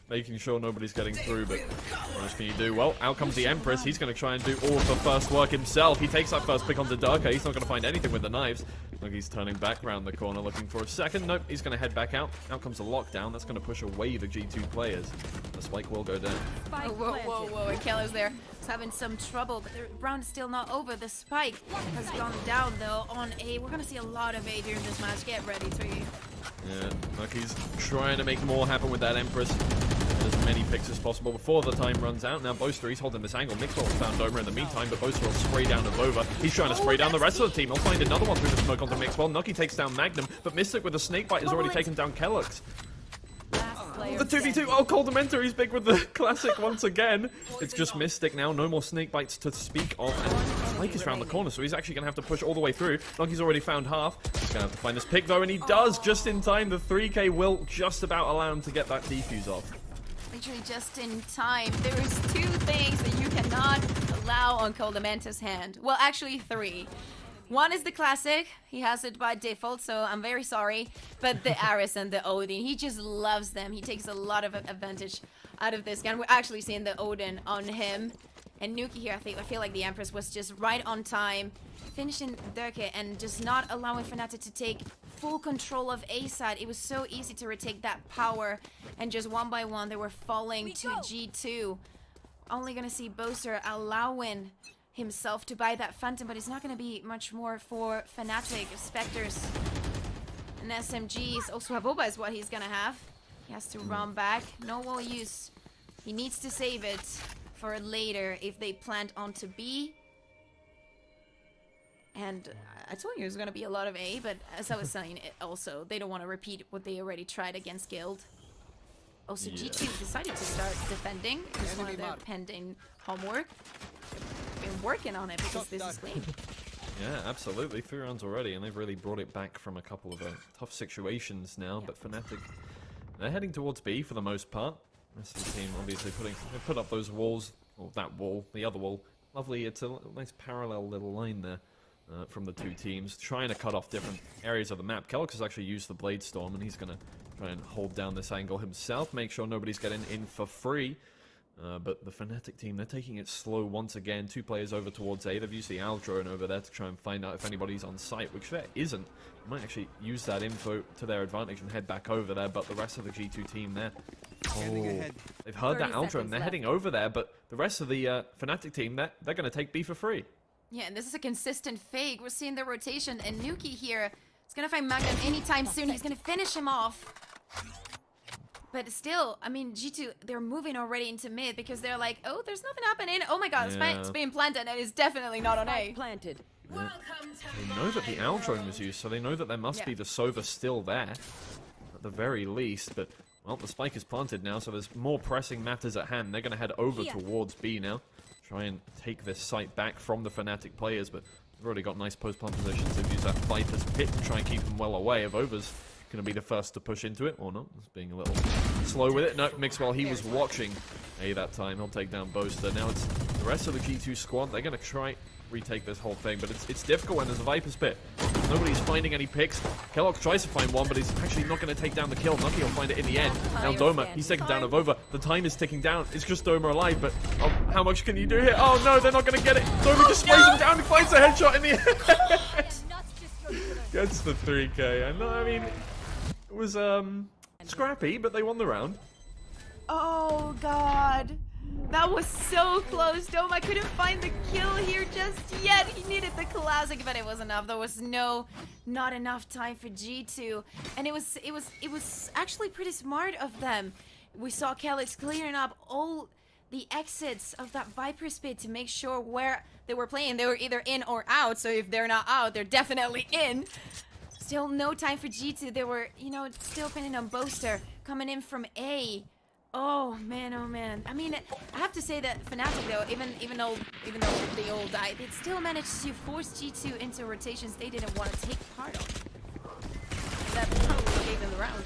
making sure nobody's getting through, but what else can you do? Well, out comes the Empress. He's going to try and do all of the first work himself. He takes that first pick onto Durkee. He's not going to find anything with the knives. Look, he's turning back around the corner looking for a second. Nope, he's going to head back out. Out comes the lockdown. That's going to push away the G2 players. The spike will go down.
Oh, whoa, and Keller's there. He's having some trouble, but the round is still not over. The spike has gone down, though, on A. We're going to see a lot of A during this match. Get ready, Tree.
Yeah, look, he's trying to make more happen with that Empress. As many picks as possible before the time runs out. Now Boaster, he's holding this angle. Mixwell found Doma in the meantime, but Boaster will spray down Avova. He's trying to spray down the rest of the team. He'll find another one through the smoke onto Mixwell. Nuki takes down Magnum, but Mystic with the snakebite has already taken down Kelox. The 2v2. Oh, Koldamenta, he's big with the classic once again. It's just Mystic now. No more snake bites to speak of. And Spike is around the corner, so he's actually going to have to push all the way through. Nuki's already found half. He's going to have to find this pick, though, and he does just in time. The 3k will just about allow him to get that defuse off.
Literally just in time. There is 2 things that you cannot allow on Koldamenta's hand. Well, actually 3. One is the classic. He has it by default, so I'm very sorry. But the Aris and the Odin, he just loves them. He takes a lot of advantage out of this gun. We're actually seeing the Odin on him. And Nuki here, I feel like the Empress was just right on time, finishing Durkee and just not allowing FNATIC to take full control of A side. It was so easy to retake that power, and just one by one they were falling to G2. Only gonna see Boaster allowing himself to buy that Phantom, but it's not gonna be much more for FNATIC. Spectres and SMGs. Also Avoba is what he's gonna have. He has to run back. No wall use. He needs to save it for later if they plant onto B. And I told you it was gonna be a lot of A, but as I was saying, also they don't want to repeat what they already tried against Guild. Also, G2 decided to start defending. It's one of their pending homework. Been working on it because this is clean.
Yeah, absolutely. 3 rounds already, and they've really brought it back from a couple of tough situations now. But FNATIC, they're heading towards B for the most part. The rest of the team obviously they put up those walls, or that wall, the other wall. Lovely, it's a nice parallel little line there from the two teams, trying to cut off different areas of the map. Kellogg has actually used the Blade Storm, and he's going to try and hold down this angle himself, make sure nobody's getting in for free. But the FNATIC team, they're taking it slow once again. 2 players over towards A. They've used the AL drone over there to try and find out if anybody's on site, which there isn't. They might actually use that info to their advantage and head back over there, but the rest of the G2 team there... Oh, they've heard that AL drone. They're heading over there, but the rest of the FNATIC team, they're going to take B for free.
Yeah, and this is a consistent fake. We're seeing the rotation, and Nuki here is going to find Magnum anytime soon. He's going to finish him off. But still, I mean, G2, they're moving already into mid because they're like, oh, there's nothing happening. Oh my god, it's being planted, and it's definitely not on A.
Planted.
Yeah. They know that the AL drone was used, so they know that there must be the Sova still there, at the very least. But, well, the spike is planted now, so there's more pressing matters at hand. They're going to head over towards B now, try and take this site back from the FNATIC players, but they've already got nice post-plant positions. They've used that Viper's Pit to try and keep them well away. If Over's going to be the first to push into it, or not. It's being a little slow with it. No, Mixwell, he was watching A that time. He'll take down Boaster. Now it's the rest of the G2 squad. They're going to try retake this whole thing, but it's difficult when there's a Viper's Pit. Nobody's finding any picks. Kellogg tries to find one, but he's actually not going to take down the kill. Nucky will find it in the end. Now Doma, he's taken down of Over. The time is ticking down. It's just Doma alive, but how much can you do here? Oh no, they're not going to get it. Doma just sprays him down and finds a headshot in the end. Gets the 3K. And I mean, it was scrappy, but they won the round.
Oh god, that was so close. Doma couldn't find the kill here just yet. He needed the classic, but it was enough. There was not enough time for G2, and it was actually pretty smart of them. We saw Kellex clearing up all the exits of that Viper's Pit to make sure where they were playing. They were either in or out, so if they're not out, they're definitely in. Still no time for G2. They were, you know, still pinning on Boaster, coming in from A. Oh man, oh man. I mean, I have to say that FNATIC though, even though they all died, they still managed to force G2 into rotations they didn't want to take part of. That probably gave them the round.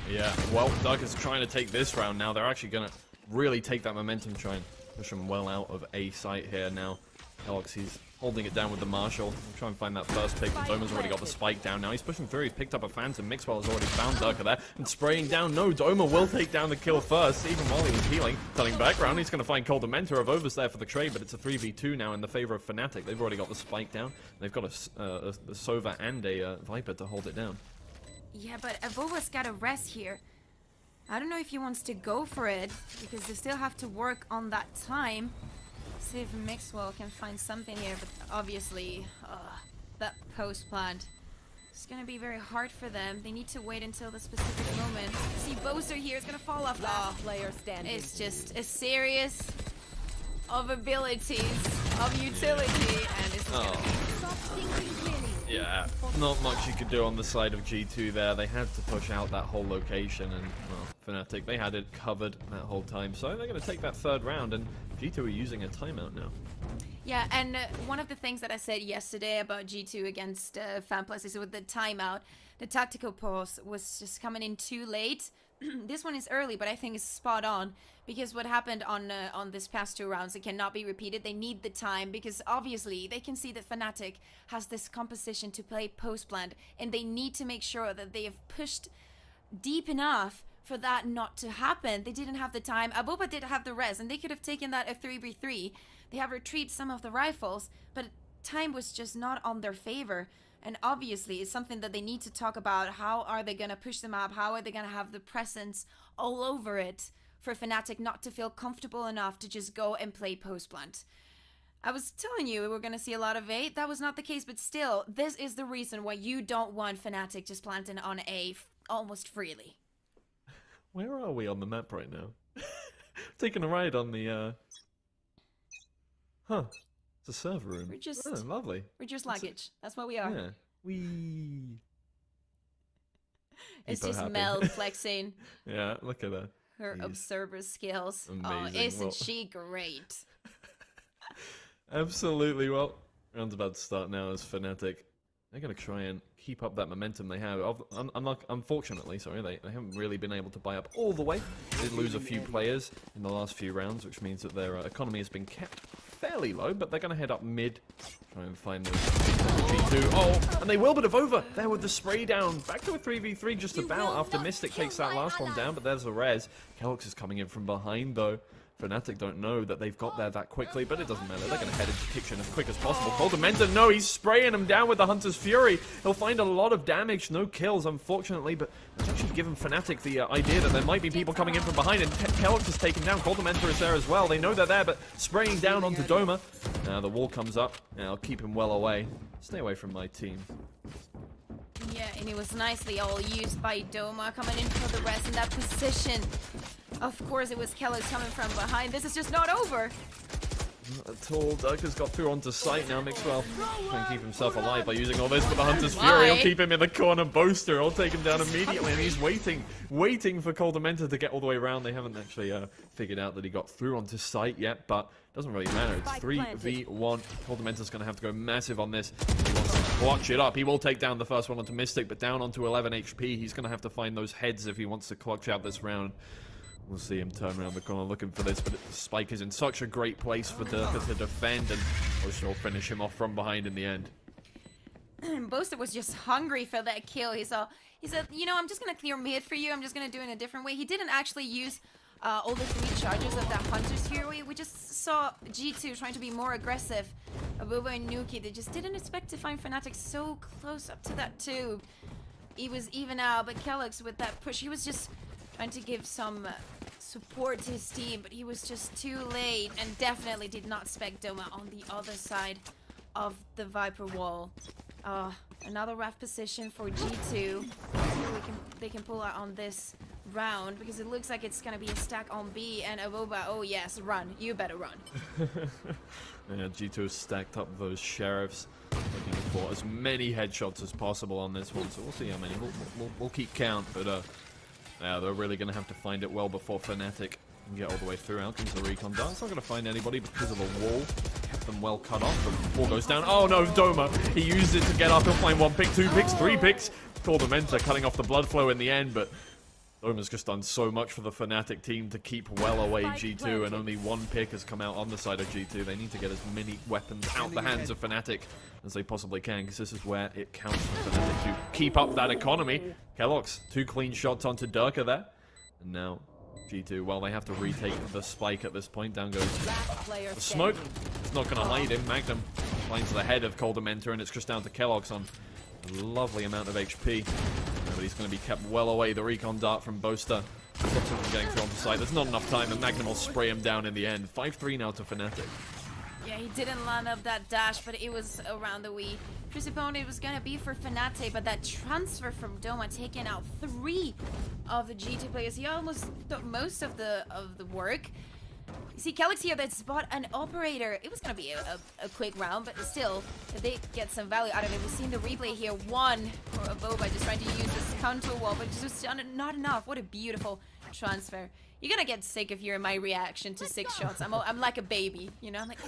Yeah, well, Doug is trying to take this round now. They're actually going to really take that momentum, try and push them well out of A site here now. Alex, he's holding it down with the Marshall. Try and find that first pick. Doma's already got the spike down now. He's pushing through. He's picked up a Phantom. Mixwell has already found Durka there and spraying down. No, Doma will take down the kill first, even while he was healing. Turning back round, he's going to find Cold Dementor of Overs there for the trade, but it's a 3v2 now in the favor of FNATIC. They've already got the spike down. They've got a Sova and a Viper to hold it down.
Yeah, but Avova's got a rest here. I don't know if he wants to go for it, because they still have to work on that time. See if Mixwell can find something here, but obviously, that post plant is gonna be very hard for them. They need to wait until the specific moment. See, Boaster here is gonna fall off.
Last player standing.
It's just a series of abilities, of utility, and it's gonna be...
Yeah, not much you could do on the side of G2 there. They had to push out that whole location, and well, FNATIC, they had it covered that whole time. So they're going to take that third round, and G2 are using a timeout now.
Yeah, and one of the things that I said yesterday about G2 against FanPlus is with the timeout, the tactical pause was just coming in too late. This one is early, but I think it's spot on, because what happened on this past 2 rounds, it cannot be repeated. They need the time, because obviously they can see that FNATIC has this composition to play post-plant, and they need to make sure that they have pushed deep enough for that not to happen. They didn't have the time. Aboba did have the res, and they could have taken that a 3v3. They have retrieved some of the rifles, but time was just not on their favor. And obviously, it's something that they need to talk about. How are they going to push them up? How are they going to have the presence all over it for FNATIC not to feel comfortable enough to just go and play post-plant? I was telling you we were going to see a lot of A. That was not the case, but still, this is the reason why you don't want FNATIC just planting on A almost freely.
Where are we on the map right now? Taking a ride on the, Huh. It's a server room.
We're just
Oh, lovely.
we're just luggage. That's what we are.
Yeah. Wee.
It's
Hippo
just
happy.
Mel flexing
Yeah, look at her.
her
Jeez.
observer skills. Oh,
Amazing.
isn't
Well-
she great?
Absolutely. Well, round's about to start now as FNATIC. They're going to try and keep up that momentum they have. Unfortunately, sorry, they haven't really been able to buy up all the way. They did lose a few players in the last few rounds, which means that their economy has been kept fairly low, but they're going to head up mid, try and find those G2. Oh, and they will, but over there with the spray down. Back to a 3v3 just about after Mystic takes that last one down, but there's a res. Kellox is coming in from behind, though. FNATIC don't know that they've got there that quickly, but it doesn't matter. They're going to head into kitchen as quick as possible. Coldamenta, no, he's spraying him down with the Hunter's Fury. He'll find a lot of damage, no kills, unfortunately, but it's actually given FNATIC the idea that there might be people coming in from behind, and Kellox is taken down. Coldamenta is there as well. They know they're there, but spraying down onto Doma. Now the wall comes up, and I'll keep him well away. Stay away from my team.
Yeah, and it was nicely all used by Doma coming in for the rest in that position. Of course, it was Kello's coming from behind. This is just not over.
Not at all. Durka's got through onto site now. Mixwell trying to keep himself alive by using all this, but the Hunter's Fury will keep him in the corner. Boaster will take him down immediately, and he's waiting for Coldamenta to get all the way around. They haven't actually figured out that he got through onto site yet, but it doesn't really matter. It's 3v1. Coldamenta's going to have to go massive on this. He wants to clutch it up. He will take down the first one onto Mystic, but down onto 11 HP. He's going to have to find those heads if he wants to clutch out this round. We'll see him turn around the corner looking for this, but Spike is in such a great place for Durka to defend, and will finish him off from behind in the end.
Boaster was just hungry for that kill. He said, you know, I'm just going to clear mid for you. I'm just going to do it in a different way. He didn't actually use all the 3 charges of that Hunter's Fury. We just saw G2 trying to be more aggressive. Abuba and Nuki, they just didn't expect to find FNATIC so close up to that tube. He was even out, but Kellox with that push, he was just trying to give some support to his team, but he was just too late and definitely did not spec Doma on the other side of the Viper wall. Another rough position for G2. They can pull out on this round because it looks like it's gonna be a stack on B, and Awoba, oh yes, run. You better run.
Yeah, G2 has stacked up those sheriffs, looking for as many headshots as possible on this one, so we'll see how many. We'll keep count, but yeah, they're really going to have to find it well before FNATIC can get all the way through. Out comes the recon dance. Not going to find anybody because of the wall. Kept them well cut off. The wall goes down. Oh no, Doma. He used it to get up. He'll find 1 pick, 2 picks, 3 picks. Coldamenta cutting off the blood flow in the end, but Doma's just done so much for the FNATIC team to keep well away G2, and only 1 pick has come out on the side of G2. They need to get as many weapons out the hands of FNATIC as they possibly can, because this is where it counts for FNATIC to keep up that economy. Kellox, 2 clean shots onto Durka there. And now G2, well, they have to retake the spike at this point. Down goes the smoke. It's not going to hide him. Magnum finds the head of Coldamenta, and it's just down to Kellox on a lovely amount of HP. But he's going to be kept well away. The recon dart from Boaster stops him from getting through onto site. There's not enough time, and Magnum will spray him down in the end. 5-3 now to FNATIC.
Yeah, he didn't line up that dash, but it was around the Wii. Presupposed it was gonna be for FNATIC, but that transfer from Doma taking out 3 of the G2 players. He almost took most of the work. You see Kellox here that spot an operator. It was gonna be a quick round, but still, they get some value out of it. We've seen the replay here. 1 for Aboba just trying to use this counter wall, but just not enough. What a beautiful transfer. You're gonna get sick if you're in my reaction to 6 shots. I'm like a baby, you know? I'm like,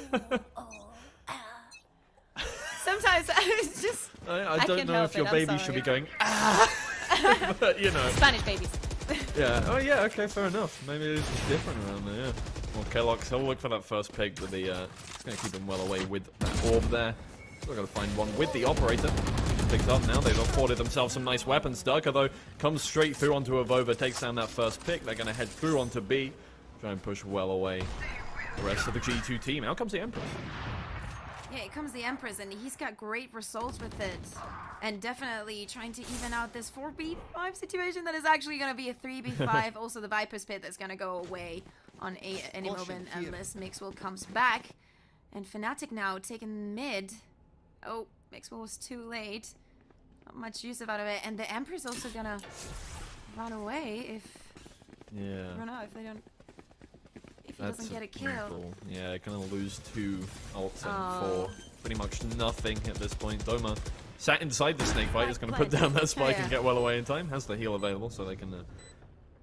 Sometimes it's just...
I don't know if your baby should be going, ah! But, you know.
Spanish babies.
Yeah, oh yeah, okay, fair enough. Maybe it's different around there, yeah. Well, Kellox, he'll look for that first pick, but it's going to keep him well away with that orb there. Still got to find one with the operator. Picked up now. They've afforded themselves some nice weapons. Durka, though, comes straight through onto Avova, takes down that first pick. They're going to head through onto B. Try and push well away the rest of the G2 team. Out comes the Empress.
Yeah, here comes the Empress, and he's got great results with it. And definitely trying to even out this 4v5 situation that is actually going to be a 3v5. Also, the Viper's Pit that's going to go away on any moment unless Mixwell comes back. And FNATIC now taking mid. Oh, Mixwell was too late. Not much use out of it. And the Empress also going to run away if...
Yeah.
I don't know, if they don't... he doesn't get a kill.
brutal. Yeah, gonna lose 2 ults and 4. Pretty much nothing at this point. Doma sat inside the snake fight, is gonna put down that spike and get well away in time. Has the heal available, so they can...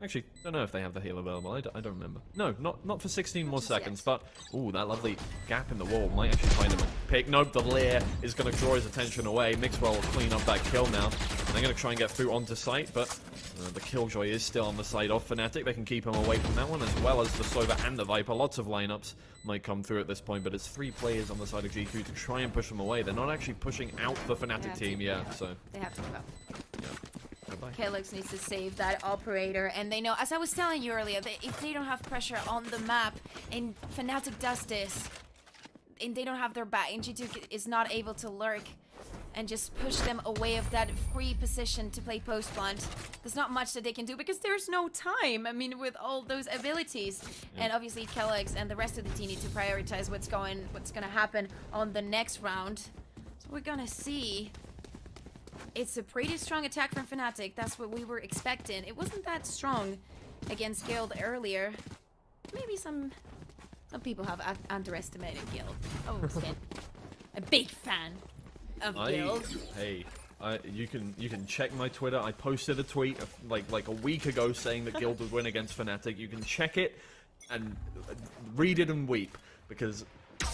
Actually, don't know if they have the heal available. I don't remember. No, not for 16 more seconds, but... Ooh, that lovely gap in the wall might actually find him a pick. Nope, the lair is going to draw his attention away. Mixwell will clean up that kill now. They're going to try and get through onto site, but the Killjoy is still on the side of FNATIC. They can keep him away from that one, as well as the Sova and the Viper. Lots of lineups might come through at this point, but it's 3 players on the side of G2 to try and push them away. They're not actually pushing out the FNATIC team yet, so...
They have to give up.
Yeah.
Calyx needs to save that operator, and they know, as I was telling you earlier, that if they don't have pressure on the map, and FNATIC does this, and they don't have their back, and G2 is not able to lurk and just push them away of that free position to play post plant, there's not much that they can do because there's no time. I mean, with all those abilities, and obviously Calyx and the rest of the team need to prioritize what's gonna happen on the next round. So we're gonna see. It's a pretty strong attack from FNATIC. That's what we were expecting. It wasn't that strong against Guild earlier. Maybe some people have underestimated Guild. Oh, Skin. A big fan of Guild.
Hey, you can check my Twitter. I posted a tweet like a week ago saying that Guild would win against FNATIC. You can check it and read it and weep because.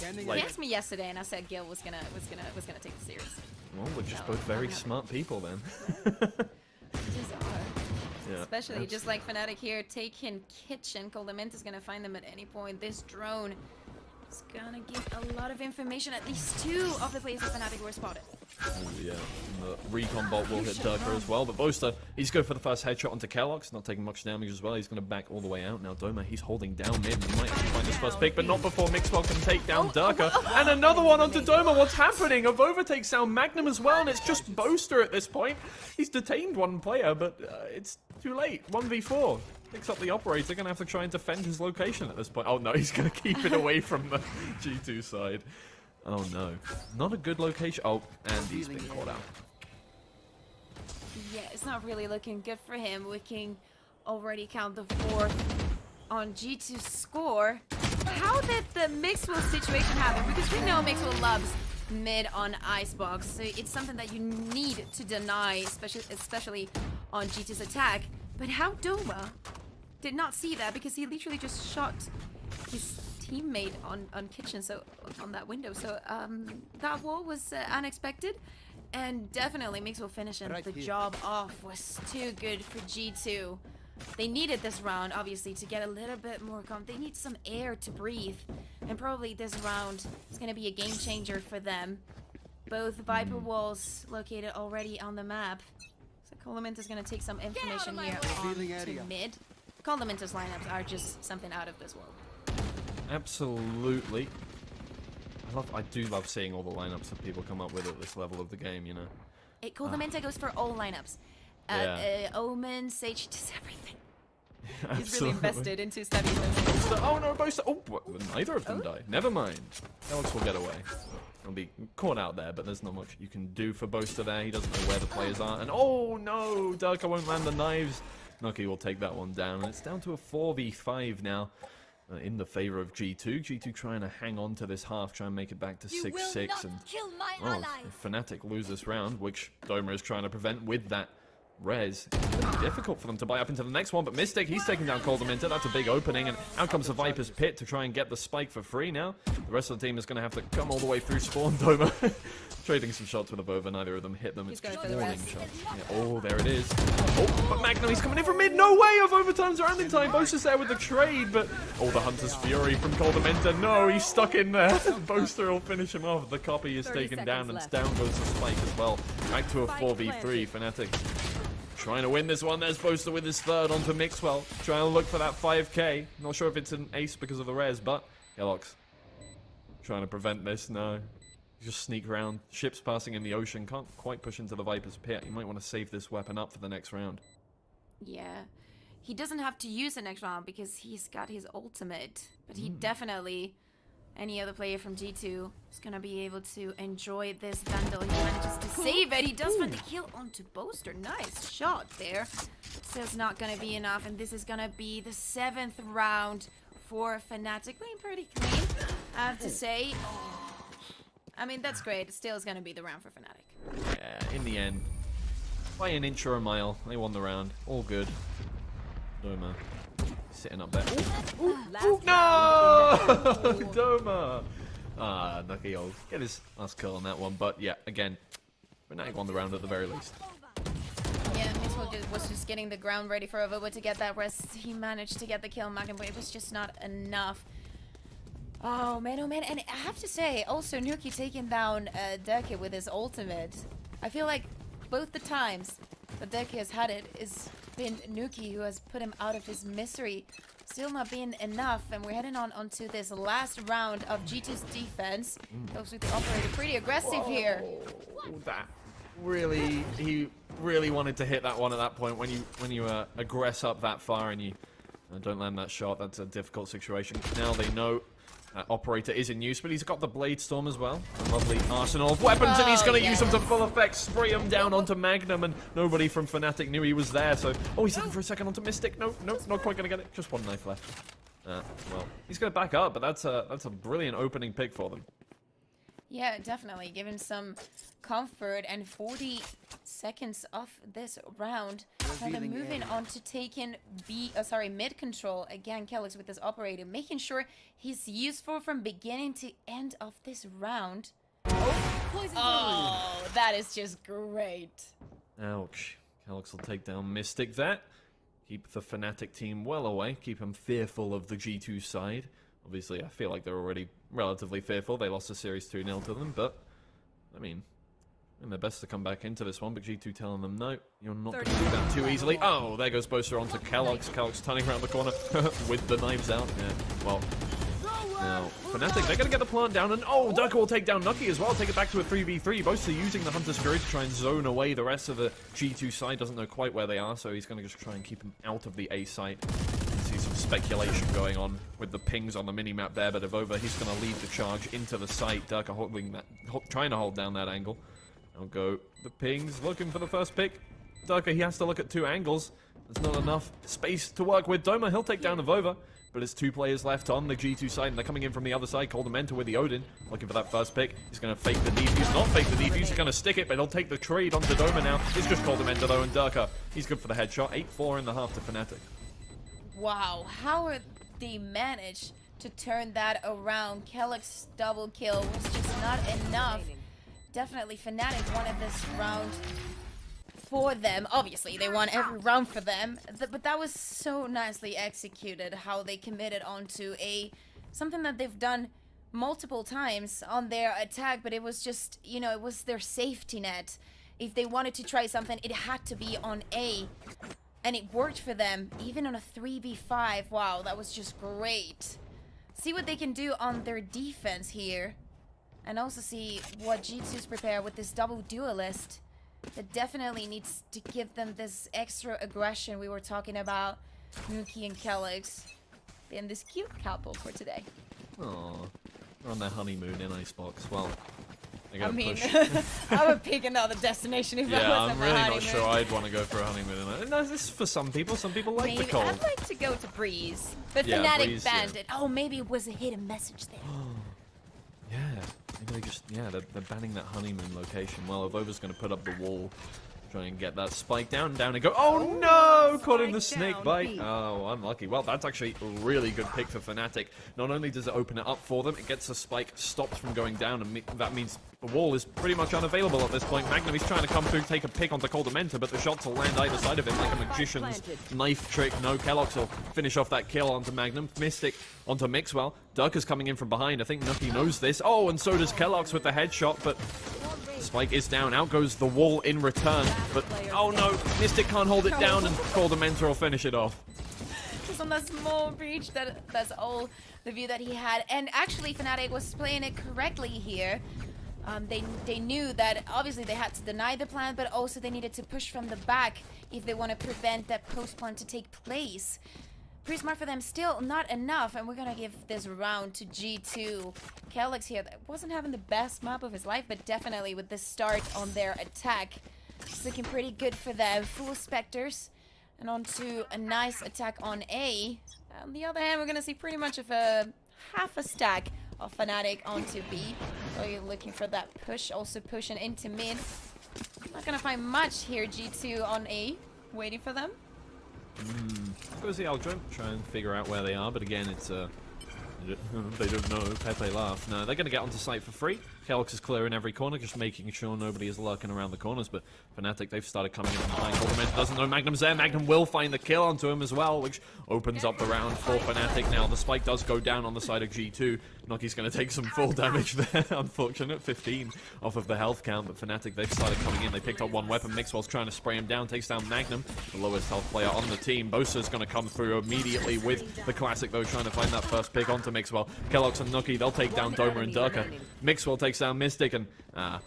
He asked me yesterday, and I said Gil was gonna take it serious.
Well, we're just both very smart people then.
Just are.
Yeah,
Especially just like FNATIC here, taking Kitchen. Coldament is gonna find them at any point. This drone is gonna give a lot of information. At least 2 of the players of FNATIC were spotted.
Oh, yeah. The recon bolt will hit Durka as well, but Boaster, he's going for the first headshot onto Kellogg's, not taking much damage as well. He's going to back all the way out now. Doma, he's holding down mid. He might actually find his first pick, but not before Mixwell can take down Durka. And another one onto Doma. What's happening? A Vova takes down Magnum as well, and it's just Boaster at this point. He's detained one player, but it's too late. 1v4. Picks up the operator, gonna have to try and defend his location at this point. Oh no, he's gonna keep it away from the G2 side. Oh no, not a good location. Oh, and he's been caught out.
Yeah, it's not really looking good for him. We can already count the 4th on G2's score. How did the Mixwell situation happen? Because we know Mixwell loves mid on Icebox, so it's something that you need to deny, especially on G2's attack. But how Doma did not see that, because he literally just shot his teammate on Kitchen, so on that window. So that wall was unexpected, and definitely Mixwell finishing the job off was too good for G2. They needed this round, obviously, to get a little bit more they need some air to breathe, and probably this round is going to be a game changer for them. Both Viper walls located already on the map. So Coldament is going to take some information here on to mid. Coldament's lineups are just something out of this world.
Absolutely. I do love seeing all the lineups that people come up with at this level of the game, you know.
Coldament goes for all lineups. Omen, Sage, does everything.
He's really invested into studying them.
Oh no, Boaster! Oh, neither of them die. Never mind. Alex will get away. He'll be caught out there, but there's not much you can do for Boaster there. He doesn't know where the players are. And oh no, Durka won't land the knives. Nucky will take that one down. And it's down to a 4v5 now. In the favor of G2. G2 trying to hang on to this half, try and make it back to 6-6. And if FNATIC lose this round, which Doma is trying to prevent with that res, it's going to be difficult for them to buy up into the next one. But Mystic, he's taking down Coldaminter. That's a big opening. And out comes the Viper's Pit to try and get the spike for free now. The rest of the team is going to have to come all the way through spawn. Doma trading some shots with a Vova. Neither of them hit them. It's just warning shots. Yeah, oh, there it is. Oh, but Magnum, he's coming in from mid. No way of overtimes around in time. Boaster's there with the trade, but oh, the Hunter's Fury from Coldaminter. No, he's stuck in there. Boaster will finish him off. The copy is taken down, and down goes the spike as well. Back to a 4v3. FNATIC trying to win this one. There's Boaster with his 3rd onto Mixwell. Trying to look for that 5k. Not sure if it's an ace because of the res, but Hellox trying to prevent this. No. Just sneak around. Ships passing in the ocean. Can't quite push into the Viper's Pit. You might want to save this weapon up for the next round.
Yeah. He doesn't have to use the next round because he's got his ultimate. But he definitely, any other player from G2, is going to be able to enjoy this Vandal. He manages to save it. He does find the kill onto Boaster. Nice shot there. So it's not going to be enough. And this is going to be the 7th round
for FNATIC. Playing pretty clean, I have to say. I mean, that's great. It still is going to be the round for FNATIC.
Yeah, in the end, by an inch or a mile, they won the round. All good. Doma sitting up there. Ooh, no! Doma! Ah, lucky old. Get his last kill on that one. But yeah, again, FNATIC won the round at the very least.
Yeah, Mixwell was just getting the ground ready for Avoba to get that rest. He managed to get the kill on Magnum, but it was just not enough. Oh man, and I have to say, also Nuki taking down Deke with his ultimate. I feel like both the times that Deke has had it is been Nuki who has put him out of his misery. Still not being enough, and we're heading onto this last round of G2's defense. Goes with the operator, pretty aggressive here.
That really, he really wanted to hit that one at that point. When you aggress up that far and you don't land that shot, that's a difficult situation. Now they know that operator is in use, but he's got the Blade Storm as well. A lovely arsenal of weapons, and he's going to use them to full effect, spray him down onto Magnum, and nobody from FNATIC knew he was there, so... Oh, he's looking for a second onto Mystic. No, not quite going to get it. Just one knife left. Well, he's going to back up, but that's a brilliant opening pick for them.
Yeah, definitely. Given some comfort, and 40 seconds of this round. Now they're moving on to taking mid control. Again, Calyx with this operator, making sure he's useful from beginning to end of this round. Oh, that is just great.
Ouch. Calyx will take down Mystic there. Keep the FNATIC team well away. Keep them fearful of the G2 side. Obviously, I feel like they're already relatively fearful. They lost the series 2-0 to them, but, I mean, doing their best to come back into this one, but G2 telling them, no, you're not going to do that too easily. Oh, there goes Boaster onto Calyx. Calyx turning around the corner with the knives out. Yeah, well, now, FNATIC, they're going to get the plant down, and oh, Durka will take down Nucky as well, take it back to a 3v3. Boaster using the Hunter's Fury to try and zone away the rest of the G2 side. Doesn't know quite where they are, so he's going to just try and keep him out of the A site. See some speculation going on with the pings on the minimap there, but Avoba, he's going to lead the charge into the site. Durka holding that, trying to hold down that angle. I'll go the pings, looking for the first pick. Durka, he has to look at two angles. There's not enough space to work with. Doma, he'll take down Avoba, but there's two players left on the G2 side, and they're coming in from the other side. Coldamenta with the Odin, looking for that first pick. He's going to fake the defuse, not fake the defuse, he's going to stick it, but he'll take the trade onto Doma now. It's just Coldamenta though, and Durka, he's good for the headshot. 8-4 in the half to FNATIC.
Wow, how they managed to turn that around? Calyx's double kill was just not enough. Definitely FNATIC wanted this round for them. Obviously, they won every round for them, but that was so nicely executed, how they committed onto something that they've done multiple times on their attack, but it was just, you know, it was their safety net. If they wanted to try something, it had to be on A. And it worked for them, even on a 3v5. Wow, that was just great. See what they can do on their defense here. And also see what G2's prepare with this double duelist. That definitely needs to give them this extra aggression we were talking about. Nuki and Calyx being this cute couple for today.
Aww, they're on their honeymoon in Icebox. Well,
I mean, I would pick another destination if I was
I'm really not sure I'd want to go for a honeymoon. No, this is for some people. Some people like the cold.
I'd like to go to Breeze, but
Yeah,
FNATIC
Breeze,
banned
yeah.
it. Oh, maybe it was a hidden message there.
Yeah, maybe they just, they're banning that honeymoon location. Well, Avova's going to put up the wall, try and get that spike down and go. Oh no! Caught in the snake bite. Oh, unlucky. Well, that's actually a really good pick for FNATIC. Not only does it open it up for them, it gets the spike stopped from going down, and that means the wall is pretty much unavailable at this point. Magnum, he's trying to come through, take a pick onto Coldamenta, but the shots will land either side of him like a magician's knife trick. No, Calyx will finish off that kill onto Magnum. Mystic onto Mixwell. Durka's coming in from behind. I think Nucky knows this. Oh, and so does Calyx with the headshot, but spike is down. Out goes the wall in return. But, oh no, Mystic can't hold it down, and Coldamenta will finish it off.
Just on that small reach, that's all the view that he had. And actually, FNATIC was playing it correctly here. They knew that obviously they had to deny the plan, but also they needed to push from the back if they want to prevent that post plan to take place. Pretty smart for them, still not enough, and we're gonna give this round to G2. Calyx here, that wasn't having the best map of his life, but definitely with the start on their attack, it's looking pretty good for them. Full Spectres, and onto a nice attack on A. On the other hand, we're gonna see pretty much of a half a stack of FNATIC onto B. So you're looking for that push, also pushing into mid. Not gonna find much here, G2 on A, waiting for them.
Goes the Aljo, try and figure out where they are, but again, it's they don't know. Pepe laugh. No, they're going to get onto site for free. Kellox is clearing every corner, just making sure nobody is lurking around the corners. But FNATIC, they've started coming in behind. Ultimate doesn't know Magnum's there. Magnum will find the kill onto him as well, which opens up the round for FNATIC. Now, the spike does go down on the side of G2. Noki's going to take some full damage there. Unfortunate. 15 off of the health count. But FNATIC, they've started coming in. They picked up one weapon. Mixwell's trying to spray him down. Takes down Magnum, the lowest health player on the team. Bosa's going to come through immediately with the classic, though, trying to find that first pick onto Mixwell. Kellox and Nuki, they'll take down Doma and Durka. Mixwell takes down Mystic, and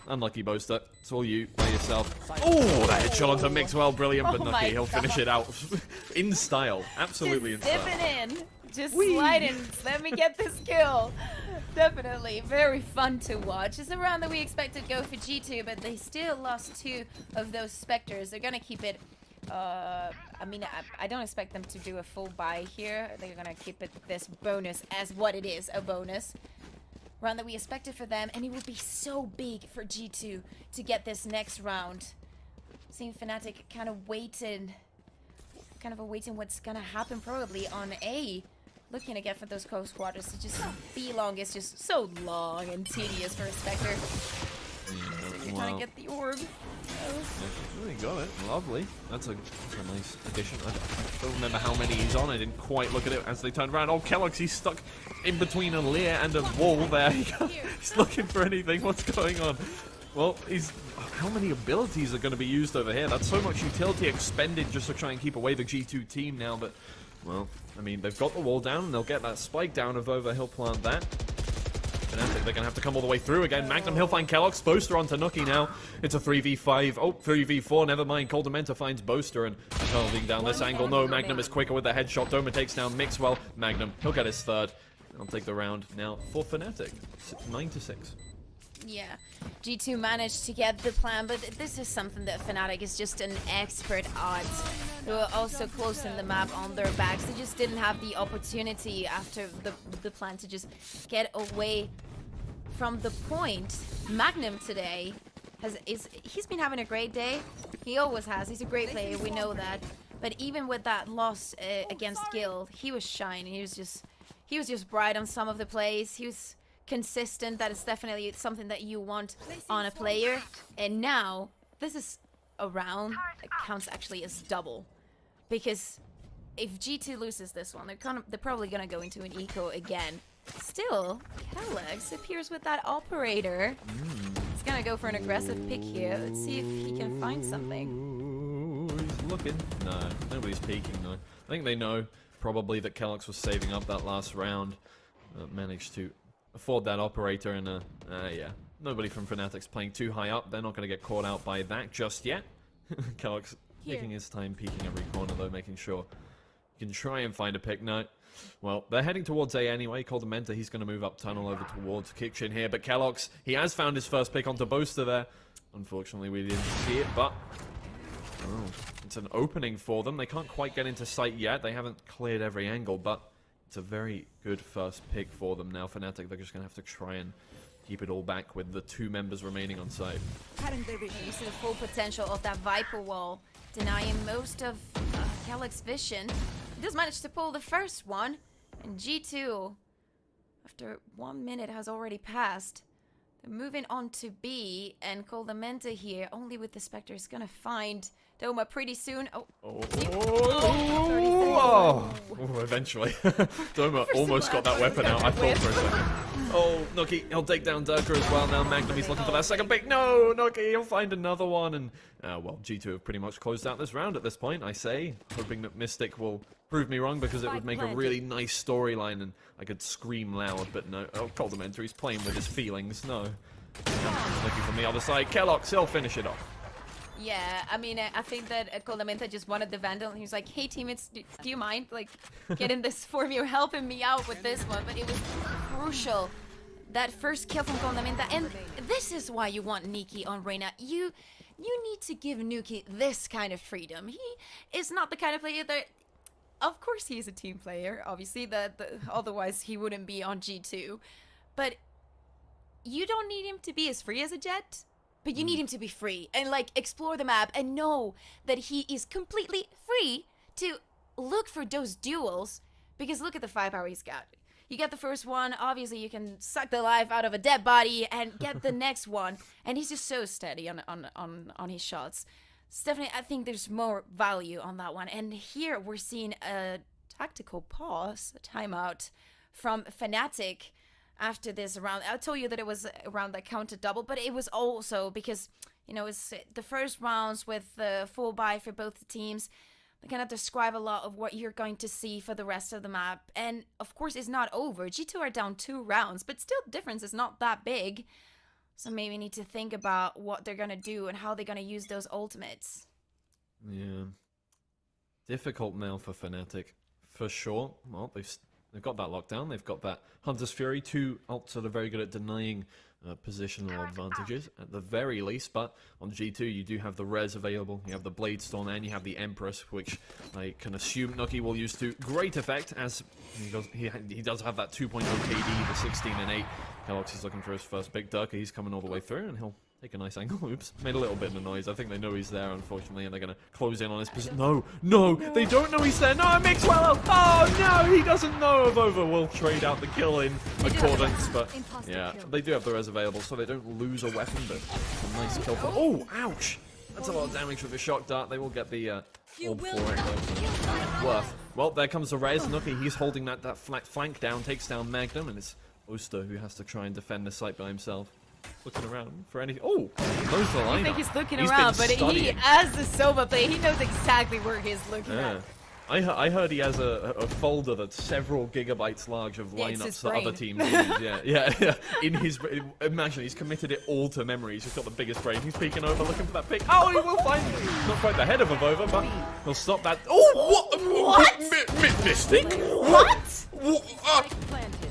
unlucky Boaster. It's all you by yourself. Oh, that headshot onto Mixwell. Brilliant, but Nuki, he'll finish it out in style. Absolutely in style.
Dipping in. Just sliding. Let me get this kill. Definitely very fun to watch. It's a round that we expected to go for G2, but they still lost 2 of those Spectres. They're gonna keep it. I mean, I don't expect them to do a full buy here. They're gonna keep it this bonus as what it is, a bonus. Round that we expected for them, and it would be so big for G2 to get this next round. Seeing FNATIC kind of awaiting what's gonna happen probably on A. Looking again for those close quarters to just be long is just so long and tedious for a Spectre. You're trying to get the orb.
Yeah, they got it. Lovely. That's a nice addition. I don't remember how many he's on. I didn't quite look at it as they turned around. Oh, Kellox, he's stuck in between a Lear and a wall there. He's looking for anything. What's going on? Well, how many abilities are going to be used over here? That's so much utility expended just to try and keep away the G2 team now, but, well, I mean, they've got the wall down, and they'll get that spike down if over. He'll plant that. And I think they're going to have to come all the way through again. Magnum, he'll find Kellox. Boaster onto Nuki now. It's a 3v5. Oh, 3v4. Never mind. Coldamenta finds Boaster and holding down this angle. No, Magnum is quicker with the headshot. Doma takes down Mixwell. Magnum, he'll get his third. I'll take the round now for FNATIC. 9-6.
Yeah, G2 managed to get the plan, but this is something that FNATIC is just an expert at. They were also closing the map on their backs. They just didn't have the opportunity after the plan to just get away from the point. Magnum today he's been having a great day. He always has. He's a great player. We know that. But even with that loss against Guild, he was shining. He was just bright on some of the plays. He was consistent. That is definitely something that you want on a player. And now this is a round that counts actually as double, because if G2 loses this one, they're probably gonna go into an eco again. Still, Kellox appears with that operator. He's gonna go for an aggressive pick here. Let's see if he can find something.
He's looking. No, nobody's peeking though. I think they know probably that Kellox was saving up that last round. Managed to afford that operator, and yeah, nobody from FNATIC's playing too high up. They're not going to get caught out by that just yet. Kellox taking his time, peeking every corner though, making sure you can try and find a pick. No, well, they're heading towards A anyway. Coldamenta, he's going to move up tunnel over towards Kitchen here, but Kellox, he has found his first pick onto Boaster there. Unfortunately, we didn't see it, but it's an opening for them. They can't quite get into sight yet. They haven't cleared every angle, but it's a very good first pick for them now. FNATIC, they're just going to have to try and keep it all back with the 2 members remaining on site.
Using the full potential of that Viper wall, denying most of Kellox's vision. He does manage to pull the first one, and G2, after 1 minute has already passed, they're moving on to B, and Coldamenta here, only with the Spectre, is going to find Doma pretty soon.
Eventually. Doma almost got that weapon out, I thought for a second. Oh, Nuki, he'll take down Durka as well now. Magnum, he's looking for that second pick. No, Nuki, he'll find another one. And, well, G2 have pretty much closed out this round at this point, I say. Hoping that Mystic will prove me wrong, because it would make a really nice storyline and I could scream loud, but no. Oh, Coldamenta, he's playing with his feelings. No. Looking from the other side. Kellox, he'll finish it off.
Yeah, I mean, I think that Coldamenta just wanted the Vandal, and he was like, hey, teammates, do you mind, like, getting this for me or helping me out with this one? But it was crucial, that first kill from Coldamenta, and this is why you want Nikki on Reyna. You need to give Nuki this kind of freedom. He is not the kind of player that of course he's a team player, obviously, otherwise he wouldn't be on G2. But you don't need him to be as free as a Jet, but you need him to be free and like explore the map and know that he is completely free to look for those duels, because look at the firepower he's got. You get the first one, obviously you can suck the life out of a dead body and get the next one, and he's just so steady on his shots. It's definitely, I think there's more value on that one. And here we're seeing a tactical pause, a timeout from FNATIC after this round. I told you that it was a round that counted double, but it was also because, you know, it's the first rounds with the full buy for both the teams. They kind of describe a lot of what you're going to see for the rest of the map. And of course, it's not over. G2 are down 2 rounds, but still the difference is not that big. So maybe need to think about what they're going to do and how they're going to use those ultimates.
Yeah. Difficult now for FNATIC, for sure. Well, they've got that lockdown. They've got that Hunter's Fury. 2 ults that are very good at denying positional advantages, at the very least. But on G2, you do have the Res available. You have the Blade Storm, and you have the Empress, which I can assume Nucky will use to great effect, as he does have that 2.0 KD, the 16 and 8. keloqz is looking for his first pick. Durka, he's coming all the way through, and he'll take a nice angle. Oops, made a little bit of noise. I think they know he's there, unfortunately, and they're going to close in on his position. No, they don't know he's there. No, Mixwell! Oh, no, he doesn't know Avova will trade out the kill in accordance, but yeah, they do have the res available, so they don't lose a weapon, but a nice kill for... Oh, ouch! That's a lot of damage with the shock dart. They will get the orb for it, though. Worth. Well, there comes the res. Nucky, he's holding that flank down, takes down Magnum, and it's Oster who has to try and defend the site by himself. Looking around for anything. Oh, knows the lineup.
I think he's looking around, but he, as the Sova player, he knows exactly where he's looking at.
I heard he has a folder that's several gigabytes large of lineups that other teams use. Yeah. In his, imagine he's committed it all to memory. He's just got the biggest brain. He's peeking over, looking for that pick. Oh, he will find it. Not quite the head of Avova, but he'll stop that. Oh, what? Mystic?
What?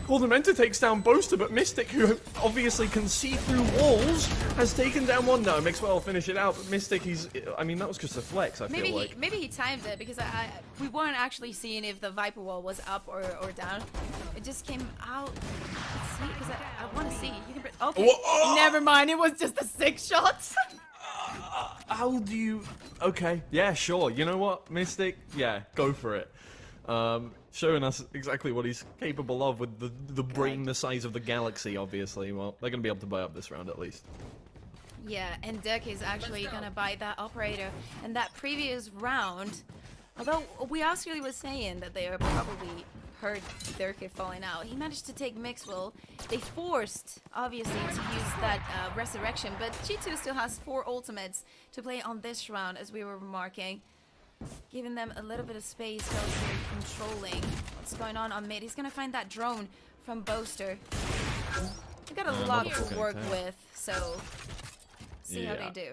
Menta takes down Boaster, but Mystic, who obviously can see through walls, has taken down one. No, Mixwell will finish it out, but Mystic, I mean, that was just a flex, I feel like.
Maybe he timed it, because we weren't actually seeing if the Viper wall was up or down. It just came out. Let's see, because I want to see. You can, okay, never mind. It was just a 6 shots.
How do you... Okay, yeah, sure. You know what, Mystic? Yeah, go for it. Showing us exactly what he's capable of with the brain the size of the galaxy, obviously. Well, they're going to be able to buy up this round at least.
Yeah, and Dirk is actually going to buy that operator. And that previous round, although we actually was saying that they are probably heard Dirk falling out, he managed to take Mixwell. They forced, obviously, to use that resurrection, but G2 still has 4 ultimates to play on this round, as we were remarking. Giving them a little bit of space while they're controlling what's going on mid. He's gonna find that drone from Boaster. We've got a lot to work with, so see how they do.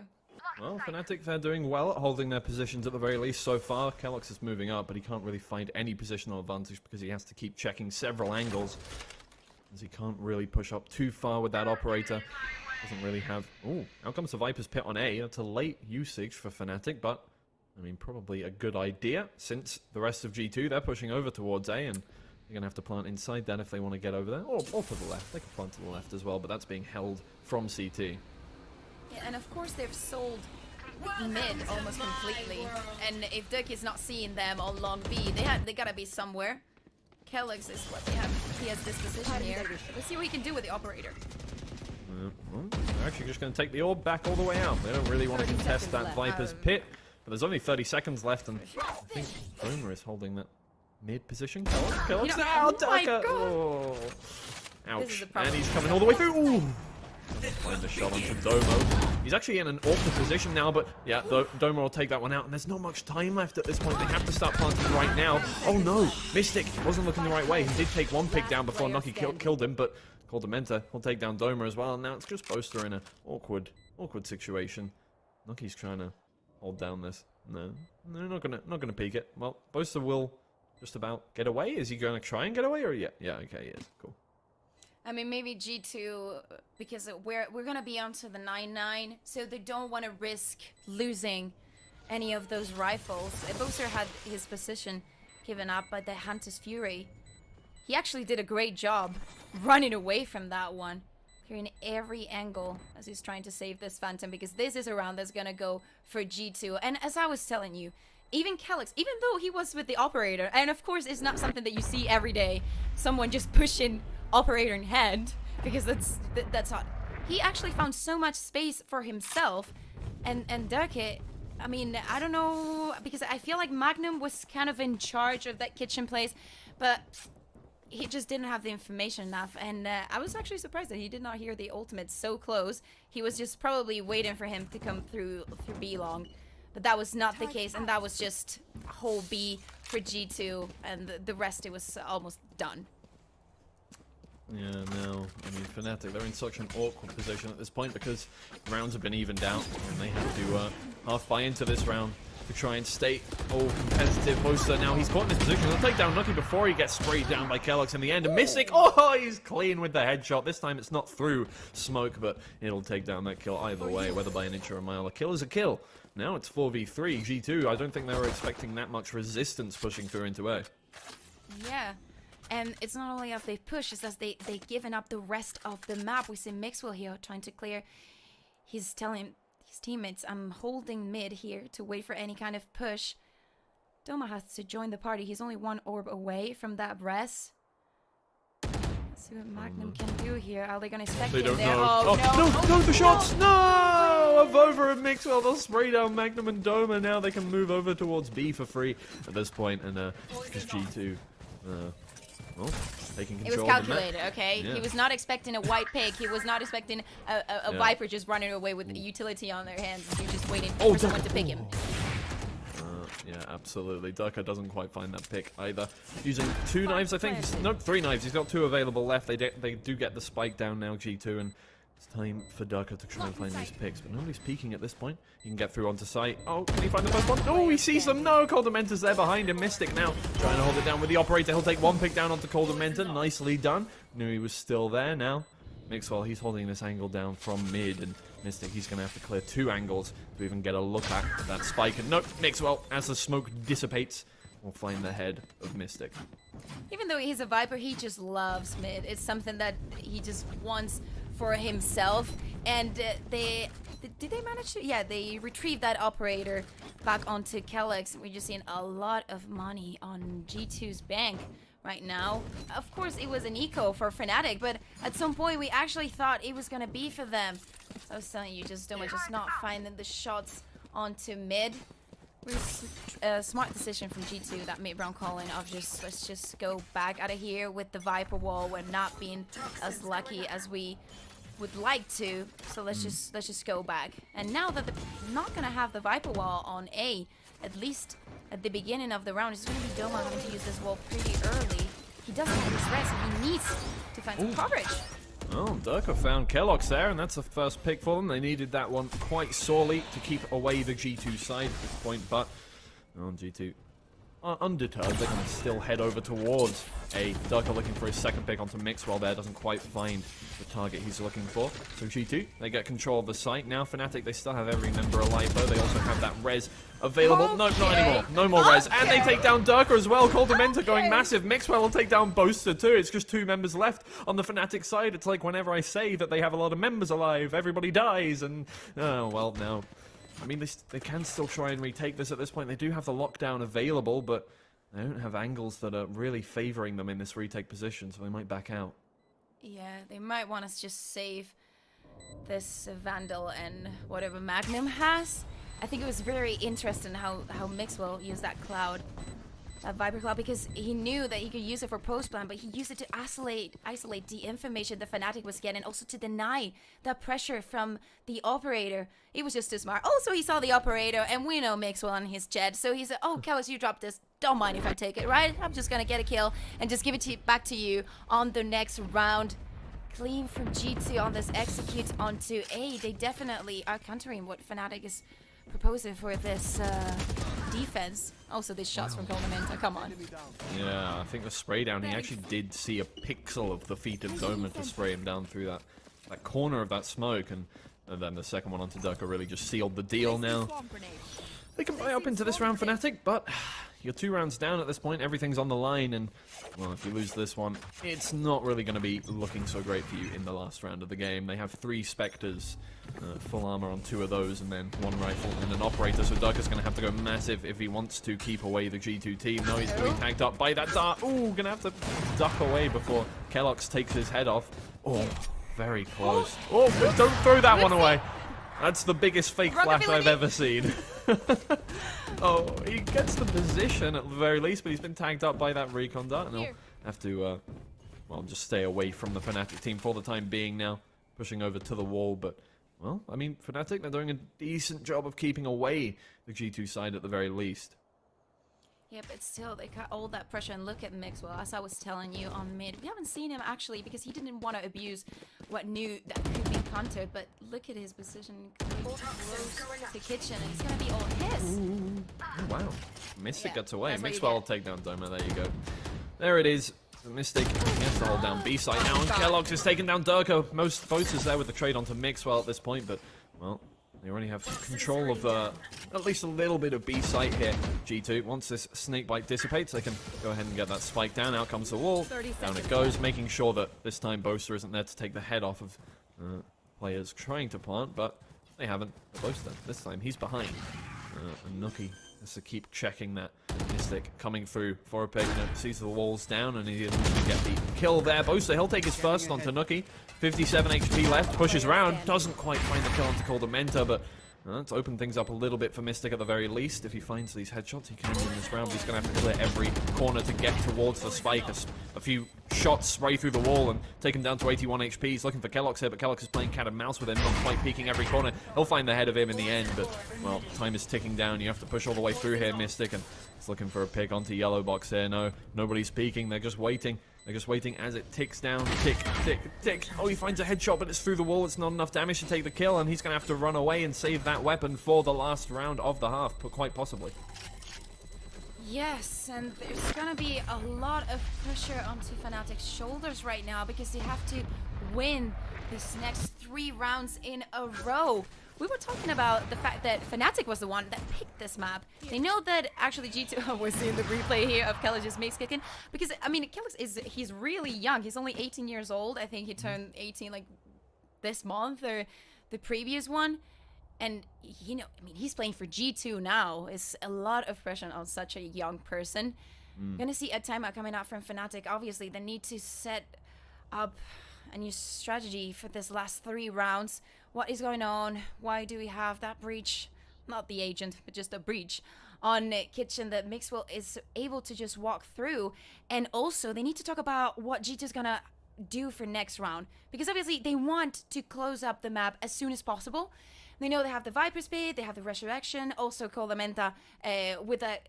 Well, FNATIC, they're doing well at holding their positions at the very least so far. keloqz is moving up, but he can't really find any positional advantage because he has to keep checking several angles, as he can't really push up too far with that operator. Doesn't really have... Oh, out comes the Viper's Pit on A. That's a late usage for FNATIC, but... I mean, probably a good idea, since the rest of G2, they're pushing over towards A, and they're going to have to plant inside that if they want to get over there. Or to the left. They can plant to the left as well, but that's being held from CT.
Yeah, and of course they've sold mid almost completely. And if Dirk is not seeing them on long B, they got to be somewhere. keloqz is what they have. He has this position here. Let's see what he can do with the operator.
Well, they're actually just going to take the orb back all the way out. They don't really want to contest that Viper's Pit. But there's only 30 seconds left, and I think Boomer is holding that mid position. keloqz now, Durka! Oh. Ouch. And he's coming all the way through. Ooh. Find a shot onto Domo. He's actually in an awkward position now, but yeah, Domo will take that one out, and there's not much time left at this point. They have to start planting right now. Oh no, Mystic wasn't looking the right way. He did take one pick down before Nucky killed him, but Menta will take down Domo as well, and now it's just Boaster in an awkward situation. Nucky's trying to hold down this. No, they're not gonna peek it. Well, Boaster will just about get away. Is he gonna try and get away, or yeah, okay, he is. Cool.
I mean, maybe G2, because we're gonna be onto the 9-9, so they don't want to risk losing any of those rifles. Boaster had his position given up by the Hunter's Fury. He actually did a great job running away from that one. Clearing every angle as he's trying to save this Phantom, because this is a round that's gonna go for G2. And as I was telling you, even Calyx, even though he was with the Operator, and of course it's not something that you see every day, someone just pushing Operator in hand, because that's not... He actually found so much space for himself, and Durkee, I mean, I don't know, because I feel like Magnum was kind of in charge of that kitchen place, but he just didn't have the information enough, and I was actually surprised that he did not hear the ultimate so close. He was just probably waiting for him to come through B long, but that was not the case, and that was just whole B for G2, and the rest, it was almost done.
Yeah, no. I mean, FNATIC, they're in such an awkward position at this point because rounds have been evened out, and they have to half buy into this round to try and stay all competitive. Boaster now, he's caught in this position. He'll take down Nucky before he gets sprayed down by Calyx in the end. And Mystic, oh, he's clean with the headshot. This time it's not through smoke, but it'll take down that kill either way, whether by an inch or a mile. A kill is a kill. Now it's 4v3. G2, I don't think they were expecting that much resistance pushing through into A.
Yeah. And it's not only if they push, it's as they've given up the rest of the map. We see Mixwell here trying to clear. He's telling his teammates, I'm holding mid here to wait for any kind of push. Doma has to join the party. He's only one orb away from that res. Let's see what Magnum can do here. Are they going to spec
They
him
don't
there?
know.
Oh,
No, the shots! No! Over and Mixwell, they'll spray down Magnum and Doma. Now they can move over towards B for free at this point, and just G2. Well, taking
It was
control of the map.
calculated, okay?
Yeah.
He was not expecting a white pick. He was not expecting a Viper just running away with the utility on their hands. He was just waiting for someone to pick him.
Yeah, absolutely. Durkee doesn't quite find that pick either. Using 2 knives, I think. Nope, 3 knives. He's got 2 available left. They do get the spike down now, G2, and it's time for Durkee to try and find these picks. But nobody's peeking at this point. He can get through onto site. Oh, can he find the first one? Oh, he sees them. No, Coldamentor's there behind him. Mystic now trying to hold it down with the Operator. He'll take 1 pick down onto Coldamentor. Nicely done. Knew he was still there now. Mixwell, he's holding this angle down from mid, and Mystic, he's going to have to clear 2 angles to even get a look at that spike. And nope, Mixwell, as the smoke dissipates, will find the head of Mystic.
Even though he's a Viper, he just loves mid. It's something that he just wants for himself. And did they manage to? Yeah, they retrieved that Operator back onto Calyx. We're just seeing a lot of money on G2's bank right now. Of course, it was an eco for FNATIC, but at some point we actually thought it was gonna be for them. So I was telling you, just not finding the shots onto mid. A smart decision from G2, that mid-round calling of just, let's just go back out of here with the Viper wall. We're not being as lucky as we would like to, so let's just go back. And now that they're not gonna have the Viper wall on A, at least at the beginning of the round, it's gonna be Doma having to use this wall pretty early. He doesn't have his rest, so he needs to find some coverage.
Oh, Durkee found Kellogg's there, and that's the first pick for them. They needed that one quite sorely to keep away the G2 side at this point, but G2 are undeterred. They're going to still head over towards A. Durkee looking for his second pick onto Mixwell there, doesn't quite find the target he's looking for. So G2, they get control of the site. Now FNATIC, they still have every member alive, though. They also have that res available. No, not anymore. No more res. And they take down Durkee as well. Coldamentor going massive. Mixwell will take down Boaster too. It's just 2 members left on the FNATIC side. It's like whenever I say that they have a lot of members alive, everybody dies. And, oh, well, now... I mean, they can still try and retake this at this point. They do have the lockdown available, but they don't have angles that are really favoring them in this retake position, so they might back out.
Yeah, they might want to just save this Vandal and whatever Magnum has. I think it was very interesting how Mixwell used that cloud, that Viper cloud, because he knew that he could use it for post-plan, but he used it to isolate the information the FNATIC was getting, also to deny that pressure from the Operator. He was just too smart. Also, he saw the Operator, and we know Mixwell on his jet, so he said, oh, Calyx, you dropped this. Don't mind if I take it, right? I'm just gonna get a kill and just give it back to you on the next round. Clean from G2 on this execute onto A. They definitely are countering what FNATIC is proposing for this defense. Also, these shots from Coldamentor, come on.
Yeah, I think the spray down, he actually did see a pixel of the feet of Doma to spray him down through that corner of that smoke, and then the second one onto Durkee really just sealed the deal now. They can buy up into this round, FNATIC, but You're 2 rounds down at this point. Everything's on the line, and well, if you lose this one, it's not really going to be looking so great for you in the last round of the game. They have 3 Spectres, full armor on 2 of those, and then 1 rifle and an operator. So Durka's going to have to go massive if he wants to keep away the G2 team. No, he's going to be tagged up by that dart. Ooh, going to have to duck away before Kellox takes his head off. Oh, very close. Oh, but don't throw that one away. That's the biggest fake flash I've ever seen. Oh, he gets the position at the very least, but he's been tagged up by that recon dart, and he'll have to, well, just stay away from the FNATIC team for the time being now, pushing over to the wall, but, well, I mean, FNATIC, they're doing a decent job of keeping away the G2 side at the very least.
Yeah, but still, they got all that pressure, and look at Mixwell, as I was telling you on mid. We haven't seen him, actually, because he didn't want to abuse what knew that could be countered, but look at his position close to Kitchen, and it's going to be all his.
Oh, wow. Mystic gets away.
that's what you
Mixwell will
get.
take down Doma. There you go. There it is. The Mystic gets to hold down B side now, and Kellogg's is taking down Durko. Most voters there with the trade onto Mixwell at this point, but, well, they already have control of at least a little bit of B site here. G2, once this snakebite dissipates, they can go ahead and get that spike down. Out comes the wall. Down it goes, making sure that this time Boaster isn't there to take the head off of players trying to plant, but they haven't. Boaster, this time, he's behind. And Nookie has to keep checking that Mystic coming through for a pick. Sees the walls down, and he's going to get the kill there. Boaster, he'll take his first onto Nookie. 57 HP left, pushes around, doesn't quite find the kill onto Coldamenta, but let's open things up a little bit for Mystic at the very least. If he finds these headshots, he can win this round, but he's going to have to clear every corner to get towards the spike. A few shots spray through the wall and take him down to 81 HP. He's looking for Kellox here, but Kellox is playing cat and mouse with him, not quite peeking every corner. He'll find the head of him in the end, but, well, time is ticking down. You have to push all the way through here, Mystic, and he's looking for a pick onto Yellow Box here. No, nobody's peeking. They're just waiting. They're just waiting as it ticks down. Tick, tick, tick. Oh, he finds a headshot, but it's through the wall. It's not enough damage to take the kill, and he's going to have to run away and save that weapon for the last round of the half, quite possibly.
Yes, and there's gonna be a lot of pressure onto FNATIC's shoulders right now because they have to win these next 3 rounds in a row. We were talking about the fact that FNATIC was the one that picked this map. They know that actually G2 was seeing the replay here of Kellogg's mix kicking because, I mean, he's really young. He's only 18 years old. I think he turned 18 like this month or the previous one. And, you know, I mean, he's playing for G2 now. It's a lot of pressure on such a young person. Gonna see a timeout coming out from FNATIC. Obviously, they need to set up a new strategy for this last 3 rounds. What is going on? Why do we have that breach? Not the agent, but just a breach on Kitchen that Mixwell is able to just walk through. And also, they need to talk about what G2 is gonna do for next round. Because obviously, they want to close up the map as soon as possible. They know they have the Viper Speed, they have the Resurrection, also Coldamenta with a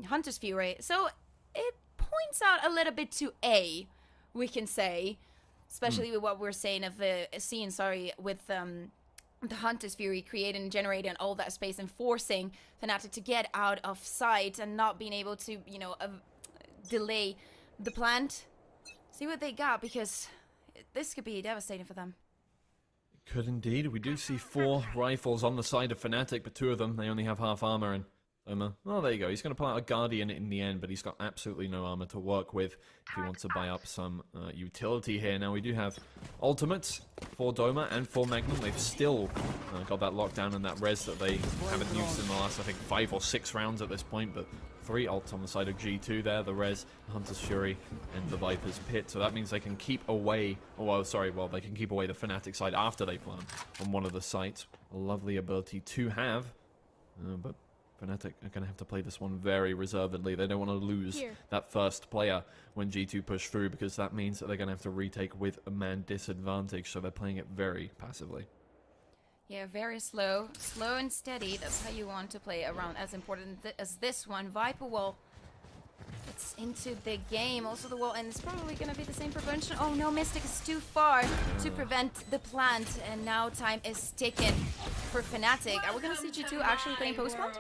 Hunter's Fury. So it points out a little bit to A, we can say, especially with what we're saying of the scene, with the Hunter's Fury creating and generating all that space and forcing FNATIC to get out of sight and not being able to, you know, delay the plant. See what they got, because this could be devastating for them.
Could indeed. We do see 4 rifles on the side of FNATIC, but 2 of them, they only have half armor, and well, there you go. He's going to pull out a Guardian in the end, but he's got absolutely no armor to work with if he wants to buy up some utility here. Now, we do have ultimates for Doma and for Magnum. They've still got that lockdown and that res that they haven't used in the last, I think, 5 or 6 rounds at this point, but 3 ults on the side of G2 there, the res, the Hunter's Fury, and the Viper's Pit. So that means they can keep away, they can keep away the FNATIC side after they plant on one of the sites. A lovely ability to have, but FNATIC are going to have to play this one very reservedly. They don't want to lose that first player when G2 push through, because that means that they're going to have to retake with a man disadvantage, so they're playing it very passively.
Yeah, very slow. Slow and steady. That's how you want to play a round as important as this one. Viper wall. It's into the game. Also the wall, and it's probably going to be the same prevention. Oh no, Mystic is too far to prevent the plant, and now time is ticking for FNATIC. Are we going to see G2 actually playing post-plant?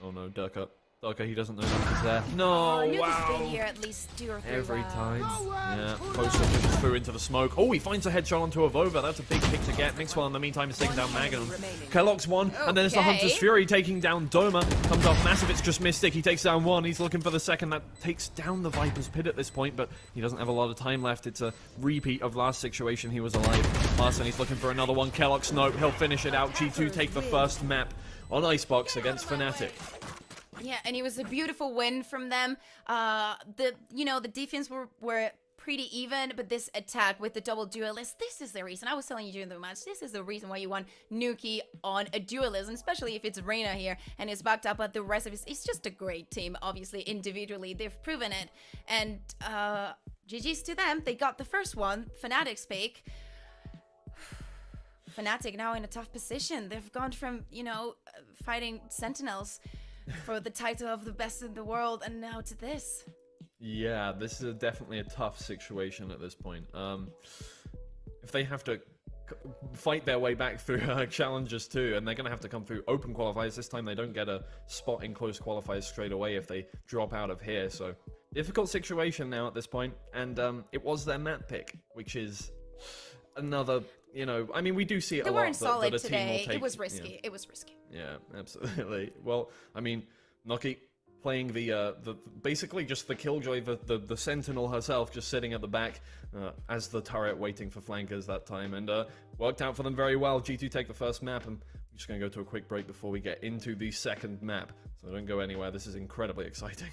Oh no, duck up. Okay, he doesn't know that is there.
I
No,
knew this
wow.
been here at least 2 or 3
Every
rounds.
time. Yeah, closer pushes through into the smoke. Oh, he finds a headshot onto a Vova. That's a big pick to get. Mixwell in the meantime is taking down Magnum. Kellogg's one, and then it's the
Okay.
Hunter's Fury taking down Doma. Comes off massive, it's just Mystic. He takes down one. He's looking for the second. That takes down the Viper's Pit at this point, but he doesn't have a lot of time left. It's a repeat of last situation. He was alive. Last, and he's looking for another one. Kellogg's nope. He'll finish it out. G2 take the first map on Icebox against FNATIC.
Yeah, and it was a beautiful win from them. The defense were pretty even, but this attack with the double duelist, this is the reason. I was telling you during the match, this is the reason why you want Nuki on a duelist, and especially if it's Reyna here and is backed up by the rest of it's just a great team. Obviously, individually, they've proven it. And GG's to them. They got the first one, FNATIC's pick. FNATIC now in a tough position. They've gone from, fighting Sentinels for the title of the best in the world, and now to this.
Yeah, this is definitely a tough situation at this point. If they have to fight their way back through challenges too, and they're going to have to come through open qualifiers. This time they don't get a spot in close qualifiers straight away if they drop out of here. So, difficult situation now at this point, and it was their map pick, which is another... I mean, we do see it
They
a lot
weren't solid
that a team will
today.
take,
It was risky. It was risky.
Yeah, absolutely. Well, I mean, Noki playing the basically just the Killjoy, the Sentinel herself, just sitting at the back as the turret waiting for flankers that time, and worked out for them very well. G2 take the first map, and I'm just going to go to a quick break before we get into the second map. So don't go anywhere. This is incredibly exciting.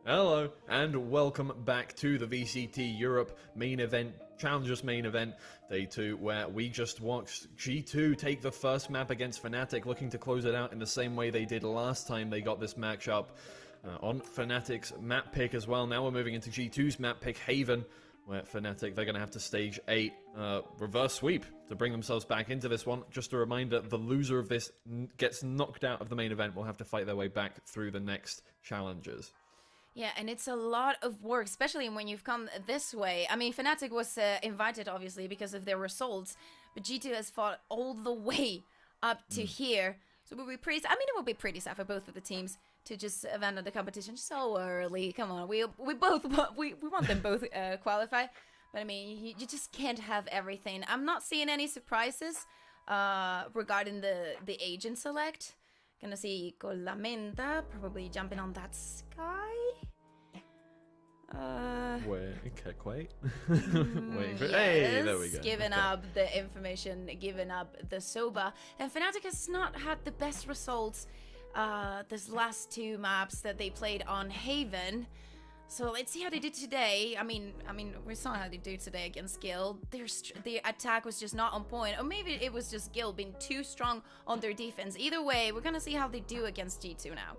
Hello, and welcome back to the VCT Europe main event, Challengers main event, day 2, where we just watched G2 take the first map against FNATIC, looking to close it out in the same way they did last time they got this matchup on FNATIC's map pick as well. Now we're moving into G2's map pick, Haven, where FNATIC, they're going to have to stage a reverse sweep to bring themselves back into this one. Just a reminder, the loser of this gets knocked out of the main event will have to fight their way back through the next Challengers.
Yeah, and it's a lot of work, especially when you've come this way. I mean, FNATIC was invited, obviously, because of their results, but G2 has fought all the way up to here. So it would be pretty... I mean, it would be pretty sad for both of the teams to just abandon the competition so early. Come on, we want them both qualify. But I mean, you just can't have everything. I'm not seeing any surprises regarding the agent select. Gonna see Colamenta probably jumping on that Sky.
Wait, wait.
Yes,
Hey, there we go.
Giving up the information, giving up the Soba. And FNATIC has not had the best results this last 2 maps that they played on Haven. So let's see how they did today. I mean, we saw how they do today against Gil. The attack was just not on point, or maybe it was just Gil being too strong on their defense. Either way, we're gonna see how they do against G2 now.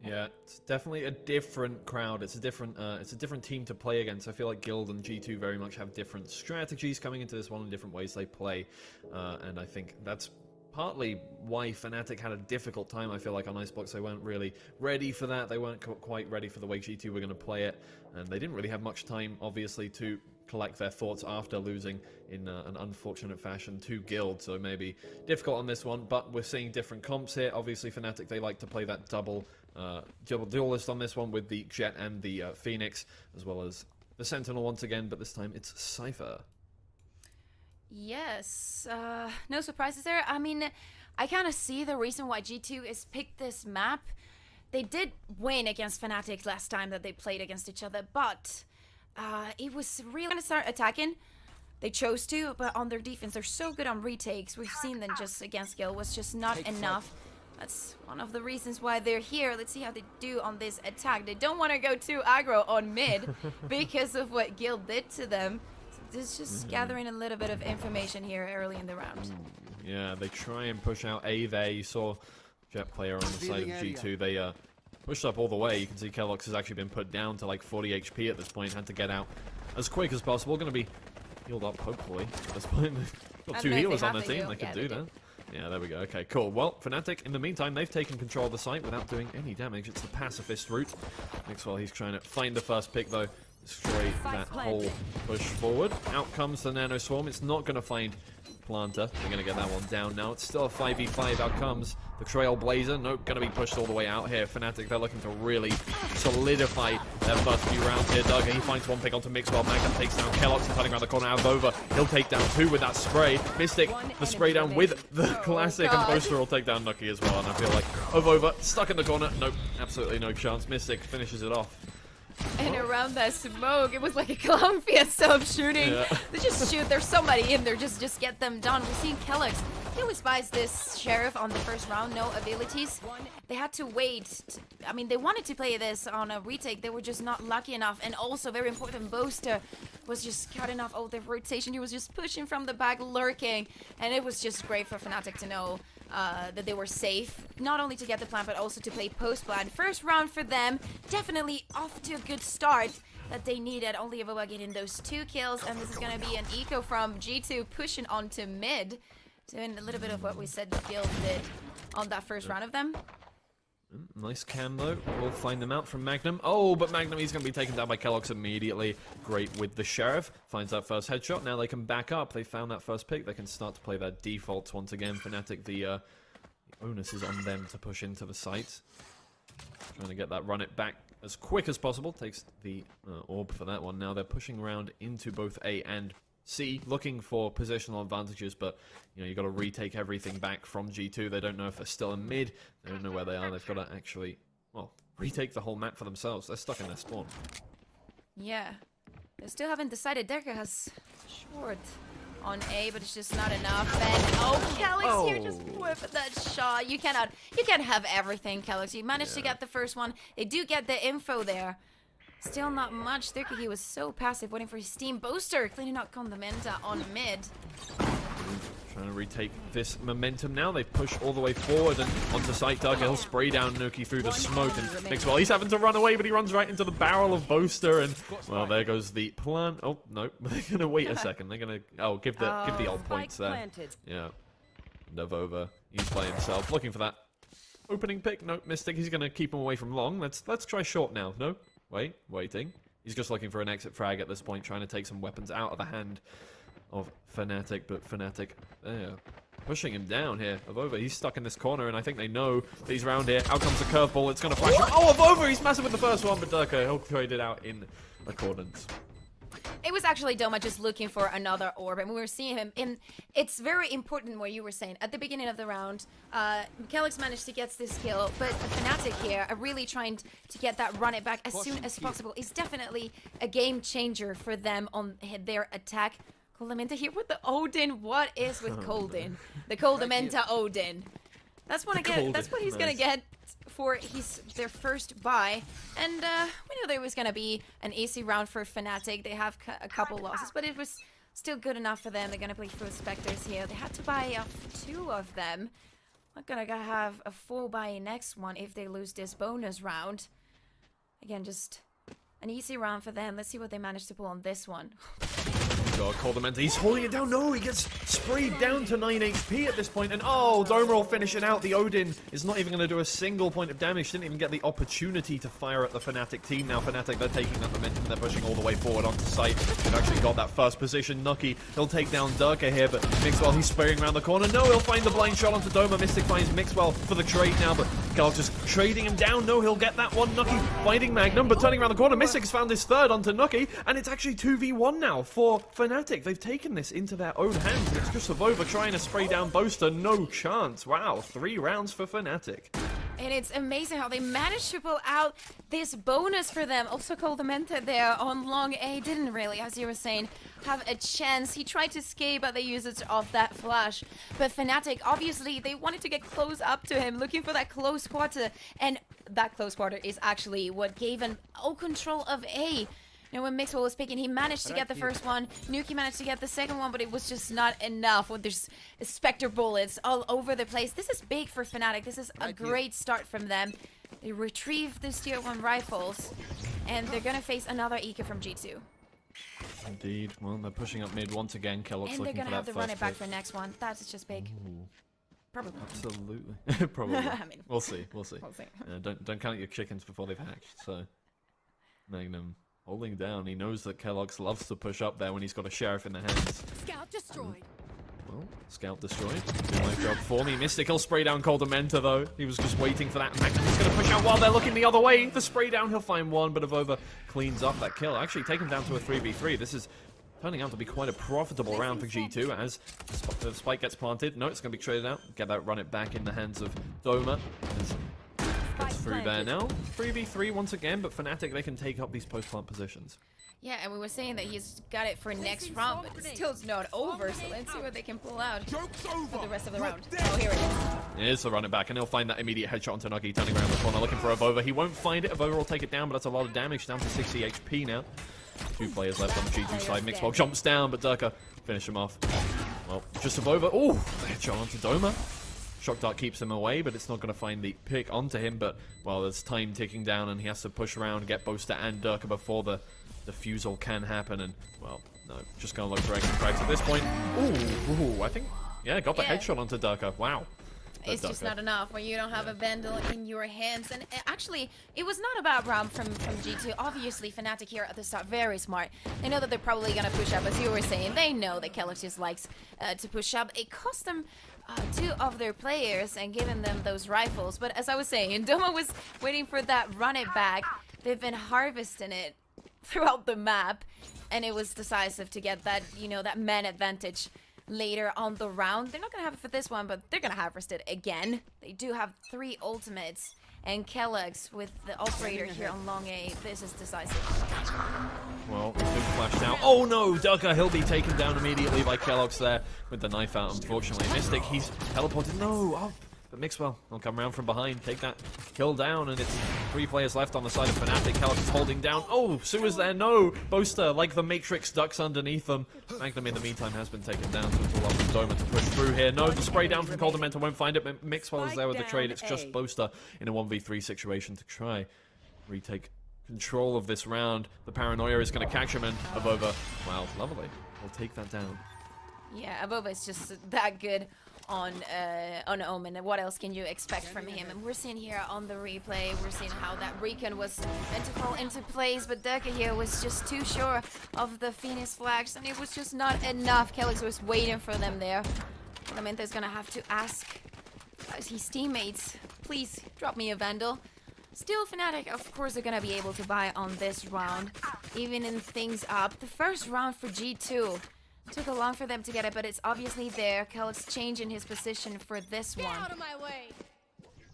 Yeah, it's definitely a different crowd. It's a different team to play against. I feel like Guild and G2 very much have different strategies coming into this one and different ways they play, and I think that's partly why FNATIC had a difficult time. I feel like on Icebox they weren't really ready for that. They weren't quite ready for the way G2 were going to play it, and they didn't really have much time, obviously, to collect their thoughts after losing in an unfortunate fashion to Guild, so maybe difficult on this one, but we're seeing different comps here. Obviously, FNATIC, they like to play that double duelist on this one with the Jet and the Phoenix, as well as the Sentinel once again, but this time it's Cypher.
Yes, no surprises there. I mean, I kind of see the reason why G2 has picked this map. They did win against FNATIC last time that they played against each other, but it was really going to start attacking. They chose to, but on their defense, they're so good on retakes. We've seen them just against Gil was just not enough. That's one of the reasons why they're here. Let's see how they do on this attack. They don't want to go too aggro on mid because of what Gil did to them. It's just gathering a little bit of information here early in the round.
Yeah, they try and push out A there. You saw Jet player on the side of G2. They pushed up all the way. You can see Kellogg's has actually been put down to like 40 HP at this point. Had to get out as quick as possible. Going to be healed up, hopefully, at this point. Got 2 healers on the team. They can do that. Yeah, there we go. Okay, cool. Well, FNATIC, in the meantime, they've taken control of the site without doing any damage. It's the pacifist route. Maxwell, he's trying to find the first pick, though. Straight that whole push forward. Out comes the Nano Swarm. It's not going to find Planter. They're going to get that one down now. It's still a 5v5. Out comes the Trailblazer. Nope, going to be pushed all the way out here. FNATIC, they're looking to really solidify their first few rounds here. Doug, he finds one pick onto Mixwell. Magna takes down Kellogg's and cutting around the corner. Avova, he'll take down 2 with that spray. Mystic, the spray down with the classic, and Boaster will take down Nucky as well. And I feel like Avova stuck in the corner. Nope, absolutely no chance. Mystic finishes it off.
And around that smoke, it was like a clown fiesta of shooting. Yeah. They just shoot. There's somebody in there. Just get them done. We've seen Kellogg's. He always buys this Sheriff on the first round. No abilities. They had to wait. I mean, they wanted to play this on a retake. They were just not lucky enough. And also, very important, Boaster was just cutting off all the rotation. He was just pushing from the back, lurking. And it was just great for FNATIC to know that they were safe, not only to get the plan, but also to play post-plan. First round for them, definitely off to a good start that they needed. Only Avova getting those 2 kills, and this is going to be an eco from G2 pushing onto mid. Doing a little bit of what we said Gil did on that first round of them.
Nice cam though. We'll find them out from Magnum. Oh, but Magnum, he's going to be taken down by Kellogg's immediately. Great with the Sheriff. Finds that first headshot. Now they can back up. They found that first pick. They can start to play their defaults once again. FNATIC, the onus is on them to push into the site. Trying to get that run it back as quick as possible. Takes the orb for that one. Now they're pushing around into both A and C, looking for positional advantages, but you know, you got to retake everything back from G2. They don't know if they're still in mid. They don't know where they are. They've got to actually, well, retake the whole map for themselves. They're stuck in their spawn.
Yeah. They still haven't decided. Derka has short on A, but it's just not enough. And Kellogg's here just whipping that shot. You can't have everything, Kellogg's. You managed to get the first one. They do get the info there. Still not much. Derka, he was so passive, waiting for his steam booster, cleaning out Condamenta on mid.
Trying to retake this momentum now. They push all the way forward and onto site. Derka, he'll spray down Nuki through the smoke. And Mixwell, he's having to run away, but he runs right into the barrel of Boaster. And, well, there goes the plan. Oh, no. They're going to wait a second. They're going to, give the old points there. Yeah. Novova, he's by himself, looking for that opening pick. No, Mystic, he's going to keep him away from long. Let's try short now. No? Waiting. He's just looking for an exit frag at this point, trying to take some weapons out of the hand of FNATIC, but FNATIC, pushing him down here. Avova, he's stuck in this corner, and I think they know that he's around here. Out comes the curveball, it's going to flash. Oh, Avova, he's massive with the first one, but Derka, he'll trade it out in accordance.
It was actually Doma just looking for another orb, and we were seeing him in. It's very important what you were saying at the beginning of the round. Kellogg's managed to get this kill, but FNATIC here are really trying to get that run it back as soon as possible. It's definitely a game changer for them on their attack. Coldamenta here with the Odin. What is with Coldin? The Coldamenta Odin. That's what he's gonna get for their first buy, and we knew there was gonna be an easy round for FNATIC. They have a couple losses, but it was still good enough for them. They're gonna play through Spectres here. They had to buy up 2 of them. Not gonna have a full buy next one if they lose this bonus round. Again, just an easy round for them. Let's see what they manage to pull on this one.
God, Coldamenta, he's holding it down. No, he gets sprayed down to 9 HP at this point, and oh, Doma will finish it out. The Odin is not even going to do a single point of damage. Didn't even get the opportunity to fire at the FNATIC team. Now FNATIC, they're taking that momentum. They're pushing all the way forward onto site. They've actually got that first position. Nucky, he'll take down Derka here, but Mixwell, he's spraying around the corner. No, he'll find the blind shot onto Doma. Mystic finds Mixwell for the trade now, but Gal's just trading him down. No, he'll get that one. Nucky finding Magnum, but turning around the corner. Mystic's found his third onto Nucky, and it's actually 2v1 now for FNATIC. They've taken this into their own hands, and it's just Avova trying to spray down Boaster. No chance. Wow, 3 rounds for FNATIC.
And it's amazing how they managed to pull out this bonus for them. Also, Coldamenta there on long A didn't really, as you were saying, have a chance. He tried to escape, but they used it off that flash. But FNATIC, obviously, they wanted to get close up to him, looking for that close quarter. And that close quarter is actually what gave him all control of A. You know, when Mixwell was picking, he managed to get the first one. Nuki managed to get the second one, but it was just not enough. When there's Spectre bullets all over the place. This is big for FNATIC. This is a great start from them. They retrieve the Tier 1 rifles, and they're going to face another Ika from G2.
Indeed. Well, they're pushing up mid once again. Kellogg's
And they're
looking
going
for
to have
that
to run
first
it back
pick.
for next one. That's just big.
Ooh.
Probably.
Absolutely. Probably.
I mean,
we'll see.
we'll see.
Don't count your chickens before they've hatched. So, Magnum holding down. He knows that Kellogg's loves to push up there when he's got a Sheriff in the hands.
Scout destroyed.
Well, Scout destroyed. Doing my job for me. Mystic will spray down Coldamenta though. He was just waiting for that. Magnum is going to push out while they're looking the other way. The spray down, he'll find one, but Avova cleans up that kill. Actually, take him down to a 3v3. This is turning out to be quite a profitable round for G2 as the spike gets planted. No, it's going to be traded out. Get that run it back in the hands of Doma. Gets through there now. 3v3 once again, but FNATIC, they can take up these post-plant positions.
Yeah, and we were saying that he's got it for next round, but it still's not over, so let's see what they can pull out for the rest of the round. Oh, here it is.
Here's the run it back, and he'll find that immediate headshot onto Nucky, turning around the corner, looking for Avova. He won't find it. Avova will take it down, but that's a lot of damage, down to 60 HP now. 2 players left on the G2 side. Mixwell jumps down, but Derka finish him off. Well, just Avova. Oh, headshot onto Doma. Shock Dart keeps him away, but it's not going to find the pick onto him. But, well, there's time ticking down, and he has to push around, get Boaster and Derka before the defusal can happen. And, well, no, just going to look for extra frags at this point. Ooh, I think Yeah, got the
Yeah.
headshot onto Durka. Wow.
It's just
Durka.
not enough when you don't have a Vandal in your hands. And actually, it was not a bad round from G2. Obviously, FNATIC here at the start, very smart. They know that they're probably going to push up, as you were saying. They know that Kellogg's just likes to push up. It cost them 2 of their players and given them those rifles. But as I was saying, Doma was waiting for that run it back. They've been harvesting it throughout the map. And it was decisive to get that, you know, that man advantage later on the round. They're not gonna have it for this one, but they're gonna harvest it again. They do have 3 ultimates, and Kellogg's with the operator here on long A. This is decisive.
Well, good flash down. Oh no, Durka, he'll be taken down immediately by Kellogg's there with the knife out, unfortunately. Mystic, he's teleported. No, oh, but Mixwell will come around from behind, take that kill down, and it's 3 players left on the side of FNATIC. Kellogg's is holding down. Oh, Sua's there. No, Boaster, like the Matrix, ducks underneath them. Magnum, in the meantime, has been taken down, so it's all up to Doma to push through here. No, the spray down from Coldamenta won't find it, but Mixwell is there with the trade. It's just Boaster in a 1v3 situation to try retake control of this round. The paranoia is going to catch him, and Avova, wow, lovely. We'll take that down.
Yeah, Avova is just that good on Omen. What else can you expect from him? And we're seeing here on the replay, we're seeing how that recon was meant to fall into place, but Durka here was just too sure of the Phoenix flags, and it was just not enough. Kellogg's was waiting for them there. Lamenta's gonna have to ask his teammates, please drop me a Vandal. Still, FNATIC, of course, are gonna be able to buy on this round, even in things up. The first round for G2 took a long for them to get it, but it's obviously there. Kellogg's changing his position for this one. Get out of my way!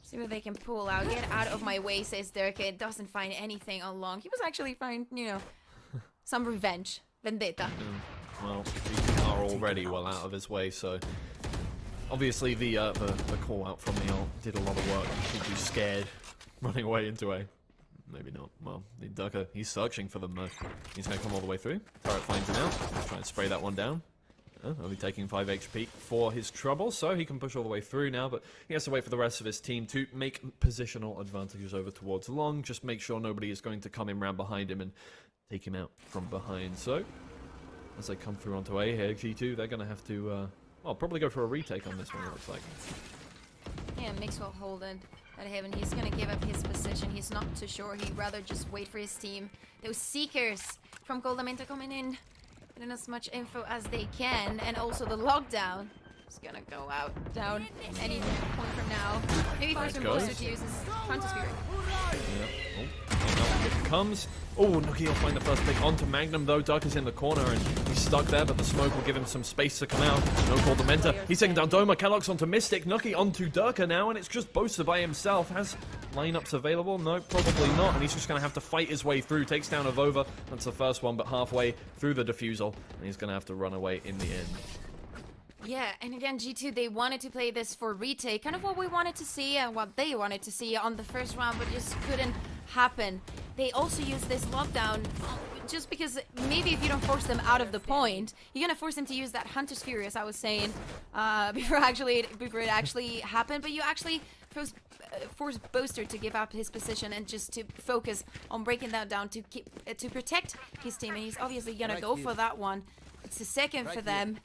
See what they can pull out. Get out of my way, says Durka. It doesn't find anything on long. He was actually finding, you know, some revenge. Vendetta.
Well, we are already well out of his way, so obviously the call out from the ult did a lot of work. Keep you scared, running away into A. Maybe not. Well, Durka, he's searching for them though. He's going to come all the way through. Turret finds him out. Try and spray that one down. Only taking 5 HP for his trouble, so he can push all the way through now, but he has to wait for the rest of his team to make positional advantages over towards long. Just make sure nobody is going to come in round behind him and take him out from behind. So, as they come through onto A here, G2, they're going to have to, well, probably go for a retake on this one, it looks like.
Yeah, Mixwell holding at Heaven. He's gonna give up his position. He's not too sure. He'd rather just wait for his team. Those Seekers from Coldamenta coming in, getting as much info as they can, and also the lockdown is gonna go out down any point from now. Maybe first and closer to use his Frontal Spirit.
Yeah. Oh, it comes. Oh, Nuki will find the first pick onto Magnum though. Duck is in the corner and he's stuck there, but the smoke will give him some space to come out. No Coldamenta. He's taking down Doma. Kellogg's onto Mystic. Nuki onto Durka now, and it's just Boaster by himself. Has lineups available? No, probably not. And he's just going to have to fight his way through. Takes down Avova. That's the first one, but halfway through the defusal, and he's going to have to run away in the end.
Yeah, and again, G2, they wanted to play this for retake, kind of what we wanted to see and what they wanted to see on the first round, but just couldn't happen. They also used this lockdown just because maybe if you don't force them out of the point, you're gonna force them to use that Hunter's Fury, as I was saying, before it actually happened, but you actually force Boaster to give up his position and just to focus on breaking that down to to protect his team, and he's obviously gonna go for that one. It's the second for them.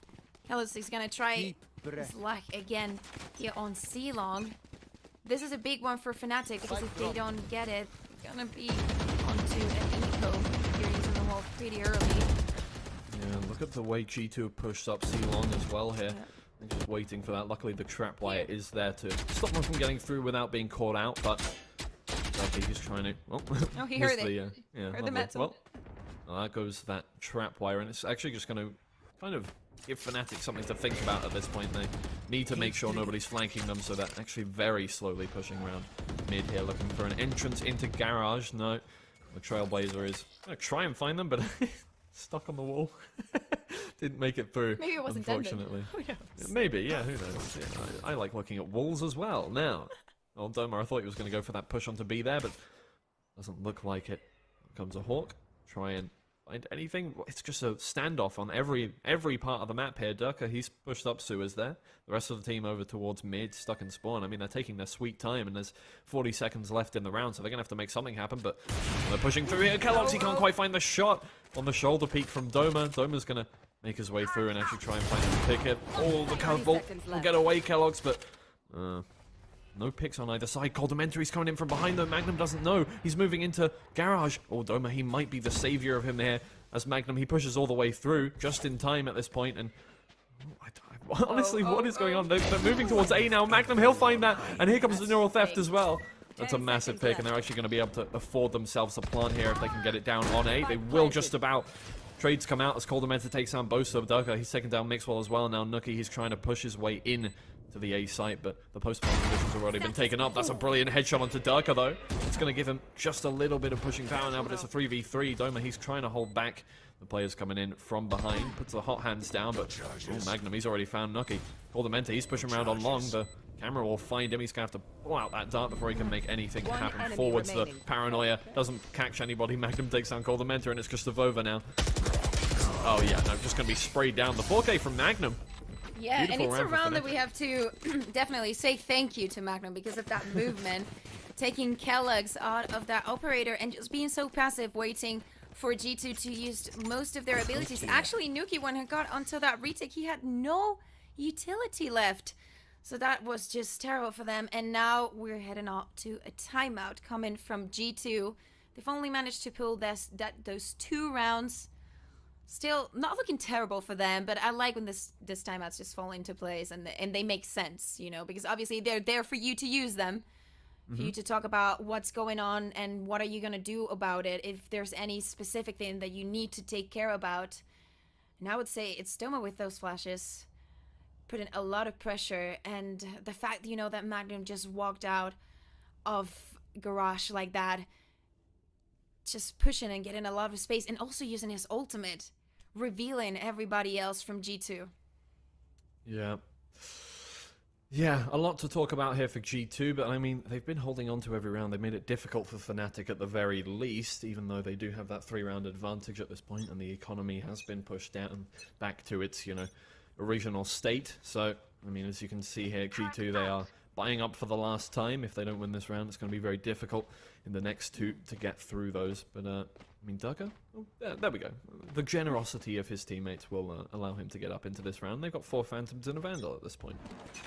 Kellogg's is gonna try his luck again here on C-Long. This is a big one for FNATIC because if they don't get it, they're gonna be onto an eco here using the wall pretty early.
Yeah, look at the way G2 pushed up C-Long as well here. They're just waiting for that. Luckily, the trap wire is there to stop them from getting through without being caught out, but he's just trying to... Well,
oh, he heard it.
Yeah,
heard the metal.
Well, that goes that trap wire, and it's actually just going to kind of give FNATIC something to think about at this point. They need to make sure nobody's flanking them, so they're actually very slowly pushing around mid here, looking for an entrance into garage. No, the Trailblazer is going to try and find them, but stuck on the wall. Didn't make it through,
maybe it wasn't
unfortunately.
Who knows?
Maybe, yeah, who knows. Yeah, I like looking at walls as well. Now, old Doma, I thought he was going to go for that push onto B there, but doesn't look like it. Here comes a Hawk. Try and find anything. It's just a standoff on every part of the map here. Durka, he's pushed up. Sua's there. The rest of the team over towards mid, stuck in spawn. I mean, they're taking their sweet time, and there's 40 seconds left in the round, so they're going to have to make something happen, but they're pushing through here. Kellogg's, he can't quite find the shot on the shoulder peak from Doma. Doma's going to make his way through and actually try and find a pick it. Oh, the curveball will get away, Kellogg's, but no picks on either side. Coldamentary's coming in from behind though. Magnum doesn't know. He's moving into Garage. Oh, Doma, he might be the savior of him here. As Magnum, he pushes all the way through, just in time at this point, and honestly, what is going on? They're moving towards A now. Magnum, he'll find that, and here comes the neural theft as well. That's a massive pick, and they're actually going to be able to afford themselves a plant here if they can get it down on A. They will just about. Trades come out as Coldamenta takes down both of Durka. He's taken down Mixwell as well. Now Nookie, he's trying to push his way in to the A site, but the post-plant positions have already been taken up. That's a brilliant headshot onto Durka, though. It's going to give him just a little bit of pushing power now, but it's a 3v3. Doma, he's trying to hold back the players coming in from behind. Puts the hot hands down, but Magnum, he's already found Nookie. Coldamenta, he's pushing around on long. The camera will find him. He's going to have to pull out that dart before he can make anything happen forwards. The paranoia doesn't catch anybody. Magnum takes down Coldamenta, and it's just a Vova now. Oh yeah, no, just going to be sprayed down. The 4K from Magnum.
Yeah,
Beautiful
and it's a round that
FNATIC.
we have to definitely say thank you to Magnum because of that movement. Taking Kellogg's out of that operator and just being so passive, waiting for G2 to use most of their abilities. Actually, Nuki, when he got onto that retake, he had no utility left. So that was just terrible for them. And now we're heading off to a timeout coming from G2. They've only managed to pull those 2 rounds. Still not looking terrible for them, but I like when this timeouts just fall into place and they make sense, you know, because obviously they're there for you to use them, for you to talk about what's going on and what are you going to do about it if there's any specific thing that you need to take care about. And I would say it's Doma with those flashes, putting a lot of pressure, and the fact, you know, that Magnum just walked out of Garage like that, just pushing and getting a lot of space and also using his ultimate, revealing everybody else from G2.
Yeah, a lot to talk about here for G2, but I mean, they've been holding on to every round. They've made it difficult for FNATIC at the very least, even though they do have that 3-round advantage at this point, and the economy has been pushed down back to its, you know, original state. So, I mean, as you can see here, G2, they are buying up for the last time. If they don't win this round, it's going to be very difficult in the next 2 to get through those. But, I mean, Durka, oh, there we go. The generosity of his teammates will allow him to get up into this round. They've got 4 Phantoms and a Vandal at this point.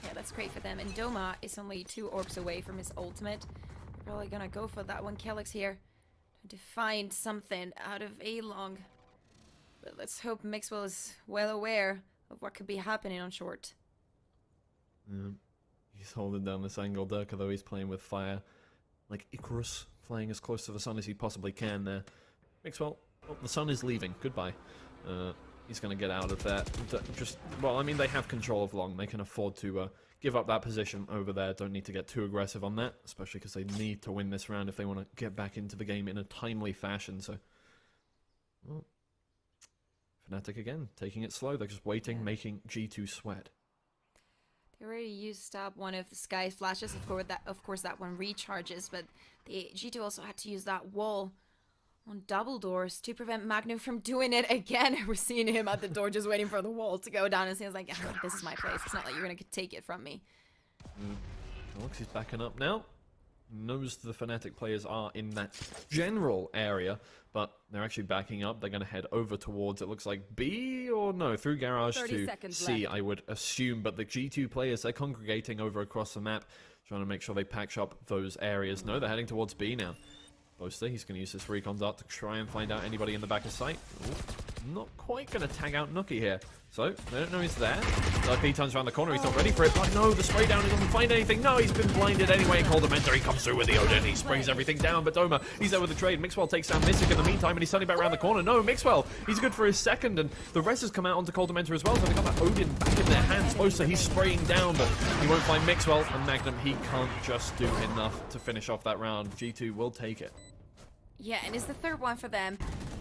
Yeah, that's great for them. And Doma is only 2 orbs away from his ultimate. Probably gonna go for that one. Kellex here to find something out of A-Long. But let's hope Mixwell is well aware of what could be happening on short.
Yeah. He's holding down this angle. Durka, though, he's playing with fire like Icarus, flying as close to the sun as he possibly can there. Mixwell, oh, the sun is leaving. Goodbye. He's going to get out of there. Just, well, I mean, they have control of long. They can afford to give up that position over there. Don't need to get too aggressive on that, especially because they need to win this round if they want to get back into the game in a timely fashion. So, well, FNATIC again, taking it slow. They're just waiting, making G2 sweat.
They already used up one of the Sky flashes. Of course, that one recharges, but the G2 also had to use that wall on double doors to prevent Magnum from doing it again. We're seeing him at the door just waiting for the wall to go down, and he's like, oh, this is my place. It's not like you're going to take it from me.
Alex is backing up now. Knows the FNATIC players are in that general area, but they're actually backing up. They're going to head over towards, it looks like B or no, through Garage to C, I would assume. But the G2 players, they're congregating over across the map, trying to make sure they patch up those areas. No, they're heading towards B now. Boaster, he's going to use this recon dart to try and find out anybody in the back of sight. Ooh, not quite going to tag out Nookie here. So, they don't know he's there. Lucky turns around the corner, he's not ready for it. But no, the spray down, he doesn't find anything. No, he's been blinded anyway. Coldamenta, he comes through with the Odin. He sprays everything down, but Doma, he's there with the trade. Mixwell takes down Mystic in the meantime, and he's turning back around the corner. No, Mixwell, he's good for his second, and the rest has come out onto Coldamenta as well. So they got that Odin back in their hands. Boaster, he's spraying down, but he won't find Mixwell. And Magnum, he can't just do enough to finish off that round. G2 will take it.
Yeah, and it's the 3rd one for them.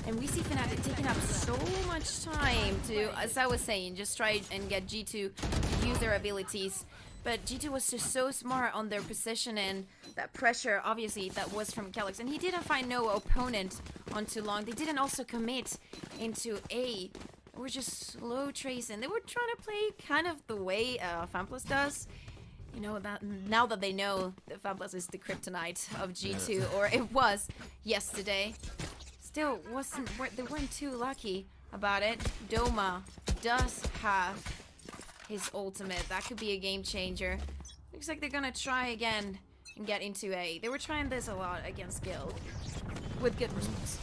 And we see FNATIC taking up so much time to, as I was saying, just try and get G2 to use their abilities. But G2 was just so smart on their position and that pressure, obviously, that was from Kellex. And he didn't find no opponent on too long. They didn't also commit into A. They were just slow tracing. They were trying to play kind of the way FANPlus does. You know, that now that they know that FANPlus is the kryptonite of G2, or it was yesterday, still they weren't too lucky about it. Doma does have his ultimate. That could be a game changer. Looks like they're gonna try again and get into A. They were trying this a lot against Guild with good results.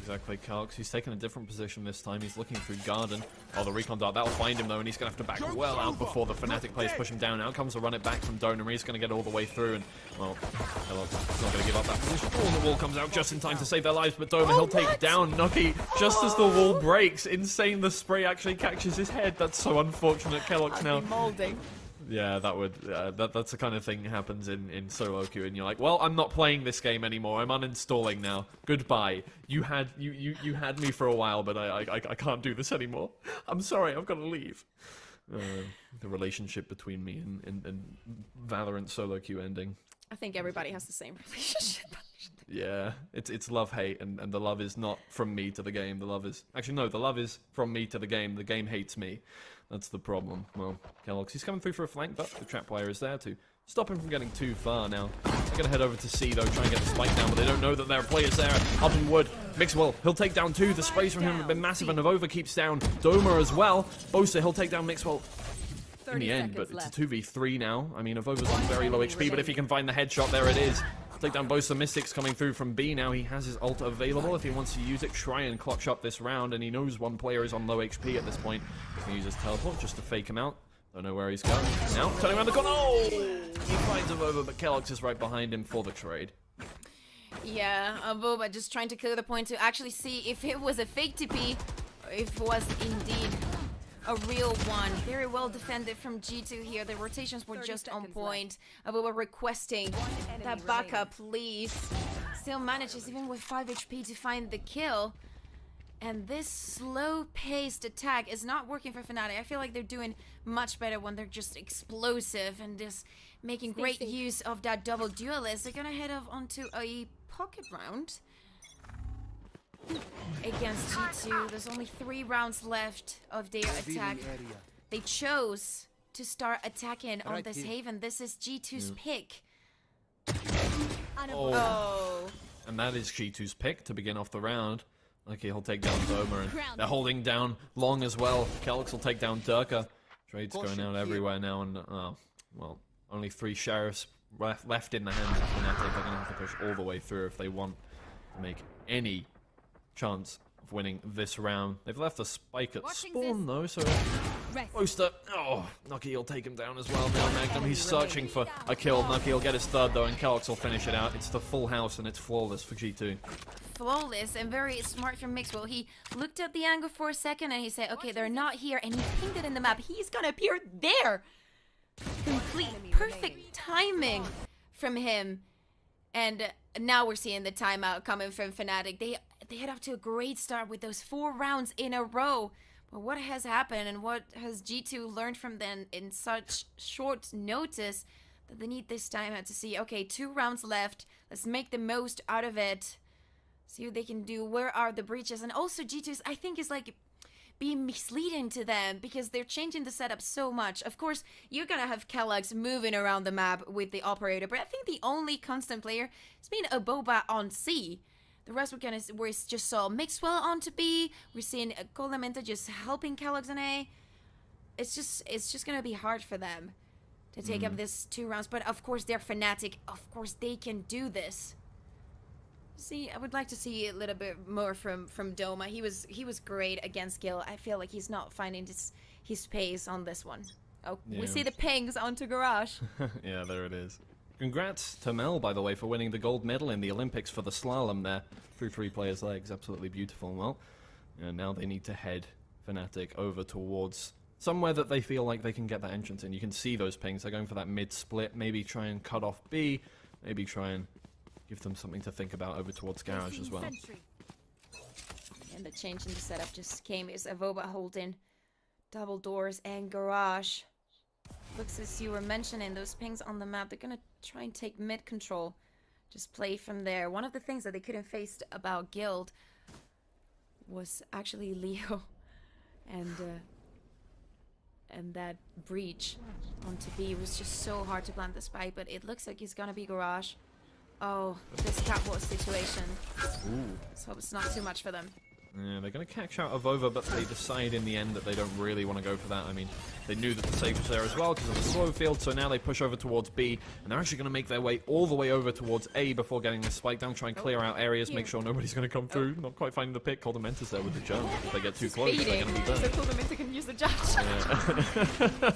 Exactly, Calx. He's taken a different position this time. He's looking through Garden. Oh, the recon dart. That'll find him, though, and he's going to have to back well out before the FNATIC players push him down. Out comes a run it back from Donor. He's going to get all the way through, and, well, Kellogg's not going to give up that position. Oh, and the wall comes out just in time to save their lives, but Doma, he'll take down Nucky just as the wall breaks. Insane, the spray actually catches his head. That's so unfortunate. Kellogg's now...
molding.
Yeah, that would that's the kind of thing that happens in solo queue, and you're like, well, I'm not playing this game anymore. I'm uninstalling now. Goodbye. You had me for a while, but I can't do this anymore. I'm sorry. I've got to leave. The relationship between me and Valorant solo queue ending.
I think everybody has the same relationship.
Yeah, it's love-hate, and the love is not from me to the game. The love is... Actually, no, the love is from me to the game. The game hates me. That's the problem. Well, Kellogg's, he's coming through for a flank, but the trap player is there to stop him from getting too far now. They're going to head over to C, though, try and get the spike down, but they don't know that there are players there. Up in wood, Mixwell, he'll take down 2. The sprays from him have been massive, and Avova keeps down Doma as well. Bosa, he'll take down Mixwell in the end, but it's a 2v3 now. I mean, Avova's on very low HP, but if he can find the headshot, there it is. Take down Bosa. Mystics coming through from B now. He has his ult available if he wants to use it. Try and clutch up this round, and he knows one player is on low HP at this point. He can use his teleport just to fake him out. Don't know where he's going. Now, turning around the corner. Oh! He finds Avova, but Kellogg's is right behind him for the trade.
Yeah, Avova just trying to clear the point to actually see if it was a fake TP or if it was indeed a real one. Very well defended from G2 here. The rotations were just on point. Avova requesting that backup, please. Still manages, even with 5 HP, to find the kill. And this slow-paced attack is not working for FNATIC. I feel like they're doing much better when they're just explosive and just making great use of that double duelist. They're gonna head off onto a pocket round against G2. There's only 3 rounds left of their attack. They chose to start attacking on this Haven. This is G2's pick.
Oh. And that is G2's pick to begin off the round. Okay, he'll take down Doma, and they're holding down Long as well. Kellogg's will take down Durka. Trade's going out everywhere now, and well, only 3 sheriffs left in the hands of FNATIC. They're going to have to push all the way through if they want to make any chance of winning this round. They've left a spike at spawn though, so Booster. Oh, Nucky will take him down as well now. Magnum, he's searching for a kill. Nucky will get his 3rd though, and Kellogg's will finish it out. It's the full house, and it's flawless for G2.
Flawless and very smart from Mixwell. He looked at the angle for a second and he said, okay, they're not here, and he pinged it in the map. He's gonna appear there. Complete perfect timing from him. And now we're seeing the timeout coming from FNATIC. They head off to a great start with those 4 rounds in a row. But what has happened, and what has G2 learned from them in such short notice, that they need this timeout to see, okay, 2 rounds left. Let's make the most out of it. See what they can do. Where are the breaches? And also G2's, I think, is like being misleading to them because they're changing the setup so much. Of course, you're gonna have Kellogg's moving around the map with the operator, but I think the only constant player has been a Boba on C. The rest we just saw Mixwell onto B. We're seeing Colamenta just helping Kellogg's on A. It's just gonna be hard for them to take up this 2 rounds. But of course, they're FNATIC. Of course, they can do this. See, I would like to see a little bit more from Doma. He was great against Gil. I feel like he's not finding his pace on this one. Oh, yeah. We see the pings onto Garage.
Yeah, there it is. Congrats to Mel, by the way, for winning the gold medal in the Olympics for the slalom there. Through 3 players' legs, absolutely beautiful. Well, and now they need to head FNATIC over towards somewhere that they feel like they can get that entrance in. You can see those pings. They're going for that mid-split. Maybe try and cut off B. Maybe try and give them something to think about over towards Garage as well.
And the change in the setup just came as Avova holding double doors and Garage. Looks as you were mentioning, those pings on the map, they're gonna try and take mid control. Just play from there. One of the things that they couldn't face about Guild was actually Leo and that breach onto B was just so hard to plant the spike, but it looks like it's gonna be Garage. Oh, this catwalk situation.
Ooh.
Let's hope it's not too much for them.
Yeah, they're going to catch out of over, but they decide in the end that they don't really want to go for that. I mean, they knew that the safe was there as well because of the slow field, so now they push over towards B, and they're actually going to make their way all the way over towards A before getting the spike down, try and clear out areas, make sure nobody's going to come through. Not quite finding the pick. Coldamentus there with the jump. If they get too close, they're going to be done.
So Coldamentus can use the judge.
Yeah.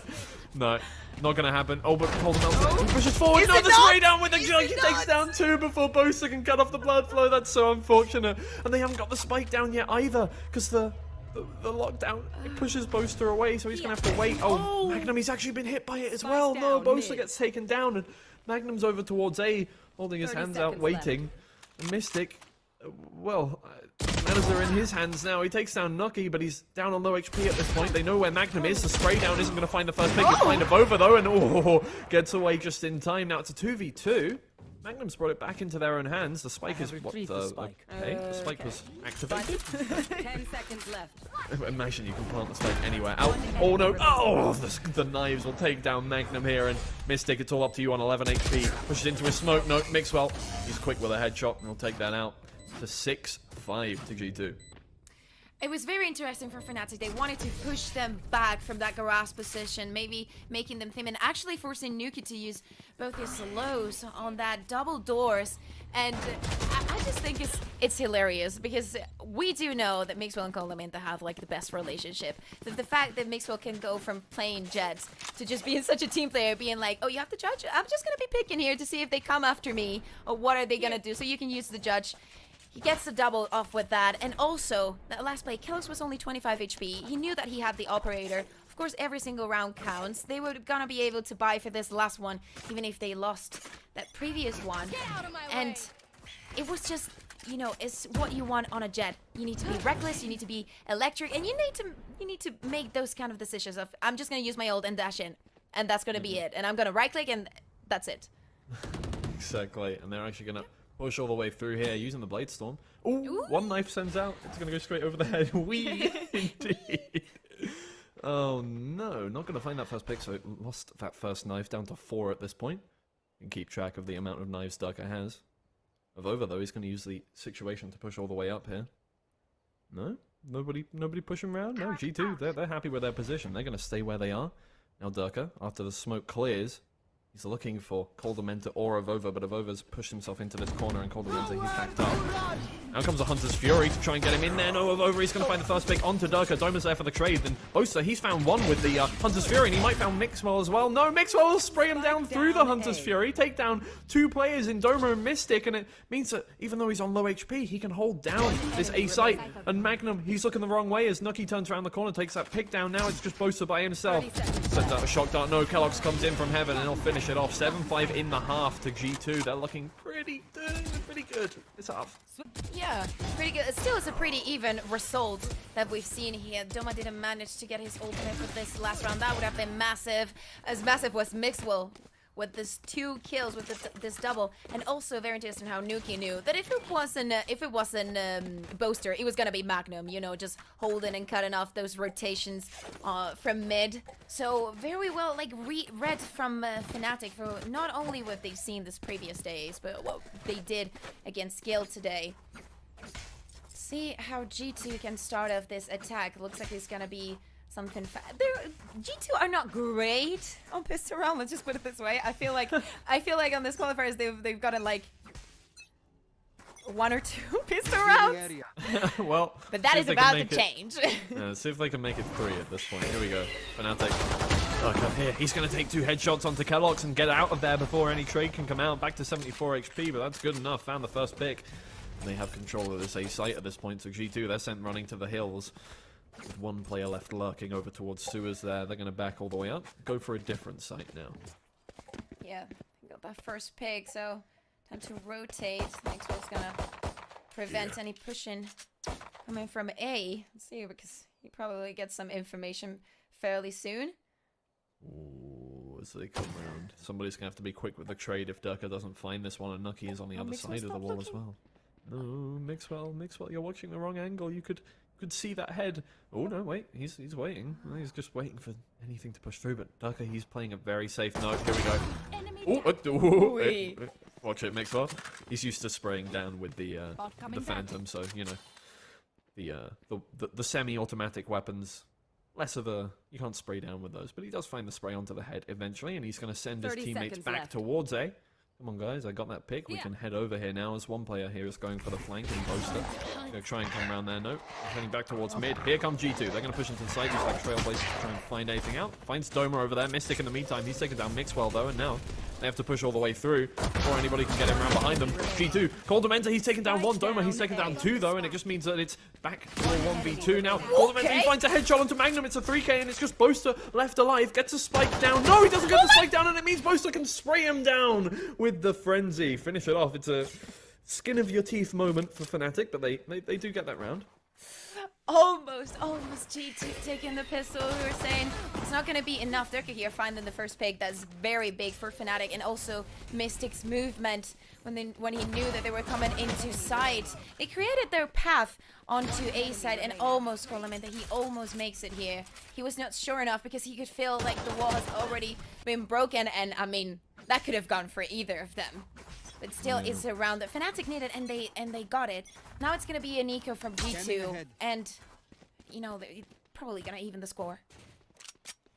No, not going to happen. Oh, but Coldamentus pushes forward. No, the spray down with the jump. He takes down 2 before Bosa can cut off the blood flow. That's so unfortunate. And they haven't got the spike down yet either, because the lockdown, it pushes Boaster away, so he's going to have to wait. Oh, Magnum, he's actually been hit by it as well. No, Boaster gets taken down, and Magnum's over towards A, holding his hands out, waiting. And Mystic, well, matters are in his hands now. He takes down Nucky, but he's down on low HP at this point. They know where Magnum is. The spray down isn't going to find the first pick. He'll find Avova, though, and gets away just in time. Now it's a 2v2. Magnum's brought it back into their own hands. The spike is what the spike. Okay, the spike was activated.
10 seconds left.
Imagine you can plant the spike anywhere. Out. Oh no! Oh, the knives will take down Magnum here, and Mystic, it's all up to you on 11 HP. Pushes into his smoke. No, Mixwell. He's quick with a headshot, and he'll take that out to 6-5 to G2.
It was very interesting for FNATIC. They wanted to push them back from that garage position, maybe making them thin and actually forcing Nuki to use both his lows on that double doors. And I just think it's hilarious because we do know that Mixwell and Coldamentus have like the best relationship. The fact that Mixwell can go from playing Jets to just being such a team player, being like, oh, you have to judge? I'm just going to be picking here to see if they come after me or what are they going to do. So you can use the judge. He gets the double off with that, and also, that last play, Kellogg's was only 25 HP. He knew that he had the operator. Of course, every single round counts. They were gonna be able to buy for this last one, even if they lost that previous one. And it was just, you know, it's what you want on a Jet. You need to be reckless, you need to be electric, and you need to make those kind of decisions of, I'm just gonna use my ult and dash in, and that's gonna be it. And I'm gonna right-click, and that's it.
Exactly, and they're actually gonna push all the way through here using the Blade Storm. Ooh, one knife sends out. It's going to go straight over the head. Wee, indeed. Oh no, not going to find that first pick, so it lost that first knife down to 4 at this point. And keep track of the amount of knives Ducker has. Avova, though, he's going to use the situation to push all the way up here. No? Nobody pushing around? No, G2, they're happy with their position. They're going to stay where they are. Now Ducker, after the smoke clears, he's looking for Coldamentus or Avova, but Avova's pushed himself into this corner, and Coldamentus, he's backed up. Now comes a Hunter's Fury to try and get him in there. No, Avova, he's going to find the first pick onto Durka. Doma's there for the trade. Then Bosa, he's found one with the Hunter's Fury, and he might found Mixwell as well. No, Mixwell will spray him down through the Hunter's Fury, take down 2 players in Doma and Mystic, and it means that even though he's on low HP, he can hold down this A site. And Magnum, he's looking the wrong way as Nucky turns around the corner, takes that pick down. Now it's just Bosa by himself. Sends out a shock dart. No, Kellogg's comes in from heaven, and he'll finish it off. 7-5 in the half to G2. They're looking pretty good this half.
Yeah, pretty good. Still, it's a pretty even result that we've seen here. Doma didn't manage to get his ultimate with this last round. That would have been massive. As massive was Mixwell with this 2 kills with this double, and also very interesting how Nuki knew that if it wasn't Boaster, it was gonna be Magnum. You know, just holding and cutting off those rotations from mid. So very well, like read from FNATIC for not only what they've seen this previous days, but what they did against Gale today. See how G2 can start off this attack. Looks like it's gonna be something. G2 are not great on pistol round. Let's just put it this way. I feel like on this qualifiers they've gotten like 1 or 2 pistol rounds.
Well,
but that is about to change.
See if they can make it 3 at this point. Here we go. FNATIC. Look up here. He's going to take 2 headshots onto Kellogg's and get out of there before any trade can come out. Back to 74 HP, but that's good enough. Found the first pick. And they have control of this A site at this point. So G2, they're sent running to the hills. With 1 player left lurking over towards sewers there. They're going to back all the way up. Go for a different site now.
Yeah, got that first pick, so time to rotate. Maxwell's going to prevent any pushing coming from A. Let's see, because he probably gets some information fairly soon.
Ooh, as they come around. Somebody's going to have to be quick with the trade if Durka doesn't find this one, and Nucky is on the other side of the wall as well. No, Mixwell, you're watching the wrong angle. You could see that head. Oh no, wait, he's waiting. He's just waiting for anything to push through. But Durka, he's playing a very safe note. Here we go. Watch it, Mixwell. He's used to spraying down with the Phantom, so you know the semi-automatic weapons. Less of a... You can't spray down with those, but he does find the spray onto the head eventually, and he's going to send his
30
teammates
seconds
back
left.
towards A. Come on, guys, I got that pick. We
Yeah.
can head over here now as one player here is going for the flank and Boaster. Going to try and come around there. Nope. Heading back towards mid. Here comes G2. They're going to push into the side. Use like Trailblazers to try and find anything out. Finds Doma over there. Mystic in the meantime. He's taken down Mixwell, though, and now they have to push all the way through before anybody can get him around behind them. G2. Coldamenta, he's taken down one. Doma, he's taken down two, though, and it just means that it's back to a 1v2 now. Coldamenta, he finds a headshot onto Magnum. It's a 3k, and it's just Boaster left alive. Gets a spike down. No, he doesn't get the spike down, and it means Boaster can spray him down with the frenzy. Finish it off. It's a skin of your teeth moment for FNATIC, but they do get that round.
Almost G2 taking the pistol. We were saying it's not going to be enough. They're here finding the first pick. That's very big for FNATIC, and also Mystic's movement when he knew that they were coming into sight. They created their path onto A side and almost that he almost makes it here. He was not sure enough because he could feel like the wall has already been broken, and I mean that could have gone for either of them. But still, it's a round that FNATIC needed, and they got it. Now it's gonna be an eco from G2, and you know they're probably gonna even the score.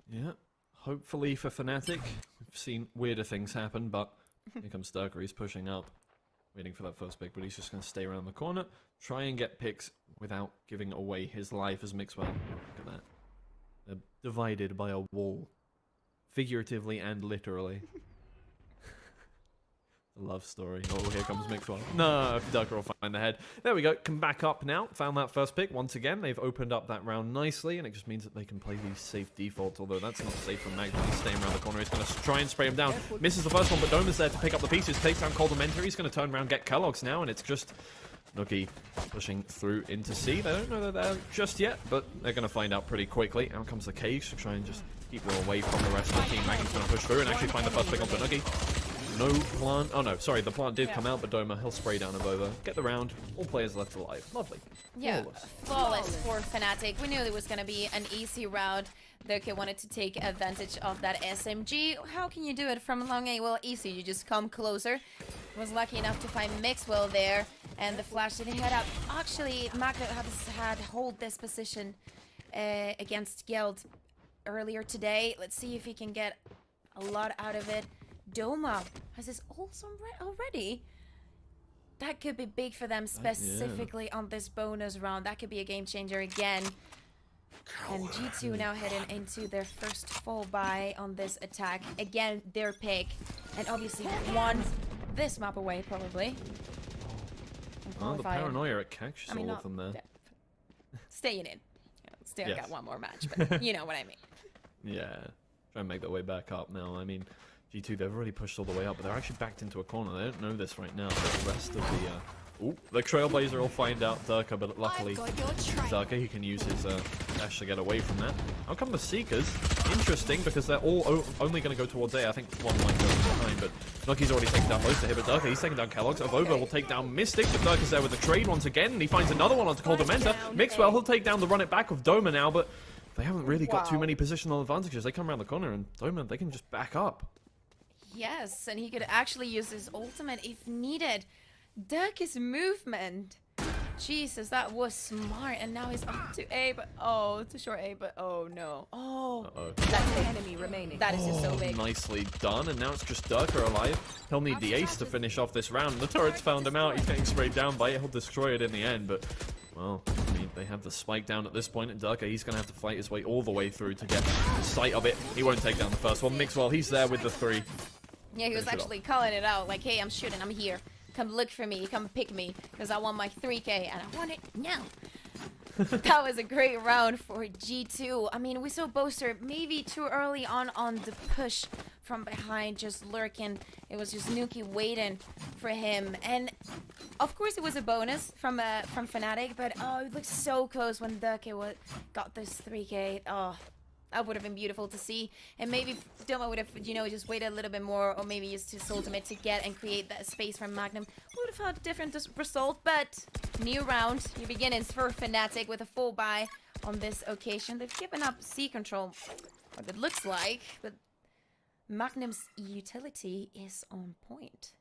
Yeah, hopefully for FNATIC. We've seen weirder things happen, but here comes Sturker. He's pushing up, waiting for that first pick, but he's just gonna stay around the corner, try and get picks without giving away his life as Mixwell. Look at that. They're divided by a wall, figuratively and literally. Love story. Oh, here comes Mixwell. No, Sturker will find the head. There we go. Come back up now. Found that first pick. Once again, they've opened up that round nicely, and it just means that they can play these safe defaults, although that's not safe from Magnum. He's staying around the corner. He's going to try and spray him down. Misses the first one, but Doma's there to pick up the pieces. Takes down Coldamenta. He's going to turn around, get Kellogg's now, and it's just Nookie pushing through into C. They don't know that they're just yet, but they're going to find out pretty quickly. Out comes the Cage to try and just keep them away from the rest of the team. Magnum's going to push through and actually find the first pick onto Nookie. No plant. Oh no, sorry, the plant did come out, but Doma, he'll spray down Avova. Get the round. All players left alive. Lovely.
Yeah, flawless for FNATIC. We knew it was going to be an easy round. Doke wanted to take advantage of that SMG. How can you do it from long A? Well, easy. You just come closer. Was lucky enough to find Mixwell there, and the flash didn't head up. Actually, Magnet had hold this position against Geld earlier today. Let's see if he can get a lot out of it. Doma has his ults already. That could be big for them, specifically on this bonus round. That could be a game changer again. And G2 now heading into their first full buy on this attack. Again, their pick. And obviously won this map away, probably.
Oh, the paranoia it catches all of them there.
Staying in. Still got one more match, but you know what I mean.
Yeah. Try and make their way back up now. I mean, G2, they've already pushed all the way up, but they're actually backed into a corner. They don't know this right now, but the rest of the Trailblazer will find out Durka, but luckily Durka, he can use his dash to get away from that. How come the Seekers? Interesting, because they're all only going to go towards A. I think one might go behind, but Nucky's already taken down most of here, but Durka, he's taken down Kellogg's. Avova will take down Mystic, but Durka's there with the trade once again, and he finds another one onto Coldamenta. Mixwell, he'll take down the run it back of Doma now, but they haven't really got too many positional advantages. They come around the corner, and Doma, they can just back up.
Yes, and he could actually use his ultimate if needed. Durka's movement. Jesus, that was smart. And now he's up to A, but to short A, but oh no.
That's the enemy remaining.
That is just so big.
Nicely done, and now it's just Durka alive. He'll need the ace to finish off this round. The turret's found him out. He's getting sprayed down by it. He'll destroy it in the end, but well, I mean, they have the spike down at this point, and Durka, he's going to have to fight his way all the way through to get sight of it. He won't take down the first one. Mixwell, he's there with the 3.
Yeah, he was actually calling it out, like, hey, I'm shooting, I'm here. Come look for me, come pick me, because I want my 3k, and I want it now. That was a great round for G2. I mean, we saw Boaster maybe too early on the push from behind, just lurking. It was just Nuki waiting for him. And, of course, it was a bonus from FNATIC, but, it looked so close when Durka got this 3k. Oh, that would have been beautiful to see. And maybe Doma would have, just waited a little bit more, or maybe used his ultimate to get and create that space from Magnum. Would have had a different result, but new round, new beginnings for FNATIC with a full buy on this occasion. They've given up C control, what it looks like, but Magnum's utility is on point.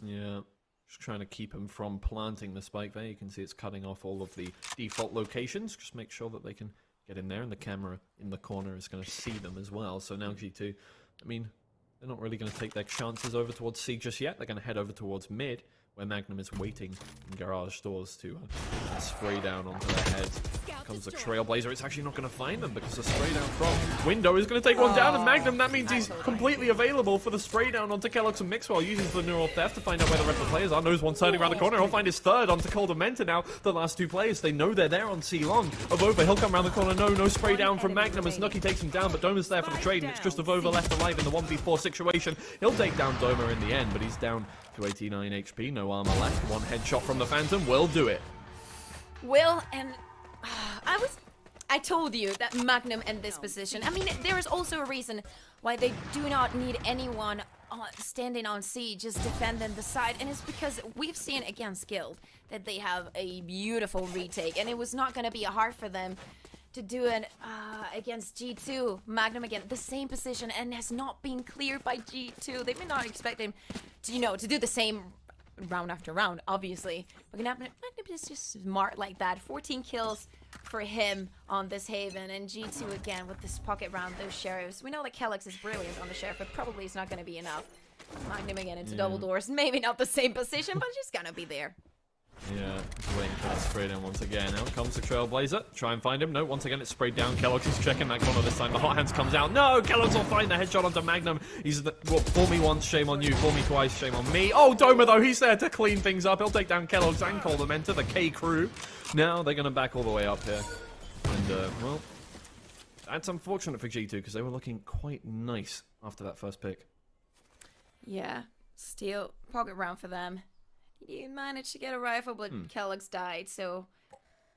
Yeah. Just trying to keep him from planting the spike there. You can see it's cutting off all of the default locations. Just make sure that they can get in there, and the camera in the corner is going to see them as well. So now G2, I mean, they're not really going to take their chances over towards C just yet. They're going to head over towards mid, where Magnum is waiting in garage doors to spray down onto their heads. Comes the Trailblazer. It's actually not going to find them because the spray down from window is going to take one down, and Magnum, that means he's completely available for the spray down onto Kellogg's and Mixwell. Uses the neural theft to find out where the rest of the players are. Knows one's turning around the corner. He'll find his third onto Cold Menta now. The last two players, they know they're there on C long. Avova, he'll come around the corner. No spray down from Magnum as Nucky takes him down, but Doma's there for the trade, and it's just Avova left alive in the 1v4 situation. He'll take down Doma in the end, but he's down to 89 HP. No armor left. One headshot from the Phantom will do it.
Will, and I told you that Magnum in this position. I mean, there is also a reason why they do not need anyone standing on C, just defending the side, and it's because we've seen against Guild that they have a beautiful retake, and it was not going to be hard for them to do it against G2. Magnum again, the same position, and has not been cleared by G2. They may not expect him to, you know, to do the same round after round, obviously. But Magnum is just smart like that. 14 kills for him on this Haven, and G2 again with this pocket round, those sheriffs. We know that Kellogg's is brilliant on the sheriff, but probably it's not going to be enough. Magnum again into double doors. Maybe not the same position, but just going to be there.
Yeah, waiting for that spray down once again. Out comes the Trailblazer. Try and find him. No, once again it's sprayed down. Kellogg's is checking that corner this time. The hot hands comes out. No, Kellogg's will find the headshot onto Magnum. He's well, fool me once, shame on you. Fool me twice, shame on me. Oh, Doma though, he's there to clean things up. He'll take down Kellogg's and Cold Menta, the K crew. Now they're going to back all the way up here. And, well, that's unfortunate for G2 because they were looking quite nice after that first pick.
Yeah, still pocket round for them. You managed to get a rifle, but Kellogg's died, so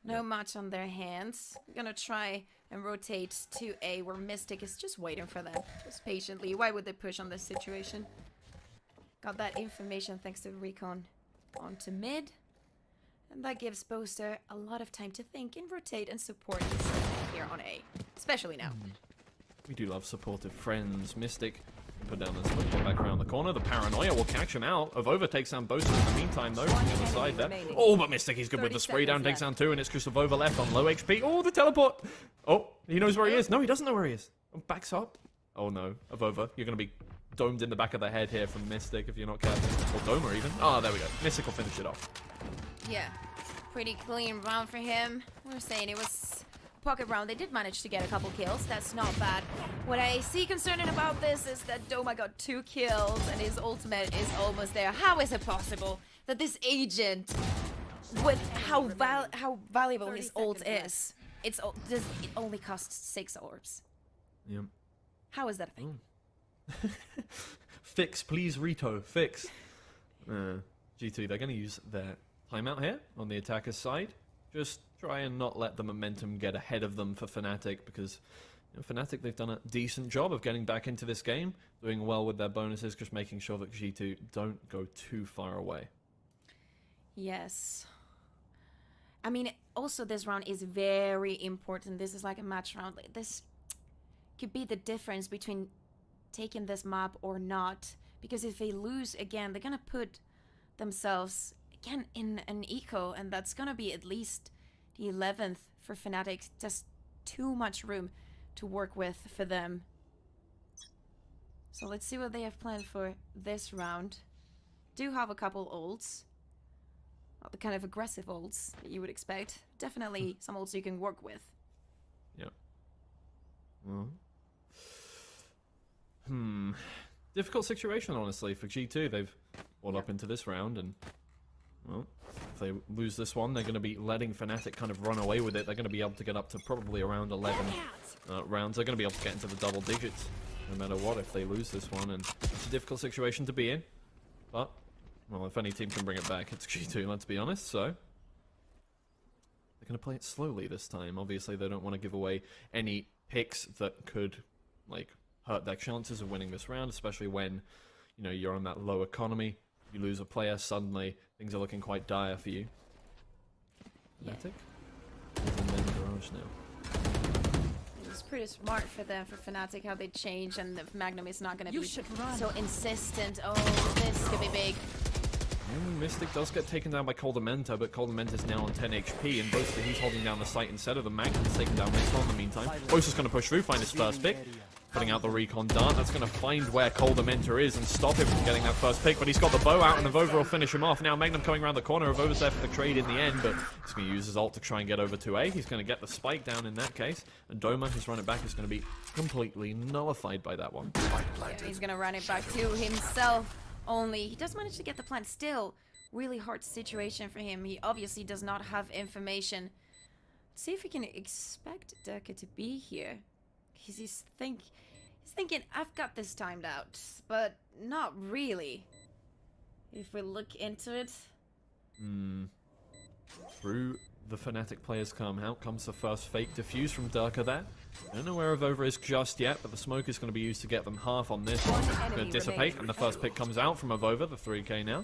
no much on their hands. Gonna try and rotate to A, where Mystic is just waiting for them, just patiently. Why would they push on this situation? Got that information thanks to Recon onto mid. And that gives Boaster a lot of time to think and rotate and support here on A, especially now.
We do love supportive friends. Mystic put down the switch, get back around the corner. The Paranoia will catch him out. Avova takes down Boaster in the meantime, though, from the other side there. Oh, but Mystic, he's good with the spray down, takes down two, and it's just Avova left on low HP. Oh, the teleport! Oh, he knows where he is. No, he doesn't know where he is. Oh, backs up. Oh, no. Avova, you're going to be domed in the back of the head here from Mystic if you're not careful. Or Doma, even. Oh, there we go. Mystic will finish it off.
Yeah, pretty clean round for him. We were saying it was a pocket round. They did manage to get a couple kills. That's not bad. What I see concerning about this is that Doma got 2 kills and his ultimate is almost there. How is it possible that this agent, with how valuable his ult is, it only costs 6 orbs?
Yep.
How is that a thing?
Fix, please, Rito. Fix. G2, they're going to use their timeout here on the attacker's side. Just try and not let the momentum get ahead of them for FNATIC, because FNATIC, they've done a decent job of getting back into this game, doing well with their bonuses, just making sure that G2 don't go too far away.
Yes. I mean, also this round is very important. This is like a match round. This could be the difference between taking this map or not, because if they lose again, they're gonna put themselves again in an eco, and that's gonna be at least the 11th for FNATIC. Just too much room to work with for them. So let's see what they have planned for this round. Do have a couple ults, not the kind of aggressive ults that you would expect. Definitely some ults you can work with.
Yep. Well, difficult situation, honestly, for G2. They've brought up into this round, and well, if they lose this one, they're going to be letting FNATIC kind of run away with it. They're going to be able to get up to probably around 11 rounds. They're going to be able to get into the double digits no matter what if they lose this one, and it's a difficult situation to be in. But, well, if any team can bring it back, it's G2, let's be honest, so they're going to play it slowly this time. Obviously, they don't want to give away any picks that could, like, hurt their chances of winning this round, especially when, you know, you're on that low economy. You lose a player, suddenly things are looking quite dire for you. FNATIC? And then Garage now.
It's pretty smart for them, for FNATIC, how they change, and if Magnum is not going to be so insistent. Oh, this could be big.
Mystic does get taken down by Coldamenta, but Coldamenta's now on 10 HP, and Boaster, he's holding down the site instead of the Magnum's taking down Mixwell in the meantime. Boaster's going to push through, find his first pick. Putting out the recon dart, that's going to find where Coldamenta is and stop him from getting that first pick, but he's got the bow out and Avova will finish him off. Now Magnum coming around the corner, Avova's there for the trade in the end, but he's going to use his ult to try and get over to A. He's going to get the spike down in that case, and Doma, his run it back, is going to be completely nullified by that one.
Yeah, he's going to run it back to himself only. He does manage to get the plant. Still, really hard situation for him. He obviously does not have information. Let's see if we can expect Durka to be here. Because he's thinking, I've got this timed out, but not really. If we look into it.
Through the Fnatic players come. Out comes the first fake defuse from Durka there. Don't know where Avova is just yet, but the smoke is going to be used to get them half on this one. It's going to dissipate, and the first pick comes out from Avova, the 3k now.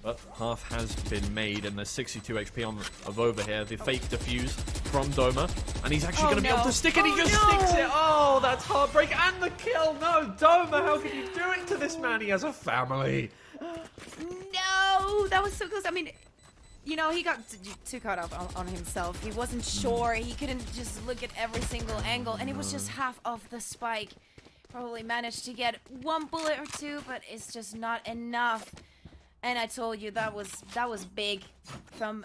But half has been made, and there's 62 HP on Avova here. The fake defuse from Doma, and he's actually going to be able to stick it. He just sticks it. Oh, that's heartbreak, and the kill. No, Doma, how can you do it to this man? He has a family.
No, that was so close. I mean, you know, he got too caught up on himself. He wasn't sure. He couldn't just look at every single angle, and it was just half of the spike. Probably managed to get one bullet or two, but it's just not enough. And I told you that was big from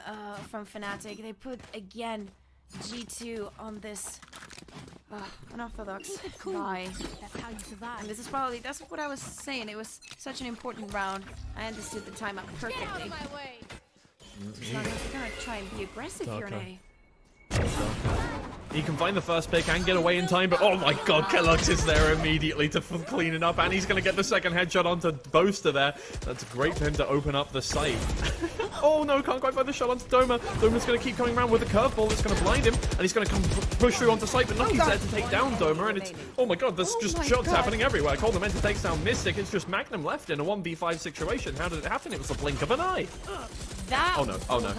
FNATIC. They put again G2 on this unorthodox guy.
That's how you survive.
And this is probably, that's what I was saying. It was such an important round. I understood the timeout perfectly.
Get out of my way.
So I'm gonna try and be aggressive here,
Darker. He can find the first pick and get away in time, but oh my god, Kellogg's is there immediately to clean it up, and he's going to get the second headshot onto Boaster there. That's great for him to open up the site. Oh no, can't quite find the shot onto Doma. Doma's going to keep coming around with a curveball that's going to blind him, and he's going to come push through onto site, but no, he's there to take down Doma, and it's, oh my god, there's just shots happening everywhere. Coldamenta takes down Mystic, it's just Magnum left in a 1v5 situation. How did it happen? It was the blink of an eye.
That
oh no, oh no.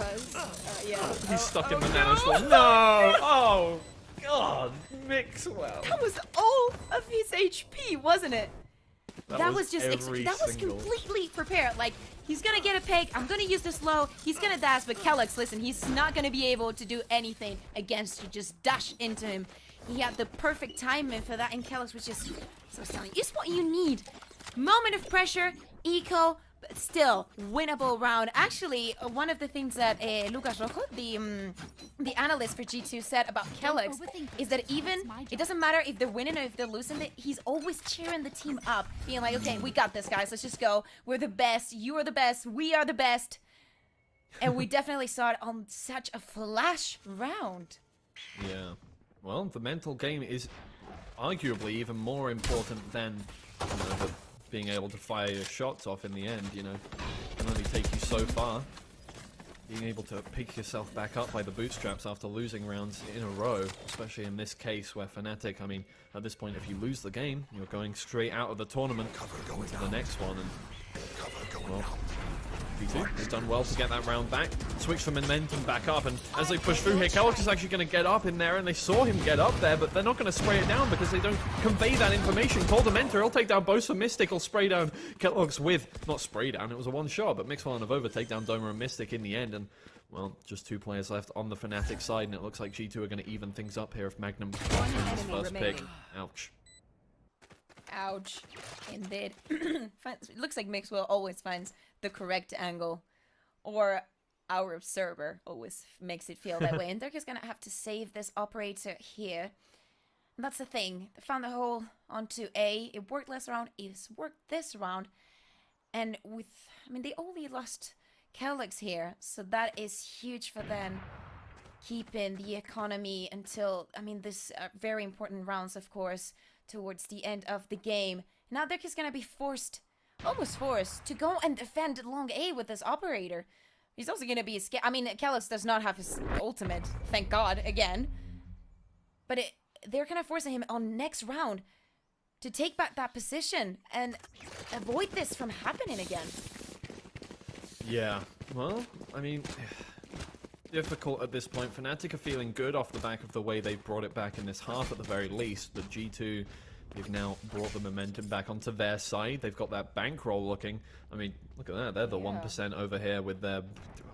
yeah.
He's stuck in the nano swarm. No! Oh, God, Mixwell.
That was all of his HP, wasn't it? That was just
that
was completely prepared. Like, he's gonna get a pick. I'm gonna use this low. He's gonna dash, but Kellogg's, listen, he's not gonna be able to do anything against you. Just dash into him. He had the perfect timing for that, and Kellogg's was just so stunning. It's what you need. Moment of pressure, eco. But still, winnable round. Actually, one of the things that Lucas Rojo, the analyst for G2, said about Kellogg's is that even, it doesn't matter if they're winning or if they're losing, he's always cheering the team up. Being like, okay, we got this, guys. Let's just go. We're the best. You are the best. We are the best. And we definitely saw it on such a flash round.
Yeah. Well, the mental game is arguably even more important than, you know, the being able to fire your shots off in the end, you know, can only take you so far. Being able to pick yourself back up by the bootstraps after losing rounds in a row, especially in this case where Fnatic, I mean, at this point, if you lose the game, you're going straight out of the tournament into the next one, and, well, G2 has done well to get that round back, switch the momentum back up, and as they push through here, Kellogg's is actually going to get up in there, and they saw him get up there, but they're not going to spray it down because they don't convey that information. Coldamenta, he'll take down Bosa. Mystic will spray down Kellogg's with, not spray down, it was a one shot, but Mixwell and Avova take down Doma and Mystic in the end, and, well, just 2 players left on the Fnatic side, and it looks like G2 are going to even things up here if Magnum wins his first pick. Ouch.
Ouch. Indeed. It looks like Mixwell always finds the correct angle, or our observer always makes it feel that way. And they're just gonna have to save this operator here. And that's the thing. They found the hole onto A. It worked last round. It's worked this round. And with, I mean, they only lost Kellogg's here, so that is huge for them. Keeping the economy until, I mean, this very important rounds, of course, towards the end of the game. Now they're just gonna be forced, almost forced, to go and defend long A with this operator. He's also gonna be scared. I mean, Kellogg's does not have his ultimate, thank God, again. But they're kind of forcing him on next round to take back that position and avoid this from happening again.
Yeah, well, I mean, difficult at this point. Fnatic are feeling good off the back of the way they brought it back in this half at the very least, but G2 They've now brought the momentum back onto their side. They've got that bankroll looking. I mean, look at that. They're the 1% over here with their...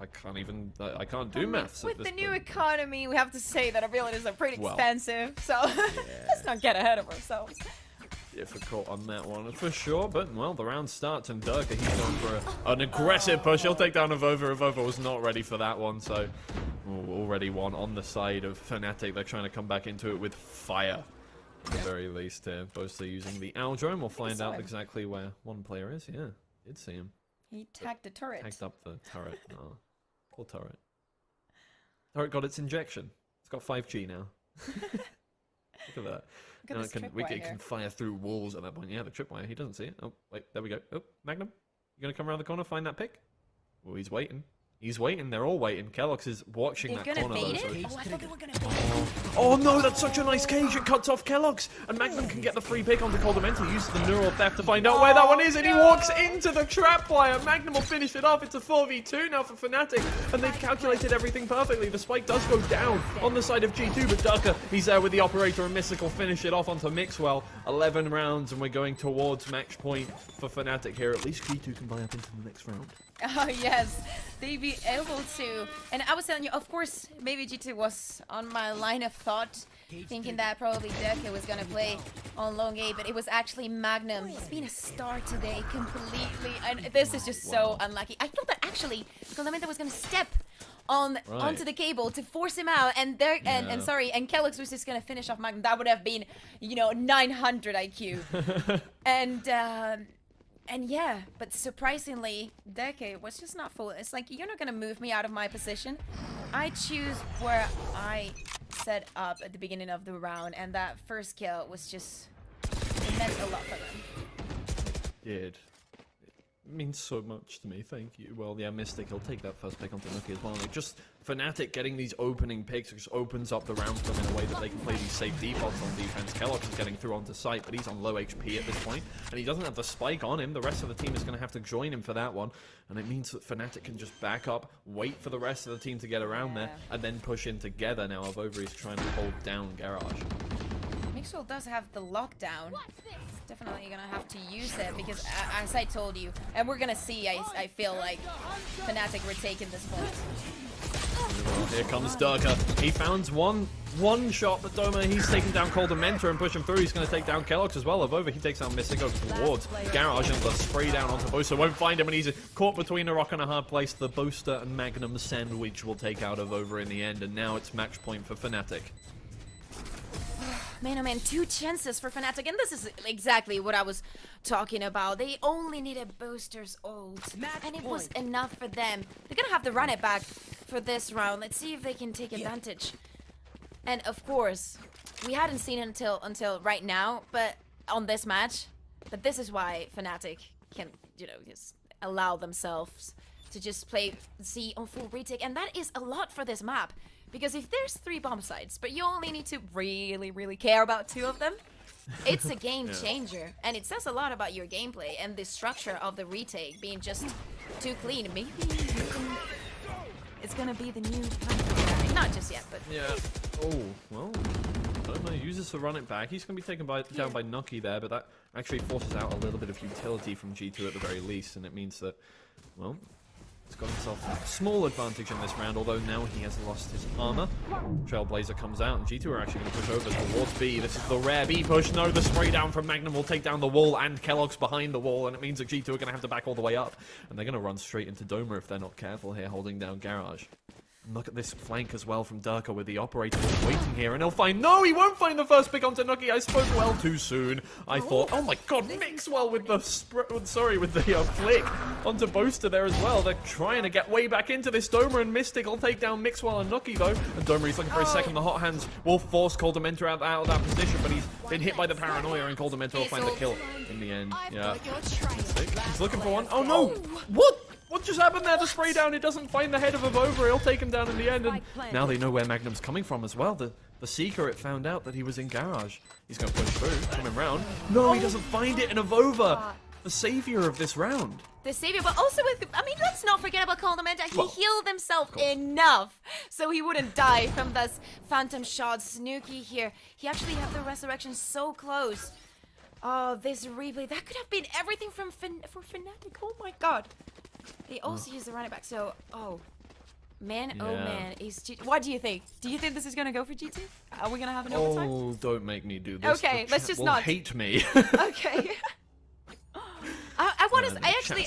I can't do maths
With
at this
the new
point.
economy, we have to say that abilities are pretty expensive. So let's not get ahead of ourselves.
Difficult on that one for sure, but well, the round starts and Durka, he's going for an aggressive push. He'll take down Avova. Avova was not ready for that one, so already one on the side of FNATIC. They're trying to come back into it with fire, at the very least here. Mostly using the Aldrome. We'll find out exactly where one player is. Yeah, did see him.
He tagged the turret.
Tagged up the turret. Oh, poor turret. Turret got its injection. It's got 5G now. Look at that.
Look at this
It can fire through walls at that point. Yeah, the tripwire. He doesn't see it. Oh, wait, there we go. Oh, Magnum. You gonna come around the corner, find that pick? Oh, he's waiting. He's waiting. They're all waiting. Kellogg's is watching that corner.
Bait
Though,
it?
so
Oh, I thought they were gonna bait it.
Oh no, that's such a nice cage. It cuts off Kellogg's. And Magnum can get the free pick onto Coldamenta. He uses the neural theft to find out where that one is. And he walks into the trap wire. Magnum will finish it off. It's a 4v2 now for FNATIC. And they've calculated everything perfectly. The spike does go down on the side of G2. But Durka, he's there with the operator. And Mystical finish it off onto Mixwell. 11 rounds. And we're going towards match point for FNATIC here. At least G2 can buy up into the next round.
Oh yes, they'd be able to. And I was telling you, of course, maybe G2 was on my line of thought, thinking that probably Durka was gonna play on long A, but it was actually Magnum. He's been a star today completely, and this is just so unlucky. I thought that actually Coldamenta was gonna step onto the cable to force him out, and and Kellogg's was just gonna finish off Magnum. That would have been, 900 IQ, and yeah, but surprisingly, Deke was just not full. It's like, you're not gonna move me out of my position. I choose where I set up at the beginning of the round, and that first kill was just, it meant a lot for them.
It means so much to me, thank you. Well, yeah, Mystic, he'll take that first pick onto Nuki as well. Like, just FNATIC getting these opening picks just opens up the round for them in a way that they can play these safe defaults on defense. Kellogg's is getting through onto site, but he's on low HP at this point, and he doesn't have the spike on him. The rest of the team is going to have to join him for that one, and it means that FNATIC can just back up, wait for the rest of the team to get around there, and then push in together. Now, Avova is trying to hold down Garage.
Mixwell does have the lockdown. Definitely gonna have to use it because, as I told you, and we're gonna see, I feel like FNATIC were taking this point.
Well, here comes Durka. He found one shot, but Doma, he's taking down Coldamenta and pushing through. He's going to take down Kellogg's as well. Avova, he takes down Mystic, goes towards Garage, and the spray down onto Boaster. Won't find him, and he's caught between a rock and a hard place. The Boaster and Magnum sandwich will take out Avova in the end, and now it's match point for FNATIC.
Man, oh man, 2 chances for FNATIC, and this is exactly what I was talking about. They only needed Boaster's ult, and it was enough for them. They're gonna have to run it back for this round. Let's see if they can take advantage. And of course, we hadn't seen it until right now, but on this match, but this is why FNATIC can, just allow themselves to just play C on full retake, and that is a lot for this map. Because if there's 3 bomb sites, but you only need to really, really care about 2 of them, it's a game changer. And it says a lot about your gameplay and the structure of the retake being just too clean. Maybe it's gonna be the new plan. Not just yet, but...
Yeah. Oh, well, I don't know. He uses to run it back. He's going to be taken down by Nuki there, but that actually forces out a little bit of utility from G2 at the very least, and it means that, well... He's got himself a small advantage in this round, although now he has lost his armor. Trailblazer comes out, and G2 are actually going to push over towards B. This is the rare B push. No, the spray down from Magnum will take down the wall, and Kellogg's behind the wall, and it means that G2 are going to have to back all the way up. And they're going to run straight into Doma if they're not careful here, holding down Garage. And look at this flank as well from Durka with the operator waiting here, and he'll find... No, he won't find the first pick onto Nuki. I spoke well too soon. I thought, oh my god, Mixwell with the flick onto Boaster there as well. They're trying to get way back into this. Doma and Mystic will take down Mixwell and Nuki though. And Doma, he's looking for a second. The hot hands will force Coldamenta out of that position, but he's been hit by the paranoia, and Coldamenta will find the kill in the end. Yeah. He's looking for one. Oh no! What? What just happened there? The spray down, it doesn't find the head of Avova. He'll take him down in the end, and now they know where Magnum's coming from as well. The Seeker, it found out that he was in Garage. He's going to push through, coming round. No, he doesn't find it in Avova, the savior of this round.
The savior, but also with, let's not forget about Coldamenta. He healed himself enough so he wouldn't die from this phantom shot. Snooki here, he actually had the resurrection so close
Oh, this replay. That could have been everything for FNATIC. Oh my god. They also use the running back, so... Oh. Man, oh
Yeah.
man. What do you think? Do you think this is gonna go for G2? Are we gonna have an overtime?
Oh, don't make me do this.
Okay,
The
let's
chat
just
will
not.
hate me.
Okay. I want to... I actually...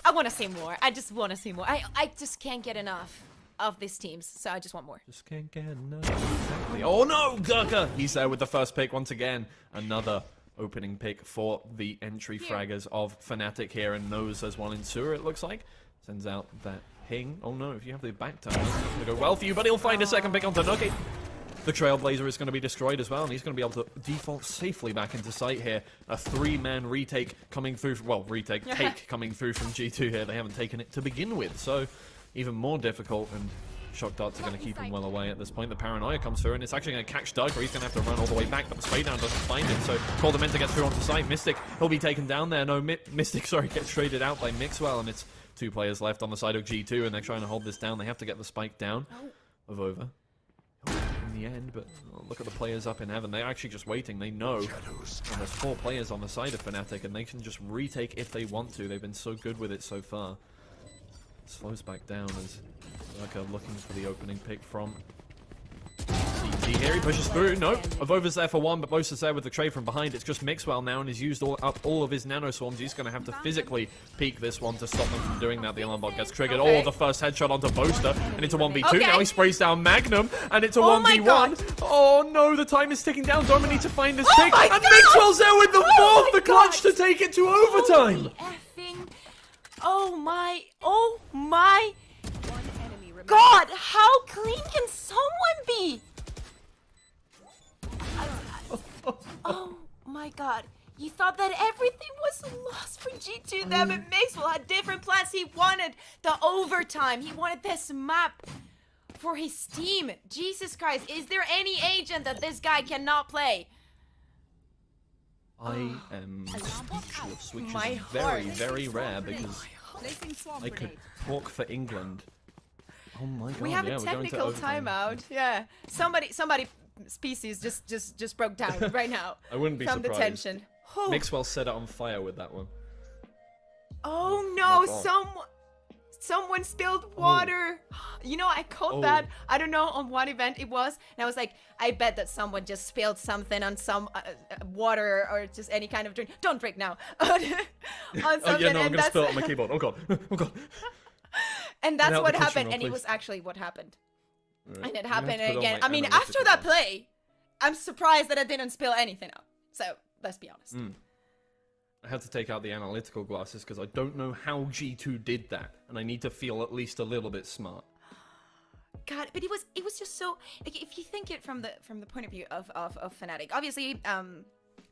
I want to see more. I just want to see more. I just can't get enough of these teams, so I just want more.
Just can't get enough. Exactly. Oh no, Gurka! He's there with the first pick once again. Another opening pick for the entry fraggers of FNATIC here, and knows there's one in sewer, it looks like. Sends out that ping. Oh no, if you have the back turn, that's not going to go well for you, but he'll find a second pick onto Nuki. The Trailblazer is going to be destroyed as well, and he's going to be able to default safely back into sight here. A 3-man retake coming through, take coming through from G2 here. They haven't taken it to begin with, so even more difficult, and shock darts are going to keep him well away at this point. The paranoia comes through, and it's actually going to catch Doug, where he's going to have to run all the way back, but the spray down doesn't find him, so Caldermenta gets through onto sight. Mystic, he'll be taken down there. No, Mystic, sorry, gets traded out by Mixwell, and it's 2 players left on the side of G2, and they're trying to hold this down. They have to get the spike down of over. In the end, but look at the players up in heaven. They're actually just waiting. They know and there's 4 players on the side of FNATIC, and they can just retake if they want to. They've been so good with it so far. Slows back down as Lurker looking for the opening pick from CT here. He pushes through. No, Avova's there for 1, but Bosa's there with the trade from behind. It's just Mixwell now, and he's used up all of his nano swarms. He's going to have to physically peek this one to stop them from doing that. The alarm bot gets triggered.
Okay.
Oh, the first headshot onto Bosta, and it's a 1v2.
Okay.
Now he sprays down Magnum, and it's a
Oh my
1v1.
God.
Oh no, the time is ticking down. Doma needs to find this pick,
my
and
God.
Mixwell's there with the 4th,
Oh my
the clutch
God.
to take it to overtime.
Holy effing... Oh my...
One enemy remaining.
God, how clean can someone be? Oh my god. You thought that everything was lost for G2 there, but Mixwell had different plans. He wanted the overtime. He wanted this map for his team. Jesus Christ, is there any agent that this guy cannot play?
I am speechless, which
My
is very,
heart.
very rare because
Placing swamp
I could
grenade.
talk for England. Oh my god,
We have
yeah,
a
we're going to
technical
overtime.
timeout. Yeah. Somebody species just broke down right now.
I wouldn't be
from
surprised.
the tension. Oh.
Mixwell set it on fire with that one.
Oh no,
Oh, God.
someone spilled water. You know, I caught
Oh.
that. I don't know on what event it was. And I was like, I bet that someone just spilled something on some water or just any kind of drink. Don't drink now. on something.
Oh yeah, no, I'm
and
gonna
that's,
spill it on my keyboard. Oh god, oh god.
and that's
Get out
what
the kitchen
happened.
roll,
And it
please.
was actually what happened.
Right.
And it
I'm gonna have to
happened
put on
again.
my
I mean,
analytical
after that
glasses.
play, I'm surprised that I didn't spill anything out. So, let's be honest.
I had to take out the analytical glasses because I don't know how G2 did that, and I need to feel at least a little bit smart.
God, but it was just so like, if you think it from the point of view of FNATIC, obviously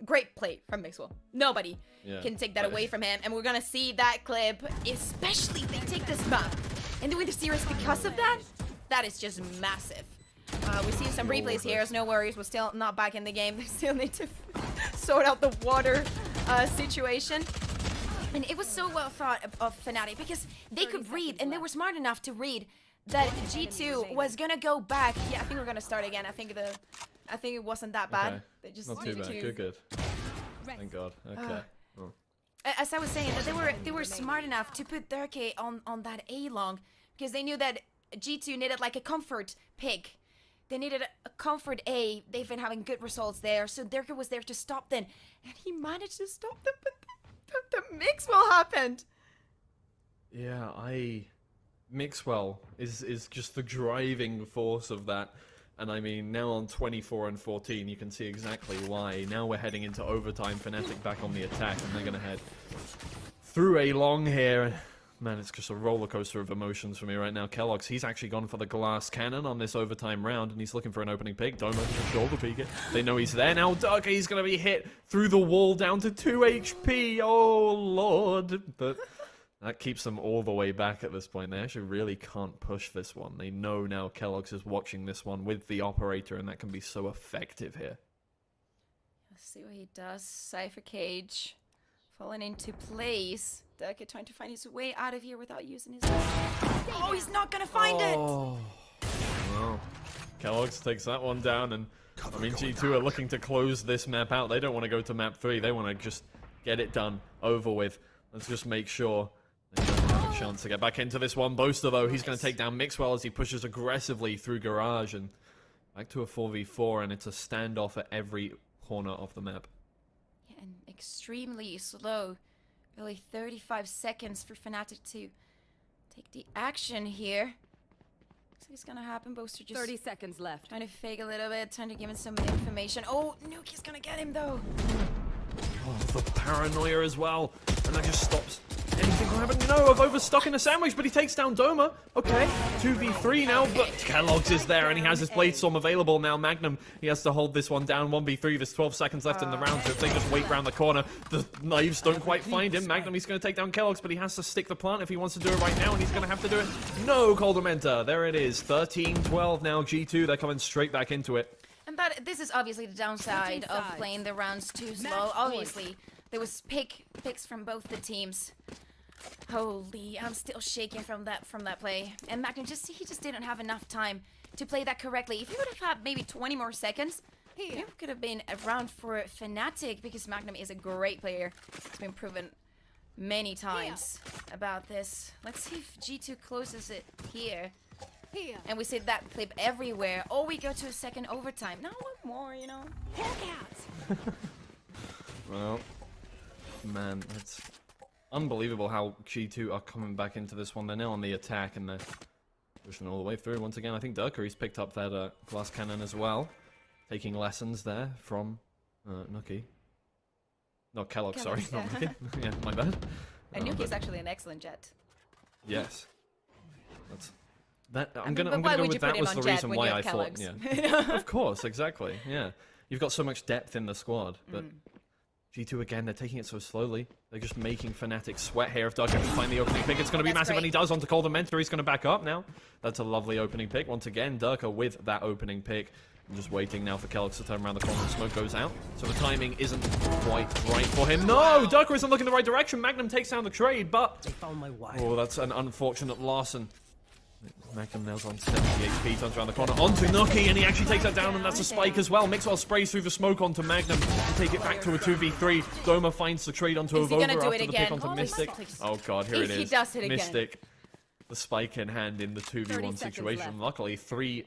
great play from Mixwell. Nobody can take that away from him, and we're gonna see that clip, especially if they take this map and they win the series because of that. That is just massive. We've seen some replays here, so no worries. We're still not back in the game. They still need to sort out the water situation. And it was so well thought of FNATIC because they could read, and they were smart enough to read that G2 was gonna go back. Yeah, I think we're gonna start again. I think it wasn't that bad.
Okay.
They just
Not too bad.
G2
Good. Thank God. Okay. Oh.
As I was saying, that they were smart enough to put Durkee on that A long because they knew that G2 needed like a comfort pick. They needed a comfort A. They've been having good results there, so Durkee was there to stop them, and he managed to stop them. But the Mixwell happened.
Yeah, Mixwell is just the driving force of that. And I mean, now on 24 and 14, you can see exactly why. Now we're heading into overtime. FNATIC back on the attack, and they're going to head through a long here. Man, it's just a roller coaster of emotions for me right now. Kellogg's, he's actually gone for the glass cannon on this overtime round, and he's looking for an opening pick. Doma can shoulder peek it. They know he's there now. Durkee's going to be hit through the wall down to 2 HP. Oh, Lord. But that keeps them all the way back at this point. They actually really can't push this one. They know now Kellogg's is watching this one with the operator, and that can be so effective here.
Let's see what he does. Cypher Cage falling into place. Durkee trying to find his way out of here without using his... Oh, he's not gonna find it!
Oh. Well, Kellogg's takes that one down, and I mean, G2 are looking to close this map out. They don't want to go to map 3. They want to just get it done, over with. Let's just make sure they don't have a chance to get back into this one. Boaster, though, he's going to take down Mixwell as he pushes aggressively through Garage, and back to a 4v4, and it's a standoff at every corner of the map.
Yeah, and extremely slow. Really 35 seconds for FNATIC to take the action here. Looks like it's gonna happen. Boaster just
30 seconds left.
trying to fake a little bit, trying to give him some information. Oh, Nuki's gonna get him though.
Oh, the paranoia as well, and that just stops anything from happening. No, I've overstuck in a sandwich, but he takes down Doma. Okay, 2v3 now, but Kellogg's is there, and he has his Blade Storm available now. Magnum, he has to hold this one down. 1v3, there's 12 seconds left in the round, so if they just wait round the corner, the knives don't quite find him. Magnum, he's going to take down Kellogg's, but he has to stick the plant if he wants to do it right now, and he's going to have to do it. No, Coldamenta, there it is. 13-12 now, G2, they're coming straight back into it.
And this is obviously the downside of playing the rounds too slow. Obviously, there was picks from both the teams. Holy, I'm still shaking from that play. And Magnum he just didn't have enough time to play that correctly. If he would have had maybe 20 more seconds, it could have been a round for FNATIC, because Magnum is a great player. It's been proven many times about this. Let's see if G2 closes it here. And we see that clip everywhere. Or we go to a second overtime. Now one more, you know.
Well, man, it's unbelievable how G2 are coming back into this one. They're now on the attack, and they're pushing all the way through. Once again, I think Durkery's picked up that glass cannon as well. Taking lessons there from Nuki. No, Kellogg, sorry.
Yeah.
Not Nuki. Yeah, my bad.
And Nuki's actually an excellent jet.
Yes. I'm
but
gonna
why
go
would you
with that
put
was
him
the
on Jet
reason
when
why
you
I
have
thought.
Kellogg's?
Yeah. Of course, exactly. Yeah. You've got so much depth in the squad, but G2 again, they're taking it so slowly. They're just making FNATIC sweat here. If Doug can find the opening pick, it's going to be massive, and he does onto Coldamenta. He's going to back up now. That's a lovely opening pick. Once again, Durka with that opening pick. I'm just waiting now for Kellogg's to turn around the corner and smoke goes out. So the timing isn't quite right for him. No! Durka isn't looking the right direction. Magnum takes down the trade, but... Oh, that's an unfortunate loss, and Magnum nails on 70 HP, turns around the corner onto Nuki, and he actually takes that down, and that's a spike as well. Mixwell sprays through the smoke onto Magnum to take it back to a 2v3. Doma finds the trade onto Avova after the pick onto Mystic. Oh god, here it is.
He does it again.
Mystic, the spike in hand in the 2v1 situation. Luckily, three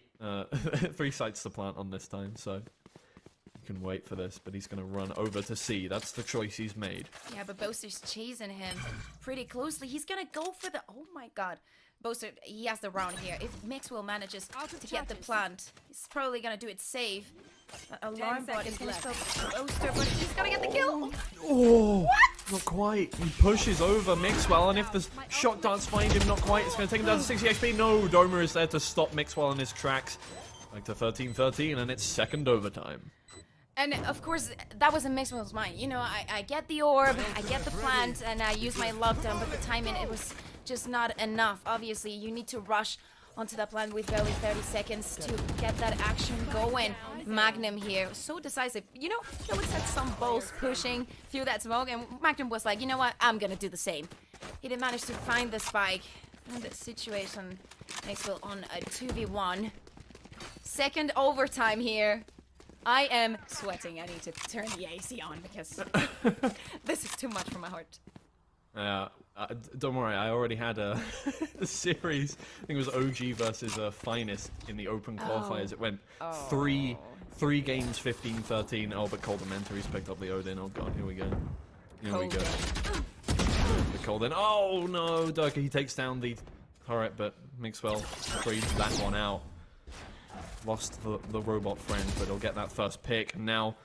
sites to plant on this time, so you can wait for this, but he's going to run over to C. That's the choice he's made.
Yeah, but Boaster's chasing him pretty closely. He's going to go for the... Oh my god. Boaster, he has the round here. If Mixwell manages to get the plant, he's probably going to do it safe. Alarm bot is going to stop Boaster, but he's going to get the kill.
Oh, what? Not quite. He pushes over Mixwell, and if the shot darts find him, not quite. It's going to take him down to 60 HP. No, Doma is there to stop Mixwell in his tracks. Back to 13-13, and it's second overtime.
And of course, that was in Mixwell's mind. You know, I get the orb, I get the plant, and I use my lockdown, but the timing, it was just not enough. Obviously, you need to rush onto that plant with barely 30 seconds to get that action going. Magnum here, so decisive. You know, Felix had some balls pushing through that smoke, and Magnum was like, you know what, I'm gonna do the same. He didn't manage to find the spike. And the situation makes Will on a 2v1. Second overtime here. I am sweating. I need to turn the AC on because this is too much for my heart.
Don't worry, I already had a series. I think it was OG versus Finest in the open qualifiers. It went three games, 15-13. Oh, but Coldamenta, picked up the Odin. Oh god, here we go. Here we go. The Colden. Oh no, Durka, he takes down the turret, but Mixwell trades that one out. Lost the robot friend, but he'll get that first pick. And now,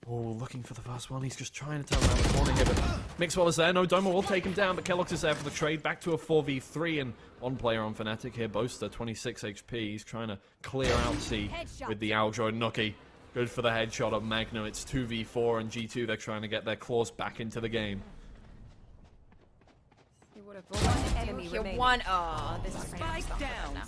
looking for the first one. He's just trying to turn around the corner here, but Mixwell is there. No, Doma will take him down, but Kellogg's is there for the trade. Back to a 4v3, and one player on FNATIC here, Boaster, 26 HP. He's trying to clear out C with the Aljo Nuki. Good for the headshot of Magnum. It's 2v4, and G2, they're trying to get their claws back into the game.
This is
Spike down.
now.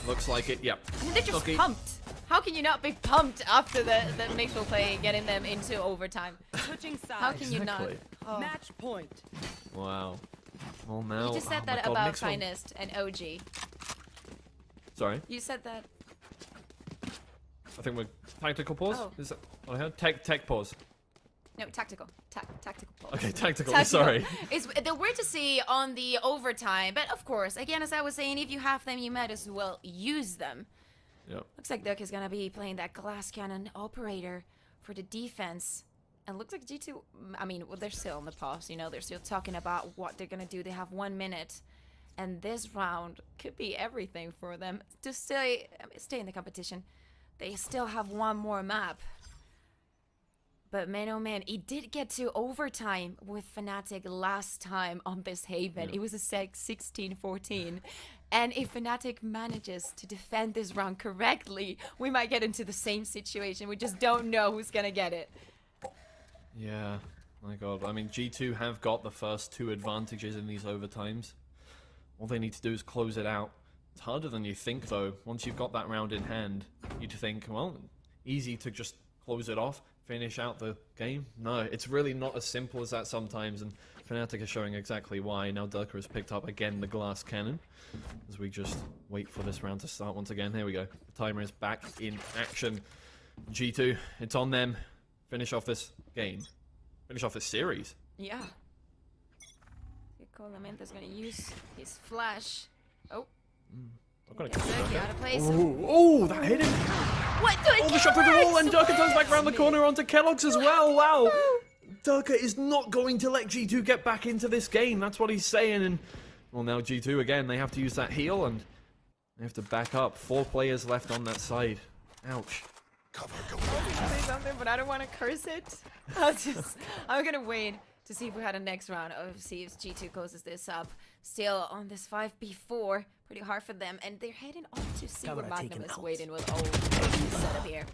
Looks like it, yep.
I mean, they're just
Nuki.
pumped. How can you not be pumped after the Mixwell play getting them into overtime?
Switching sides.
How can you not?
Exactly.
Oh.
Match point.
Wow. Well, now...
You just said
oh my
that
God,
about
Mixwell-
Finest and OG.
Sorry?
You said that
I think we're tactical pause.
Oh.
Is that what I heard? Tech pause.
No, tactical. Tactical pause.
Okay, tactical.
Tactical.
Sorry.
It's they're weird to see on the overtime, but of course, again, as I was saying, if you have them, you might as well use them.
Yep.
Looks like Dirk is gonna be playing that glass cannon operator for the defense. And looks like G2, I mean, well, they're still on the pause, you know, they're still talking about what they're gonna do. They have 1 minute, and this round could be everything for them to stay in the competition. They still have one more map. But man, oh man, it did get to overtime with FNATIC last time on this Haven.
Yeah.
It was a 16-14. And if FNATIC manages to defend this round correctly, we might get into the same situation. We just don't know who's gonna get it.
Yeah. My God. I mean, G2 have got the first 2 advantages in these overtimes. All they need to do is close it out. It's harder than you think, though. Once you've got that round in hand, you'd think, well, easy to just close it off, finish out the game. No, it's really not as simple as that sometimes, and FNATIC are showing exactly why. Now Durka has picked up again the glass cannon, as we just wait for this round to start once again. Here we go. The timer is back in action. G2, it's on them. Finish off this game. Finish off this series.
Yeah. Colamanta's gonna use his flash. Oh.
I'm gonna
Dirk out of place.
Oh, that hit him.
What the
Oh, the shot through the wall, and Durka turns back around the corner onto Kellogg's as well. Wow. Durka is not going to let G2 get back into this game. That's what he's saying. And, well, now G2 again, they have to use that heal, and they have to back up. 4 players left on that side. Ouch.
Cover, go.
I was gonna say something, but I don't want to curse it. I'm gonna wait to see if we had a next round. See if G2 closes this up. Still on this 5v4. Pretty hard for them. And they're heading on to see what Magnum is waiting with. Oh, setup here.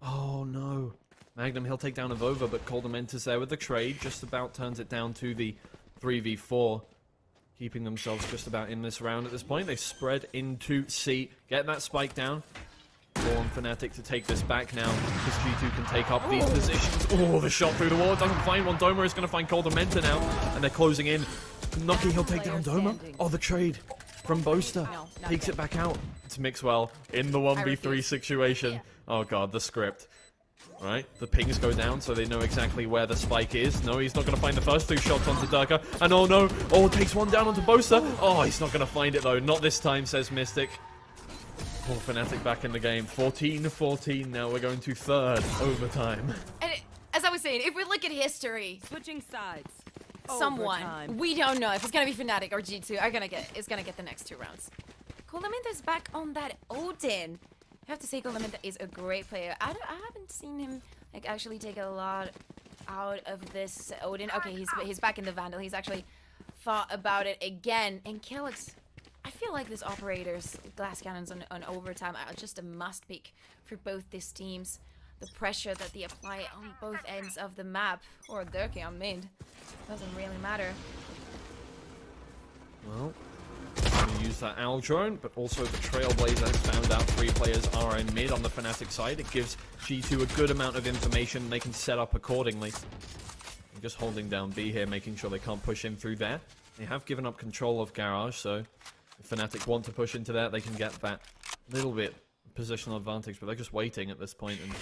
Oh, no. Magnum, he'll take down a Vova, but Coldamentus there with the trade. Just about turns it down to the 3v4. Keeping themselves just about in this round at this point. They spread into C. Get that spike down. On FNATIC to take this back now, because G2 can take up these positions. Oh, the shot through the wall. Doesn't find one. Doma is going to find Coldamenta now, and they're closing in. Nucky, he'll take down Doma. Oh, the trade from Boaster. Takes it back out. It's Mixwell in the 1v3 situation. Oh, God, the script. All right, the pings go down, so they know exactly where the spike is. No, he's not going to find the first 2 shots onto Durka. And oh, no. Oh, takes one down onto Boaster. Oh, he's not going to find it, though. Not this time, says Mystic. Oh, FNATIC back in the game. 14-14 now. We're going to 3rd overtime.
And as I was saying, if we look at history,
Switching sides.
someone,
Overtime.
we don't know if it's gonna be FNATIC or G2 is gonna get the next 2 rounds. Coldamenta is back on that Odin. I have to say Coldamenta is a great player. I haven't seen him like actually take a lot out of this Odin. Okay, he's back in the Vandal. He's actually thought about it again. And Kellex, I feel like this operator's glass cannons on overtime are just a must pick for both these teams. The pressure that they apply on both ends of the map, or Durkee on mid, doesn't really matter.
Well, going to use that owl drone, but also the Trailblazer has found out 3 players are in mid on the FNATIC side. It gives G2 a good amount of information. They can set up accordingly. I'm just holding down B here, making sure they can't push in through there. They have given up control of Garage, so if FNATIC want to push into that, they can get that little bit of positional advantage, but they're just waiting at this point, and,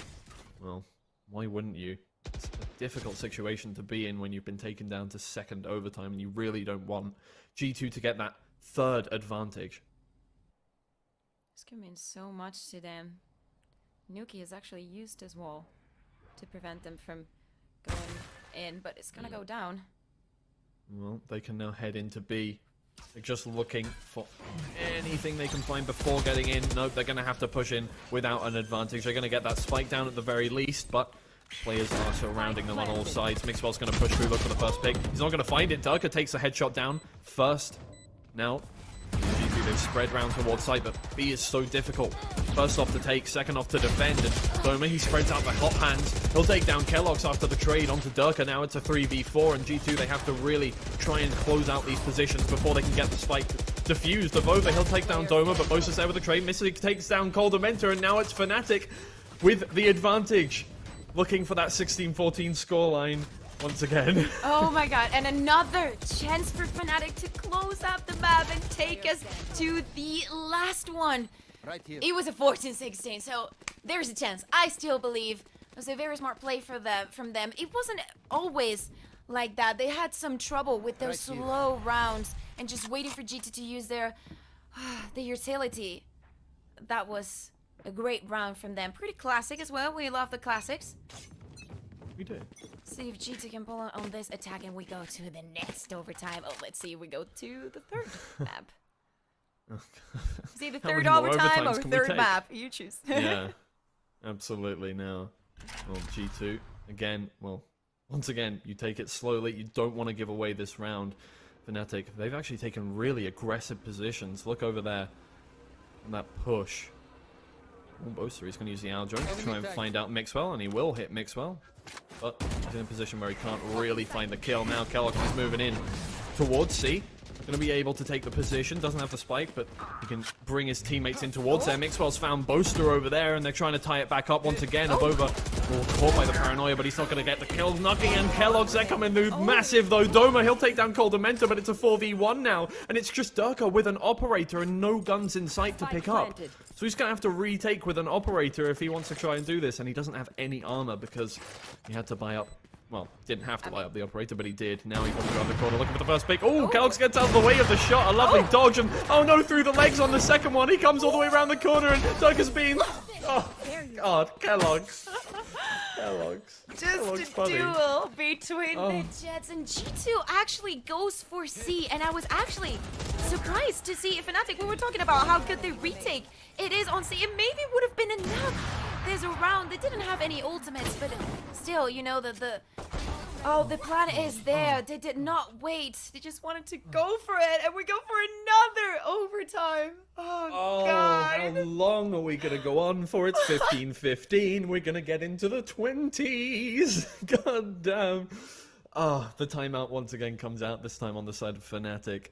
well, why wouldn't you? It's a difficult situation to be in when you've been taken down to 2nd overtime, and you really don't want G2 to get that 3rd advantage.
This can mean so much to them. Nuki has actually used his wall to prevent them from going in, but it's gonna go down.
Well, they can now head into B. They're just looking for anything they can find before getting in. Nope, they're going to have to push in without an advantage. They're going to get that spike down at the very least, but players are surrounding them on all sides. Mixwell's going to push through, look for the first pick. He's not going to find it. Durka takes the headshot down first. Now, G2, they've spread round towards site, but B is so difficult. First off to take, second off to defend, and Doma, he spreads out the hot hands. He'll take down Kellogg's after the trade onto Durka. Now it's a 3v4, and G2, they have to really try and close out these positions before they can get the spike defused. The Vova, he'll take down Doma, but Moses there with the trade. Mystic takes down Coldamenta, and now it's FNATIC with the advantage. Looking for that 16-14 scoreline once again.
Oh my god, and another chance for FNATIC to close out the map and take us to the last one.
Right here.
It was a 14-16, so there's a chance. I still believe it was a very smart play from them. It wasn't always like that. They had some trouble with those slow rounds and just waiting for G2 to use their utility. That was a great round from them. Pretty classic as well. We love the classics.
We do.
See if G2 can pull on this attack and we go to the next overtime. Oh, let's see if we go to the third map. See the
How
third
many more
overtime or
overtimes can we
third
take?
map. You choose.
Yeah, absolutely. Now, well, G2 again. Well, once again, you take it slowly. You don't want to give away this round. FNATIC, they've actually taken really aggressive positions. Look over there, and that push. Boaster, he's going to use the Al Jones to try and find out Mixwell, and he will hit Mixwell. But he's in a position where he can't really find the kill. Now Kellogg is moving in towards C. Going to be able to take the position. Doesn't have the spike, but he can bring his teammates in towards there. Mixwell's found Boaster over there, and they're trying to tie it back up once again. Abova caught by the paranoia, but he's not going to get the kills. Knocking and Kellogg's there coming through massive, though. Doma, he'll take down Coldamenta, but it's a 4v1 now. And it's just Durka with an operator and no guns in sight to pick up. So he's going to have to retake with an operator if he wants to try and do this. And he doesn't have any armor because he had to buy up. Well, didn't have to buy up the operator, but he did. Now he's got to go around the corner looking for the first pick. Oh, Kellogg's gets out of the way of the shot. A lovely dodge. And oh no, through the legs on the second one. He comes all the way around the corner, and Durka's been. Oh, God, Kellogg's. Kellogg's.
Just a duel between the Jets, and G2 actually goes for C, and I was actually surprised to see if FNATIC, we were talking about how good they retake it is on C, and maybe would have been enough. There's a round, they didn't have any ultimates, but still, you know, the plan is there. They did not wait. They just wanted to go for it, and we go for another overtime. Oh God.
How long are we going to go on for? It's 15-15. We're going to get into the 20s. God damn. The timeout once again comes out, this time on the side of FNATIC.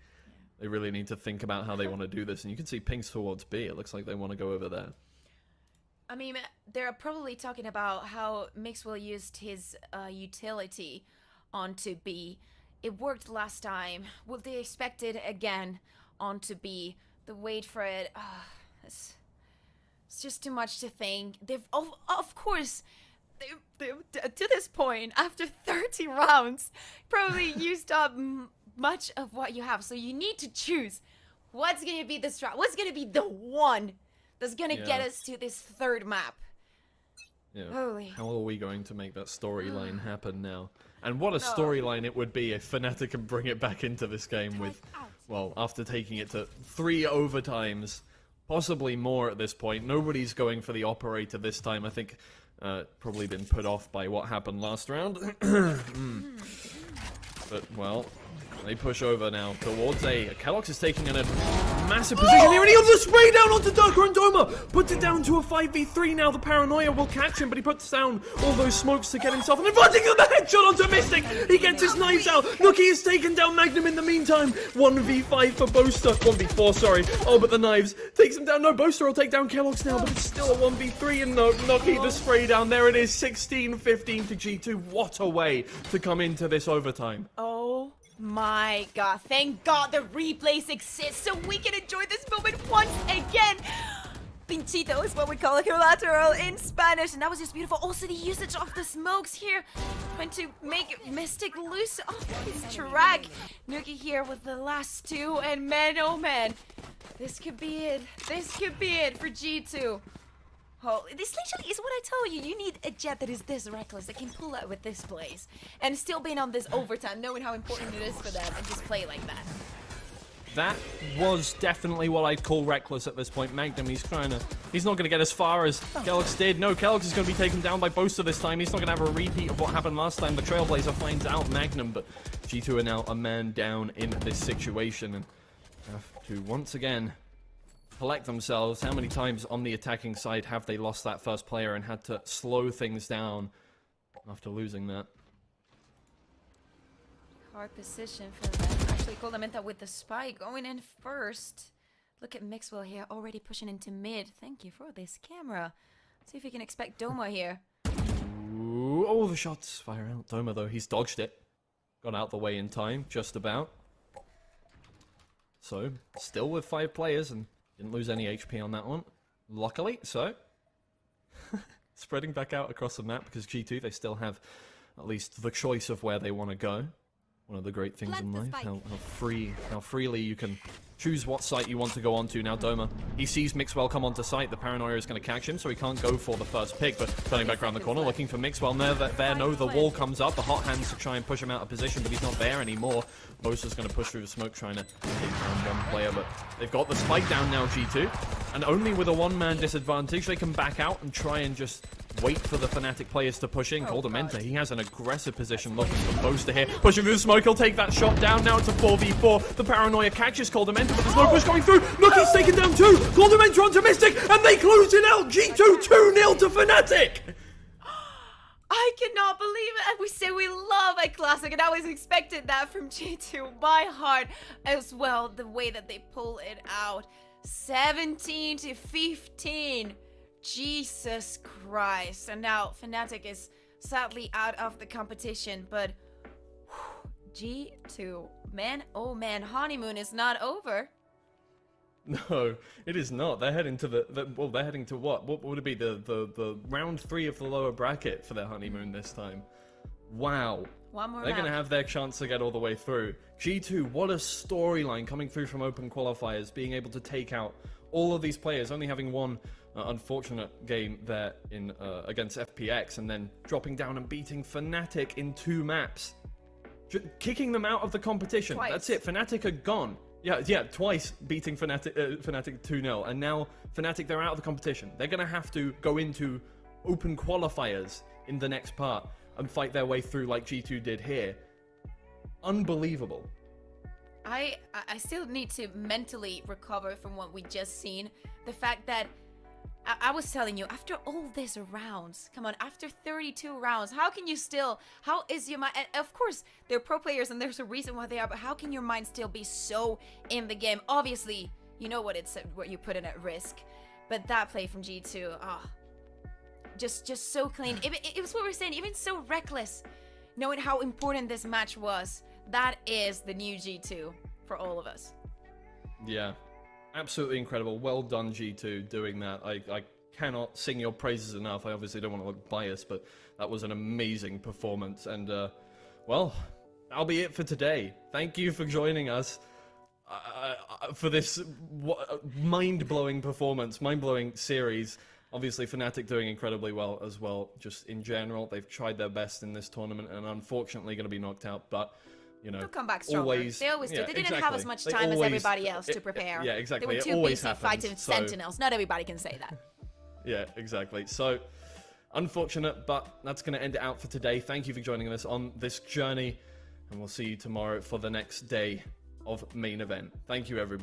They really need to think about how they want to do this, and you can see pings towards B. It looks like they want to go over there.
I mean, they're probably talking about how Mixwell used his utility onto B. It worked last time. Will they expect it again onto B? The wait for it. It's just too much to think. They've, of course, they to this point, after 30 rounds, probably used up much of what you have. So you need to choose what's going to be the strat. What's going to be the one that's gonna get us to this third map.
Yeah.
Holy.
How are we going to make that storyline happen now? And what a storyline it would be if FNATIC can bring it back into this game with, well, after taking it to 3 overtimes, possibly more at this point. Nobody's going for the operator this time. I think probably been put off by what happened last round. But, well, they push over now towards A. Kellogg's is taking in a massive position here, and he has the spray down onto Durka, and Doma puts it down to a 5v3 now. The paranoia will catch him, but he puts down all those smokes to get himself, and inviting the headshot onto Mystic. He gets his knives out. Nookie has taken down Magnum in the meantime. 1v5 for Boaster. 1v4, sorry. Oh, but the knives takes him down. No, Boaster will take down Kellogg's now, but it's still a 1v3, and no, Nookie the spray down. There it is, 16-15 to G2. What a way to come into this overtime.
Oh my God, thank God the replays exist so we can enjoy this moment once again. Pinchito is what we call a collateral in Spanish, and that was just beautiful. Also, the usage of the smokes here, trying to make Mystic loose off his track. Nookie here with the last two, and man, oh man, this could be it. This could be it for G2. Oh, this literally is what I tell you. You need a Jet that is this reckless, that can pull out with this plays, and still being on this overtime, knowing how important it is for them, and just play like that.
That was definitely what I'd call reckless at this point. Magnum, he's not going to get as far as Kellogg's did. No, Kellogg's is going to be taken down by Boaster this time. He's not going to have a repeat of what happened last time. The Trailblazer finds out Magnum, but G2 are now a man down in this situation, and have to once again collect themselves. How many times on the attacking side have they lost that first player and had to slow things down after losing that?
Hard position for them. Actually, Coldamenta with the spike going in first. Look at Mixwell here, already pushing into mid. Thank you for this camera. See if we can expect Doma here.
Ooh, oh, the shots fire out. Doma, though, he's dodged it. Got out the way in time, just about. So, still with 5 players, and didn't lose any HP on that one. luckily, so spreading back out across the map because G2, they still have at least the choice of where they want to go. One of the great things in life, how freely you can choose what site you want to go onto. Now Doma, he sees Mixwell come onto site. The paranoia is going to catch him, so he can't go for the first pick. But turning back around the corner, looking for Mixwell. No, the wall comes up. The hot hands to try and push him out of position, but he's not there anymore. Mosa's going to push through the smoke, trying to take down one player. But they've got the spike down now, G2, and only with a one-man disadvantage, they can back out and try and just wait for the FNATIC players to push in. Coldamenta, he has an aggressive position looking for Mosa here. Pushing through the smoke, he'll take that shot down. Now it's a 4v4. The paranoia catches Coldamenta, but there's no push going through. Look, he's taken down too. Coldamenta onto Mystic, and they close it out. G2 2-0 to FNATIC.
I cannot believe it. We say we love a classic, and I always expected that from G2 by heart as well. The way that they pull it out, 17-15. Jesus Christ. And now FNATIC is sadly out of the competition, but G2, man, oh man, honeymoon is not over.
No, it is not. They're heading to well, they're heading to what? What would it be? The round 3 of the lower bracket for their honeymoon this time. Wow.
One more
They're
round.
going to have their chance to get all the way through. G2, what a storyline coming through from open qualifiers, being able to take out all of these players, only having one unfortunate game there in against FPX, and then dropping down and beating FNATIC in 2 maps. Kicking them out of the competition.
Twice.
That's it. FNATIC are gone. Yeah, twice beating FNATIC 2-0, and now FNATIC, they're out of the competition. They're going to have to go into open qualifiers in the next part and fight their way through like G2 did here. Unbelievable.
I still need to mentally recover from what we just seen. The fact that I was telling you, after all these rounds, come on, after 32 rounds, how can you still, how is your mind, and of course, they're pro players and there's a reason why they are, but how can your mind still be so in the game? Obviously, you know what you put in at risk, but that play from G2, just so clean. It was what we were saying, even so reckless, knowing how important this match was. That is the new G2 for all of us.
Yeah. Absolutely incredible. Well done, G2, doing that. I cannot sing your praises enough. I obviously don't want to look biased, but that was an amazing performance. And, well, that'll be it for today. Thank you for joining us for this mind-blowing performance, mind-blowing series. Obviously, FNATIC doing incredibly well as well. Just in general, they've tried their best in this tournament and unfortunately going to be knocked out, but... You know,
they'll come back stronger. They always do. They didn't have as much time as everybody else to prepare.
Yeah, exactly.
They were too busy fighting Sentinels. Not everybody can say that.
Yeah, exactly. So, unfortunate, but that's going to end it out for today. Thank you for joining us on this journey, and we'll see you tomorrow for the next day of main event. Thank you, everybody.